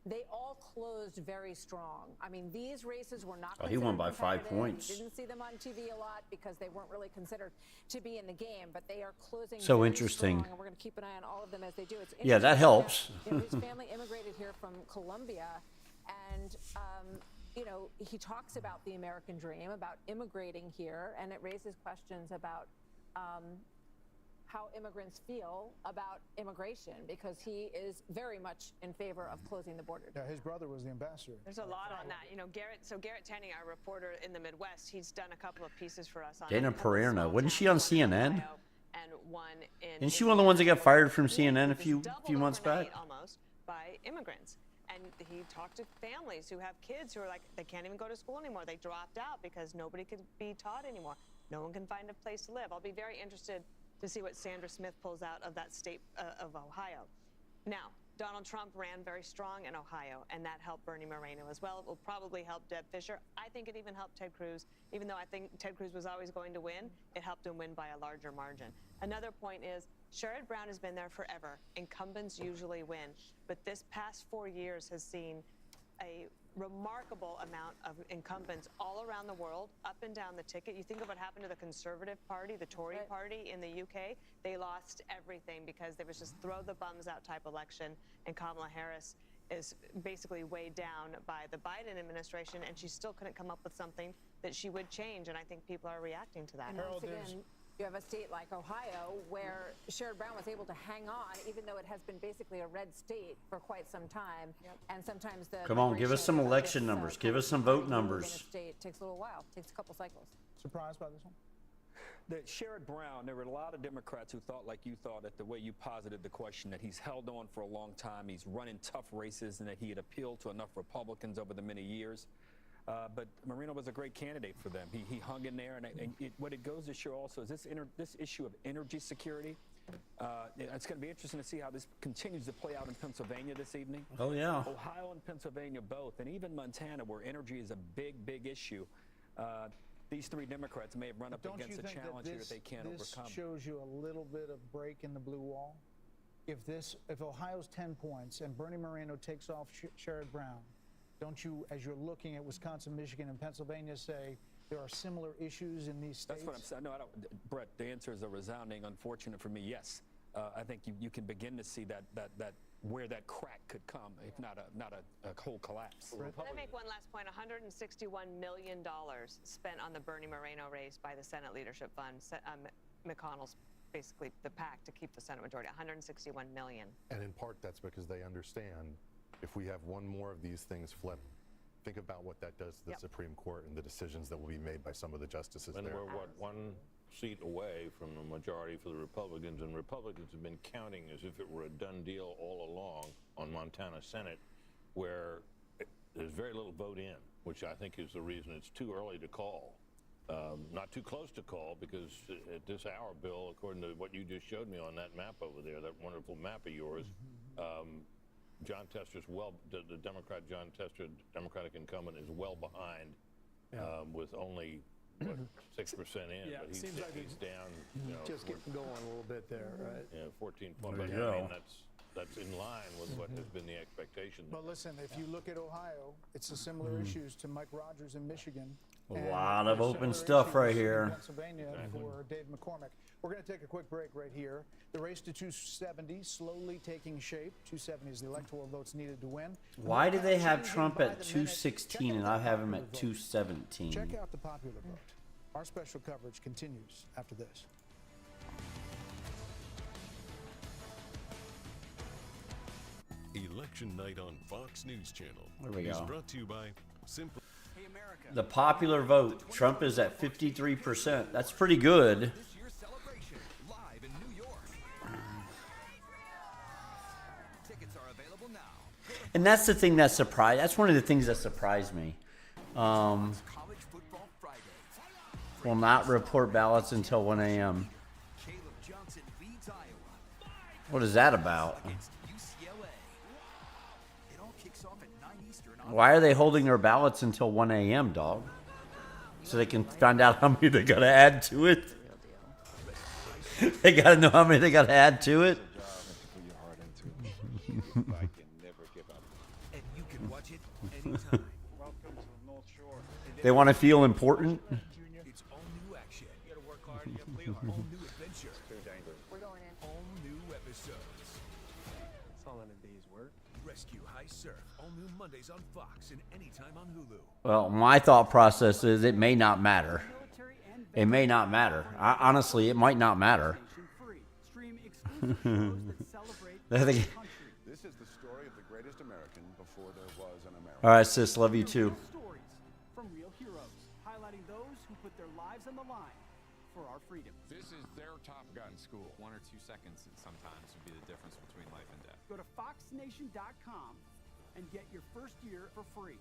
they all closed very strong. I mean, these races were not he won by 5 points. You didn't see them on TV a lot because they weren't really considered to be in the game, but they are closing so very interesting. strong, and we're going to keep an eye on all of them as they do. It's yeah, that helps. His family immigrated here from Colombia, and he talks about the American dream, about immigrating here, and it raises questions about how immigrants feel about immigration, because he is very much in favor of closing the border. Yeah, his brother was the ambassador. There's a lot on that. Garrett Tenney, our reporter in the Midwest, he's done a couple of pieces for us on Dana Pererna, wasn't she on CNN? And one in Isn't she one of the ones that got fired from CNN a few months back? Almost by immigrants. And he talked to families who have kids who are like, they can't even go to school anymore. They dropped out because nobody could be taught anymore. No one can find a place to live. I'll be very interested to see what Sandra Smith pulls out of that state of Ohio. Now, Donald Trump ran very strong in Ohio, and that helped Bernie Moreno as well. It will probably help Deb Fischer. I think it even helped Ted Cruz. Even though I think Ted Cruz was always going to win, it helped him win by a larger margin. Another point is, Sherrod Brown has been there forever. Incumbents usually win. But this past 4 years has seen a remarkable amount of incumbents all around the world, up and down the ticket. You think of what happened to the Conservative Party, the Tory Party in the UK. They lost everything because there was just throw the bums out type election, and Kamala Harris is basically weighed down by the Biden administration, and she still couldn't come up with something that she would change, and I think people are reacting to that. And once again, you have a state like Ohio where Sherrod Brown was able to hang on, even though it has been basically a red state for quite some time. And sometimes the Come on, give us some election numbers. Give us some vote numbers. State takes a little while. Takes a couple cycles. Surprised by this one? That Sherrod Brown, there were a lot of Democrats who thought like you thought at the way you posited the question, that he's held on for a long time, he's running tough races, and that he had appealed to enough Republicans over the many years. But Moreno was a great candidate for them. He hung in there, and what it goes to show also is this issue of energy security. It's going to be interesting to see how this continues to play out in Pennsylvania this evening. Oh, yeah. Ohio and Pennsylvania both, and even Montana, where energy is a big issue. These three Democrats may have run up against a challenge here that they can't overcome. This shows you a little bit of break in the blue wall. If Ohio's 10 points and Bernie Moreno takes off Sherrod Brown, don't you, as you're looking at Wisconsin, Michigan, and Pennsylvania, say there are similar issues in these states? That's what I'm saying. No, I don't. Brett, the answer is a resounding unfortunate for me. Yes, I think you can begin to see that where that crack could come, if not a whole collapse. Can I make one last point? $161 million spent on the Bernie Moreno race by the Senate Leadership Fund. McConnell's basically the PAC to keep the Senate majority. $161 million. And in part, that's because they understand if we have one more of these things flip, think about what that does to the Supreme Court and the decisions that will be made by some of the justices and there. we're, what, one seat away from a majority for the Republicans, and Republicans have been counting as if it were a done deal all along on Montana Senate, where there's very little vote in, which I think is the reason it's too early to call. Not too close to call, because at this hour, Bill, according to what you just showed me on that map over there, that wonderful map of yours, John Tester's the Democrat John Tester, Democratic incumbent, is well behind with only, what, 6% in. Yeah, but he's, seems like he's down, just getting going a little bit there, right? Yeah, 14 points. There But you I mean, go. That's in line with what has been the expectation. But listen, if you look at Ohio, it's the similar issues to Mike Rogers in Michigan. A lot of there's open similar stuff right issues in here. Pennsylvania for Dave McCormick. We're going to take a quick break right here. The race to 270 slowly taking shape. 270 is the electoral votes needed to win. Why do they have Trump at 216 and I have him at 217? Check out the popular vote. Our special coverage continues after this. Election night on Fox News Channel There we is go. brought to you by Simple. The popular vote, Trump is at 53%. That's pretty good. And that's the thing that surprised. That's one of the things that surprised me. Will not report ballots until 1 a.m. What is that about? Why are they holding their ballots until 1 a.m., dog? So they can find out how many they got to add to it? They got to know how many they got to add to it? They want to feel important? It's all new action. You gotta work hard, you gotta play hard. All new adventure. We're going in. All new episodes. It's all in a day's work. Rescue High Surf. All new Mondays on Fox and anytime on Hulu. Well, my thought process is it may not matter. It may not matter. Honestly, it might not matter. This is the story of the greatest American before there was an American. All right, sis, love you too. Stories from real heroes, highlighting those who put their lives on the line for our freedom. This is their Top Gun school. 1 or 2 seconds sometimes would be the difference between life and death. Go to foxnation.com and get your first year for free.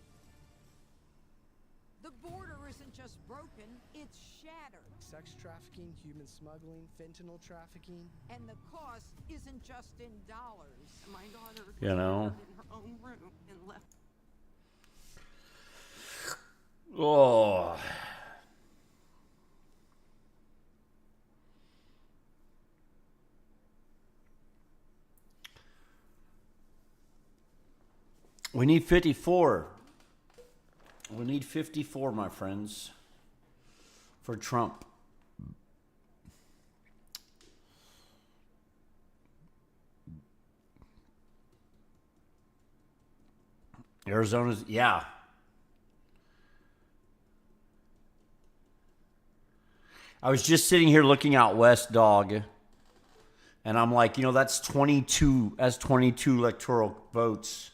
The border isn't just broken, it's shattered. Sex trafficking, human smuggling, fentanyl trafficking. And the cost isn't just in dollars. My daughter You know. in her own room and left. Oh. We need 54. We need 54, my friends, for Trump. Arizona's, yeah. I was just sitting here looking out west, dog, and I'm like, you know, that's 22 electoral votes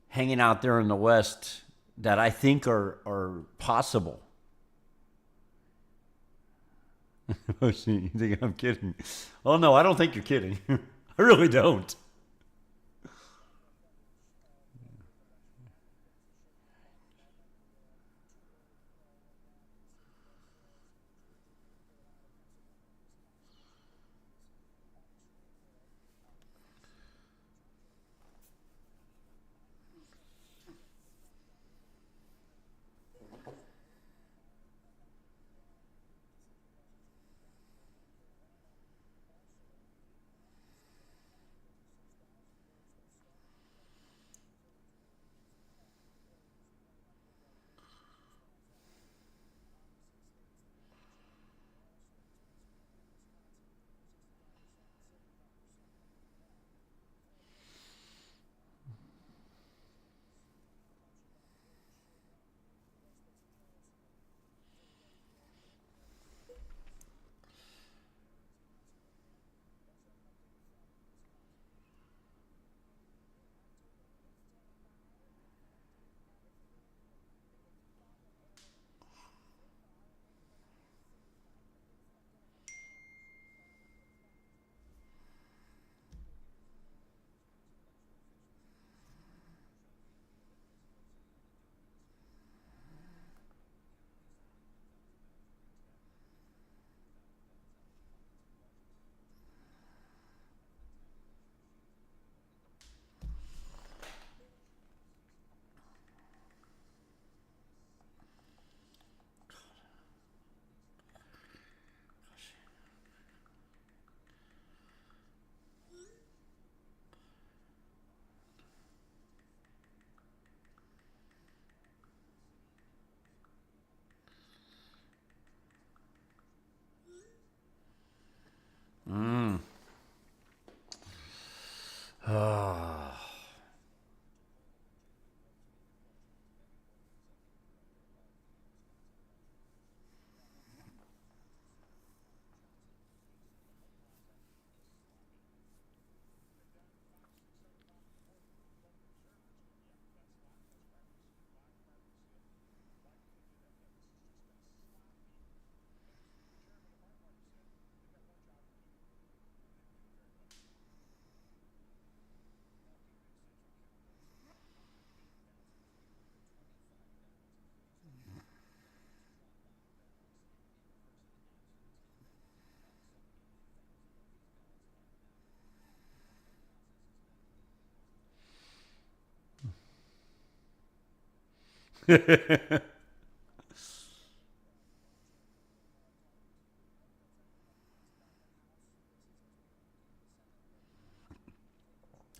hanging out there in the west that I think are possible. Oh, you think I'm kidding? Oh, no, I don't think you're kidding. I really don't.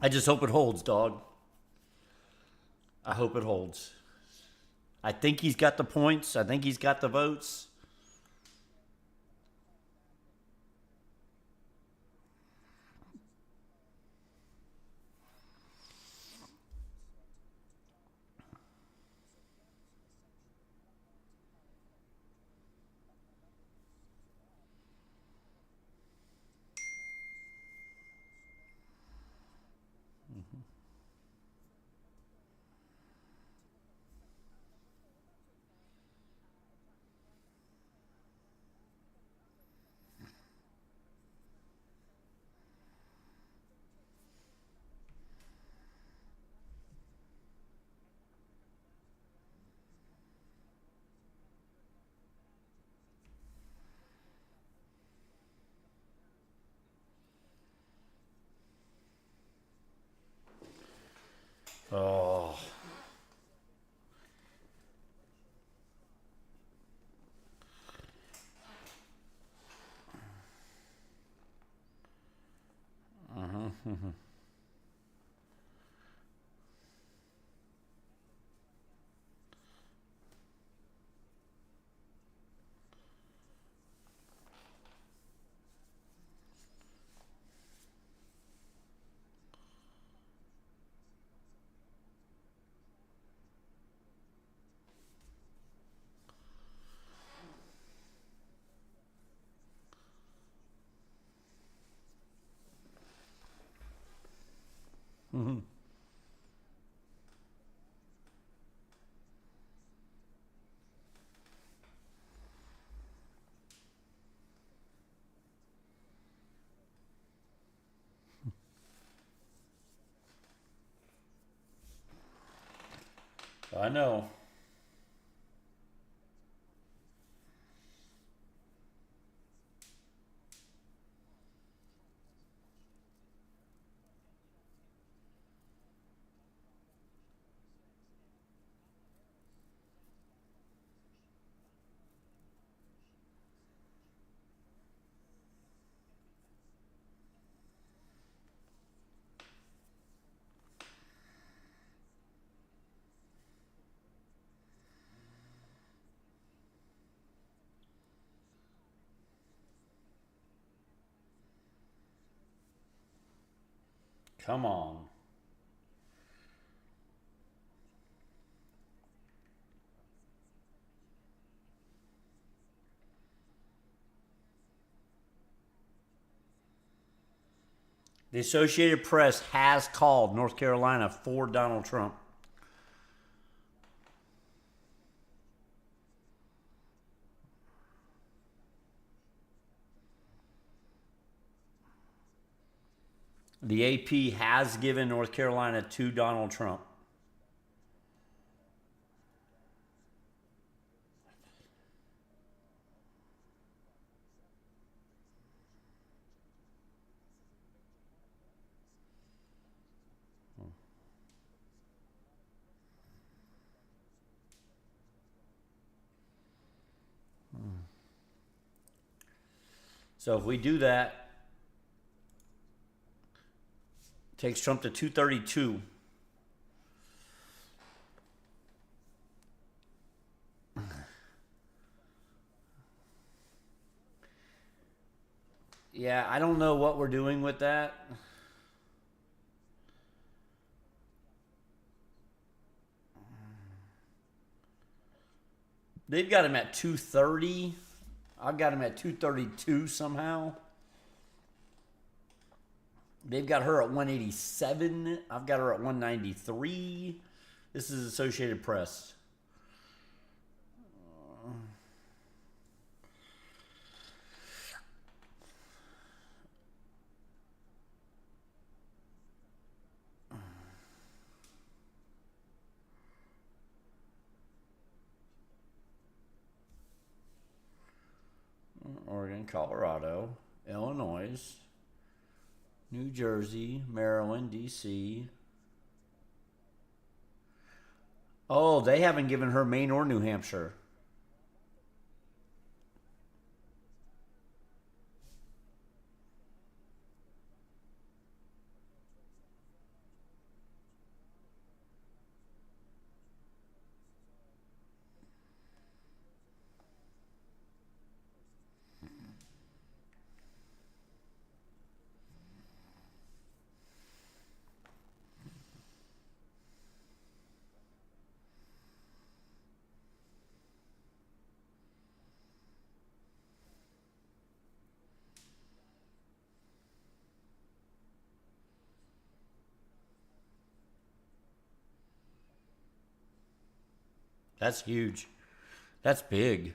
I just hope it holds, dog. I hope it holds. I think he's got the points. I think he's got the votes. Oh. I know. Come on. The Associated Press has called North Carolina for Donald Trump. The AP has given North Carolina to Donald Trump. So if we do that, takes Trump to 232. Yeah, I don't know what we're doing with that. They've got him at 230. I've got him at 232 somehow. They've got her at 187. I've got her at 193. This is Associated Press. Oregon, Colorado, Illinois, New Jersey, Maryland, D.C. Oh, they haven't given her Maine or New Hampshire. That's huge. That's big.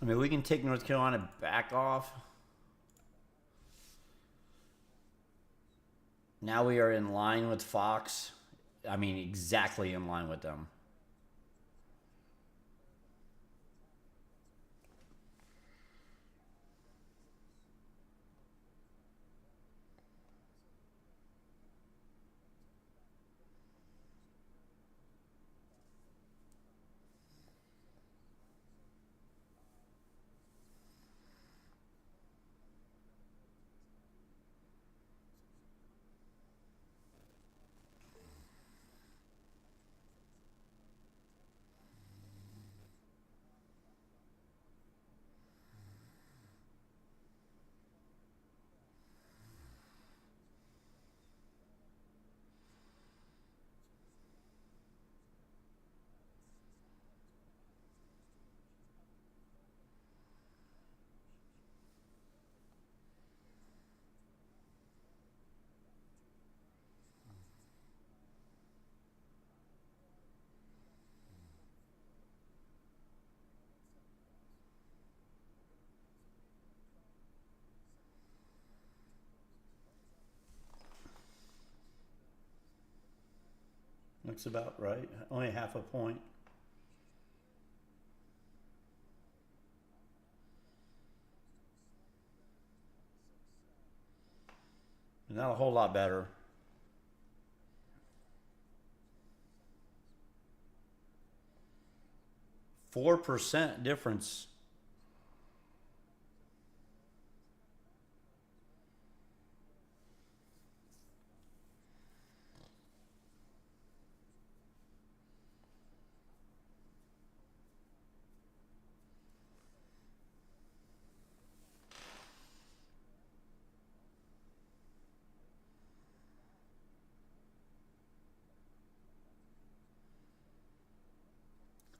I mean, we can take North Carolina back off. Now we are in line with Fox. I mean, exactly in line with them. Looks about right. Only half a point. Not a whole lot better. %4 difference.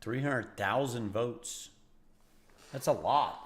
$300,000 votes. That's a lot.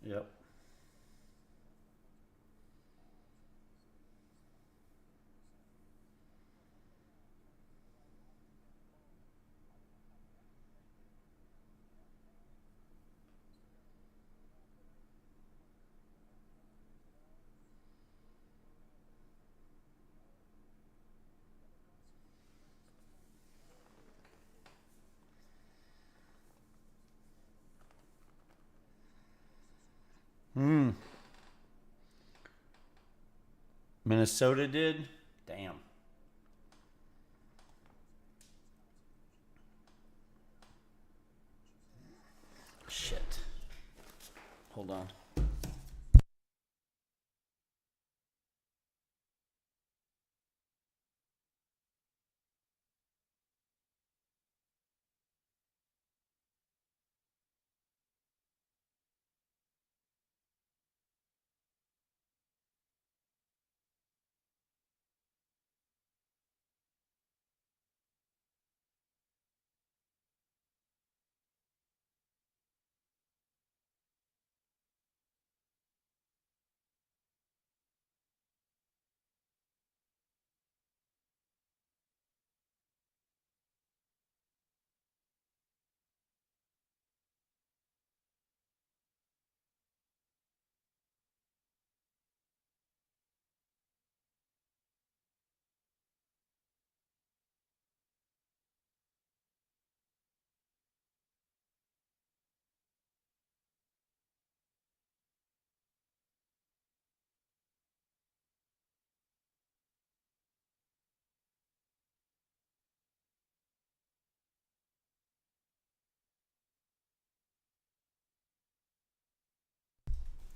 Yep. Minnesota did? Damn. Shit. Hold on.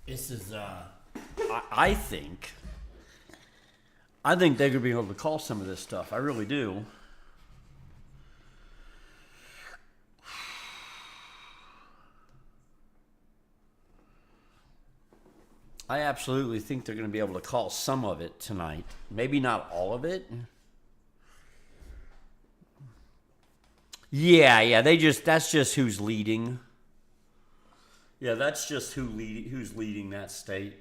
This is, I think they could be able to call some of this stuff. I really do. I absolutely think they're going to be able to call some of it tonight. Maybe not all of it. Yeah, that's just who's leading. Yeah, that's just who's leading that state.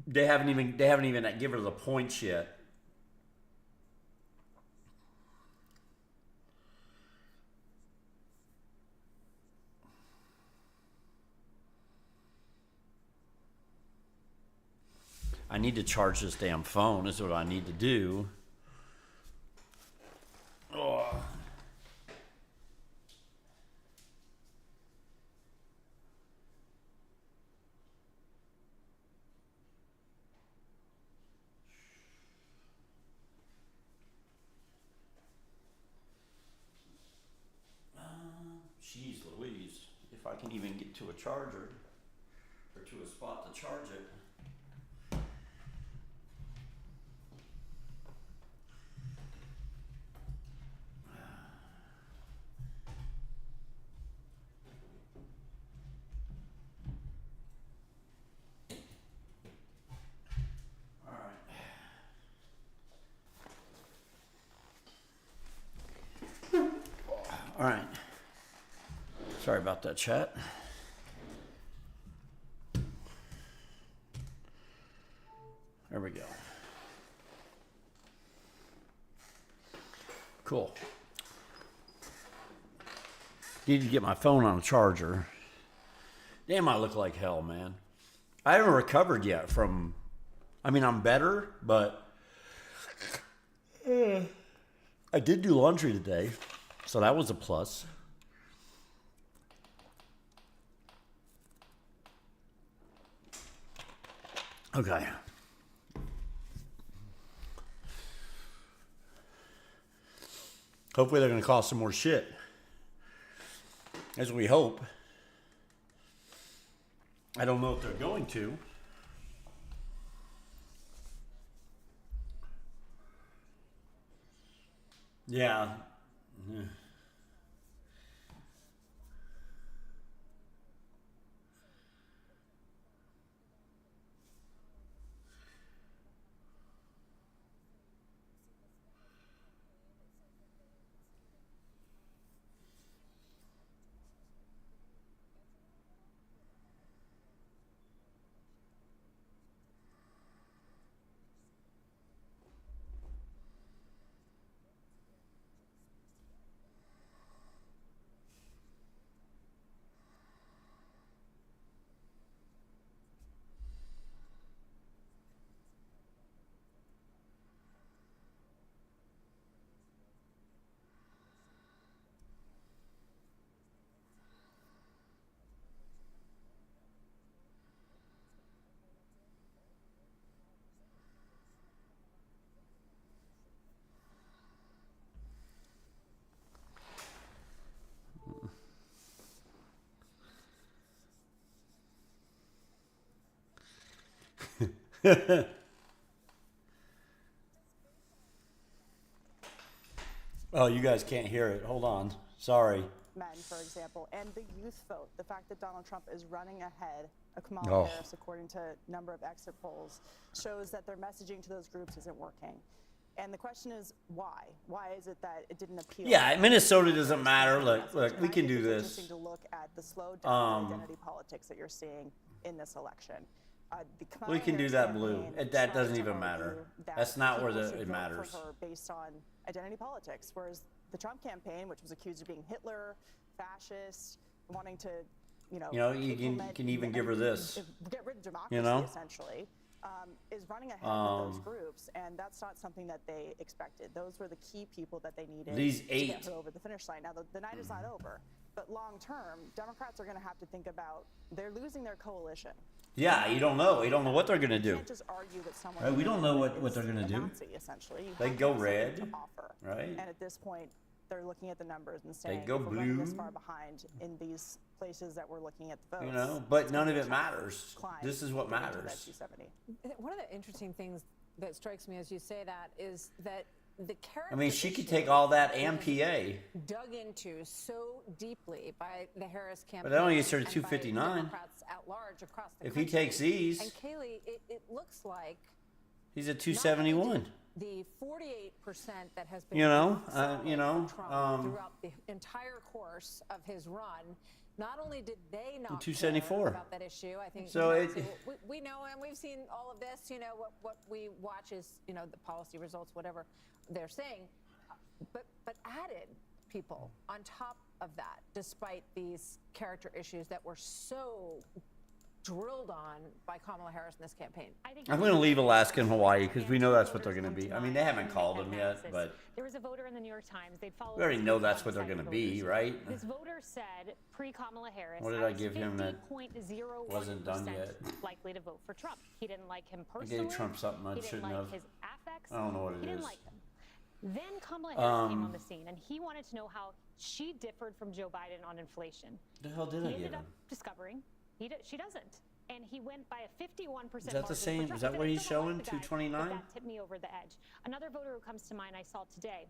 They haven't even given her the points yet. I need to charge this damn phone, is what I need to do. Oh. Jeez Louise, if I can even get to a charger or to a spot to charge it. All right. Sorry about that, chat. There we go. Cool. Need to get my phone on a charger. Damn, I look like hell, man. I haven't recovered yet from... I mean, I'm better, but... I did do laundry today, so that was a plus. Okay. Hopefully they're going to cause some more shit. As we hope. I don't know if they're going to. Yeah. Oh, you guys can't hear it. Hold on. Sorry. Men, for example, and the youth vote. The fact that Donald Trump is running ahead of Kamala Harris, according to a number of exit polls, shows that their messaging to those groups isn't working. And the question is why? Why is it that it didn't appeal? Yeah, Minnesota doesn't matter. Look, we can do this. It's interesting to look at the slow down identity politics that you're seeing in this election. We can do that blue. That doesn't even matter. That's not where it matters. For her based on identity politics, whereas the Trump campaign, which was accused of being Hitler, fascist, wanting to, you can even give her this. Get rid of democracy, essentially, is running ahead of those groups, and that's not something that they expected. Those were the key people that they needed These to 8. get her over the finish line. Now, the night is not over, but long term, Democrats are going to have to think about they're losing their coalition. Yeah, you don't know. You don't know what they're going to do. You can't just argue that someone We don't know what they're going to do. Nazi, essentially. They go red, right? And at this point, they're looking at the numbers and saying, they go if we're blue. running this far behind in these places that we're looking at the votes. But none of it matters. This is what matters. One of the interesting things that strikes me as you say that is that the character. I mean, she could take all that and PA. Dug into so deeply by the Harris campaign. But that only gets her to 259. Democrats at large across the country. country. He takes these. And Kayleigh, it looks like he's at 271. The 48% that has been throughout the entire course of his run. Not only did they not 274 care about that issue, I think so. We know, and we've seen all of this. What we watch is the policy results, whatever they're saying, but added people on top of that, despite these character issues that were so drilled on by Kamala Harris in this campaign. I'm going to leave Alaska and Hawaii because we know that's what they're going to be. I mean, they haven't called them yet, but there was a voter in the New York Times. They'd follow. We already know that's what they're going to be, right? This voter said pre-Kamala Harris. What did I give him that 50.01% wasn't done yet? Likely to vote for Trump. He didn't like him personally. I gave Trump something I shouldn't have. His affects. I don't know what it is. He didn't like him. Then Kamala Harris came on the scene, and he wanted to know how she differed from Joe Biden on inflation. The hell did I give him? He ended up discovering she doesn't. And he went by a 51%. Is that the same? Is that what he's showing? 229? That tipped me over the edge. Another voter who comes to mind I saw today,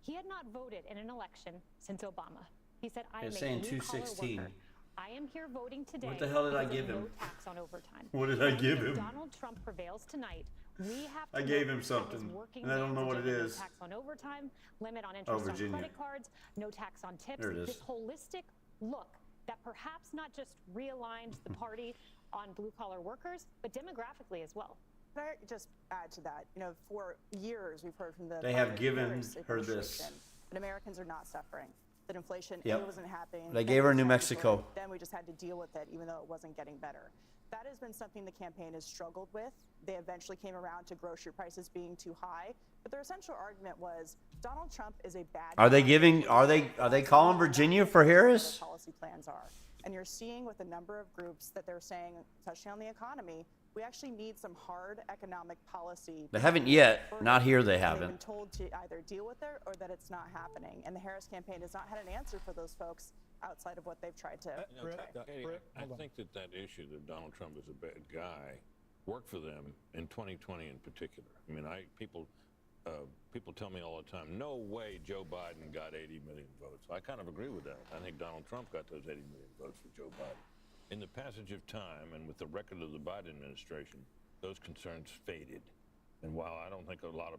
he had not voted in an election since Obama. He said, I am a blue-collar worker. I am here voting today. What the hell did I give him? No tax on overtime. What did I give him? If Donald Trump prevails tonight, we have to I gave him something, and I don't know what it is. No tax on overtime, limit on interest on credit cards, no tax on tips. There it is. This holistic look that perhaps not just realigned the party on blue-collar workers, but demographically as well. Can I just add to that? For years we've heard from the they have given her this. That Americans are not suffering. That inflation wasn't happening. They gave her New Mexico. Then we just had to deal with it, even though it wasn't getting better. That has been something the campaign has struggled with. They eventually came around to grocery prices being too high, but their essential argument was Donald Trump is a bad guy. Are they calling Virginia for Harris? Policy plans are. And you're seeing with a number of groups that they're saying, especially on the economy, we actually need some hard economic policy. They haven't yet. Not here they They've haven't. been told to either deal with it or that it's not happening. And the Harris campaign has not had an answer for those folks outside of what they've tried to I think that issue that Donald Trump is a bad guy worked for them in 2020 in particular. I mean, people tell me all the time, no way Joe Biden got 80 million votes. I kind of agree with that. I think Donald Trump got those 80 million votes for Joe Biden. In the passage of time and with the record of the Biden administration, those concerns faded. And while I think a lot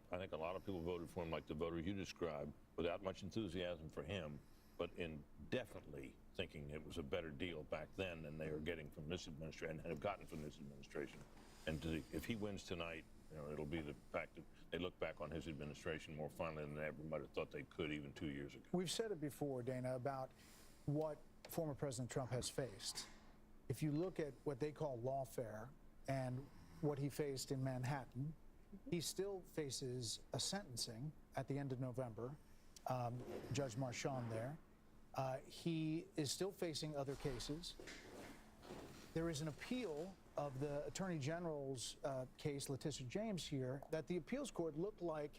of people voted for him, like the voter you described, without much enthusiasm for him, but in definitely thinking it was a better deal back then than they are getting from this administration and have gotten from this administration. And if he wins tonight, it'll be the fact that they look back on his administration more fondly than they ever might have thought they could even 2 years ago. We've said it before, Dana, about what former President Trump has faced. If you look at what they call lawfare and what he faced in Manhattan, he still faces a sentencing at the end of November, Judge Marchand there. He is still facing other cases. There is an appeal of the Attorney General's case, Letitia James here, that the appeals court looked like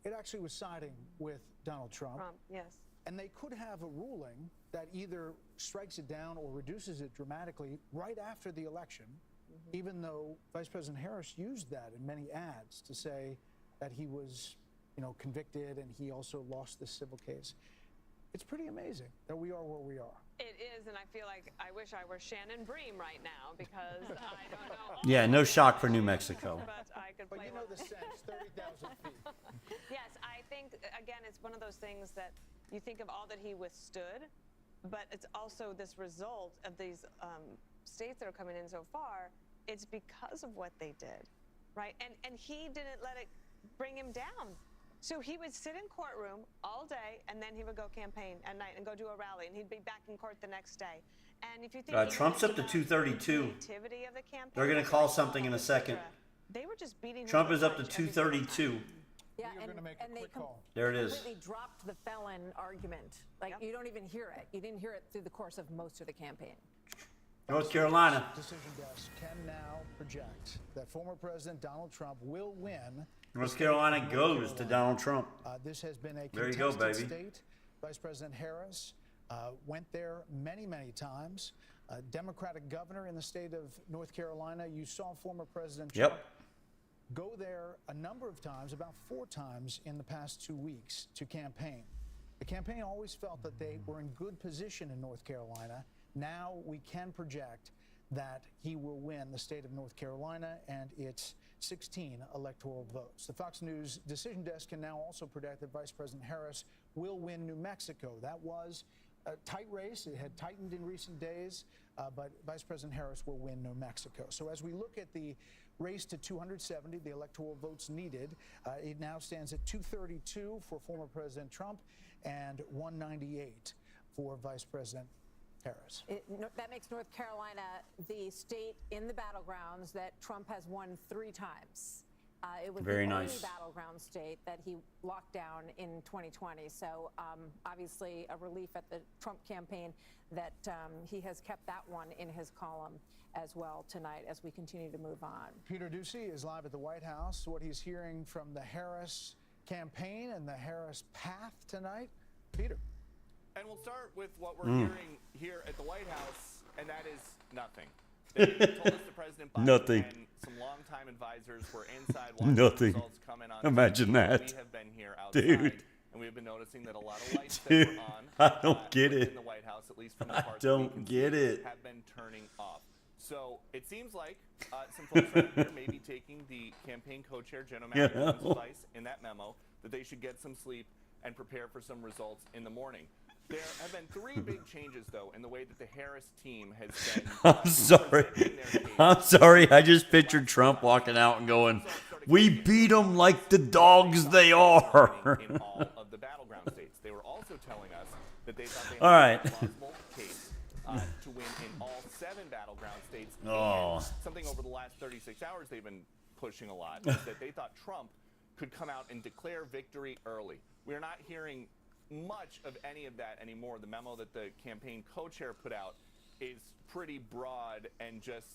it actually was siding with Donald Trump. Yes. And they could have a ruling that either strikes it down or reduces it dramatically right after the election. even though Vice President Harris used that in many ads to say that he was, convicted and he also lost this civil case. It's pretty amazing that we are where we are. It is, and I feel like I wish I were Shannon Bream right now because I don't know. Yeah, no shock for New Mexico. But I could play the sense, 30,000 feet. Yes, I think, again, it's one of those things that you think of all that he withstood, but it's also this result of these states that are coming in so far. It's because of what they did, right? And he didn't let it bring him down. So he would sit in courtroom all day, and then he would go campaign at night and go do a rally, and he'd be back in court the next day. And if you think Trump's up to 232. They're going to call something in a second. They were just beating Trump is up to 232. Yeah, and they there it is. Completely dropped the felon argument. Like, you don't even hear it. You didn't hear it through the course of most of the campaign. North Carolina. Decision desk can now project that former President Donald Trump will win. North Carolina goes to Donald Trump. This has been a there you go, baby. State. Vice President Harris went there many, many times. Democratic governor in the state of North Carolina. You saw former President Trump go there a number of times, about 4 times in the past 2 weeks to campaign. The campaign always felt that they were in good position in North Carolina. Now we can project that he will win the state of North Carolina and its 16 electoral votes. The Fox News decision desk can now also predict that Vice President Harris will win New Mexico. That was a tight race. It had tightened in recent days, but Vice President Harris will win New Mexico. So as we look at the race to 270, the electoral votes needed, it now stands at 232 for former President Trump and 198 for Vice President Harris. That makes North Carolina the state in the battlegrounds that Trump has won 3 times. It was Very the nice. only battleground state that he locked down in 2020. So obviously a relief at the Trump campaign that he has kept that one in his column as well tonight as we continue to move on. Peter Ducey is live at the White House. What he's hearing from the Harris campaign and the Harris path tonight. Peter. And we'll start with what we're hearing here at the White House, and that is nothing. They told us the President Biden and some longtime advisors were inside watching the results come in on Imagine TV. that. We have been here outside, and we've been noticing that a lot of lights that were on I don't get it. in the White House, at least from the I parts that we don't can get see, it. have been turning off. So it seems like some folks around here may be taking the campaign co-chair, Jen O'Malley's advice in that memo that they should get some sleep and prepare for some results in the morning. There have been 3 big changes, though, in the way that the Harris team has been. I'm sorry. I'm sorry. I just pictured Trump walking out and going, "We beat them like the dogs they are." In all of the battleground states, they were also telling us that they thought they All had right. a plausible case to win in all 7 battleground states. Oh. And something over the last 36 hours they've been pushing a lot is that they thought Trump could come out and declare victory early. We're not hearing much of any of that anymore. The memo that the campaign co-chair put out is pretty broad and just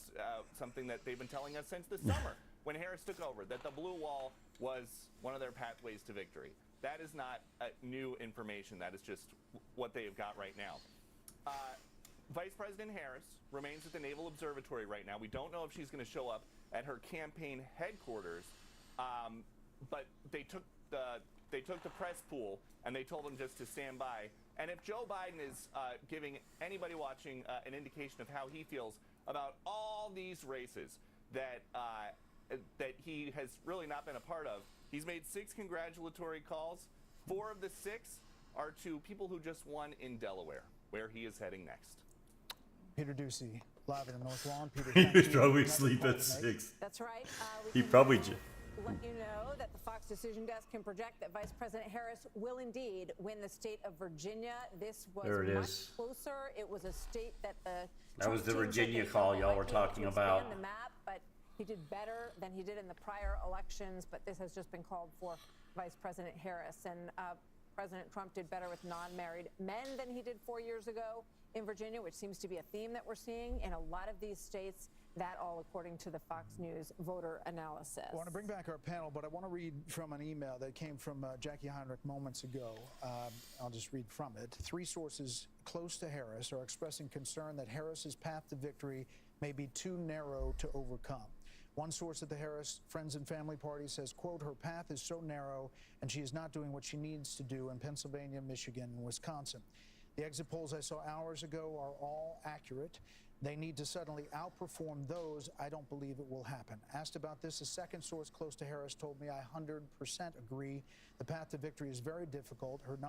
something that they've been telling us since the summer when Harris took over, that the blue wall was one of their pathways to victory. That is not new information. That is just what they have got right now. Vice President Harris remains at the Naval Observatory right now. We don't know if she's going to show up at her campaign headquarters, but they took the press pool and they told them just to stand by. And if Joe Biden is giving anybody watching an indication of how he feels about all these races that he has really not been a part of, he's made 6 congratulatory calls. 4 of the 6 are to people who just won in Delaware, where he is heading next. Peter Ducey, live in the North Lawn. Peter, He's probably asleep at 6. That's right. He probably let you know that the Fox Decision Desk can project that Vice President Harris will indeed win the state of Virginia. This was much closer. It was a state that That was the Virginia call y'all were talking about. The map, but he did better than he did in the prior elections. But this has just been called for Vice President Harris, and President Trump did better with non-married men than he did 4 years ago in Virginia, which seems to be a theme that we're seeing in a lot of these states. That all according to the Fox News voter analysis. I want to bring back our panel, but I want to read from an email that came from Jackie Heinrich moments ago. I'll just read from it. 3 sources close to Harris are expressing concern that Harris's path to victory may be too narrow to overcome. One source at the Harris Friends and Family Party says, quote, her path is so narrow and she is not doing what she needs to do in Pennsylvania, Michigan, and Wisconsin. The exit polls I saw hours ago are all accurate. They need to suddenly outperform those. I don't believe it will happen. Asked about this, a second source close to Harris told me I 100% agree. The path to victory is very difficult. His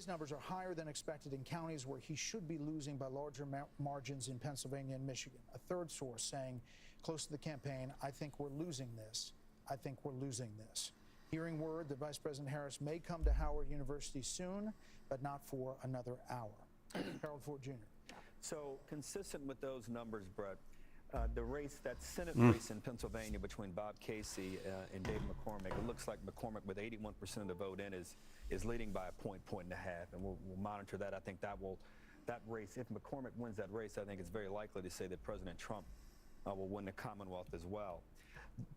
numbers are higher than expected in counties where he should be losing by larger margins in Pennsylvania and Michigan. A third source saying, close to the campaign, I think we're losing this. I think we're losing this. Hearing word that Vice President Harris may come to Howard University soon, but not for another hour. Harold Ford Jr. So consistent with those numbers, Brett, the race, that Senate race in Pennsylvania between Bob Casey and David McCormick, it looks like McCormick with 81% of the vote in is leading by a point and a half, and we'll monitor that. I think that race, if McCormick wins that race, I think it's very likely to say that President Trump will win the Commonwealth as well.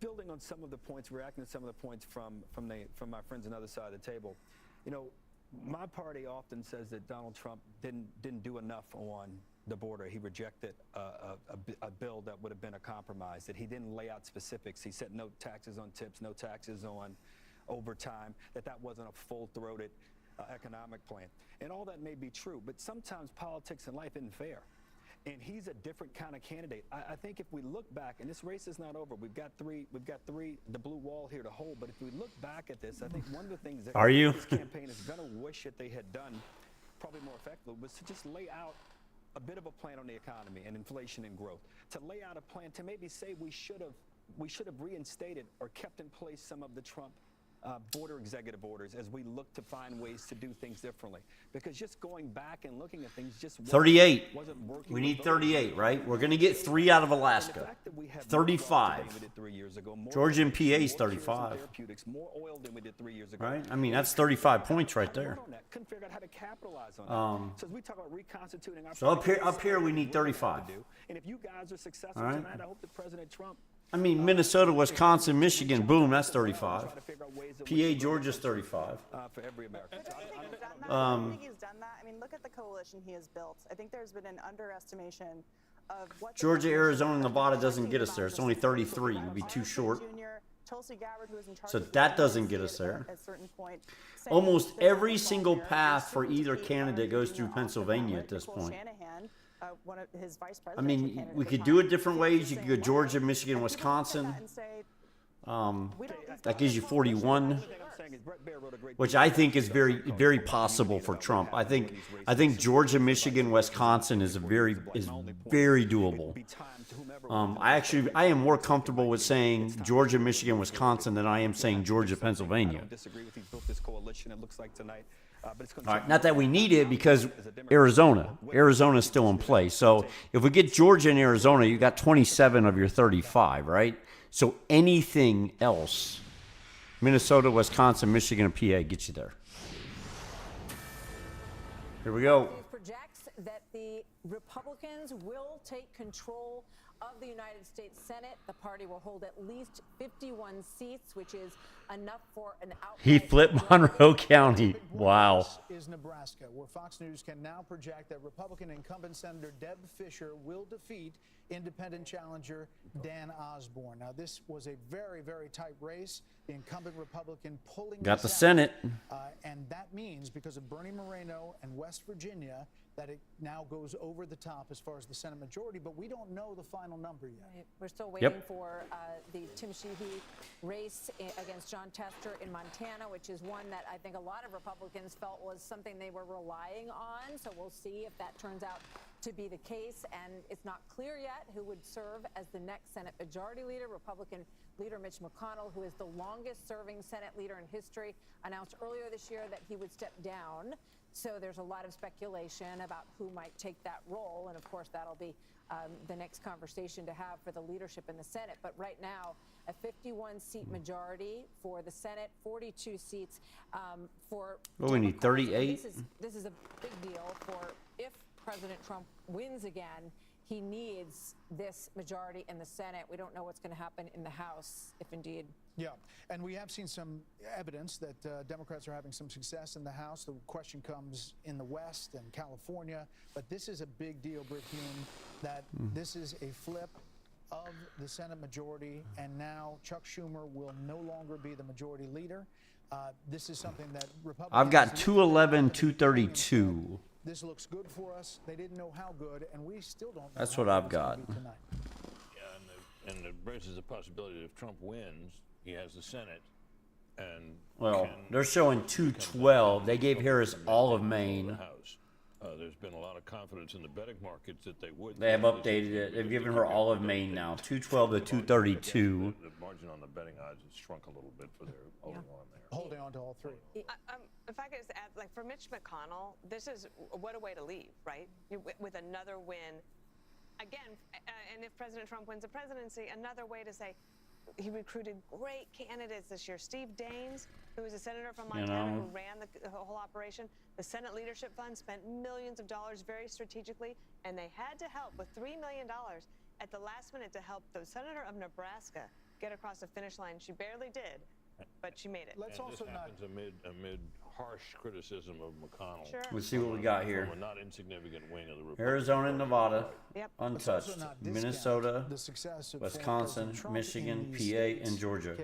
Building on some of the points, reacting to some of the points from my friends on the other side of the table, you know, my party often says that Donald Trump didn't do enough on the border. He rejected a bill that would have been a compromise, that he didn't lay out specifics. He said no taxes on tips, no taxes on overtime, that wasn't a full-throated economic plan. And all that may be true, but sometimes politics and life isn't fair. And he's a different kind of candidate. I think if we look back, and this race is not over, we've got three, the blue wall here to hold, but if we look back at this, I think one of the things that this campaign is going to wish that they had done probably more effectively was to just lay out a bit of a plan on the economy and inflation and growth, to lay out a plan to maybe say we should have reinstated or kept in place some of the Trump border executive orders as we look to find ways to do things differently. Because just going back and looking at things just 38. wasn't working. We need 38, right? We're going to get 3 out of Alaska. 35. Georgia and PA is 35. More oil than we did 3 years ago. Right? I mean, that's 35 points right there. Couldn't figure out how to capitalize on that. So as we talk about reconstituting our So up here we need 35. And if you guys are successful right. tonight, I hope that President Trump. I mean, Minnesota, Wisconsin, Michigan, boom, that's 35. PA, Georgia's 35. For every American. I think he's done that. I mean, look at the coalition he has built. I think there's been an underestimation of what Georgia, Arizona, and Nevada doesn't get us there. It's only 33. We'd be too short. So that doesn't get us there. Almost every single path for either candidate goes through Pennsylvania at this point. One of his vice I mean, we could do it different ways. You could go Georgia, Michigan, Wisconsin. That gives you 41, which I think is very, very possible for Trump. I think Georgia, Michigan, Wisconsin is very doable. I am more comfortable with saying Georgia, Michigan, Wisconsin than I am saying Georgia, Pennsylvania. All right, not that we need it because Arizona's still in play. So if we get Georgia and Arizona, you got 27 of your 35, right? So anything else, Minnesota, Wisconsin, Michigan, and PA gets you there. Here we go. It projects that the Republicans will take control of the United States Senate. The party will hold at least 51 seats, which is enough for an outright. He flipped Monroe County. Wow. Is Nebraska, where Fox News can now project that Republican incumbent Senator Deb Fischer will defeat independent challenger Dan Osborne. Now, this was a very, very tight race. The incumbent Republican pulling got the Senate. And that means, because of Bernie Moreno and West Virginia, that it now goes over the top as far as the Senate majority, but we don't know the final number yet. Right. We're still waiting for the Tim Sheehy race against John Tester in Montana, which is one that I think a lot of Republicans felt was something they were relying on. So we'll see if that turns out to be the case. And it's not clear yet who would serve as the next Senate Majority Leader. Republican leader Mitch McConnell, who is the longest-serving Senate leader in history, announced earlier this year that he would step down. So there's a lot of speculation about who might take that role. And, of course, that'll be the next conversation to have for the leadership in the Senate. But right now, a 51-seat majority for the Senate, 42 seats for we need 38. This is a big deal for if President Trump wins again. he needs this majority in the Senate. We don't know what's going to happen in the House, if indeed. Yeah, and we have seen some evidence that Democrats are having some success in the House. The question comes in the West and California, but this is a big deal, Britt Hume, that this is a flip of the Senate majority, and now Chuck Schumer will no longer be the majority leader. This is something that Republicans... I've got 211, 232. This looks good for us. They didn't know how good, and we still don't know. That's what I've got. Yeah, and it raises the possibility that if Trump wins, he has the Senate, and well, they're showing 212. They gave Harris all of Maine. House. There's been a lot of confidence in the betting markets that they would. They have updated it. They've given her all of Maine now, 212 to 232. The margin on the betting odds has shrunk a little bit for their holding on there. Holding on to all three. If I could just add, like for Mitch McConnell, this is what a way to leave, right? With another win. Again, and if President Trump wins the presidency, another way to say he recruited great candidates this year. Steve Daines, who was a senator from Montana who ran the whole operation. The Senate Leadership Fund spent millions of dollars very strategically, and they had to help with $3 million at the last minute to help the senator of Nebraska get across the finish line. She barely did, but she made it. Let's also happens amid harsh criticism of McConnell. Sure. Let's see what we got here. From a not insignificant wing of the Republican Arizona and Nevada, yep. untouched. Minnesota, Wisconsin, Michigan, PA, and Georgia.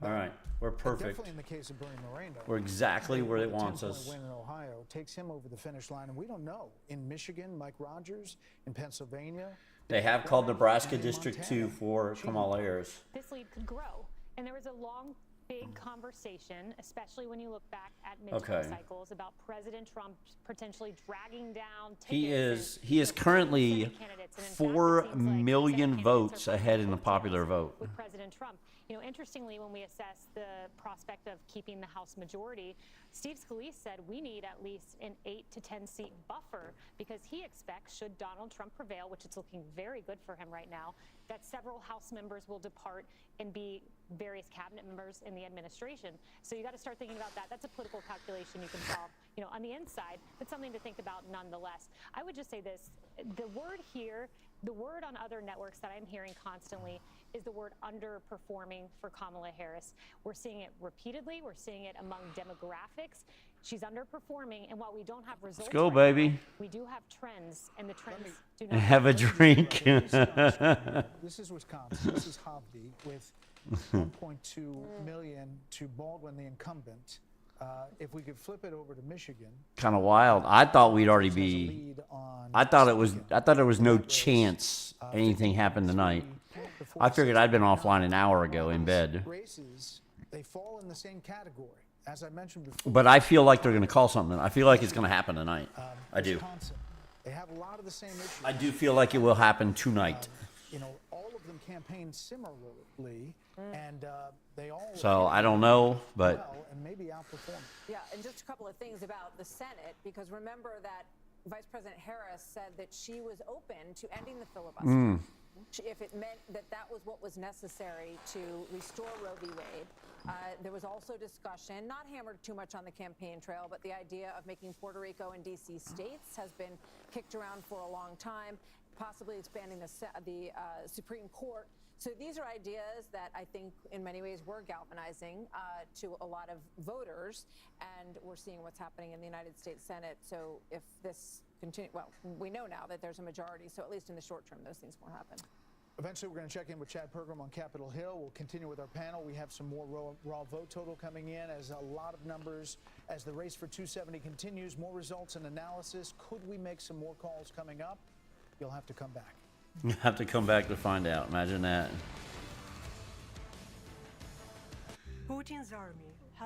All right, we're perfect. Definitely in the case of Bernie Moreno. We're exactly where it wants us. Win in Ohio takes him over the finish line, and we don't know. In Michigan, Mike Rogers. In Pennsylvania. They have called Nebraska District 2 for Kamala Harris. This lead could grow, and there was a long, big conversation, especially when you look back at midterm cycles, about President Trump potentially dragging down tickets. He is currently 4 million votes ahead in the popular vote. With President Trump. You know, interestingly, when we assess the prospect of keeping the House majority, Steve Scalise said we need at least an 8 to 10 seat buffer because he expects, should Donald Trump prevail, which is looking very good for him right now, that several House members will depart and be various cabinet members in the administration. So you got to start thinking about that. That's a political calculation you can solve, you know, on the inside, but something to think about nonetheless. I would just say this, the word here, the word on other networks that I'm hearing constantly is the word underperforming for Kamala Harris. We're seeing it repeatedly. We're seeing it among demographics. She's underperforming, and while we don't have results, let's go, baby. Now, we do have trends, and the trends do not have a drink. This is Wisconsin. This is Hovde with 1.2 million to Baldwin, the incumbent. If we could flip it over to Michigan, kind of wild. I thought we'd already be. I thought there was no chance anything happened tonight. I figured I'd been offline an hour ago in bed. Races, they fall in the same category, as I mentioned before. But I feel like they're going to call something. I feel like it's going to happen tonight. I do. They have a lot of the same issues. I do feel like it will happen tonight. You know, all of them campaigned similarly, and they all. So I don't know, but. And maybe outperform. Yeah, and just a couple of things about the Senate, because remember that Vice President Harris said that she was open to ending the filibuster if it meant that that was what was necessary to restore Roe v. Wade. There was also discussion, not hammered too much on the campaign trail, but the idea of making Puerto Rico and D.C. states has been kicked around for a long time, possibly expanding the Supreme Court. So these are ideas that I think in many ways were galvanizing to a lot of voters, and we're seeing what's happening in the United States Senate. So if this continues, well, we know now that there's a majority, so at least in the short term, those things won't happen. Eventually, we're going to check in with Chad Pergram on Capitol Hill. We'll continue with our panel. We have some more raw vote total coming in as a lot of numbers as the race for 270 continues. More results and analysis. Could we make some more calls coming up? You'll have to come back. You have to come back to find out. Imagine that. Putin's army.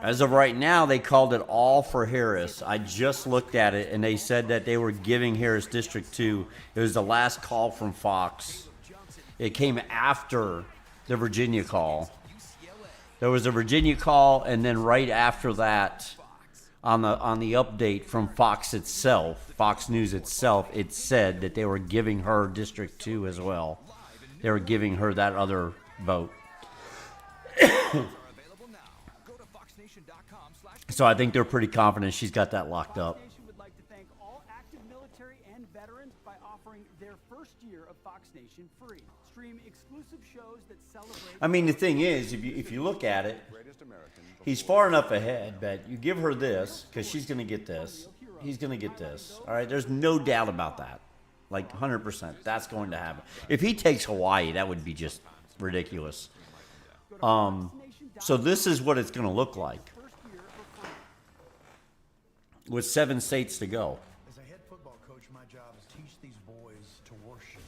As of right now, they called it all for Harris. I just looked at it, and they said that they were giving Harris District 2. It was the last call from Fox. It came after the Virginia call. There was a Virginia call, and then right after that, on the update from Fox itself, Fox News itself, it said that they were giving her District 2 as well. They were giving her that other vote. So I think they're pretty confident she's got that locked up. Fox Nation would like to thank all active military and veterans by offering their first first year of Fox Nation free. Stream exclusive shows that celebrate. I mean, the thing is, if you look at it, he's far enough ahead that you give her this, because she's going to get this. He's going to get this. All right? There's no doubt about that. Like, 100%. That's going to happen. If he takes Hawaii, that would be just ridiculous. So this is what it's going to look like. With 7 states to go. As a head football coach, my job is to teach these boys to worship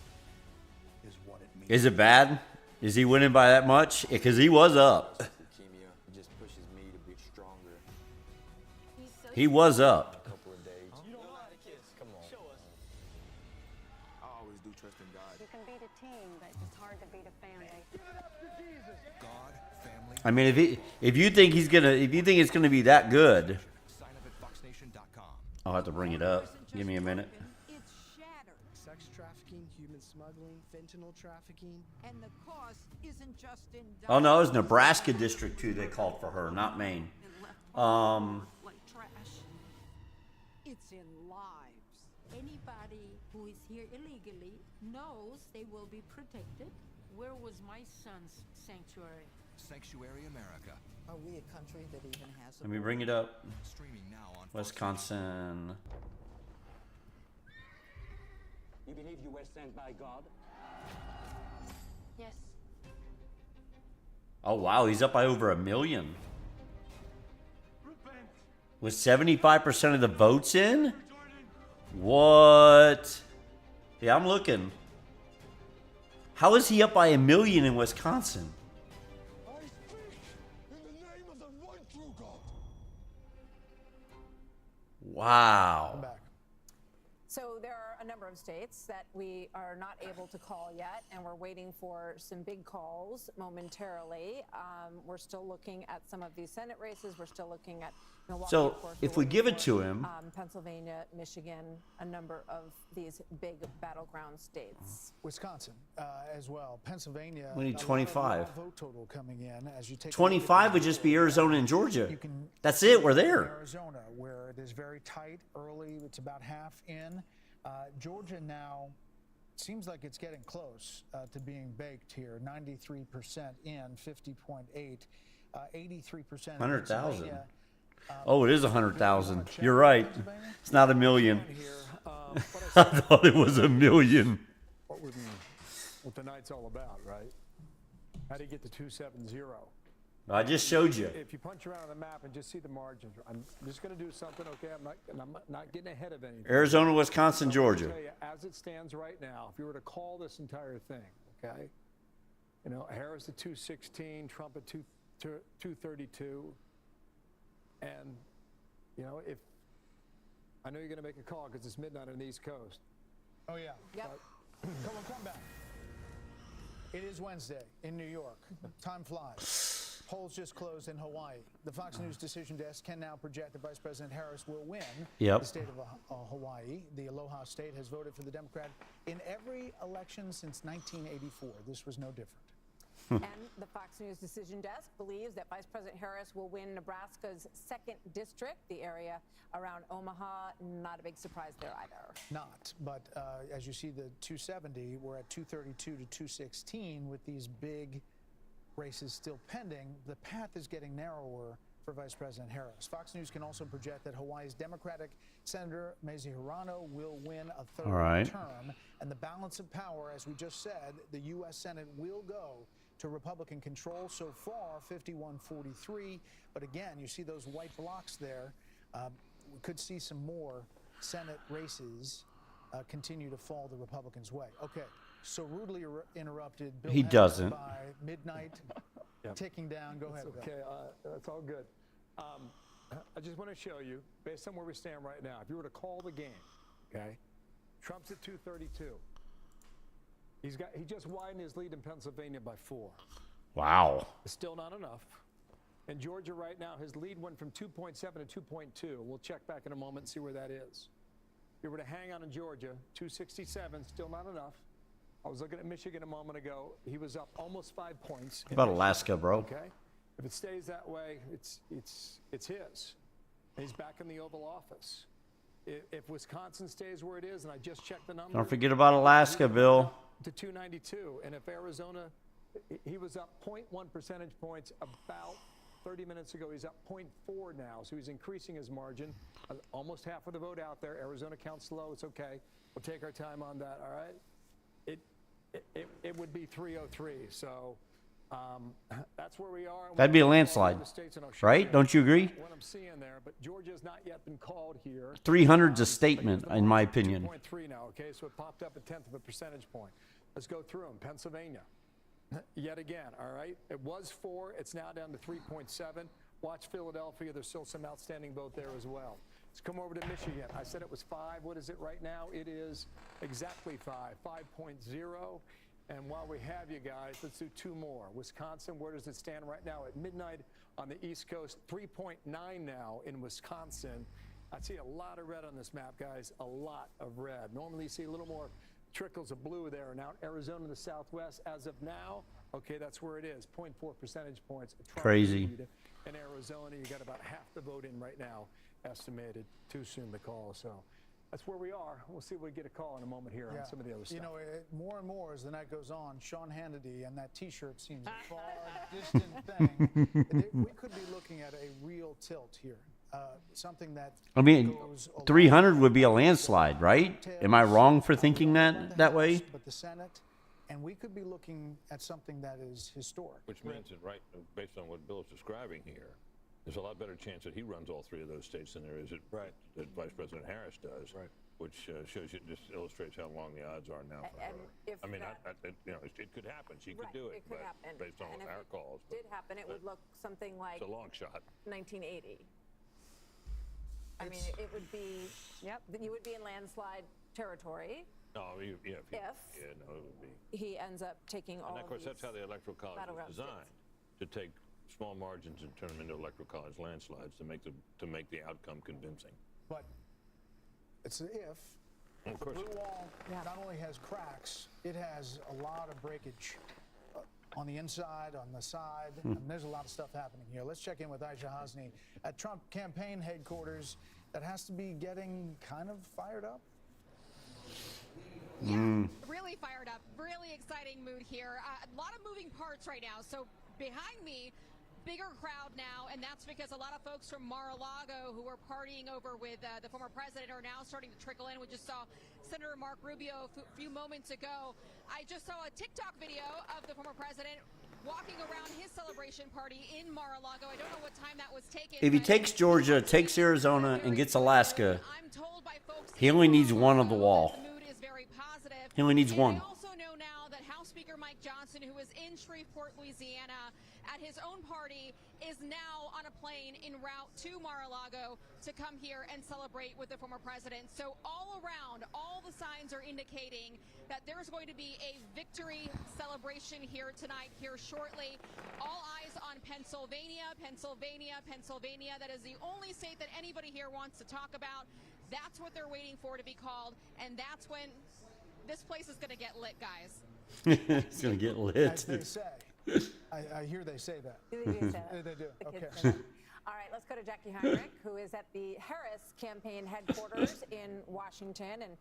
is what it means. Is it bad? Is he winning by that much? Because he was up. Leukemia just pushes me to be stronger. He was up. A couple of days. You don't know how to kiss. Come on. Show us. I always do trust in God. You can beat a team, but it's hard to beat a family. God, family. I mean, if you think it's gonna be that good, Sign up at foxnation.com. I'll have to bring it up. Give me a minute. It's shattered. Sex trafficking, human smuggling, fentanyl trafficking. And the cost isn't just in Oh no, it was Nebraska District 2 they called for her, not Maine. like trash. It's in lives. Anybody who is here illegally knows they will be protected. Where was my son's sanctuary? Sanctuary America. Are we a country that even has Let me bring it up. Streaming now on Wisconsin. You believe you were sent by God? Yes. Oh wow, he's up by over 1 million. With 75% of the votes in? What? Yeah, I'm looking. How is he up by 1 million in Wisconsin? I speak in the name of the one true God. Wow. So there are a number of states that we are not able to call yet, and we're waiting for some big calls momentarily. We're still looking at some of these Senate races. We're still looking at Milwaukee. So, of course, if we're we give waiting it for, to him- Pennsylvania, Michigan, a number of these big battleground states. Wisconsin as well. Pennsylvania. We need a lot of 25. raw vote total coming in as you take a look at 25 would just be Arizona and Georgia. That's it, we're there. Arizona, where it is very tight early, it's about half in. Georgia now seems like it's getting close to being baked here. 93% in, 50.8, 83%. 100,000. Oh, it is 100,000. You're right. It's not 1 million. I thought it was 1 million. What the night's all about, right? How do you get to 270? I just showed you. If you punch around on the map and just see the margins, I'm just going to do something, okay? I'm not getting ahead of anything. Arizona, Wisconsin, Georgia. I'll tell you, as it stands right now, if you were to call this entire thing, okay? You know, Harris at 216, Trump at 232, and you know, if I know you're going to make a call because it's midnight on the East Coast. Oh yeah. Yep. Come back. It is Wednesday in New York. Time flies. Polls just closed in Hawaii. The Fox News decision desk can now project that Vice President Harris will win the state of Hawaii. The Aloha State has voted for the Democrat in every election since 1984. This was no different. And the Fox News decision desk believes that Vice President Harris will win Nebraska's 2nd district, the area around Omaha. Not a big surprise there either. Not, but as you see the 270, we're at 232 to 216 with these big races still pending. The path is getting narrower for Vice President Harris. Fox News can also project that Hawaii's Democratic Senator Mazie Hirono will win a 3rd term. And the balance of power, as we just said, the U.S. Senate will go to Republican control. So far, 51-43. But again, you see those white blocks there. We could see some more Senate races continue to fall the Republicans' way. Okay, so rudely interrupted. Bill He Henry doesn't. By midnight, ticking down. Go ahead, Bill. Okay, that's all good. I just want to show you, based on where we stand right now, if you were to call the game, okay, Trump's at 232. He just widened his lead in Pennsylvania by 4. Wow. It's still not enough. In Georgia right now, his lead went from 2.7 to 2.2. We'll check back in a moment and see where that is. If you were to hang on in Georgia, 267, still not enough. I was looking at Michigan a moment ago. He was up almost 5 points. How about Alaska, bro? Okay. If it stays that way, it's his. He's back in the Oval Office. if Wisconsin stays where it is, and I just checked the numbers. Don't forget about Alaska, Bill. To 292, and if Arizona, he was up 0.1 percentage points about 30 minutes ago. He's up 0.4 now, so he's increasing his margin. Almost half of the vote out there. Arizona counts slow. It's okay. We'll take our time on that. All right. It would be 303. So that's where we are. That'd be a landslide, right? Don't you agree? What I'm seeing there, but Georgia's not yet been called here. 300's a statement, in my opinion. 2.3 now. Okay, so it popped up a tenth of a percentage point. Let's go through them. Pennsylvania, yet again. All right, it was 4. It's now down to 3.7. Watch Philadelphia. There's still some outstanding vote there as well. Let's come over to Michigan. I said it was 5. What is it right now? It is exactly 5. 5.0. And while we have you guys, let's do 2 more. Wisconsin, where does it stand right now? At midnight on the East Coast, 3.9 now in Wisconsin. I see a lot of red on this map, guys. A lot of red. Normally you see a little more trickles of blue there. Now Arizona in the Southwest, as of now, okay, that's where it is. 0.4 percentage points. Crazy. In Arizona, you got about half the vote in right now, estimated. Too soon to call, so. That's where we are. We'll see if we get a call in a moment here on some of the other stuff. You know, more and more as the night goes on, Sean Hannity and that T-shirt seems a far distant thing. We could be looking at a real tilt here. Something that I mean, 300 would be a landslide, right? Am I wrong for thinking that way? But the Senate, and we could be looking at something that is historic. Which means that, right, based on what Bill's describing here, there's a lot better chance that he runs all 3 of those states than there is that Vice President Harris does. Right. Which shows you, just illustrates how long the odds are now for her. I mean, you know, it could happen. She could do it, it could happen. Based on and our calls. If it did happen, it would look something like it's a long shot. 1980. I mean, it would be. Yep. You would be in landslide territory. No, it would be. He ends up taking all. And of course, that's how the Electoral College is designed, to take small margins and turn them into Electoral College landslides to make the outcome convincing. But it's an if. Of course. The blue wall not only has cracks, it has a lot of breakage on the inside, on the side, and there's a lot of stuff happening here. Let's check in with Aisha Hosni at Trump campaign headquarters. That has to be getting kind of fired up. Yeah, really fired up, really exciting mood here. A lot of moving parts right now. So behind me, bigger crowd now, and that's because a lot of folks from Mar-a-Lago who were partying over with the former president are now starting to trickle in. We just saw Senator Mark Rubio a few moments ago. I just saw a TikTok video of the former president walking around his celebration party in Mar-a-Lago. I don't know what time that was taken. If he takes Georgia, takes Arizona, and gets Alaska, he only needs one of the wall. He only needs one. I also know now that House Speaker Mike Johnson, who was in Shreveport, Louisiana, at his own party, is now on a plane en route to Mar-a-Lago to come here and celebrate with the former president. So all around, all the signs are indicating that there's going to be a victory celebration here tonight, here shortly. All eyes on Pennsylvania, Pennsylvania, Pennsylvania. That is the only state that anybody here wants to talk about. That's what they're waiting for to be called, and that's when this place is going to get lit, guys. It's going to get lit. As they say. I hear they say that. Do they say that? They do. The Okay. kids say that. All right, let's go to Jackie Heinrich, who is at the Harris campaign headquarters in Washington. And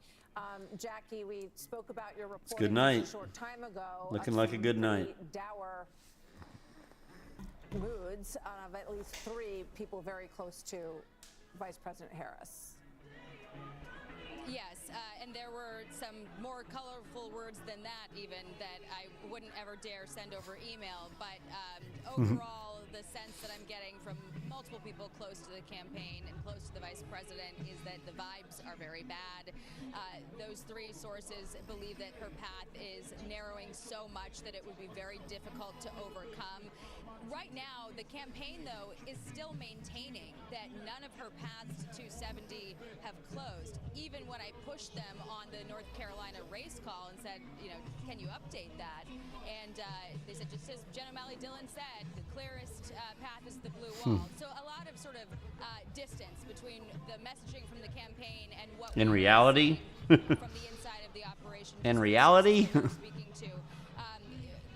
Jackie, we spoke about your reporting good night. a short time ago. Looking like a good night. Dour moods of at least 3 people very close to Vice President Harris. Yes, and there were some more colorful words than that even that I wouldn't ever dare send over email. But overall, the sense that I'm getting from multiple people close to the campaign and close to the vice president is that the vibes are very bad. Those 3 sources believe that her path is narrowing so much that it would be very difficult to overcome. Right now, the campaign, though, is still maintaining that none of her paths to 270 have closed. Even when I pushed them on the North Carolina race call and said, you know, can you update that? And they said, just as Jen O'Malley Dillon said, the clearest path is the blue wall. So a lot of sort of distance between the messaging from the campaign and what in reality, from the inside of the operation. In reality, speaking to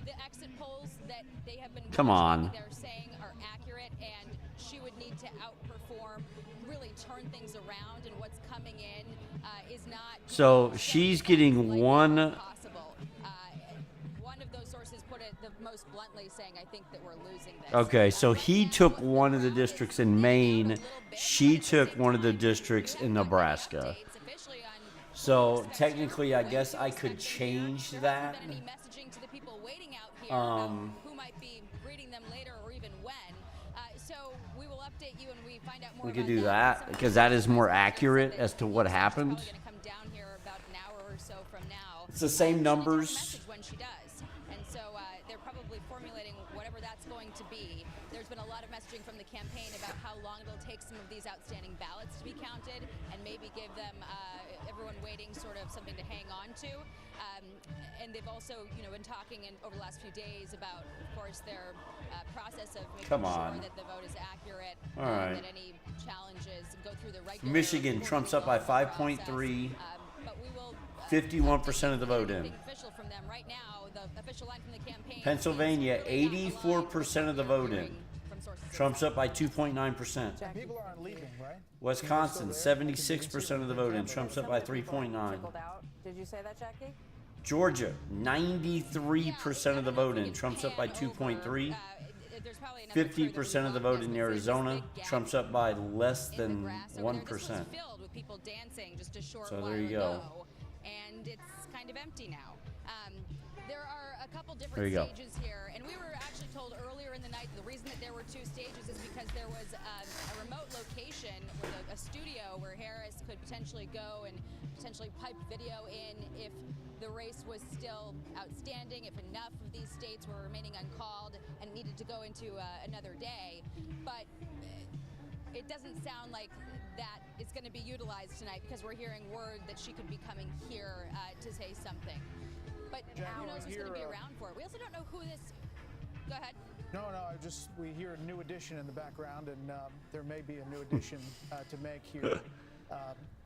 the exit polls that they have been come on. They're saying are accurate, and she would need to outperform, really turn things around, and what's coming is not. So she's getting one. Possible. One of those sources put it the most bluntly, saying, "I think that we're losing this." Okay, so he took one of the districts in Maine. She took one of the districts in Nebraska. So technically, I guess I could change that. Messaging to the people waiting out here about who might be greeting them later or even when. So we will update you when we find out more. We could do that because that is more accurate as to what happened. Going to come down here about an hour or so from now. It's the same numbers. Message when she does, and so they're probably formulating whatever that's going to be. There's been a lot of messaging from the campaign about how long it'll take some of these outstanding ballots to be counted, and maybe give them everyone waiting sort of something to hang on to. And they've also, been talking over the last few days about, of course, their process of making sure that the vote is accurate, all right. that any challenges go through the regular. Michigan trumps up by 5.3. 51% of the vote in. Official from them right now, the official line from the campaign. Pennsylvania, 84% of the vote in. Trump's up by 2.9%. People aren't leaving, right? Wisconsin, 76% of the vote in. Trump's up by 3.9. Did you say that, Jackie? Georgia, 93% of the vote in. Trump's up by 2.3. 50% of the vote in Arizona. Trump's up by less than 1%. So there you go. And it's kind of empty now. There are a couple different stages here, and we were actually told earlier in the night the reason that there were two stages is because there was a remote location with a studio where Harris could potentially go and potentially pipe video in if the race was still outstanding, if enough of these states were remaining uncalled and needed to go into another day. But it doesn't sound like that is going to be utilized tonight because we're hearing word that she could be coming here to say something. But who knows who's going to be around for it? We also don't know who this. Go ahead. No, we hear a new addition in the background, and there may be a new addition to make here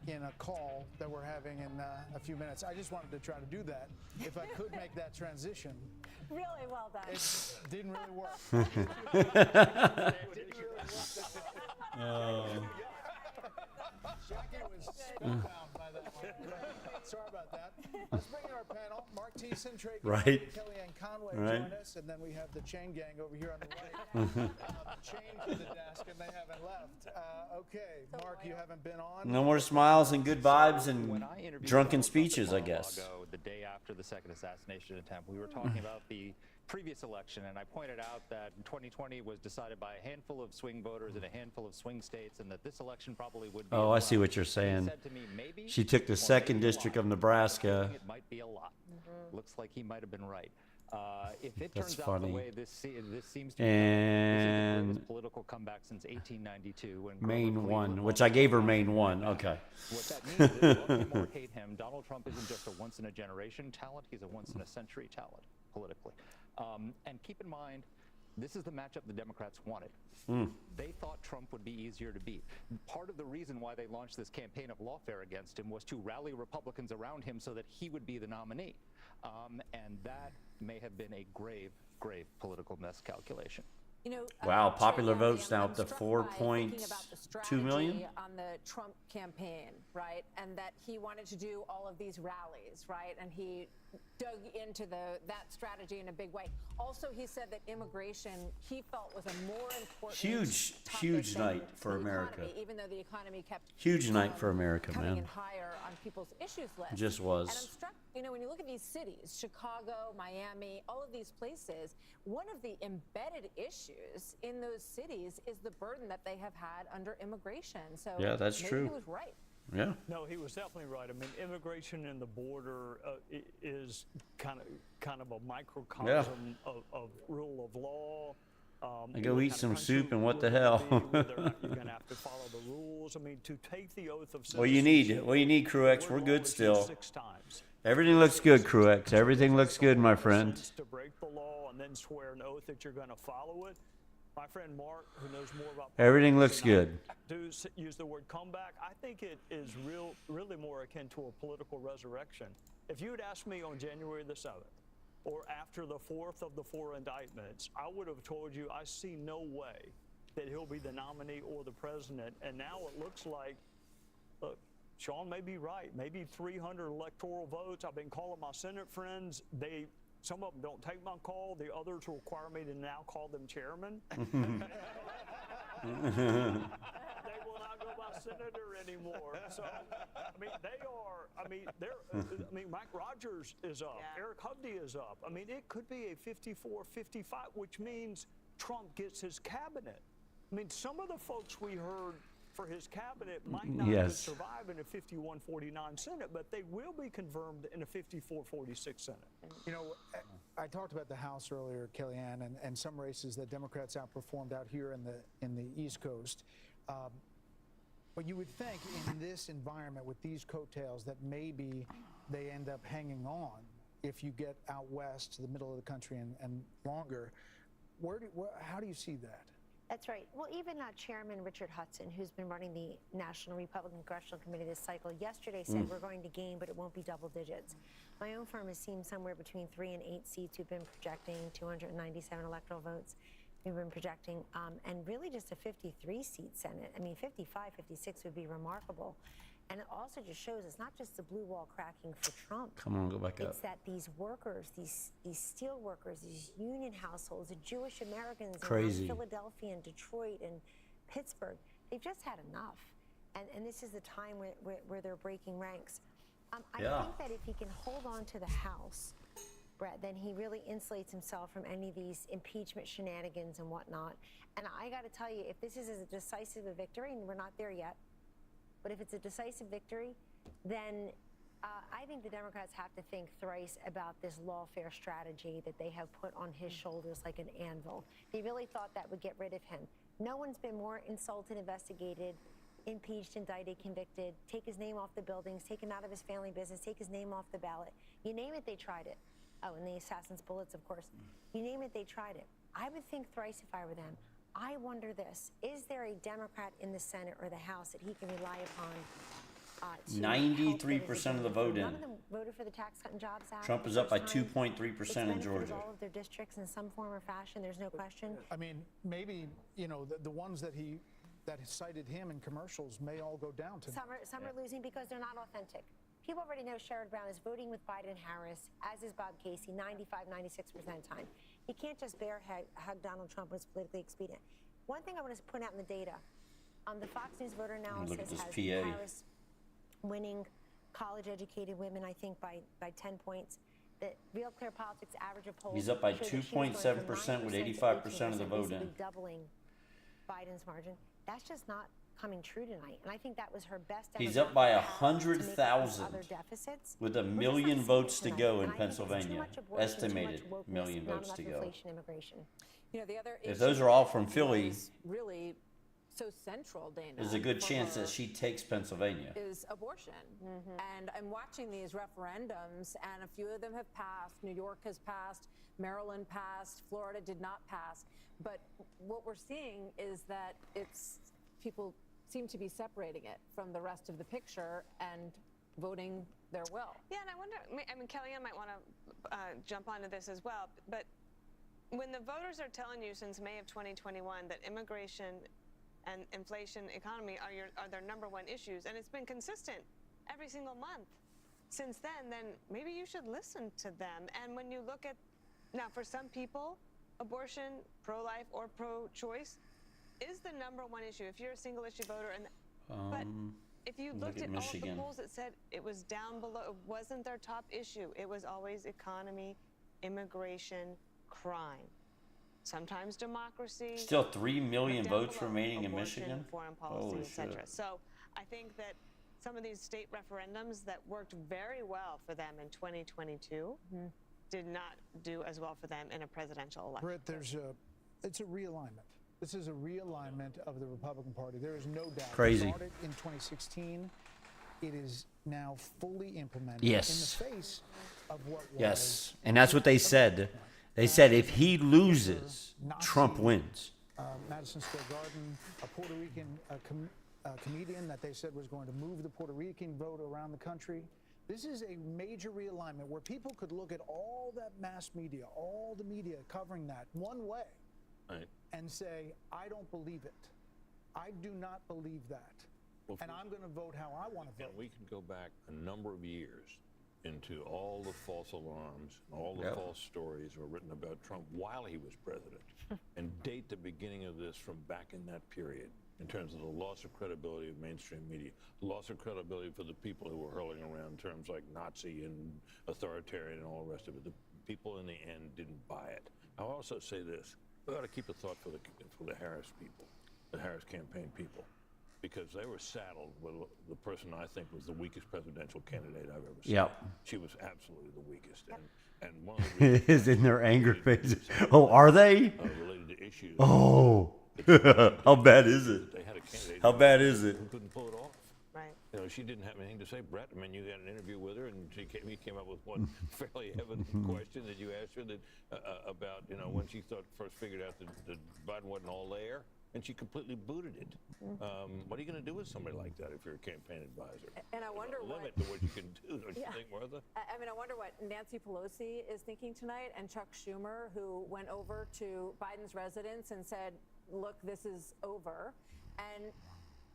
in a call that we're having in a few minutes. I just wanted to try to do that. If I could make that transition. Really well done. It didn't really work. Jackie was spellbound by that one. Sorry about that. Let's bring in our panel. Mark Thiessen, Trey Kellyanne Conway join us, and then we have the chain gang over here on the right. Chained to the desk, and they haven't left. Okay, Mark, you haven't been on. No more smiles and good vibes and drunken speeches, I guess. The day after the second assassination attempt, we were talking about the previous election, and I pointed out that 2020 was decided by a handful of swing voters in a handful of swing states, and that this election probably would be. Oh, I see what you're saying. She took the second district of Nebraska. It might be a lot. Looks like he might have been right. If it That's turns funny. out the way this seems to be, And this is the greatest political comeback since 1892. When Maine won, which I gave her Maine won. Okay. What that means is, love him or hate him, Donald Trump isn't just a once-in-a-generation talent, he's a once-in-a-century talent, politically. And keep in mind, this is the matchup the Democrats wanted. They thought Trump would be easier to beat. Part of the reason why they launched this campaign of lawfare against him was to rally Republicans around him so that he would be the nominee. And that may have been a grave, grave political miscalculation. Wow, popular votes now up to 4.2 million. On the Trump campaign, right? And that he wanted to do all of these rallies, right? And he dug into that strategy in a big way. Also, he said that immigration he felt was a more important huge night for America. Even though the economy kept huge night for America, coming man. in higher on people's issues list. Just was. And I'm struck, when you look at these cities, Chicago, Miami, all of these places, one of the embedded issues in those cities is the burden that they have had under immigration. So yeah, that's maybe true. He was right. Yeah. No, he was definitely right. I mean, immigration and the border is kind of a microcosm of rule of law. I go eat some soup and what the hell? You're going to have to follow the rules. I mean, to take the oath of citizenship. What you need, Crew-X. We're good still. Everything looks good, Crew-X. Everything looks good, my friend. To break the law and then swear an oath that you're going to follow it. My friend Mark, who knows more about Everything looks good. Do use the word comeback. I think it is really more akin to a political resurrection. If you had asked me on January the 7th or after the fourth of the 4 indictments, I would have told you I see no way that he'll be the nominee or the president. And now it looks like, look, Sean may be right. Maybe 300 electoral votes. I've been calling my Senate friends. Some of them don't take my call. The others require me to now call them chairman. They will not go by senator anymore. So, I mean, Mike Rogers is up. Yeah. Eric Hovde is up. I mean, it could be a 54-55, which means Trump gets his cabinet. I mean, some of the folks we heard for his cabinet might not survive in a 51-49 Senate, but they will be confirmed in a 54-46 Senate. You know, I talked about the House earlier, Kellyanne, and some races that Democrats outperformed out here in the East Coast. But you would think in this environment with these coattails that maybe they end up hanging on if you get out west to the middle of the country and longer. How do you see that? That's right. Well, even Chairman Richard Hudson, who's been running the National Republican Congressional Committee this cycle, yesterday said we're going to gain, but it won't be double digits. My own firm has seen somewhere between 3 and 8 seats. We've been projecting 297 electoral votes. We've been projecting, and really just a 53-seat Senate. I mean, 55, 56 would be remarkable. And it also just shows it's not just the blue wall cracking for Trump. Come on, go back up. It's that these workers, these steel workers, these union households, the Jewish Americans in Philadelphia and Detroit and Pittsburgh, they've just had enough. And this is the time where they're breaking ranks. I think that if he can hold on to the House, Brett, then he really insulates himself from any of these impeachment shenanigans and whatnot. And I got to tell you, if this is as decisive a victory, and we're not there yet, but if it's a decisive victory, then I think the Democrats have to think thrice about this lawfare strategy that they have put on his shoulders like an anvil. They really thought that would get rid of him. No one's been more insulted, investigated, impeached, indicted, convicted, take his name off the buildings, take him out of his family business, take his name off the ballot. You name it, they tried it. Oh, and the assassin's bullets, of course. You name it, they tried it. I would think thrice if I were them. I wonder this, is there a Democrat in the Senate or the House that he can rely upon 93% of the vote in. None of them voted for the Tax Cut and Jobs Act. Trump is up by 2.3% in Georgia. All of their districts in some form or fashion, there's no question. I mean, maybe, you know, the ones that cited him in commercials may all go down tonight. Some are losing because they're not authentic. People already know Sherrod Brown is voting with Biden and Harris, as is Bob Casey, 95, 96% of the time. You can't just hug Donald Trump when it's politically expedient. One thing I want to point out in the data, the Fox News voter analysis has Harris winning college-educated women, I think, by 10 points. The Real Clear Politics average of polls. He's up by 2.7% with 85% of the vote in. Doubling Biden's margin. That's just not coming true tonight, and I think that was her best. He's up by 100,000 with 1 million votes to go in Pennsylvania. Estimated 1 million votes to go. You know, the other if those are all from Philly, really so central, Dana, there's a good chance that she takes Pennsylvania. Is abortion. And I'm watching these referendums, and a few of them have passed. New York has passed, Maryland passed, Florida did not pass. But what we're seeing is that people seem to be separating it from the rest of the picture and voting their will. Yeah, and I wonder, I mean, Kellyanne might want to jump onto this as well, but when the voters are telling you since May of 2021 that immigration and inflation, economy are their number one issues, and it's been consistent every single month since then maybe you should listen to them. And when you look at, now for some people, abortion, pro-life or pro-choice is the number one issue. If you're a single issue voter, but if you looked at all of the polls that said it was down below, it wasn't their top issue. It was always economy, immigration, crime. Sometimes democracy. Still 3 million votes remaining in Michigan? Foreign policy, etc. So I think that some of these state referendums that worked very well for them in 2022 did not do as well for them in a presidential election. Britt, it's a realignment. This is a realignment of the Republican Party. There is no doubt. Crazy. It started in 2016. It is now fully implemented Yes. in the face of what was. Yes, and that's what they said. They said if he loses, Trump wins. Madison Square Garden, a Puerto Rican comedian that they said was going to move the Puerto Rican vote around the country. This is a major realignment where people could look at all that mass media, all the media covering that one way, and say, I don't believe it. I do not believe that. and I'm going to vote how I want to vote. And we can go back a number of years into all the false alarms, all the false stories were written about Trump while he was president, and date the beginning of this from back in that period in terms of the loss of credibility of mainstream media, loss of credibility for the people who were hurling around terms like Nazi and authoritarian and all the rest of it. The people in the end didn't buy it. I'll also say this, we ought to keep a thought for the Harris people, the Harris campaign people, because they were saddled with the person I think was the weakest presidential candidate I've ever seen. Yep. She was absolutely the weakest. And one of the reasons is in their anger faces. Oh, are they? related to issues. Oh, how bad is it? They had a candidate How bad is it? who couldn't pull it off. Right. You know, she didn't have anything to say. Brett, I mean, you had an interview with her, and he came up with one fairly evident question that you asked her that about, you know, when she first figured out that Biden wasn't all there, and she completely booted it. What are you going to do with somebody like that if you're a campaign advisor? And I wonder limit to what you can do, don't you think, Martha? I mean, I wonder what Nancy Pelosi is thinking tonight, and Chuck Schumer, who went over to Biden's residence and said, look, this is over. And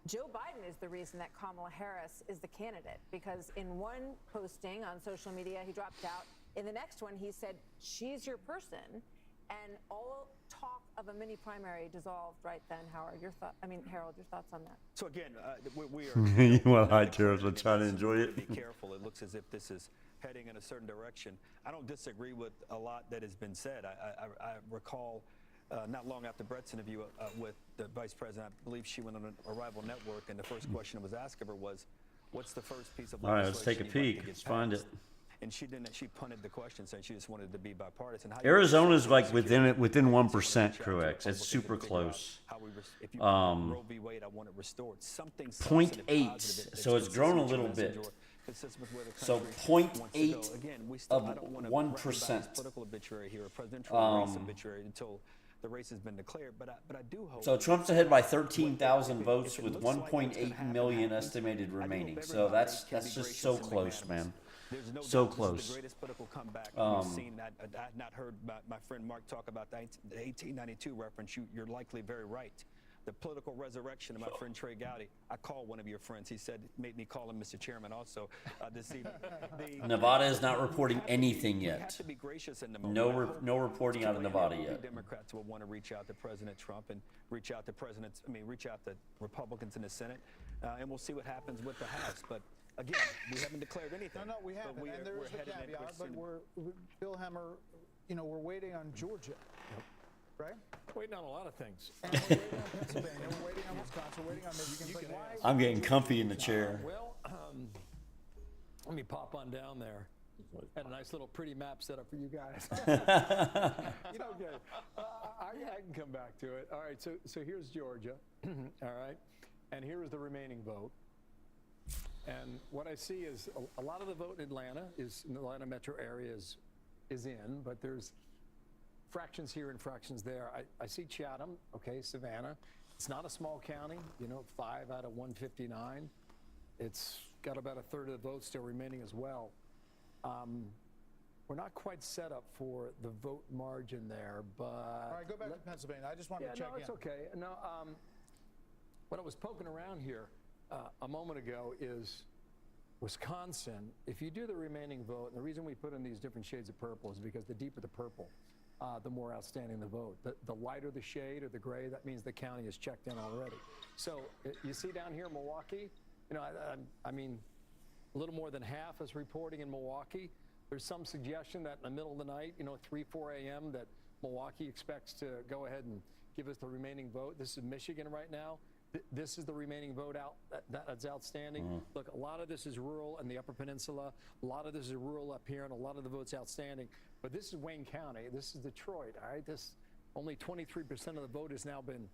Joe Biden is the reason that Kamala Harris is the candidate, because in one posting on social media, he dropped out. In the next one, he said, she's your person. And all talk of a mini primary dissolved right then. Howard, Harold, your thoughts on that? So again, we are. Well, hi, Terrence. I'm trying to enjoy it. Be careful. It looks as if this is heading in a certain direction. I don't disagree with a lot that has been said. I recall not long after Brett's interview with the vice president, I believe she went on a rival network, and the first question that was asked of her was, "What's the first piece of All right, legislation let's take a you'd like to peek. get Let's find passed?" it. And she didn't. She punted the question, saying she just wanted to be bipartisan. Arizona's like within 1%, Truex. It's super close. If you Roe v. Wade, I want it restored. Something 0.8, so it's grown a little bit. So 0.8 of 1%. Political obituary here, a presidential race obituary until the race has been declared. But I do hope. So Trump's ahead by 13,000 votes with 1.8 million estimated remaining. So that's just so close, man. There's no So doubt close. This is the greatest political comeback we've seen. I've not heard my friend Mark talk about the 1892 reference. You're likely very right. The political resurrection of my friend Trey Gowdy. I called one of your friends. He said, made me call him Mr. Chairman also this evening. Nevada is not reporting anything We have yet. to be gracious in the moment. No reporting out of Nevada yet. Democrats will want to reach out to President Trump and reach out to Republicans in the Senate, and we'll see what happens with the House. But again, we haven't declared anything. No, we haven't. And there is a caveat, but Bill Hemmer, we're waiting on Georgia. Right? Waiting on a lot of things. And we're waiting on Pennsylvania, we're waiting on Wisconsin, we're waiting on Michigan. I'm getting comfy in the chair. Well, let me pop on down there. Had a nice little pretty map set up for you guys. You know, okay. I can come back to it. All right, so here's Georgia. All right, and here is the remaining vote. And what I see is a lot of the vote in Atlanta in the Atlanta metro area is in, but there's fractions here and fractions there. I see Chatham, okay, Savannah. It's not a small county, 5 out of 159. It's got about a third of the votes still remaining as well. We're not quite set up for the vote margin there, but... All right, go back to Pennsylvania. I just wanted to check in. it's okay. No, what I was poking around here a moment ago is Wisconsin. If you do the remaining vote, and the reason we put in these different shades of purple is because the deeper the purple, the more outstanding the vote. The lighter the shade or the gray, that means the county is checked in already. So you see down here in Milwaukee, I mean, a little more than half is reporting in Milwaukee. There's some suggestion that in the middle of the night, 3, 4 a.m., that Milwaukee expects to go ahead and give us the remaining vote. This is Michigan right now. This is the remaining vote out that's outstanding. Look, a lot of this is rural in the Upper Peninsula. A lot of this is rural up here, and a lot of the votes outstanding. But this is Wayne County. This is Detroit. All right, only 23% of the vote has now been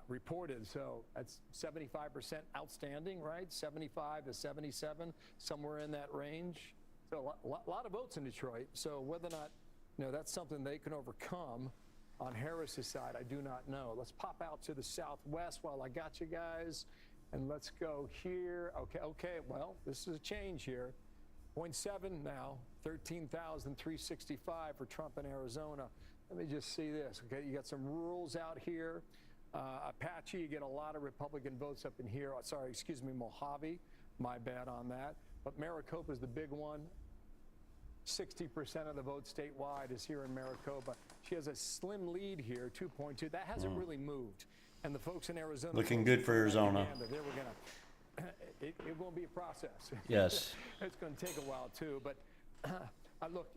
reported. So that's 75% outstanding, right? 75 to 77, somewhere in that range. So a lot of votes in Detroit. So whether or not that's something they can overcome on Harris's side, I do not know. Let's pop out to the southwest while I got you guys, and let's go here. Okay, well, this is a change here. 0.7 now, 13,365 for Trump in Arizona. Let me just see this, okay? You got some rurals out here. Apache, you get a lot of Republican votes up in here. Sorry, excuse me, Mojave. My bad on that. But Maricopa is the big one. 60% of the vote statewide is here in Maricopa. She has a slim lead here, 2.2. That hasn't really moved. And the folks in Arizona Looking good for Arizona. They were gonna. It won't be a process. Yes. It's going to take a while too. But look,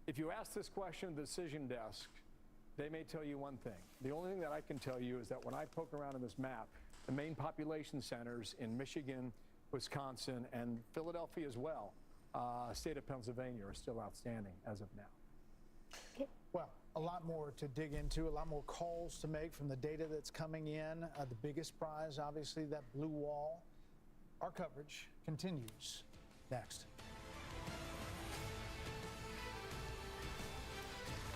if you ask this question at the decision desk, they may tell you one thing. The only thing that I can tell you is that when I poke around in this map, the main population centers in Michigan, Wisconsin, and Philadelphia as well, state of Pennsylvania, are still outstanding as of now. Well, a lot more to dig into, a lot more calls to make from the data that's coming in. The biggest prize, obviously, that blue wall. Our coverage continues next.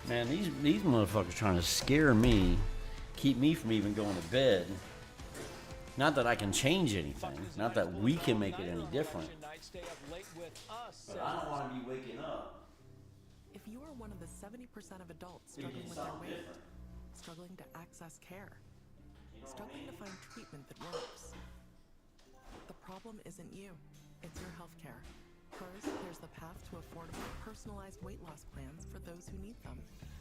Man, these motherfuckers trying to scare me, keep me from even going to bed. Not that I can change anything, not that we can make it any different. But I don't want to be waking up. If you are one of the 70% of adults struggling with their weight, struggling to access care, struggling to find treatment that works, the problem isn't you, it's your health care. HERS clears the path to affordable, personalized weight loss plans for those who need them.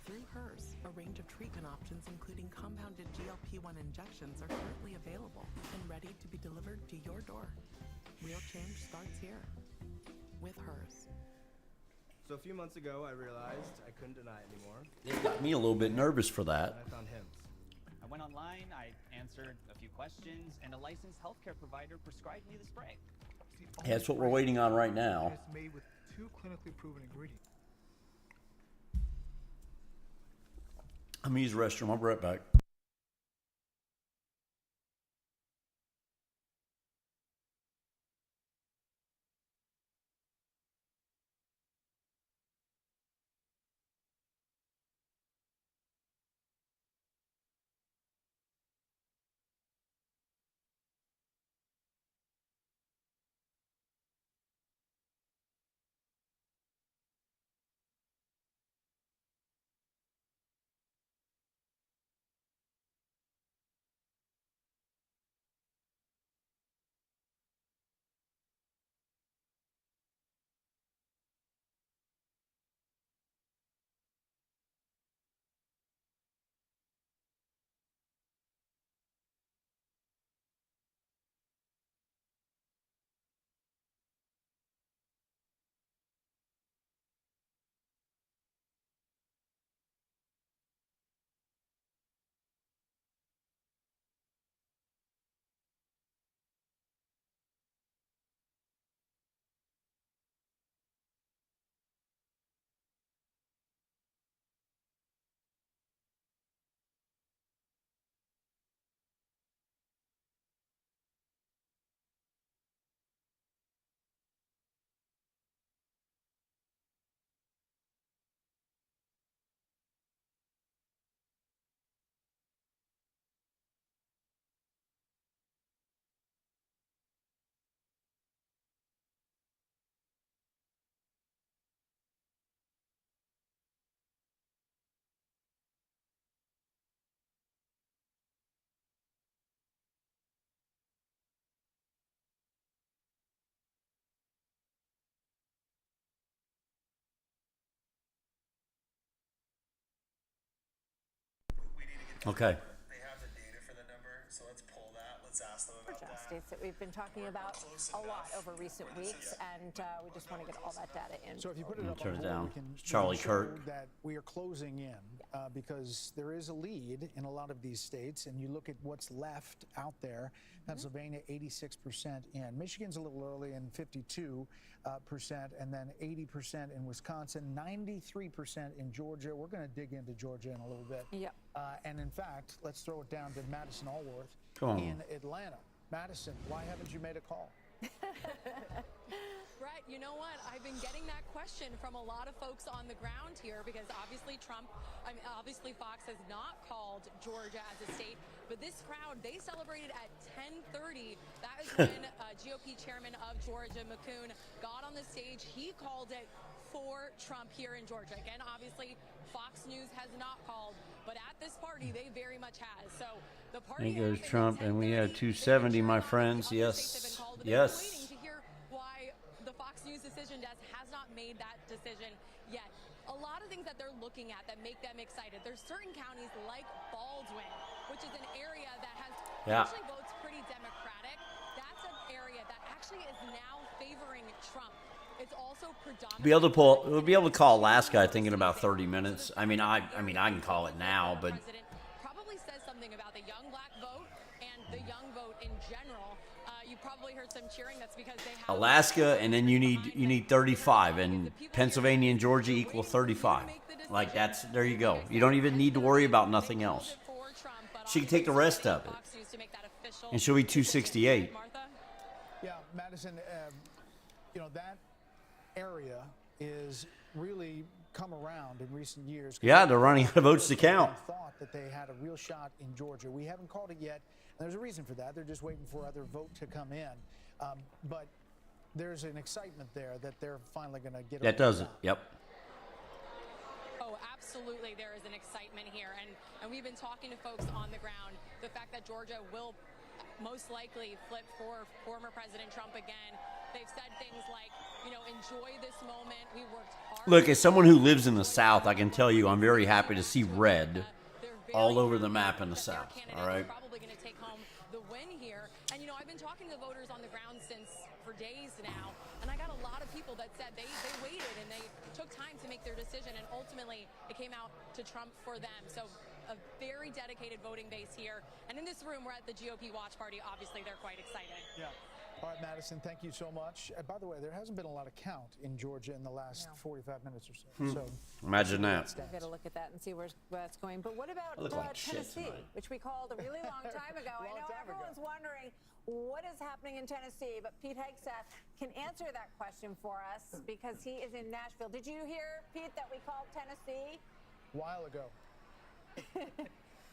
Through HERS, a range of treatment options including compounded GLP-1 injections are currently available and ready to be delivered to your door. Real change starts here with HERS. So a few months ago, I realized I couldn't deny it anymore. It got me a little bit nervous for that. And I found Hims. I went online, I answered a few questions, and a licensed healthcare provider prescribed me the spray. Yeah, that's what we're waiting on right now. It's made with 2 clinically proven ingredients. I'm gonna use the restroom. I'll be right back. Okay. They have the data for the number, so let's pull that. Let's ask them about that. States that we've been talking about a lot over recent weeks, and we just want to get all that data in. So if you put it up Turn on it hold, down. we can Charlie show Kirk. that we are closing in because there is a lead in a lot of these states, and you look at what's left out there. Pennsylvania, 86% in. Michigan's a little early in 52%, and then 80% in Wisconsin, 93% in Georgia. We're going to dig into Georgia in a little bit. Yep. And in fact, let's throw it down to Madison Allworth in Atlanta. Madison, why haven't you made a call? Brett, you know what? I've been getting that question from a lot of folks on the ground here because obviously obviously Fox has not called Georgia as a state, but this crowd, they celebrated at 10:30. That is when GOP chairman of Georgia, McCoon, got on the stage. He called it for Trump here in Georgia. Again, obviously, Fox News has not called, but at this party, they very much has. So the party There goes Trump, and we have 270, my friends. Yes. Yes. waiting to hear why the Fox News decision desk has not made that decision yet. A lot of things that they're looking at that make them excited. There's certain counties like Baldwin, which is an area that has actually votes pretty Democratic. That's an area that actually is now favoring Trump. It's also predominantly We'll be able to call Alaska, I think, in about 30 minutes. I mean, I can call it now, but probably says something about the young black vote and the young vote in general. You probably heard some cheering. That's because they have Alaska, and then you need 35, and Pennsylvania and Georgia equal 35. Like there you go. You don't even need to worry about nothing else. She can take the rest of it, and she'll be 268. Yeah, Madison, that area is really come around in recent years. Yeah, they're running out of votes to count. Thought that they had a real shot in Georgia. We haven't called it yet. And there's a reason for that. They're just waiting for other vote to come in. But there's an excitement there that they're finally going to get. That does it. Yep. Oh, absolutely. There is an excitement here. And we've been talking to folks on the ground. The fact that Georgia will most likely flip for former President Trump again. They've said things like, enjoy this moment. We worked hard. Look, as someone who lives in the South, I can tell you I'm very happy to see red all over the map in the South. All right. Probably going to take home the win here. And, I've been talking to the voters on the ground for days now. And I got a lot of people that said they waited and they took time to make their decision. And ultimately, it came out to Trump for them. So a very dedicated voting base here. And in this room, we're at the GOP watch party. Obviously, they're quite excited. Yeah. All right, Madison, thank you so much. By the way, there hasn't been a lot of count in Georgia in the last 45 minutes or so. So imagine that. We've got to look at that and see where that's going. But what about Tennessee, which we called a really long time ago? I know everyone's wondering what is happening in Tennessee, but Pete Hegseth can answer that question for us because he is in Nashville. Did you hear, Pete, that we called Tennessee? A while ago.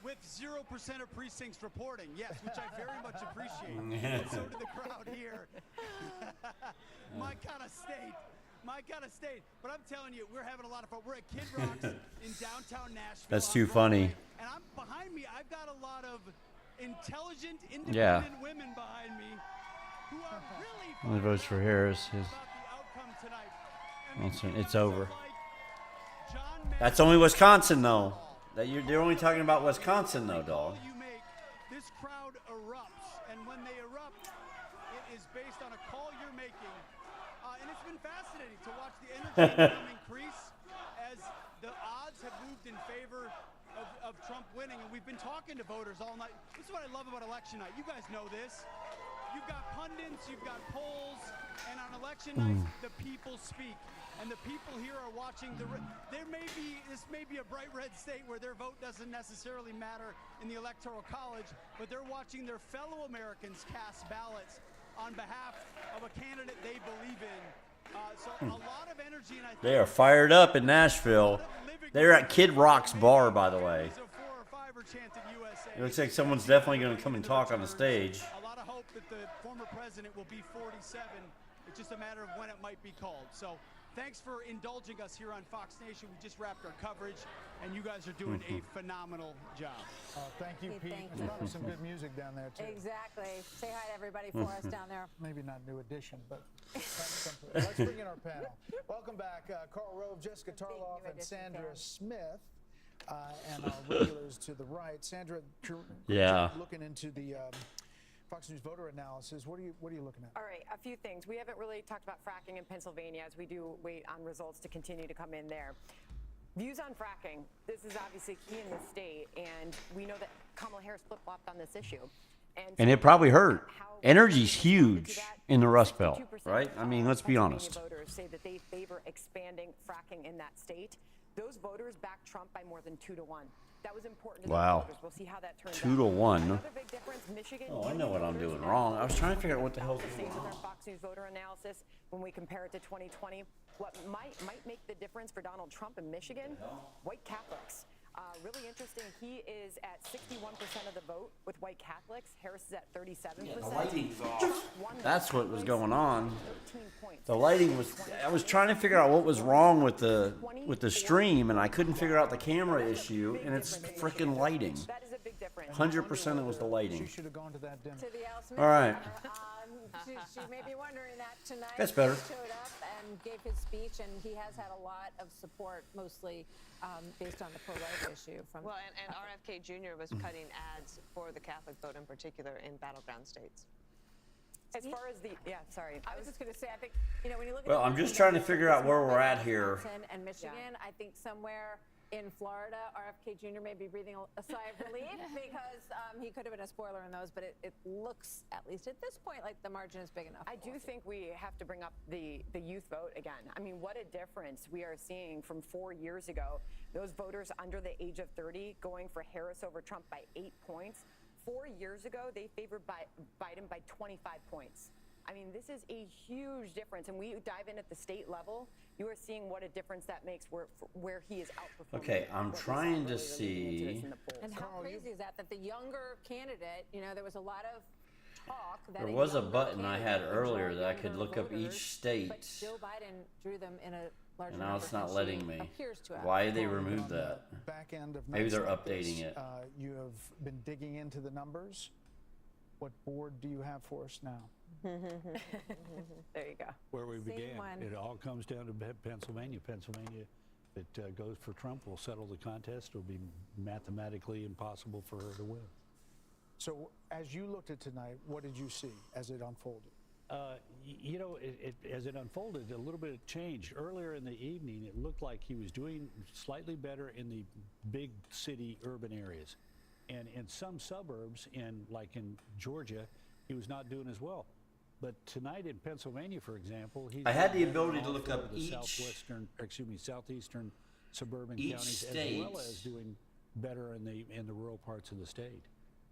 With 0% of precincts reporting, yes, which I very much appreciate. And so did the crowd here. My kind of state. But I'm telling you, we're having a lot of fun. We're at Kid Rock's in downtown Nashville. That's too funny. And behind me, I've got a lot of intelligent, independent women behind me who are really Only votes for Harris. about the outcome tonight. It's over. That's only Wisconsin, though. They're only talking about Wisconsin, though, dog. This crowd erupts, and when they erupt, it is based on a call you're making. And it's been fascinating to watch the energy increase as the odds have moved in favor of Trump winning. And we've been talking to voters all night. This is what I love about election night. You guys know this. You've got pundits, you've got polls, and on election night, the people speak. And the people here are watching. This may be a bright red state where their vote doesn't necessarily matter in the Electoral College, but they're watching their fellow Americans cast ballots on behalf of a candidate they believe in. So a lot of energy. And I think They are fired up in Nashville. They're at Kid Rock's bar, by the way. It looks like someone's definitely going to come and talk on the stage. A lot of hope that the former president will be 47. It's just a matter of when it might be called. So thanks for indulging us here on Fox Nation. We just wrapped our coverage, and you guys are doing a phenomenal job. Thank you, Pete. There's probably some good music down there, too. Exactly. Say hi to everybody for us down there. Maybe not New Edition, but let's bring in our panel. Welcome back, Karl Rove, Jessica Tarloff, and Sandra Smith. And our regulars to the right. Sandra, looking into the Fox News voter analysis, what are you looking at? All right, a few things. We haven't really talked about fracking in Pennsylvania as we do wait on results to continue to come in there. Views on fracking. This is obviously key in the state, and we know that Kamala Harris flip-flopped on this issue. And it probably hurt. Energy's huge in the Rust Belt, right? I mean, let's be honest. Voters say that they favor expanding fracking in that state. Those voters backed Trump by more than 2 to 1. That was important to the voters. We'll see how that turns out. 2 to 1. Another big difference, Michigan. Oh, I know what I'm doing wrong. I was trying to figure out what the hell's going With on. our Fox News voter analysis, when we compare it to 2020, what might make the difference for Donald Trump in Michigan? White Catholics. Really interesting. He is at 61% of the vote with white Catholics. Harris is at 37%. Yeah, the lighting's off. One That's what was going on. 13 points. The lighting was. I was trying to figure out what was wrong with the stream, and I couldn't figure out the camera issue, and it's freaking lighting. That is a big difference. 100% it was the lighting. She should have gone to that dinner. To the Al Smith All right. Dinner. She may be wondering that tonight. That's better. He showed up and gave his speech, and he has had a lot of support, mostly based on the pro-life issue. From Well, and RFK Jr. was cutting ads for the Catholic vote in particular in battleground states. As far as the, sorry. I was just going to say, I think, when you look at Well, I'm just trying to figure out where we're at here. Wisconsin and Michigan, I think somewhere in Florida, RFK Jr. may be breathing a sigh of relief because he could have been a spoiler in those, but it looks, at least at this point, like the margin is big enough. I do think we have to bring up the youth vote again. I mean, what a difference we are seeing from 4 years ago. Those voters under the age of 30 going for Harris over Trump by 8 points. 4 years ago, they favored Biden by 25 points. I mean, this is a huge difference. And we dive in at the state level, you are seeing what a difference that makes where he is outperforming. Okay, I'm trying to see. And how crazy is that the younger candidate, there was a lot of talk that There was a button I had earlier that I could look up each state. But Joe Biden drew them in a larger And now number it's not than letting she me. appears to have. Why did they remove that? Back end of Maybe nights they're like updating this, it. You have been digging into the numbers. What board do you have for us now? There you go. Where we Same began. one. It all comes down to Pennsylvania. Pennsylvania, if it goes for Trump, will settle the contest. It'll be mathematically impossible for her to win. So as you looked at tonight, what did you see as it unfolded? As it unfolded, a little bit changed. Earlier in the evening, it looked like he was doing slightly better in the big city urban areas. And in some suburbs, like in Georgia, he was not doing as well. But tonight in Pennsylvania, for example, he's I had the doing ability to all look four up of the each southeastern suburban each counties, state. as well as doing better in the rural parts of the state.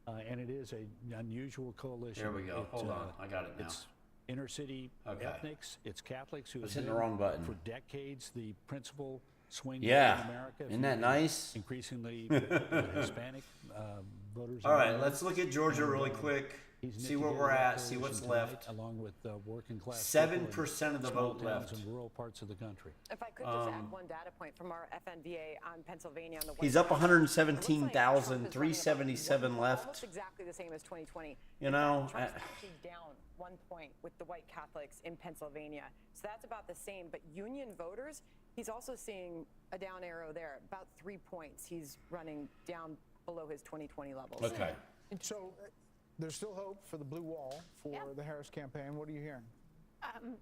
And it is an unusual coalition. There we go. Hold on. I got it now. It's inner city Okay. ethnics. It's Catholics who I was have hitting been the wrong button. for decades the principal swing Yeah. vote in America. Isn't that nice? Increasingly Hispanic voters. All right, let's look at Georgia really quick. See where we're at. See what's left. Along with working class. 7% of the small vote towns left. in rural parts of the country. If I could just add one data point from our FNVA on Pennsylvania on the He's White up House. 117,000, 377 left. Almost exactly the same as 2020. You know, Trump's actually down 1 point with the white Catholics in Pennsylvania. So that's about the same. But union voters, he's also seeing a down arrow there, about 3 points. He's running down below his 2020 levels. Okay. So there's still hope for the blue wall for the Harris campaign. What are you hearing?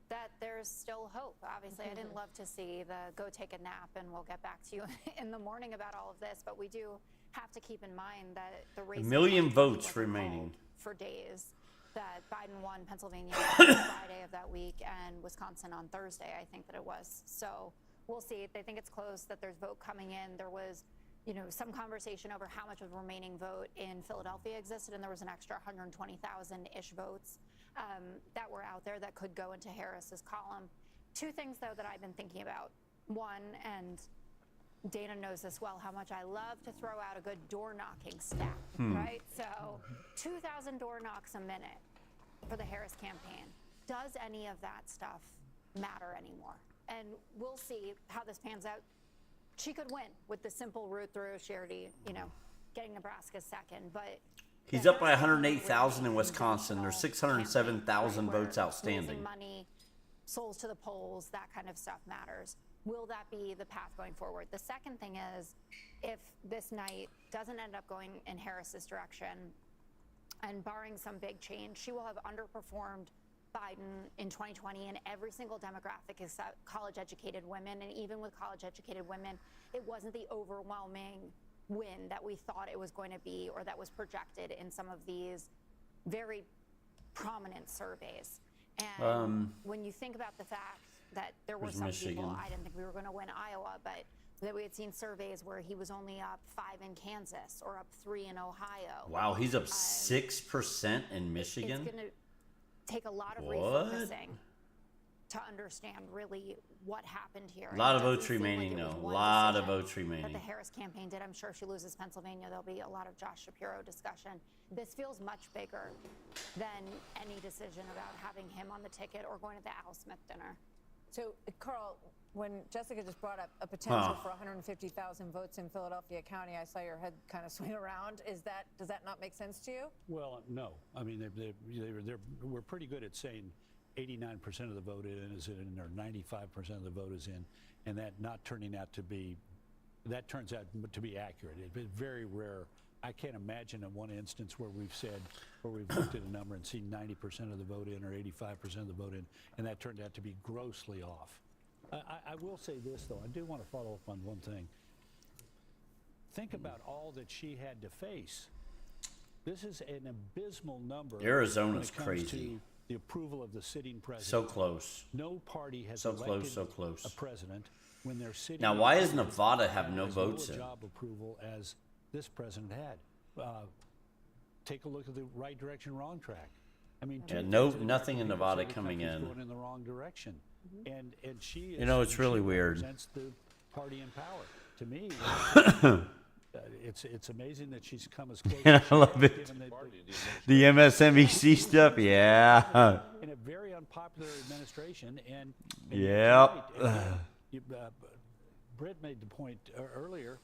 That there's still hope. Obviously, I didn't love to see the go take a nap and we'll get back to you in the morning about all of this, but we do have to keep in mind that the race. 1 million votes wasn't remaining. called for days. That Biden won Pennsylvania on Friday of that week and Wisconsin on Thursday, I think that it was. So we'll see. They think it's close, that there's vote coming in. There was some conversation over how much of the remaining vote in Philadelphia existed, and there was an extra 120,000-ish votes that were out there that could go into Harris's column. Two things, though, that I've been thinking about. One, and Dana knows this well, how much I love to throw out a good door-knocking stat, right? So 2,000 door knocks a minute for the Harris campaign. Does any of that stuff matter anymore? And we'll see how this pans out. She could win with the simple route through. She already, getting Nebraska second, but He's up by 108,000 in Wisconsin. There's 607,000 votes outstanding. losing money, souls to the polls, that kind of stuff matters. Will that be the path going forward? The second thing is, if this night doesn't end up going in Harris's direction, and barring some big change, she will have underperformed Biden in 2020 in every single demographic except college-educated women. And even with college-educated women, it wasn't the overwhelming win that we thought it was going to be, or that was projected in some of these very prominent surveys. And when you think about the fact that there were some people, I didn't think we were going to win Iowa, but that we had seen surveys where he was only up 5 in Kansas or up 3 in Ohio. Wow, he's up 6% in Michigan? It's going to take a lot of refocusing to understand really what happened here. A lot It of doesn't votes seem like remaining, it was though. A one lot of decision votes remaining. that the Harris campaign did. I'm sure if she loses Pennsylvania, there'll be a lot of Josh Shapiro discussion. This feels much bigger than any decision about having him on the ticket or going to the Al Smith dinner. So, Carl, when Jessica just brought up a potential Huh. for 150,000 votes in Philadelphia County, I saw your head kind of swing around. Does that not make sense to you? Well, no. I mean, we're pretty good at saying 89% of the vote is in, or 95% of the vote is in, and that not turning out to be, that turns out to be accurate. It's very rare. I can't imagine in one instance where we've looked at a number and seen 90% of the vote in or 85% of the vote in, and that turned out to be grossly off. I will say this, though. I do want to follow up on one thing. Think about all that she had to face. This is an abysmal number. Arizona's when it comes crazy. to the approval of the sitting president. So close. No party has So elected close. a president when they're sitting. Now, why does Nevada have no votes in? Job approval as this president had. Take a look at the right direction, wrong track. I mean, Yeah, nothing in people Nevada say the coming country's in. going in the wrong direction, and she is. You know, it's really weird. Represents the party in power. To me, it's amazing that she's come as close. Yeah, as she I love has, it. given The MSNBC stuff, yeah. In a very unpopular administration, and Yep. Britt made the point earlier.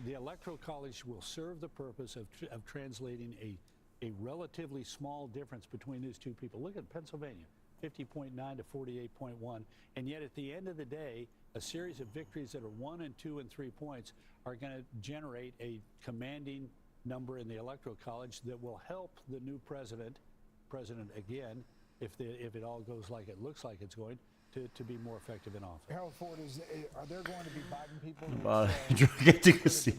The Electoral College will serve the purpose of translating a relatively small difference between these two people. Look at Pennsylvania, 50.9 to 48.1, and yet at the end of the day, a series of victories that are 1 and 2 and 3 points are going to generate a commanding number in the Electoral College that will help the new president again, if it all goes like it looks like it's going, to be more effective in office. Harold Ford, are there going to be Biden people Get to see.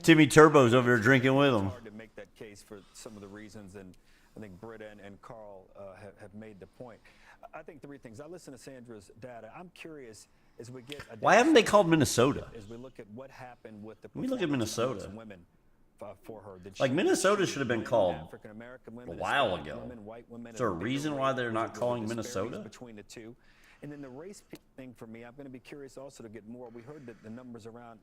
Timmy Turbo's over there drinking with him. It's hard to make that case for some of the reasons, and I think Britt and Carl have made the point. I think three things. I listen to Sandra's data. I'm curious as we get. Why haven't they called Minnesota? As we look at what happened with the We look at performance Minnesota. amongst women for her. Like, Minnesota should have been called African-American a women, while Hispanic ago. women, white women. Is there a and reason bigger why rate they're not with the calling disparities Minnesota? between the two. And then the race thing for me, I'm going to be curious also to get more. We heard that the numbers around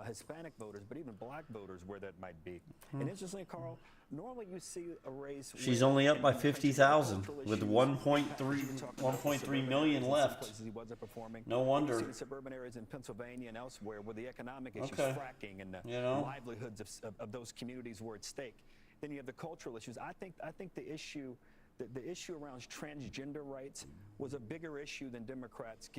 Hispanic voters, but even black voters, where that might be. And interestingly, Carl, normally you see a race. She's where only up in by one country, 50,000 cultural with issues, 1.3 million left. places he wasn't performing. No wonder. You see the suburban areas in Pennsylvania and elsewhere where the economic issues, Okay. fracking, and the You know? livelihoods of those communities were at stake. Then you have the cultural issues. I think the issue. The issue around transgender rights was a bigger issue than Democrats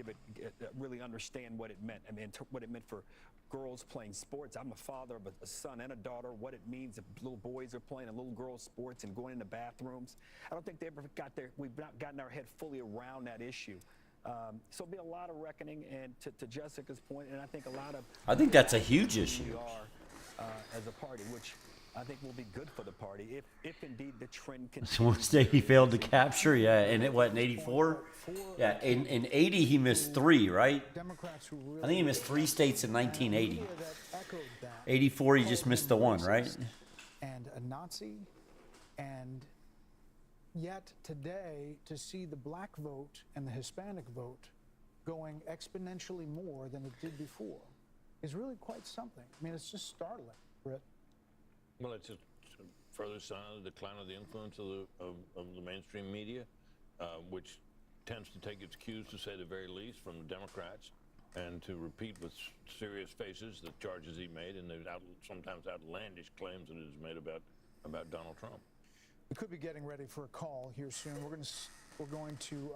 really understand what it meant. I mean, what it meant for girls playing sports. I'm a father of a son and a daughter. What it means if little boys are playing and little girls' sports and going into bathrooms. I don't think they ever got there. We've not gotten our head fully around that issue. So it'll be a lot of reckoning. And to Jessica's point, and I think a lot of. I think that's a huge issue. We are as a party, which I think will be good for the party if indeed the trend continues. One state he failed to capture, yeah. And in 84? Yeah, in 80 he missed 3, right? I think he missed 3 states in 1980. 84 he just missed the 1, right? And a Nazi, and yet today to see the black vote and the Hispanic vote going exponentially more than it did before is really quite something. I mean, it's just startling, Britt. Well, it's a further sign of the decline of the influence of the mainstream media, which tends to take its cues, to say the very least, from the Democrats, and to repeat with serious faces the charges he made and the sometimes outlandish claims that it has made about Donald Trump. We could be getting ready for a call here soon. We're going to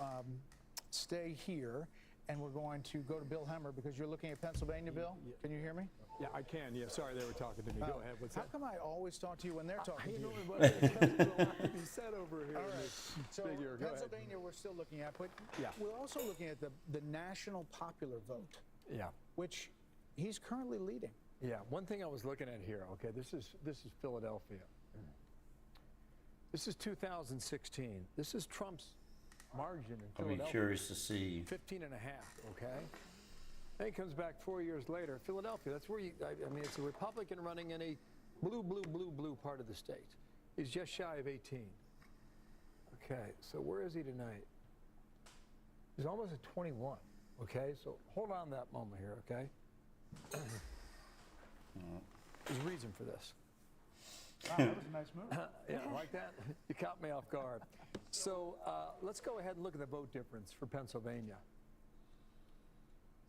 stay here, and we're going to go to Bill Hemmer because you're looking at Pennsylvania, Bill. Can you hear me? Yeah, I can. Yeah, sorry, they were talking to me. Go ahead. What's How that? come I always talk to you when they're talking to you? There's a lot to be said over here. All in right. this So figure. Go ahead. Pennsylvania we're still looking at, but Yeah. we're also looking at the national popular vote, Yeah. which he's currently leading. Yeah, one thing I was looking at here, okay, this is Philadelphia. This is 2016. This is Trump's margin in I'll be Philadelphia. curious to see. 15 and a half, okay? Then he comes back 4 years later. Philadelphia, that's where I mean, it's a Republican running in a blue part of the state. He's just shy of 18. Okay, so where is he tonight? He's almost at 21. Okay, so hold on that moment here. Okay. There's a reason for this. Wow, that was a nice move. Yeah, like that? You caught me off guard. So let's go ahead and look at the vote difference for Pennsylvania.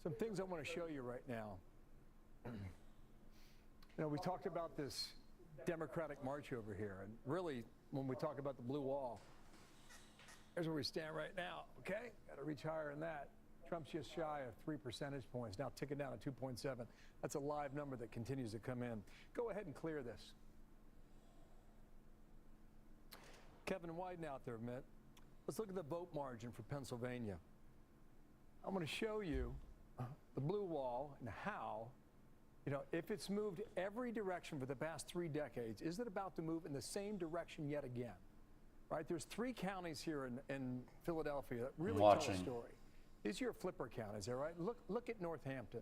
Some things I want to show you right now. You know, we talked about this Democratic march over here, and really, when we talk about the blue wall, here's where we stand right now, okay? Got to reach higher than that. Trump's just shy of 3 percentage points, now ticking down to 2.7. That's a live number that continues to come in. Go ahead and clear this. Kevin Wyden out there, Mitt. Let's look at the vote margin for Pennsylvania. I'm going to show you the blue wall and how, you know, if it's moved every direction for the past 3 decades, is it about to move in the same direction yet again? Right? There's 3 counties here in Philadelphia that really tell a story. These are your flipper counties, all right? Look at Northampton.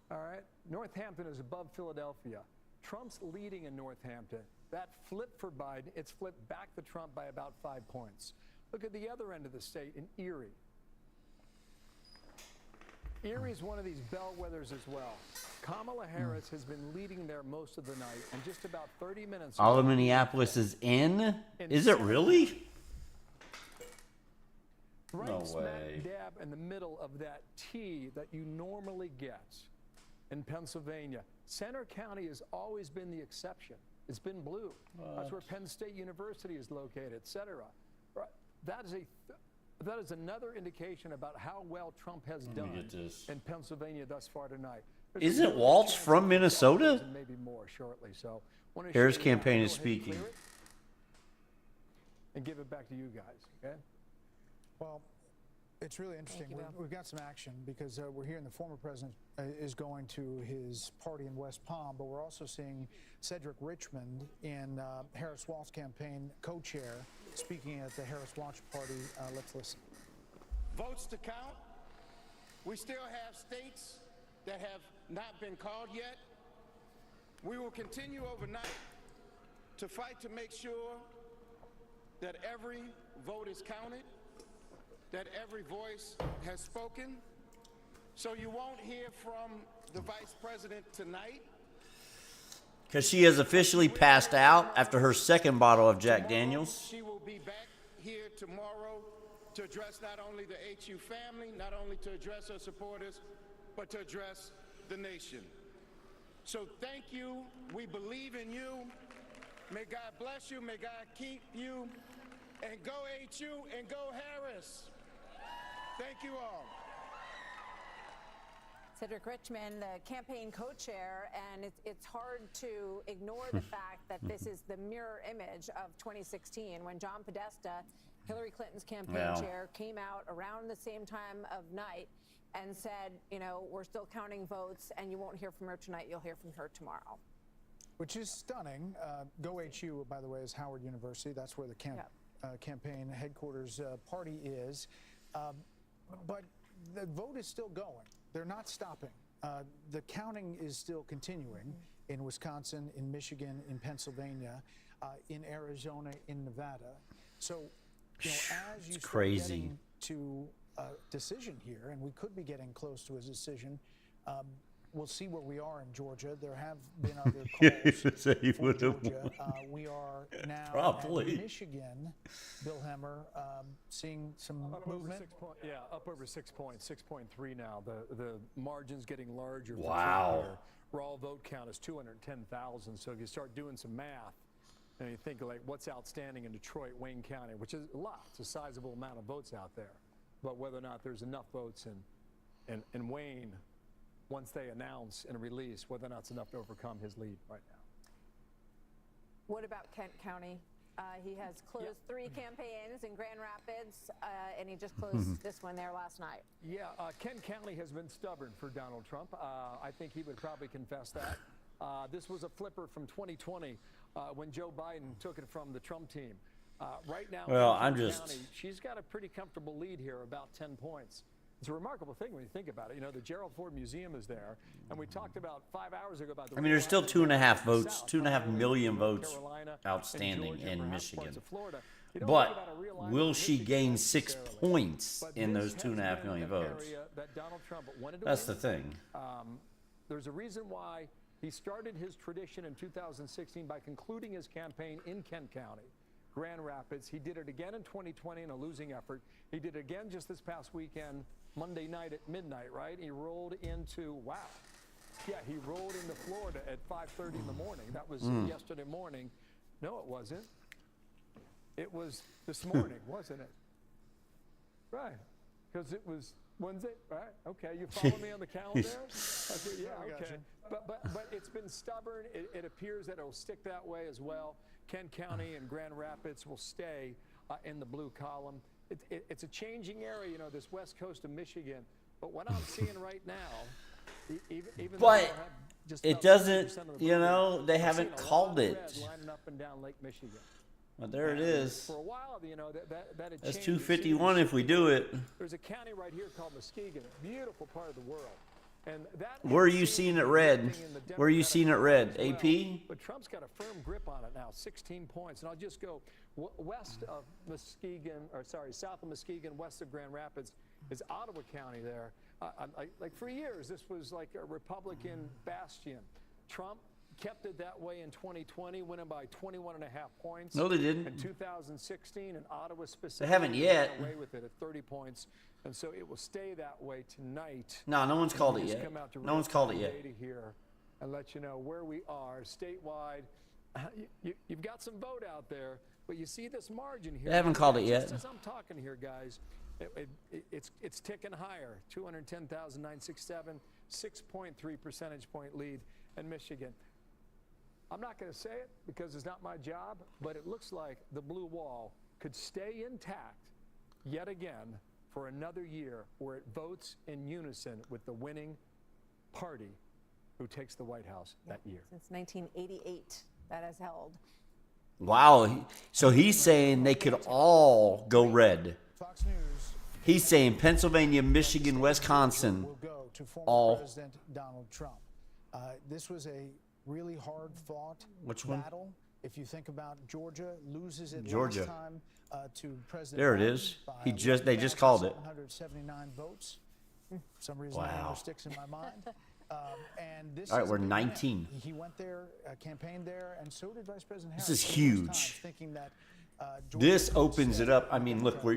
All right? Northampton is above Philadelphia. Trump's leading in Northampton. That flip for Biden, it's flipped back to Trump by about 5 points. Look at the other end of the state in Erie. Erie is one of these bellwethers as well. Kamala Harris has been leading there most of the night, and just about 30 minutes All of Minneapolis is in? Is it really? Right No way. smack dab in the middle of that T that you normally get in Pennsylvania. Center County has always been the exception. It's been blue. That's where Penn State University is located, et cetera. Right. That is another indication about how well Trump has done in Pennsylvania thus far tonight. Isn't Waltz from Minnesota? Maybe more shortly. So Harris campaign is speaking. And give it back to you guys, okay? Well, it's really interesting. We've got some action because we're hearing the former president is going to his party in West Palm, but we're also seeing Cedric Richmond in Harris Walt's campaign co-chair speaking at the Harris Watch party. Let's listen. Votes to count. We still have states that have not been called yet. We will continue overnight to fight to make sure that every vote is counted, that every voice has spoken. So you won't hear from the vice president tonight. Because she has officially passed out after her second bottle of Jack Daniels. She will be back here tomorrow to address not only the HU family, not only to address her supporters, but to address the nation. So thank you. We believe in you. May God bless you. May God keep you. And go HU and go Harris. Thank you all. Cedric Richmond, the campaign co-chair, and it's hard to ignore the fact that this is the mirror image of 2016 when John Podesta, Hillary Clinton's campaign chair, came out around the same time of night and said, you know, we're still counting votes and you won't hear from her tonight, you'll hear from her tomorrow. Which is stunning. Go HU, by the way, is Howard University. That's where the campaign headquarters party is. But the vote is still going. They're not stopping. The counting is still continuing in Wisconsin, in Michigan, in Pennsylvania, in Arizona, in Nevada. So, you know, as you start getting to a decision here, and we could be getting close to a decision, we'll see where we are in Georgia. There have been other calls for Georgia. We are now in Michigan. Bill Hemmer, seeing some movement. Up over 6 points, 6.3 now. The margin's getting larger. Wow. Raw vote count is 210,000. So if you start doing some math, and you think like what's outstanding in Detroit, Wayne County, which is a lot. It's a sizable amount of votes out there. But whether or not there's enough votes in Wayne, once they announce and release, whether or not it's enough to overcome his lead right now. What about Kent County? He has closed 3 campaigns in Grand Rapids, and he just closed this one there last night. Yeah, Kent County has been stubborn for Donald Trump. I think he would probably confess that. This was a flipper from 2020 when Joe Biden took it from the Trump team. Right now, Kent County, she's got a pretty comfortable lead here, about 10 points. It's a remarkable thing when you think about it. You know, the Gerald Ford Museum is there, and we talked about 5 hours ago about the. I mean, there's still 2.5 votes, 2.5 million votes outstanding in Michigan. You don't But think about a realignment will of she Michigan gain 6 necessarily. points But in this those has 2.5 been million an votes? area that Donald Trump wanted to That's win. the thing. There's a reason why he started his tradition in 2016 by concluding his campaign in Kent County, Grand Rapids. He did it again in 2020 in a losing effort. He did it again just this past weekend, Monday night at midnight, right? He rolled into, wow. Yeah, he rolled into Florida at 5:30 in the morning. That was yesterday morning. No, it wasn't. It was this morning, wasn't it? Right, because it was Wednesday, right? Okay, you follow me on the calendar? Okay, yeah, okay. But it's been stubborn. It appears that it'll stick that way as well. Kent County and Grand Rapids will stay in the blue column. It's a changing area, you know, this west coast of Michigan. But what I'm seeing right now, even though But they have just it about doesn't, 70% of the you vote, know, they I'm haven't seeing a lot called of it. red lining up and down Lake Michigan. Well, there it And is. For a while, you know, that had That's changed. 251 if we do it. There's a county right here called Muskegon, beautiful part of the world. And that Where are you seeing it red? Where are you seeing it red? well. AP? But Trump's got a firm grip on it now, 16 points. And I'll just go west of Muskegon, or sorry, south of Muskegon, west of Grand Rapids, is Ottawa County there. Like for years, this was like a Republican bastion. Trump kept it that way in 2020, winning by 21.5 points. No, they didn't. In 2016, and Ottawa specifically, They haven't yet. ran away with it at 30 points, and so it will stay that way tonight. No, no one's called it Just yet. come out to No one's called it real-time yet. data here and let you know where we are statewide. You've got some vote out there, but you see this margin here. They haven't called it yet. Just as I'm talking here, guys, it's ticking higher. 210,967, 6.3 percentage point lead in Michigan. I'm not going to say it because it's not my job, but it looks like the blue wall could stay intact yet again for another year where it votes in unison with the winning party who takes the White House that year. Since 1988, that has held. Wow. So he's saying they could all go red. Fox News. He's saying Pennsylvania, Michigan, Wisconsin, Will go to former all. President Donald Trump. This was a really hard-fought battle. If you think about Georgia, loses it last time to President There it Biden is. by They just called it. 779 votes. For some reason, that number sticks in my mind. And this All right, is a we're big 19. win. He went there, campaigned there, and so did Vice President Harris. This is for the first time, huge. thinking that, This opens it up. I mean, look, we're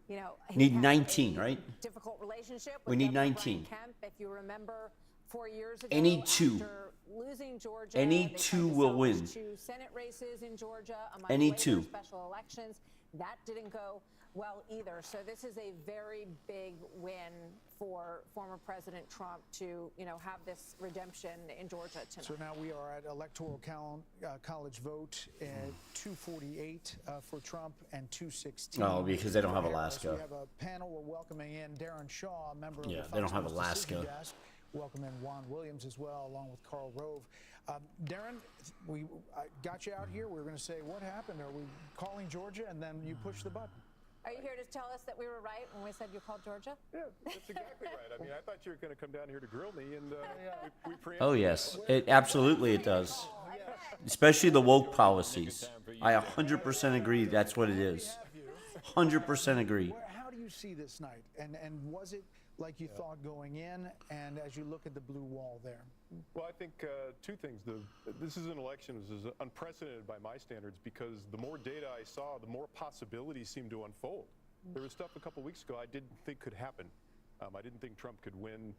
You know, he need had 19, a right? difficult relationship with We need Governor 19. Brian Kemp, if you remember 4 years ago. Any two. After losing Georgia, Any they two tried to will salvage win. 2 Senate races in Georgia. A month Any later, two. Special elections. That didn't go well either. So this is a very big win for former President Trump to, you know, have this redemption in Georgia tonight. So now we are at Electoral College vote at 248 for Trump and 216. Oh, because they don't have for Harris. Alaska. We have a panel. We're welcoming in Darren Shaw, a member of Yeah, the they don't Fox have News Decision Alaska. Desk. Welcome in Juan Williams as well, along with Karl Rove. Darren, we got you out here. We were going to say, what happened? Are we calling Georgia? And then you push the button. Are you here to tell us that we were right when we said you called Georgia? Yeah, that's exactly right. I mean, I thought you were going to come down here to grill me, and we preempted. Oh, yes. Absolutely it does. Especially the woke policies. I 100% agree that's what it is. 100% agree. How do you see this night? And was it like you thought going in, and as you look at the blue wall there? Well, I think two things. This is an election that is unprecedented by my standards because the more data I saw, the more possibilities seemed to unfold. There was stuff a couple weeks ago I didn't think could happen. I didn't think Trump could win,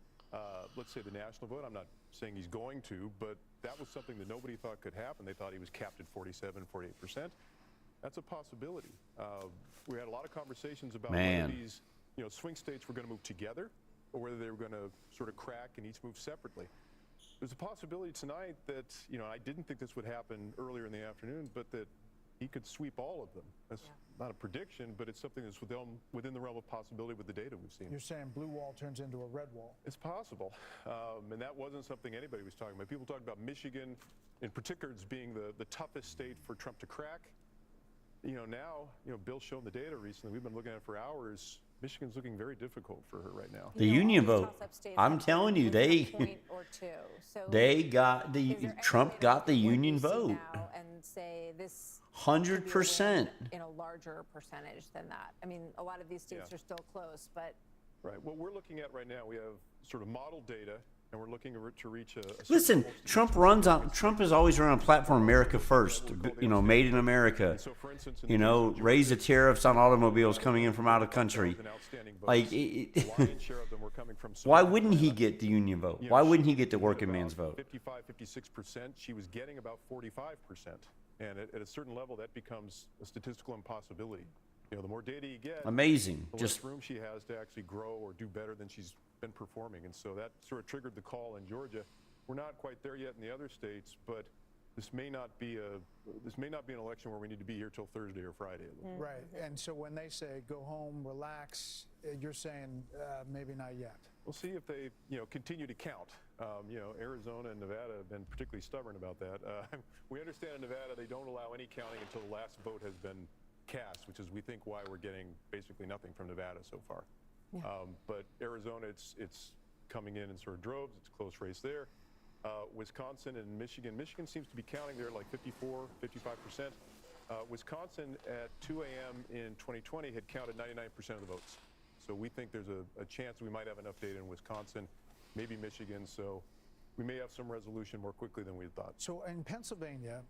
let's say, the national vote. I'm not saying he's going to, but that was something that nobody thought could happen. They thought he was capped at 47, 48%. That's a possibility. We had a lot of conversations about whether these swing states were going to move together or whether they were going to sort of crack and each move separately. There's a possibility tonight that, I didn't think this would happen earlier in the afternoon, but that he could sweep all of them. That's not a prediction, but it's something that's within the realm of possibility with the data we've seen. You're saying blue wall turns into a red wall. It's possible. And that wasn't something anybody was talking about. People talked about Michigan in particular as being the toughest state for Trump to crack. Now, Bill's shown the data recently. We've been looking at it for hours. Michigan's looking very difficult for her right now. The union vote. I'm telling you, Trump got the union vote. And say this 100%. In a larger percentage than that. I mean, a lot of these states are still close, but Right. What we're looking at right now, we have sort of model data, and we're looking to reach a Listen, Trump has always run on a platform America first, made in America. Raise the tariffs on automobiles coming in from out of country. Like, why wouldn't he get the union vote? Why wouldn't he get the working man's vote? 55, 56%. She was getting about 45%. And at a certain level, that becomes a statistical impossibility. The more data you get, amazing. The less room she has to actually grow or do better than she's been performing. And so that sort of triggered the call in Georgia. We're not quite there yet in the other states, but this may not be an election where we need to be here till Thursday or Friday. Right. And so when they say go home, relax, you're saying maybe not yet. We'll see if they, continue to count. Arizona and Nevada have been particularly stubborn about that. We understand in Nevada they don't allow any counting until the last vote has been cast, which is, we think, why we're getting basically nothing from Nevada so far. Yeah. But Arizona, it's coming in sort of droves. It's a close race there. Wisconsin and Michigan. Michigan seems to be counting there like 54, 55%. Wisconsin at 2 a.m. in 2020 had counted 99% of the votes. So we think there's a chance we might have enough data in Wisconsin, maybe Michigan. So we may have some resolution more quickly than we thought. So in Pennsylvania,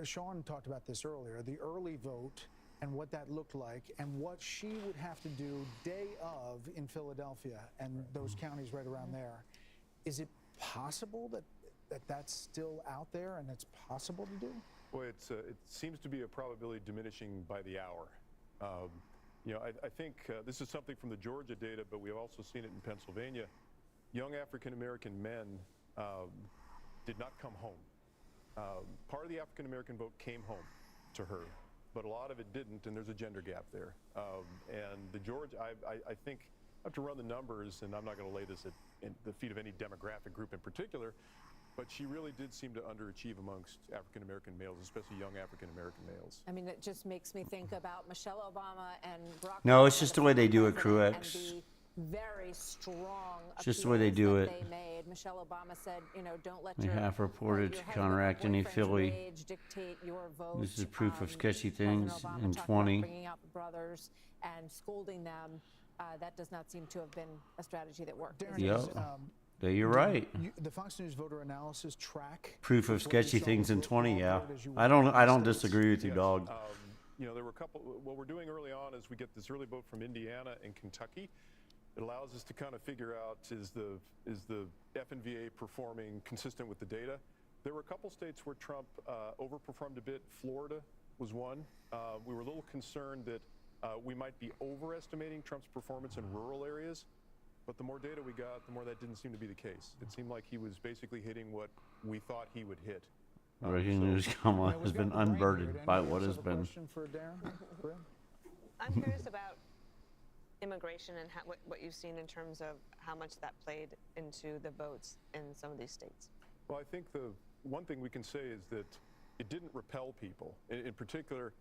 Sean talked about this earlier, the early vote and what that looked like and what she would have to do day of in Philadelphia and those counties right around there. Is it possible that that's still out there and it's possible to do? Well, it seems to be a probability diminishing by the hour. I think this is something from the Georgia data, but we've also seen it in Pennsylvania. Young African-American men did not come home. Part of the African-American vote came home to her, but a lot of it didn't, and there's a gender gap there. And the Georgia, I think, I have to run the numbers, and I'm not going to lay this at the feet of any demographic group in particular, but she really did seem to underachieve amongst African-American males, especially young African-American males. I mean, it just makes me think about Michelle Obama and Barack Obama. No, it's just the way they do it, Cruex. Very strong. It's just the way they do it. They made. Michelle Obama said, don't let they have reported to counteract any Philly. Dictate your vote. This is proof of sketchy things in 20. Bringing out the brothers and scolding them. That does not seem to have been a strategy that worked. Yep. You're right. The Fox News voter analysis track proof of sketchy things in 20. Yeah, I don't disagree with you, dog. There were a couple. What we're doing early on is we get this early vote from Indiana and Kentucky. It allows us to kind of figure out is the FNVA performing consistent with the data. There were a couple states where Trump overperformed a bit. Florida was one. We were a little concerned that we might be overestimating Trump's performance in rural areas. But the more data we got, the more that didn't seem to be the case. It seemed like he was basically hitting what we thought he would hit. Breaking news, Kamala has been unburdened by what has been. For Darren? I'm curious about immigration and what you've seen in terms of how much that played into the votes in some of these states. Well, I think the one thing we can say is that it didn't repel people. In particular,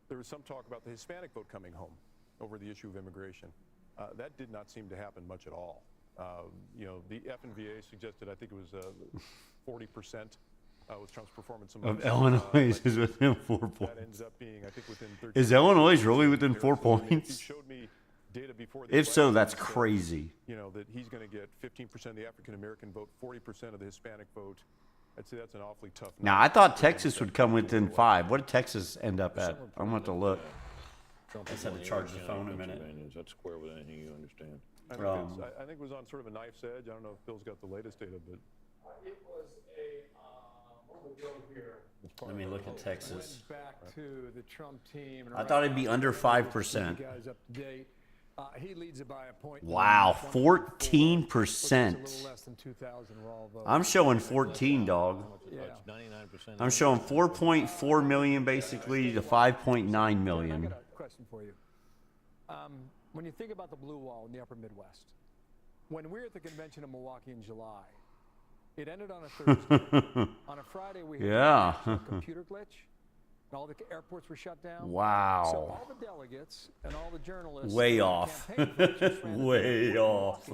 there was some talk about the Hispanic vote coming home over the issue of immigration. That did not seem to happen much at all. The FNVA suggested, I think it was 40% was Trump's performance of Illinois is within 4 points. That ends up being, I think, within 13. Is Illinois really within 4 points? He showed me data before the if so, election that's said, crazy. That he's going to get 15% of the African American vote, 40% of the Hispanic vote. I'd say that's an awfully tough number. Now, I thought Texas would come within 5. What did Texas end up at? I'm going to have to look. Trump I just had to charge the phone a minute. That's square with anything you understand. I think it was on sort of a knife's edge. I don't know if Bill's got the latest data, but it was what would go here? Let me look at Texas. Back to the Trump team. I thought it'd be under 5%. Guys up to date. He leads it by a point. Wow, 14%. A little less than 2,000 raw votes. I'm showing 14, dog. Yeah. 99%. I'm showing 4.4 million basically to 5.9 million. I got a question for you. When you think about the blue wall in the upper Midwest, when we were at the convention in Milwaukee in July, it ended on a Thursday. On a Friday, we had a computer glitch. And all the airports were shut down. Wow. So all the delegates and all the journalists. Way off. Way off.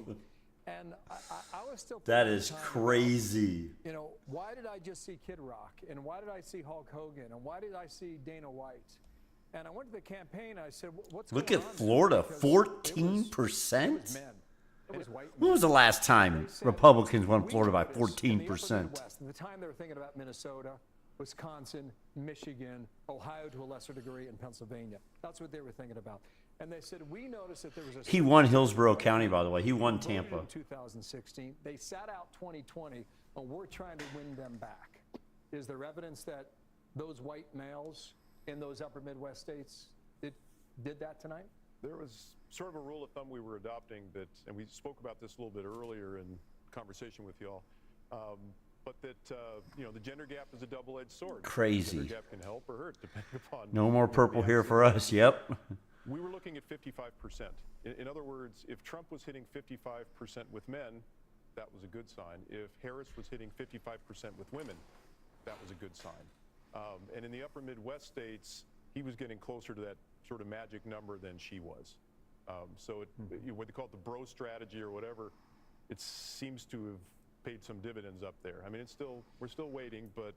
And I was still That thinking is at the time, crazy. you know, why did I just see Kid Rock? And why did I see Hulk Hogan? And why did I see Dana White? And I went to the campaign, and I said, what's Look going at at on? Florida, Because 14%. It was men. It was white men. When was the last time They said, Republicans won "We Florida by noticed in the upper 14%? Midwest," at the time they were thinking about Minnesota, Wisconsin, Michigan, Ohio to a lesser degree, and Pennsylvania. That's what they were thinking about. And they said, we noticed that there was a... He won Hillsborough County, by the way. He won voted Tampa. in 2016. They sat out 2020, and we're trying to win them back. Is there evidence that those white males in those upper Midwest states did that tonight? There was sort of a rule of thumb we were adopting that, and we spoke about this a little bit earlier in conversation with y'all, but that, you know, the gender gap is a double-edged sword. Crazy. The gender gap can help or hurt, depending upon... No more purple here for us. Yep. We were looking at 55%. In other words, if Trump was hitting 55% with men, that was a good sign. If Harris was hitting 55% with women, that was a good sign. And in the upper Midwest states, he was getting closer to that sort of magic number than she was. So what they call it the bro strategy or whatever, it seems to have paid some dividends up there. I mean, we're still waiting, but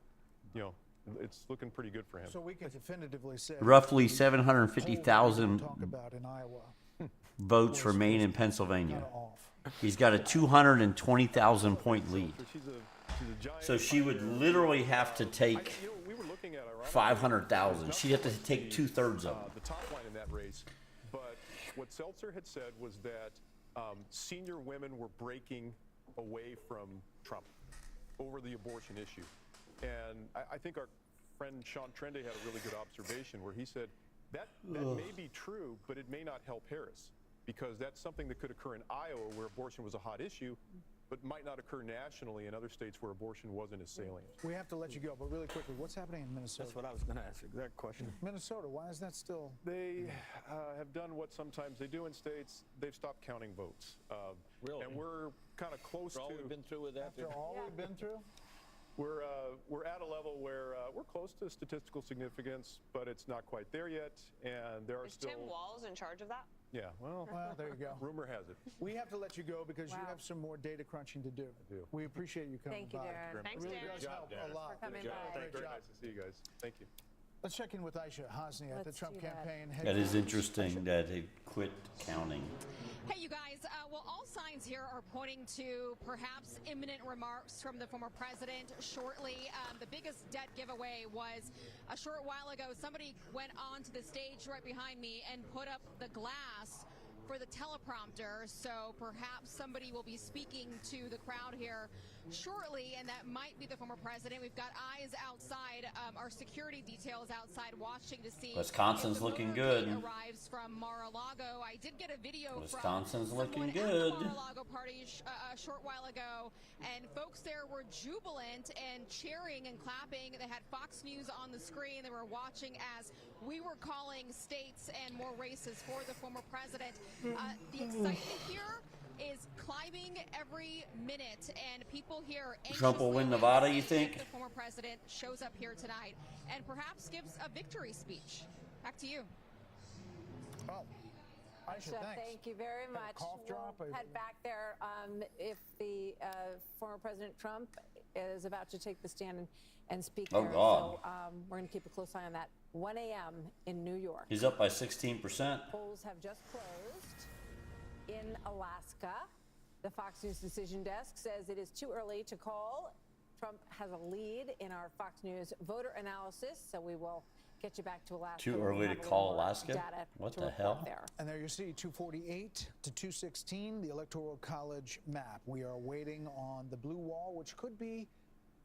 you know, it's looking pretty good for him. So we can definitively say Roughly the 750,000 poll talk about in Iowa. votes remain in Pennsylvania. He's got a 220,000 point lead. So she would literally have to take 500,000. She'd have to take 2/3 of them. The top line in that race. But what Seltzer had said was that senior women were breaking away from Trump over the abortion issue. And I think our friend Sean Trende had a really good observation where he said that may be true, but it may not help Harris, because that's something that could occur in Iowa where abortion was a hot issue, but might not occur nationally in other states where abortion wasn't as salient. We have to let you go, but really quickly, what's happening in Minnesota? That's what I was going to ask. Exact question. Minnesota, why is that still? They have done what sometimes they do in states. They've stopped counting votes. Really? And we're kind of close After all to... we've been through with that? After all we've been through? We're at a level where we're close to statistical significance, but it's not quite there yet, and there are Is still... Tim Walz in charge of that? Yeah, well, there you go. Rumor has it. We have to let you go because you have some more data crunching to do. I do. We appreciate you coming Thank you, by. Darren. Thanks, Really Darren. does help a lot. For coming Good job. by. Very nice to see you guys. Thank you. Let's check in with Aisha Hosni at the Let's Trump do that. campaign. That is interesting that they quit counting. Hey, you guys. Well, all signs here are pointing to perhaps imminent remarks from the former president shortly. The biggest debt giveaway was a short while ago. Somebody went onto the stage right behind me and put up the glass for the teleprompter. So perhaps somebody will be speaking to the crowd here shortly, and that might be the former president. We've got eyes outside, our security details outside watching to see. Wisconsin's if the looking motorcade good. Arrives from Mar-a-Lago. I did get a video Wisconsin's from looking someone good. at the Mar-a-Lago party a short while ago, and folks there were jubilant and cheering and clapping. They had Fox News on the screen. They were watching as we were calling states and more races for the former president. The excitement here is climbing every minute, and people here Trump will win anxiously Nevada, waiting you to see if think? the former president shows up here tonight and perhaps gives a victory speech. Back to you. Oh, Aisha, Aisha, thanks. thank you very That much. cough drop, We'll head back there. If the former President Trump is about to take the stand and speak Oh, there, God. so we're going to keep a close eye on that. 1 a.m. in New York. He's up by 16%. Polls have just closed in Alaska. The Fox News decision desk says it is too early to call. Trump has a lead in our Fox News voter analysis, so we will get you back to Alaska. Too when we early to have a little call more Alaska? data What to the report hell? there. And there you see 248 to 216, the Electoral College map. We are waiting on the blue wall, which could be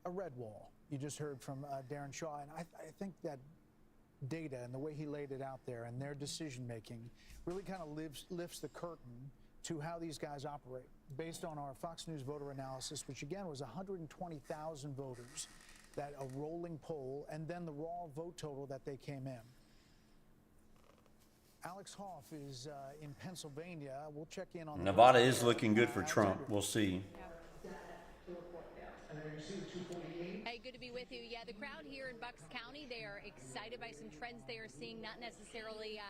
a red wall. You just heard from Darren Shaw, and I think that data and the way he laid it out there and their decision making really kind of lifts the curtain to how these guys operate based on our Fox News voter analysis, which again was 120,000 voters, that a rolling poll, and then the raw vote total that they came in. Alex Hoff is in Pennsylvania. We'll check in on Nevada is looking good for Trump. We'll see. Hey, good to be with you. Yeah, the crowd here in Bucks County, they are excited by some trends they are seeing, not necessarily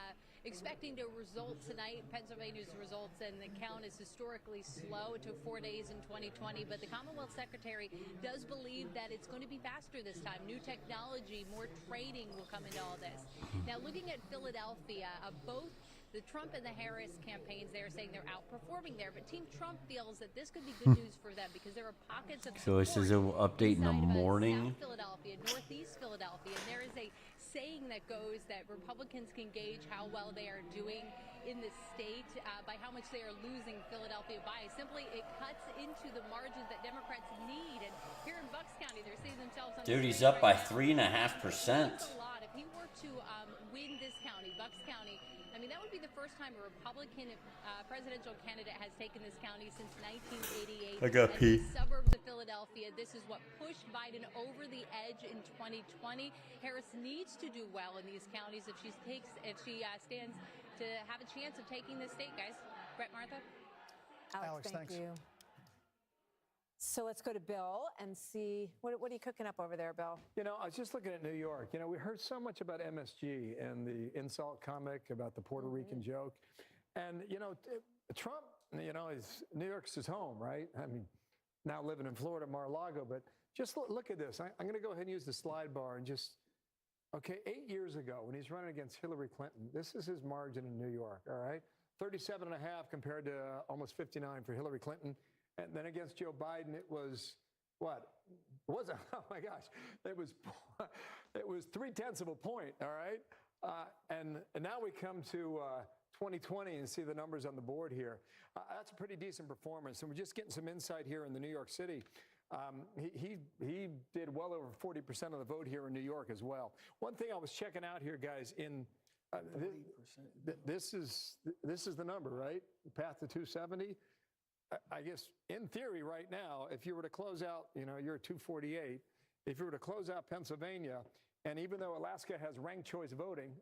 expecting to result tonight. Pennsylvania's results, and the count is historically slow. It took 4 days in 2020, but the Commonwealth Secretary does believe that it's going to be faster this time. New technology, more training will come into all this. Now, looking at Philadelphia, both the Trump and the Harris campaigns, they're saying they're outperforming there, but Team Trump feels that this could be good news for them because there are pockets of So this is an update in the morning. South Philadelphia, Northeast Philadelphia, and there is a saying that goes that Republicans can gauge how well they are doing in the state by how much they are losing Philadelphia by. Simply, it cuts into the margins that Democrats need. And here in Bucks County, they're seeing themselves on. Dude, he's up by 3.5%. That's a lot. If he were to win this county, Bucks County, I mean, that would be the first time a Republican presidential candidate has taken this county since 1988. I got pee. The suburbs of Philadelphia. This is what pushed Biden over the edge in 2020. Harris needs to do well in these counties if she stands to have a chance of taking this state, guys. Brett, Martha? Alex, thank thanks. you. So let's go to Bill and see, what are you cooking up over there, Bill? You know, I was just looking at New York. You know, we heard so much about MSG and the insult comic about the Puerto Rican joke. And, you know, Trump, you know, New York's his home, right? I mean, now living in Florida, Mar-a-Lago, but just look at this. I'm going to go ahead and use the slide bar and just, okay, 8 years ago when he's running against Hillary Clinton, this is his margin in New York, all right? 37.5 compared to almost 59 for Hillary Clinton. And then against Joe Biden, it was what? Was it? Oh my gosh! It was 0.3 of a point. All right, and now we come to 2020 and see the numbers on the board here. That's a pretty decent performance, and we're just getting some insight here in the New York City. He did well over 40% of the vote here in New York as well. One thing I was checking out here, guys, in this is the number, right? Path to 270. I guess in theory right now, if you were to close out, you know, you're at 248. If you were to close out Pennsylvania, and even though Alaska has ranked choice voting,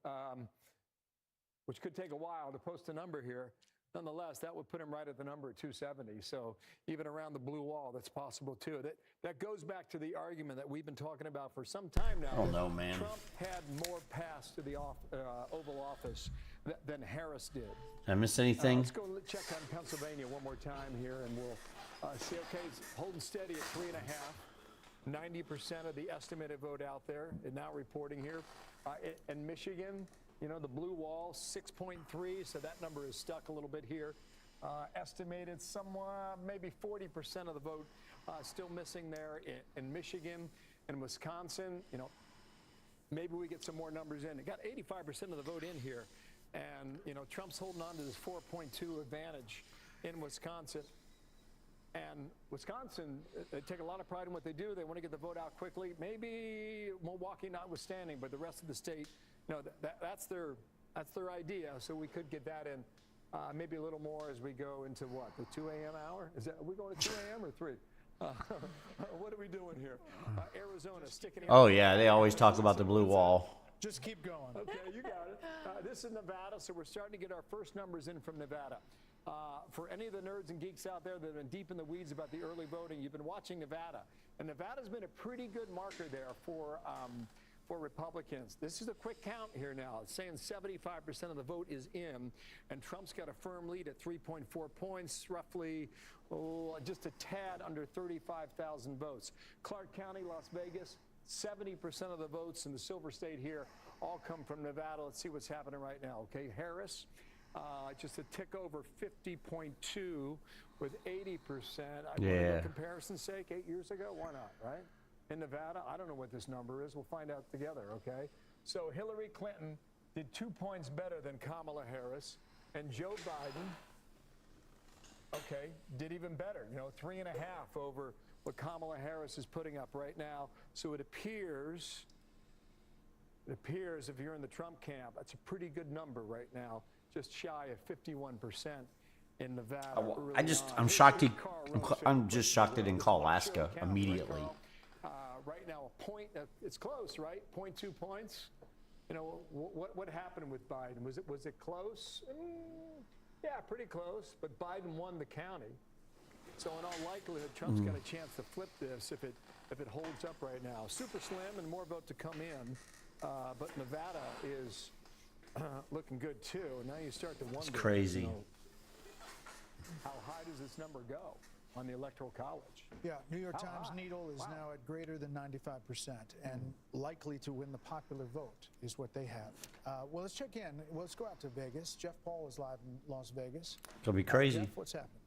which could take a while to post a number here, nonetheless, that would put him right at the number at 270. So even around the blue wall, that's possible too. That goes back to the argument that we've been talking about for some time now. I don't know, man. Trump had more pass to the Oval Office than Harris did. Did I miss anything? Let's go check on Pennsylvania one more time here, and we'll see. Okay, it's holding steady at 3.5. 90% of the estimated vote out there is now reporting here. In Michigan, you know, the blue wall, 6.3, so that number is stuck a little bit here. Estimated somewhat, maybe 40% of the vote still missing there in Michigan and Wisconsin. You know, maybe we get some more numbers in. It got 85% of the vote in here. And, you know, Trump's holding on to this 4.2 advantage in Wisconsin. And Wisconsin, they take a lot of pride in what they do. They want to get the vote out quickly. Maybe Milwaukee notwithstanding, but the rest of the state, you know, that's their idea. So we could get that in maybe a little more as we go into what, the 2 a.m. hour? Are we going to 2 a.m. or 3? What are we doing here? Arizona sticking. Oh yeah, they always talk about the blue wall. Just keep going. Okay, you got it. This is Nevada, so we're starting to get our first numbers in from Nevada. For any of the nerds and geeks out there that have been deep in the weeds about the early voting, you've been watching Nevada. And Nevada's been a pretty good marker there for Republicans. This is a quick count here now. It's saying 75% of the vote is in, and Trump's got a firm lead at 3.4 points, roughly just a tad under 35,000 votes. Clark County, Las Vegas, 70% of the votes in the Silver State here all come from Nevada. Let's see what's happening right now. Okay, Harris, just a tick over 50.2 with 80%. For comparison's sake, 8 years ago, why not, right? In Nevada, I don't know what this number is. We'll find out together, okay? So Hillary Clinton did 2 points better than Kamala Harris, and Joe Biden, okay, did even better, you know, 3.5 over what Kamala Harris is putting up right now. So it appears if you're in the Trump camp, that's a pretty good number right now, just shy of 51% in Nevada. I'm shocked. I'm just shocked it didn't call Alaska immediately. Right now, a point. It's close, right? 0.2 points. You know what happened with Biden? Was it close? Yeah, pretty close. But Biden won the county. So in all likelihood, Trump's got a chance to flip this if it holds up right now. Super slim and more vote to come in, but Nevada is looking good too. And now you start to wonder, crazy. you know, how high does this number go on the Electoral College? Yeah, New York How Times high? needle is now at greater than 95% and likely to win the popular vote is what they have. Well, let's check in. Well, let's go out to Vegas. Jeff Paul is live in Las Vegas. It's gonna be crazy. Jeff, what's happening?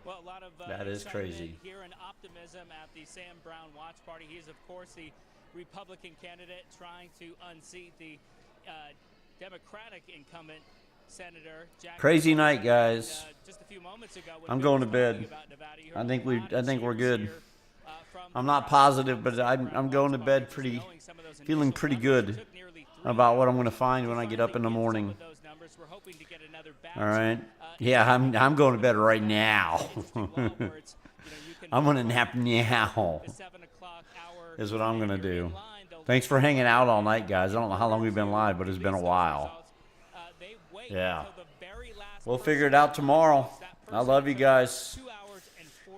Well, a lot of That is excitement crazy. here and optimism at the Sam Brown watch party. He is, of course, the Republican candidate trying to unseat the Democratic incumbent Senator Jack. Crazy night, guys. Just a few moments ago, when I'm Bill going to was bed. talking about Nevada, you I heard think a we. lot I of think we're cheers good. here, from I'm the not positive, but I'm going to bed pretty, feeling pretty good about what I'm going to find when I get up in the morning. All right. Yeah, I'm going to bed right now. I'm going to nap now. Is what I'm going to do. Thanks for hanging out all night, guys. I don't know how long we've been live, but it's been a while. Yeah. We'll figure it out tomorrow. I love you guys.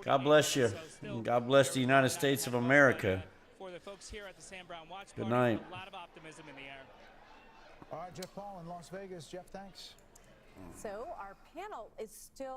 God bless you. And God bless the United States of America. Good night. A lot of optimism in the air. All right, Jeff Paul in Las Vegas. Jeff, thanks. So our panel is still